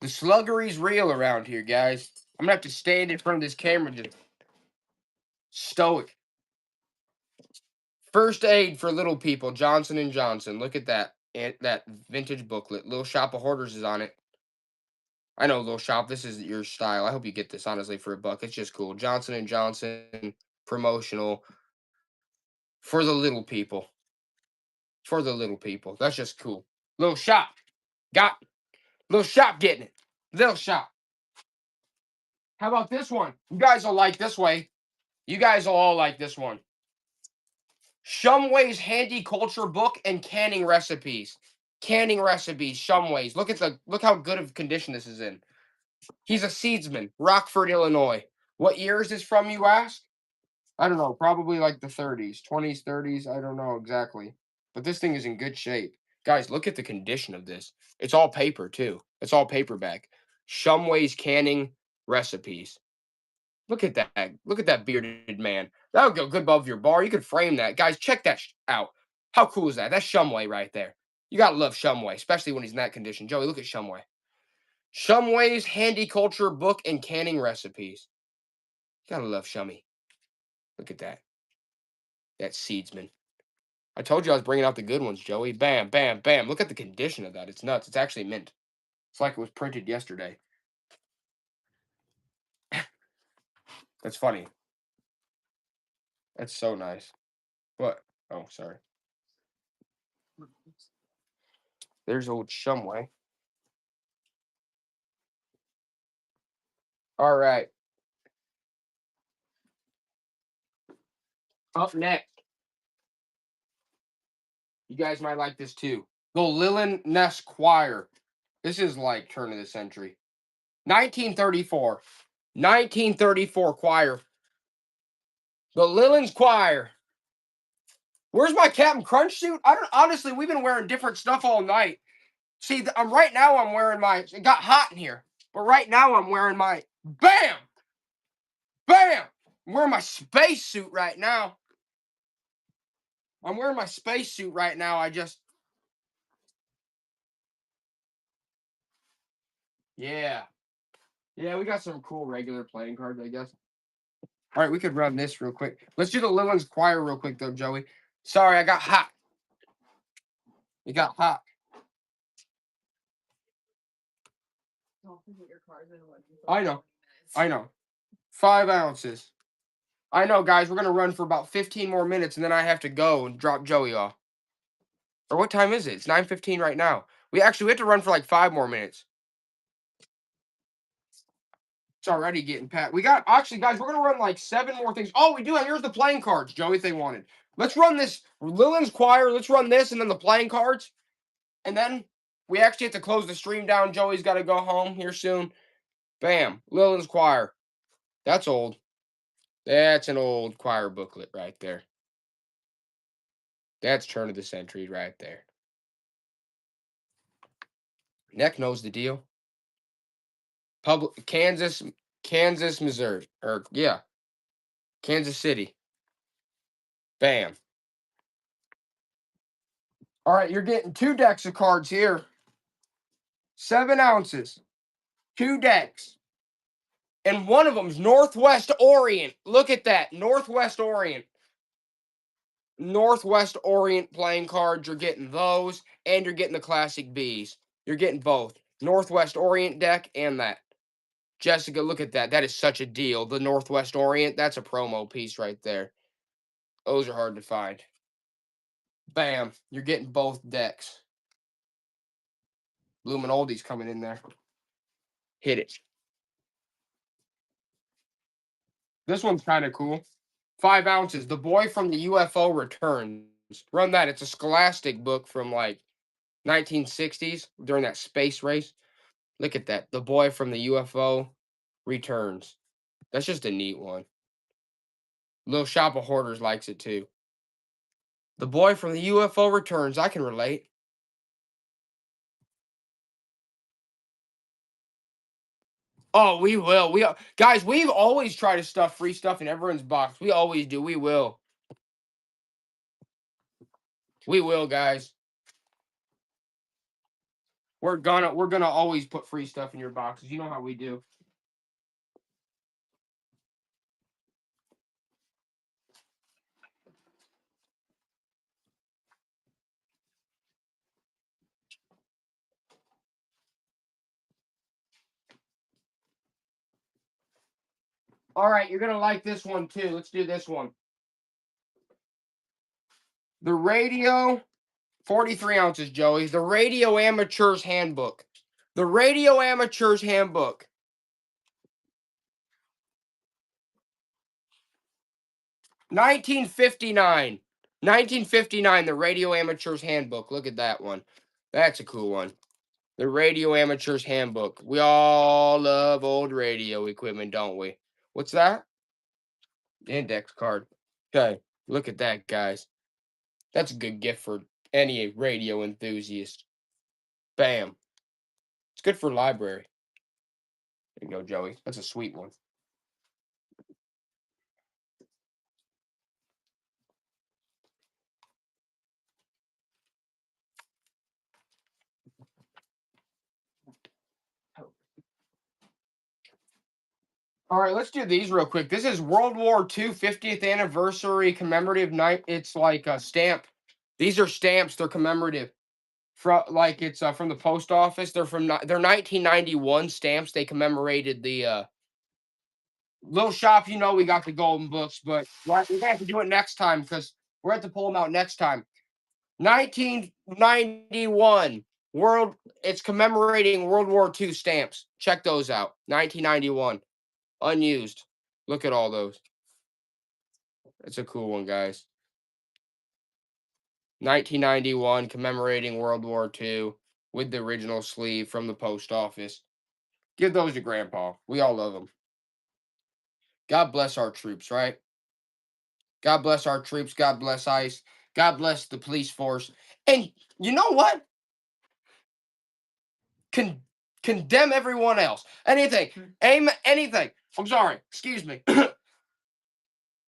The sluggery's real around here, guys. I'm going to have to stand in front of this camera just stoic. First Aid for Little People, Johnson & Johnson. Look at that. And that vintage booklet. Little Shop of Hoarders is on it. I know, Little Shop, this is your style. I hope you get this, honestly, for $1. It's just cool. Johnson & Johnson, promotional. For the little people. For the little people. That's just cool. Little Shop. Little Shop getting it. Little Shop. How about this one? You guys will like this way. You guys will all like this one. Shumway's Handy Culture Book and Canning Recipes. Canning recipes, Shumway's. Look how good of condition this is in. He's a seedsman, Rockford, Illinois. What year is this from, you ask? I don't know, probably like the 30s, 20s, 30s. I don't know exactly. But this thing is in good shape. Guys, look at the condition of this. It's all paper, too. It's all paperback. Shumway's Canning Recipes. Look at that. Look at that bearded man. That would go good above your bar. You could frame that. Guys, check that out. How cool is that? That's Shumway right there. You got to love Shumway, especially when he's in that condition. Joey, look at Shumway. Shumway's Handy Culture Book and Canning Recipes. You got to love Shummy. Look at that. That seedsman. I told you I was bringing out the good ones, Joey. Bam, bam, bam. Look at the condition of that. It's nuts. It's actually mint. It's like it was printed yesterday. That's funny. That's so nice. What? Oh, sorry. There's old Shumway. All right. Up next. You guys might like this too. The Lillen Ness Choir. This is like turn of the century. 1934. 1934 choir. The Lillen's Choir. Where's my Captain Crunch suit? Honestly, we've been wearing different stuff all night. See, right now I'm wearing my, it got hot in here. But right now I'm wearing my, bam! Bam! I'm wearing my space suit right now. I'm wearing my space suit right now. Yeah. Yeah, we got some cool regular playing cards, I guess. All right, we could run this real quick. Let's do the Lillen's Choir real quick, though, Joey. Sorry, I got hot. It got hot. Don't forget your cards in what you I know. I know. 5 ounces. I know, guys. We're going to run for about 15 more minutes, and then I have to go and drop Joey off. Or what time is it? It's 9:15 right now. We have to run for like 5 more minutes. It's already getting packed. Actually, guys, we're going to run like 7 more things. Oh, we do. Here's the playing cards, Joey, if they wanted. Let's run this Lillen's Choir. Let's run this and then the playing cards. And then we actually have to close the stream down. Joey's got to go home here soon. Bam. Lillen's Choir. That's old. That's an old choir booklet right there. That's turn of the century right there. Neck knows the deal. Kansas, Missouri. Kansas City. Bam. All right, you're getting 2 decks of cards here. 7 ounces. 2 decks. And one of them's Northwest Orient. Look at that. Northwest Orient. Northwest Orient playing cards. You're getting those. And you're getting the Classic Bs. You're getting both. Northwest Orient deck and that. Jessica, look at that. That is such a deal. The Northwest Orient, that's a promo piece right there. Those are hard to find. Bam. You're getting both decks. Bloomin' Oldies coming in there. Hit it. This one's kind of cool. 5 ounces. The Boy from the UFO Returns. Run that. It's a Scholastic book from like 1960s during that space race. Look at that. The Boy from the UFO Returns. That's just a neat one. Little Shop of Hoarders likes it too. The Boy from the UFO Returns. I can relate. Oh, we will. Guys, we've always tried to stuff free stuff in everyone's box. We always do. We will. We will, guys. We're gonna always put free stuff in your boxes. You know how we do. All right, you're gonna like this one too. Let's do this one. The Radio, 43 ounces, Joey. The Radio Amateur's Handbook. The Radio Amateur's Handbook. $19.59. $19.59. The Radio Amateur's Handbook. Look at that one. That's a cool one. The Radio Amateur's Handbook. We all love old radio equipment, don't we? What's that? Index card. Okay, look at that, guys. That's a good gift for any radio enthusiast. Bam. It's good for library. There you go, Joey. That's a sweet one. All right, let's do these real quick. This is World War II 50th anniversary commemorative night. It's like a stamp. These are stamps. They're commemorative. From like it's from the post office. They're 1991 stamps. They commemorated the little shop. You know, we got the golden books, but we have to do it next time because we're going to pull them out next time. 1991 world. It's commemorating World War II stamps. Check those out. 1991. Unused. Look at all those. It's a cool one, guys. 1991, commemorating World War II with the original sleeve from the post office. Give those to Grandpa. We all love them. God bless our troops, right? God bless our troops. God bless ICE. God bless the police force. And you know what? Condemn everyone else. Anything. Aim anything. I'm sorry. Excuse me.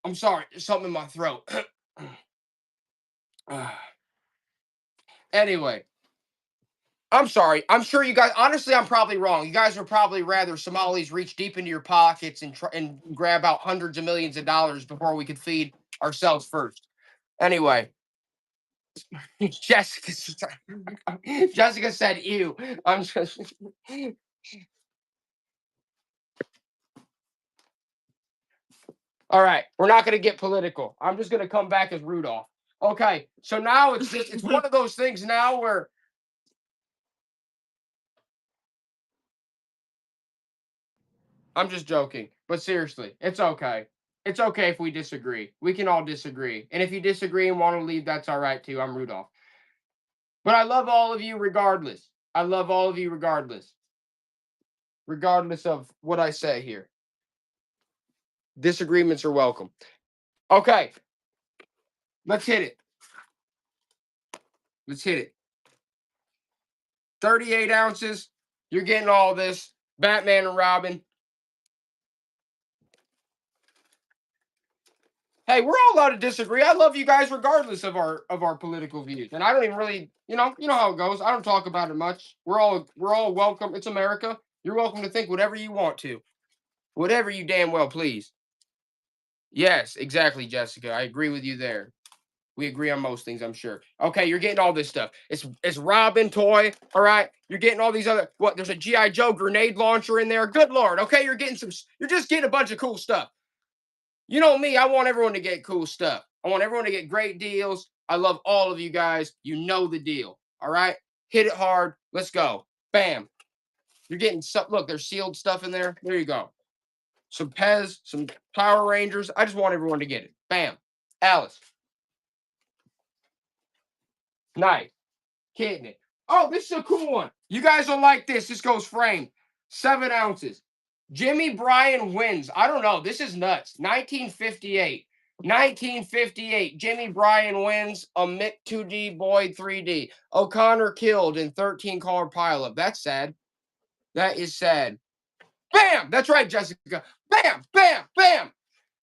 I'm sorry. There's something in my throat. Anyway. I'm sorry. I'm sure you guys, honestly, I'm probably wrong. You guys would probably rather Somalis reach deep into your pockets and grab out hundreds of millions of dollars before we could feed ourselves first. Anyway. Jessica said, ew. I'm just... All right, we're not going to get political. I'm just going to come back as Rudolph. Okay, so now it's one of those things now where I'm just joking, but seriously, it's okay. It's okay if we disagree. We can all disagree. And if you disagree and want to leave, that's all right too. I'm Rudolph. But I love all of you regardless. I love all of you regardless. Regardless of what I say here. Disagreements are welcome. Okay. Let's hit it. Let's hit it. 38 ounces. You're getting all this. Batman and Robin. Hey, we're all allowed to disagree. I love you guys regardless of our political views. And I don't even really, you know how it goes. I don't talk about it much. We're all welcome. It's America. You're welcome to think whatever you want to. Whatever you damn well please. Yes, exactly, Jessica. I agree with you there. We agree on most things, I'm sure. Okay, you're getting all this stuff. It's Robin toy, all right? You're getting all these other there's a G.I. Joe grenade launcher in there. Good Lord. Okay, you're just getting a bunch of cool stuff. You know me, I want everyone to get cool stuff. I want everyone to get great deals. I love all of you guys. You know the deal. All right? Hit it hard. Let's go. Bam. You're getting stuff. Look, there's sealed stuff in there. There you go. Some Pez, some Power Rangers. I just want everyone to get it. Bam. Alice. Nice. Getting it. Oh, this is a cool one. You guys will like this. This goes framed. 7 ounces. Jimmy Bryan wins. I don't know. This is nuts. 1958. 1958. Jimmy Bryan wins a Mick 2D Boyd 3D. O'Connor killed in 13 car pileup. That's sad. That is sad. Bam! That's right, Jessica. Bam! Bam! Bam!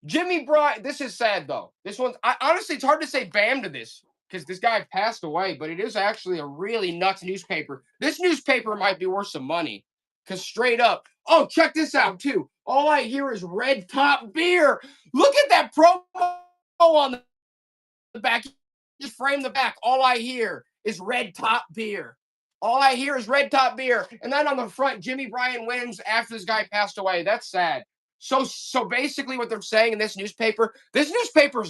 Jimmy Bryan. This is sad, though. This one's... honestly, it's hard to say bam to this because this guy passed away, but it is actually a really nuts newspaper. This newspaper might be worth some money. Because straight up, oh, check this out, too. All I hear is Red Top Beer. Look at that promo on the back. Just frame the back. All I hear is Red Top Beer. All I hear is Red Top Beer. And then on the front, Jimmy Bryan wins after this guy passed away. That's sad. So basically what they're saying in this newspaper's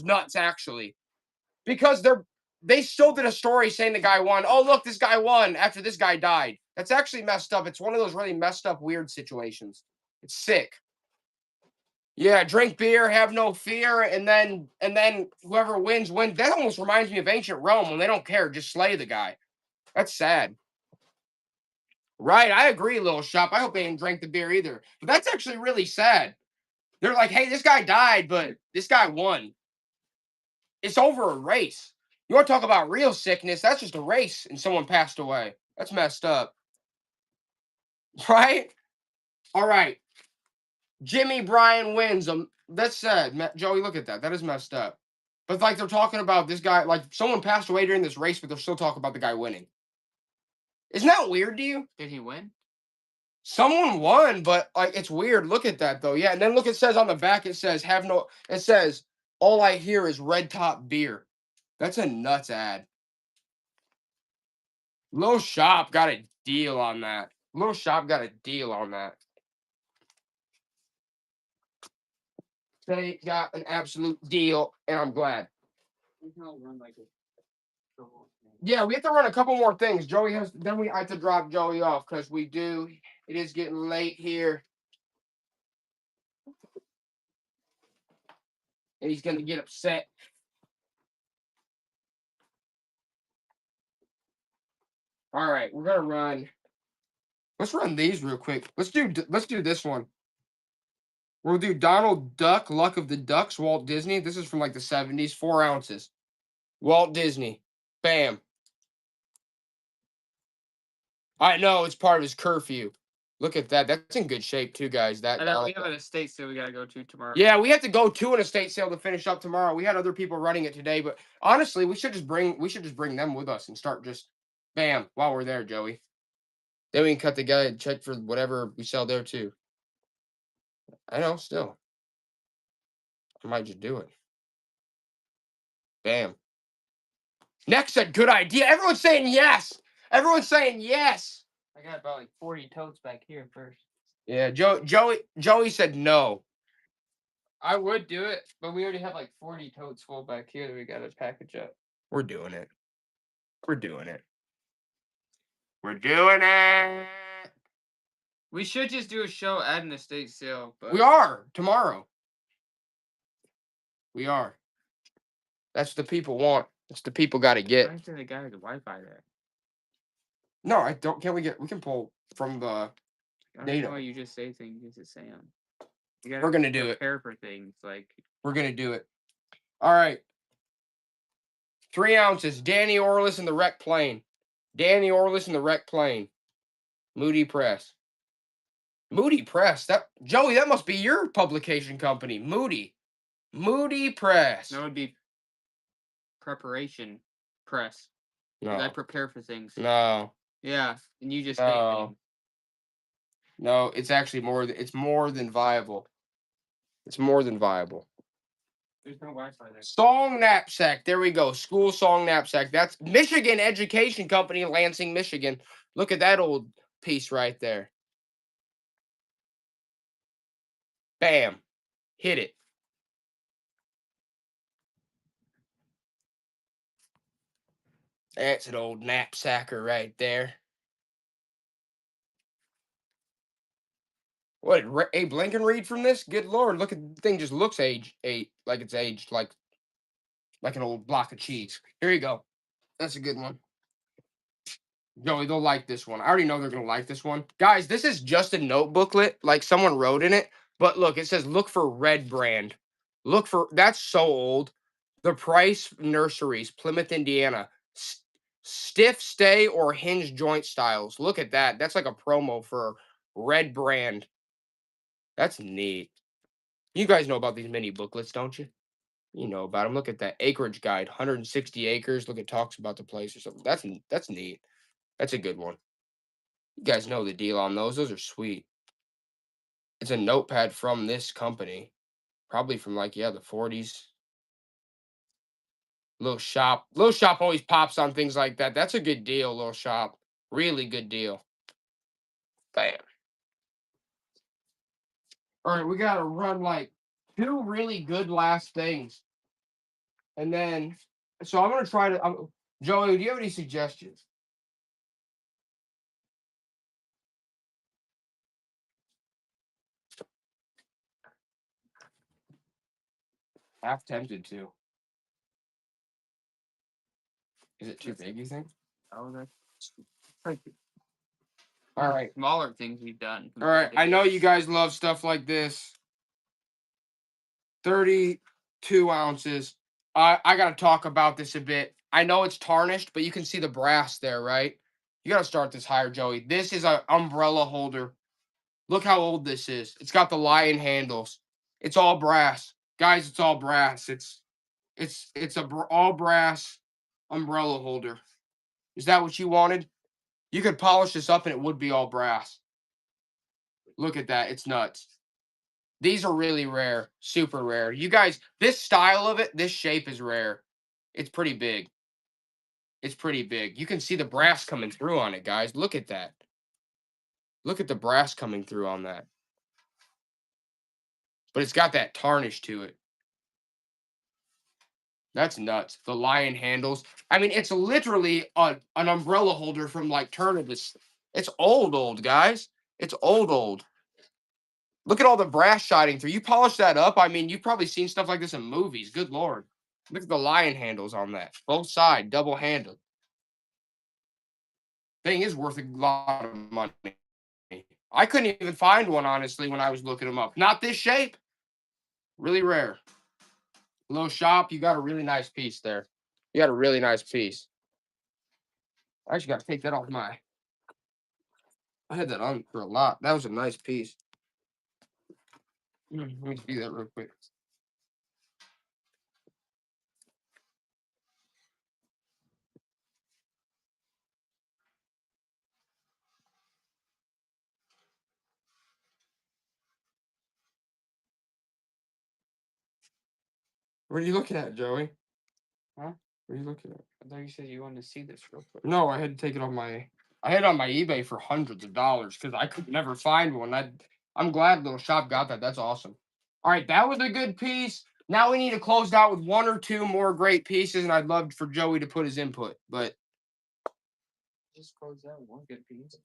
nuts, actually. Because they still did a story saying the guy won. Oh, look, this guy won after this guy died. That's actually messed up. It's one of those really messed up, weird situations. It's sick. Yeah, drink beer, have no fear, and then whoever wins. That almost reminds me of ancient Rome when they don't care, just slay the guy. That's sad. Right, I agree, Little Shop. I hope they didn't drink the beer either. But that's actually really sad. They're like, hey, this guy died, but this guy won. It's over a race. You want to talk about real sickness? That's just a race, and someone passed away. That's messed up. Right? All right. Jimmy Bryan wins. That's sad. Joey, look at that. That is messed up. But like they're talking about this guy, like someone passed away during this race, but they're still talking about the guy winning. Isn't that weird to you? Did he win? Someone won, but like it's weird. Look at that though. Yeah, and then look, it says on the back, it says all I hear is Red Top Beer. That's a nuts ad. Little Shop got a deal on that. Little Shop got a deal on that. They got an absolute deal, and I'm glad. Yeah, we have to run a couple more things. Joey has. Then I have to drop Joey off because we do. It is getting late here, and he's gonna get upset. All right, we're gonna run. Let's run these real quick. Let's do this one. We'll do Donald Duck, Luck of the Ducks, Walt Disney. This is from like the 70s, 4 ounces. Walt Disney. Bam. I know it's part of his curfew. Look at that. That's in good shape too, guys. We have an estate sale we gotta go to tomorrow. Yeah, we have to go to an estate sale to finish up tomorrow. We had other people running it today, but honestly, we should just bring them with us and start just bam while we're there, Joey. Then we can cut the guy and check for whatever we sell there too. I know, still. I might just do it. Bam. Next, a good idea. Everyone's saying yes. Everyone's saying yes. I got about like 40 totes back here first. Yeah, Joey said no. I would do it, but we already have like 40 totes full back here that we gotta package up. We're doing it. We're doing it. We're doing it. We should just do a show at an estate sale. But we are tomorrow. We are. That's what the people want. That's the people got to get. I think the guy has the Wi-Fi there. No, I don't. We can pull from the I don't data. know why you just say things just to say them. We're gonna do it. Prepare for things like. We're gonna do it. All right. 3 ounces. Danny Orlis in the Wreck Plane. Danny Orlis in the Wreck Plane. Moody Press. Moody Press. Joey, that must be your publication company. Moody. Moody Press. That would be preparation press. 'Cause I No. prepare for things. No. Yeah, and you just No. No, it's actually it's more than viable. It's more than viable. There's no Wi-Fi there. Song knapsack. There we go. School song knapsack. That's Michigan Education Company, Lansing, Michigan. Look at that old piece right there. Bam. Hit it. That's an old knapsacker right there. What did Abe Lincoln read from this? Good Lord, look at the thing. Just looks like it's aged like an old block of cheese. Here you go. That's a good one. Joey, they'll like this one. I already know they're gonna like this one. Guys, this is just a note booklet, like someone wrote in it. But look, it says look for Red Brand. Look for that's so old. The Price Nurseries, Plymouth, Indiana. Stiff stay or hinge joint styles. Look at that. That's like a promo for Red Brand. That's neat. You guys know about these mini booklets, don't you? You know about them. Look at that acreage guide, 160 acres. Look, it talks about the place or something. That's neat. That's a good one. You guys know the deal on those. Those are sweet. It's a notepad from this company, probably from like the 40s. Little Shop always pops on things like that. That's a good deal, Little Shop. Really good deal. Bam. All right, we gotta run like 2 really good last things. And then, so I'm gonna try to. Joey, do you have any suggestions? Half tempted to. Is it too big? You think? Oh, that's All right. smaller things we've done. All right. I know you guys love stuff like this. 32 ounces. I gotta talk about this a bit. I know it's tarnished, but you can see the brass there, right? You gotta start this higher, Joey. This is an umbrella holder. Look how old this is. It's got the lion handles. It's all brass, guys. It's all brass. It's all brass umbrella holder. Is that what you wanted? You could polish this up and it would be all brass. Look at that. It's nuts. These are really rare, super rare. You guys, this style of it, this shape is rare. It's pretty big. It's pretty big. You can see the brass coming through on it, guys. Look at that. Look at the brass coming through on that. But it's got that tarnish to it. That's nuts. The lion handles. I mean, it's literally an umbrella holder from like turn of this. It's old, guys. It's old. Look at all the brass shining through. You polish that up. I mean, you've probably seen stuff like this in movies. Good Lord. Look at the lion handles on that. Both sides, double handled. Thing is worth a lot of money. I couldn't even find one, honestly, when I was looking them up. Not this shape. Really rare. Little Shop, you got a really nice piece there. You got a really nice piece. I actually got to take that off my. I had that on for a lot. That was a nice piece. Let me see that real quick. What are you looking at, Joey? Huh? What are you looking at? I thought you said you wanted to see this real quick. No, I had to take it on my. I had it on my eBay for hundreds of dollars because I could never find one. I'm glad Little Shop got that. That's awesome. All right, that was a good piece. Now we need to close it out with 1 or 2 more great pieces, and I'd love for Joey to put his input. But Just close out one good piece.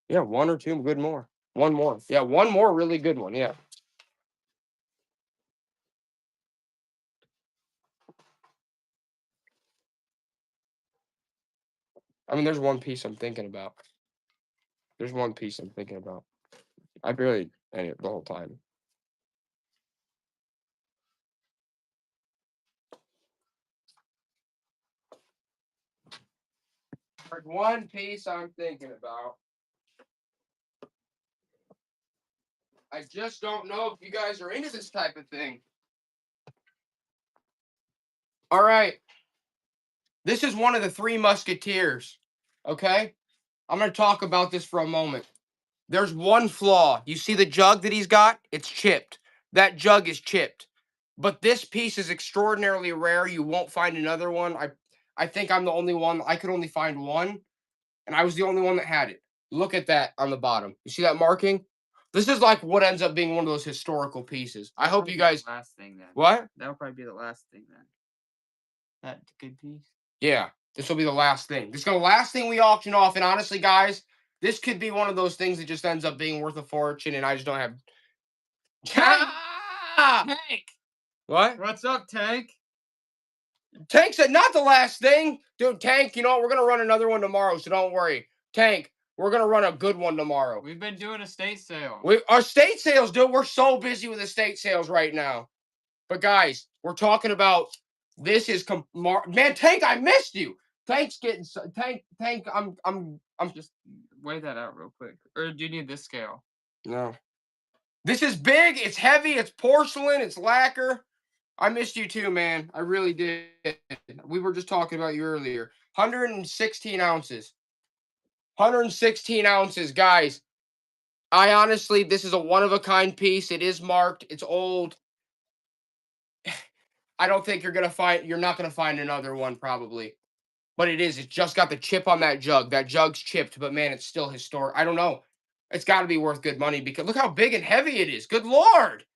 yeah, 1 or 2 good more. 1 more. Yeah, 1 more really good one. Yeah. I mean, there's 1 piece I'm thinking about. There's 1 piece I'm thinking about. I barely any it the whole time. There's 1 piece I'm thinking about. I just don't know if you guys are into this type of thing. All right. This is one of the Three Musketeers. Okay? I'm going to talk about this for a moment. There's one flaw. You see the jug that he's got? It's chipped. That jug is chipped. But this piece is extraordinarily rare. You won't find another one. I think I'm the only one. I could only find one, and I was the only one that had it. Look at that on the bottom. You see that marking? This is like what ends up being one of those historical pieces. I hope you guys. Last thing then. What? That'll probably be the last thing then. That good piece. Yeah, this will be the last thing. This is the last thing we auction off. And honestly, guys, this could be one of those things that just ends up being worth a fortune, and I just don't have. Tank! What? What's up, Tank? Tank said, not the last thing. Dude, Tank, you know what? We're going to run another one tomorrow, so don't worry. Tank, we're going to run a good one tomorrow. We've been doing estate sale. Our estate sales, dude, we're so busy with estate sales right now. But guys, we're talking about this is man, Tank, I missed you. Tank's getting Tank. I'm Just weigh that out real quick. Or do you need this scale? no. This is big. It's heavy. It's porcelain. It's lacquer. I missed you too, man. I really did. We were just talking about you earlier. 116 ounces. 116 ounces, guys. I honestly, this is a one-of-a-kind piece. It is marked. It's old. I don't think you're not gonna find another one probably. But it is. It's just got the chip on that jug. That jug's chipped, but man, it's still historic. I don't know. It's got to be worth good money because look how big and heavy it is. Good Lord.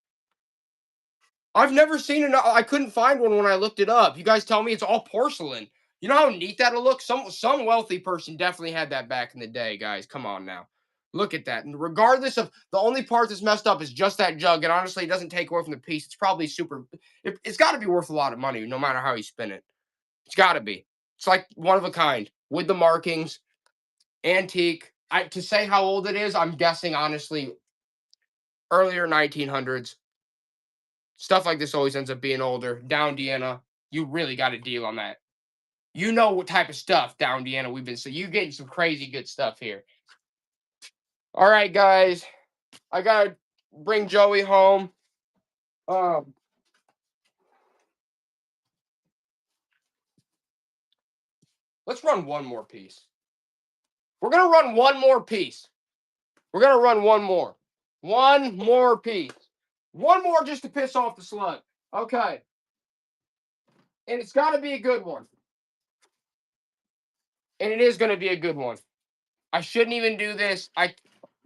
I've never seen it. I couldn't find one when I looked it up. You guys tell me it's all porcelain. You know how neat that'll look? Some wealthy person definitely had that back in the day, guys. Come on now. Look at that. And regardless of the only part that's messed up is just that jug. And honestly, it doesn't take away from the piece. It's probably it's got to be worth a lot of money no matter how you spin it. It's got to be. It's like one of a kind with the markings, antique. To say how old it is, I'm guessing honestly, earlier 1900s. Stuff like this always ends up being older. Down Deanna, you really got a deal on that. You know what type of stuff Down Deanna we've been. So you getting some crazy good stuff here. All right, guys, I gotta bring Joey home. Let's run one more piece. We're gonna run one more piece. We're gonna run one more. One more piece. One more just to piss off the slug. Okay. And it's got to be a good one. And it is going to be a good one. I shouldn't even do this.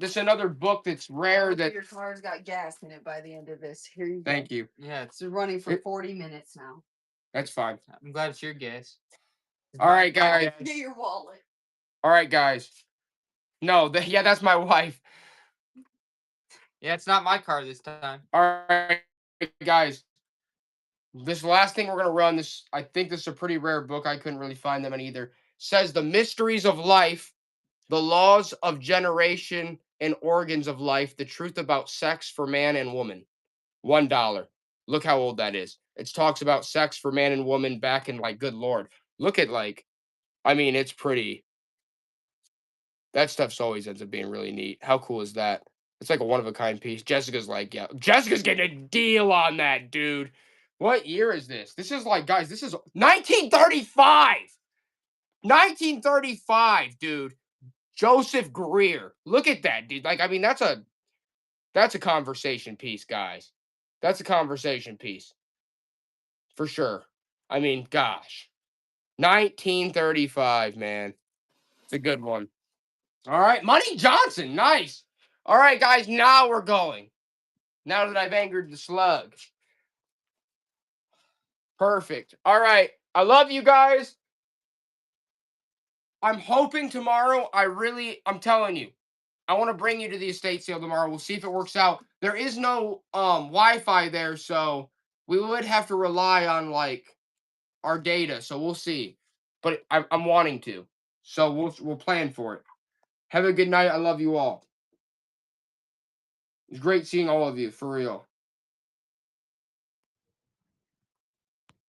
This is another book that's rare that Your car's got gas in it by the end of this. Here you go. Thank you. Yeah, It's running for 40 minutes now. That's fine. I'm glad it's your guess. All right, guys. Get your wallet. All right, guys. No, yeah, that's my wife. Yeah, it's not my car this time. All right, guys. This last thing we're going to run, I think this is a pretty rare book. I couldn't really find them in either. Says The Mysteries of Life, The Laws of Generation and Organs of Life, The Truth About Sex for Man and Woman. $1. Look how old that is. It talks about sex for man and woman back in, like, good Lord. Look at, like, I mean, it's pretty. That stuff's always ends up being really neat. How cool is that? It's like a one-of-a-kind piece. Jessica's like, yeah. Jessica's getting a deal on that, dude. What year is this? This is like, guys, this is 1935. 1935, dude. Joseph Greer. Look at that, dude. Like, I mean, that's a conversation piece, guys. That's a conversation piece. For sure. I mean, gosh. 1935, man. It's a good one. All right. Money Johnson. Nice. All right, guys. Now we're going. Now that I've angered the slug. Perfect. All right. I love you guys. I'm hoping tomorrow, I'm telling you, I want to bring you to the estate sale tomorrow. We'll see if it works out. There is no Wi-Fi there, so we would have to rely on like our data. So we'll see. But I'm wanting to. So we'll plan for it. Have a good night. I love you all. It's great seeing all of you, for real.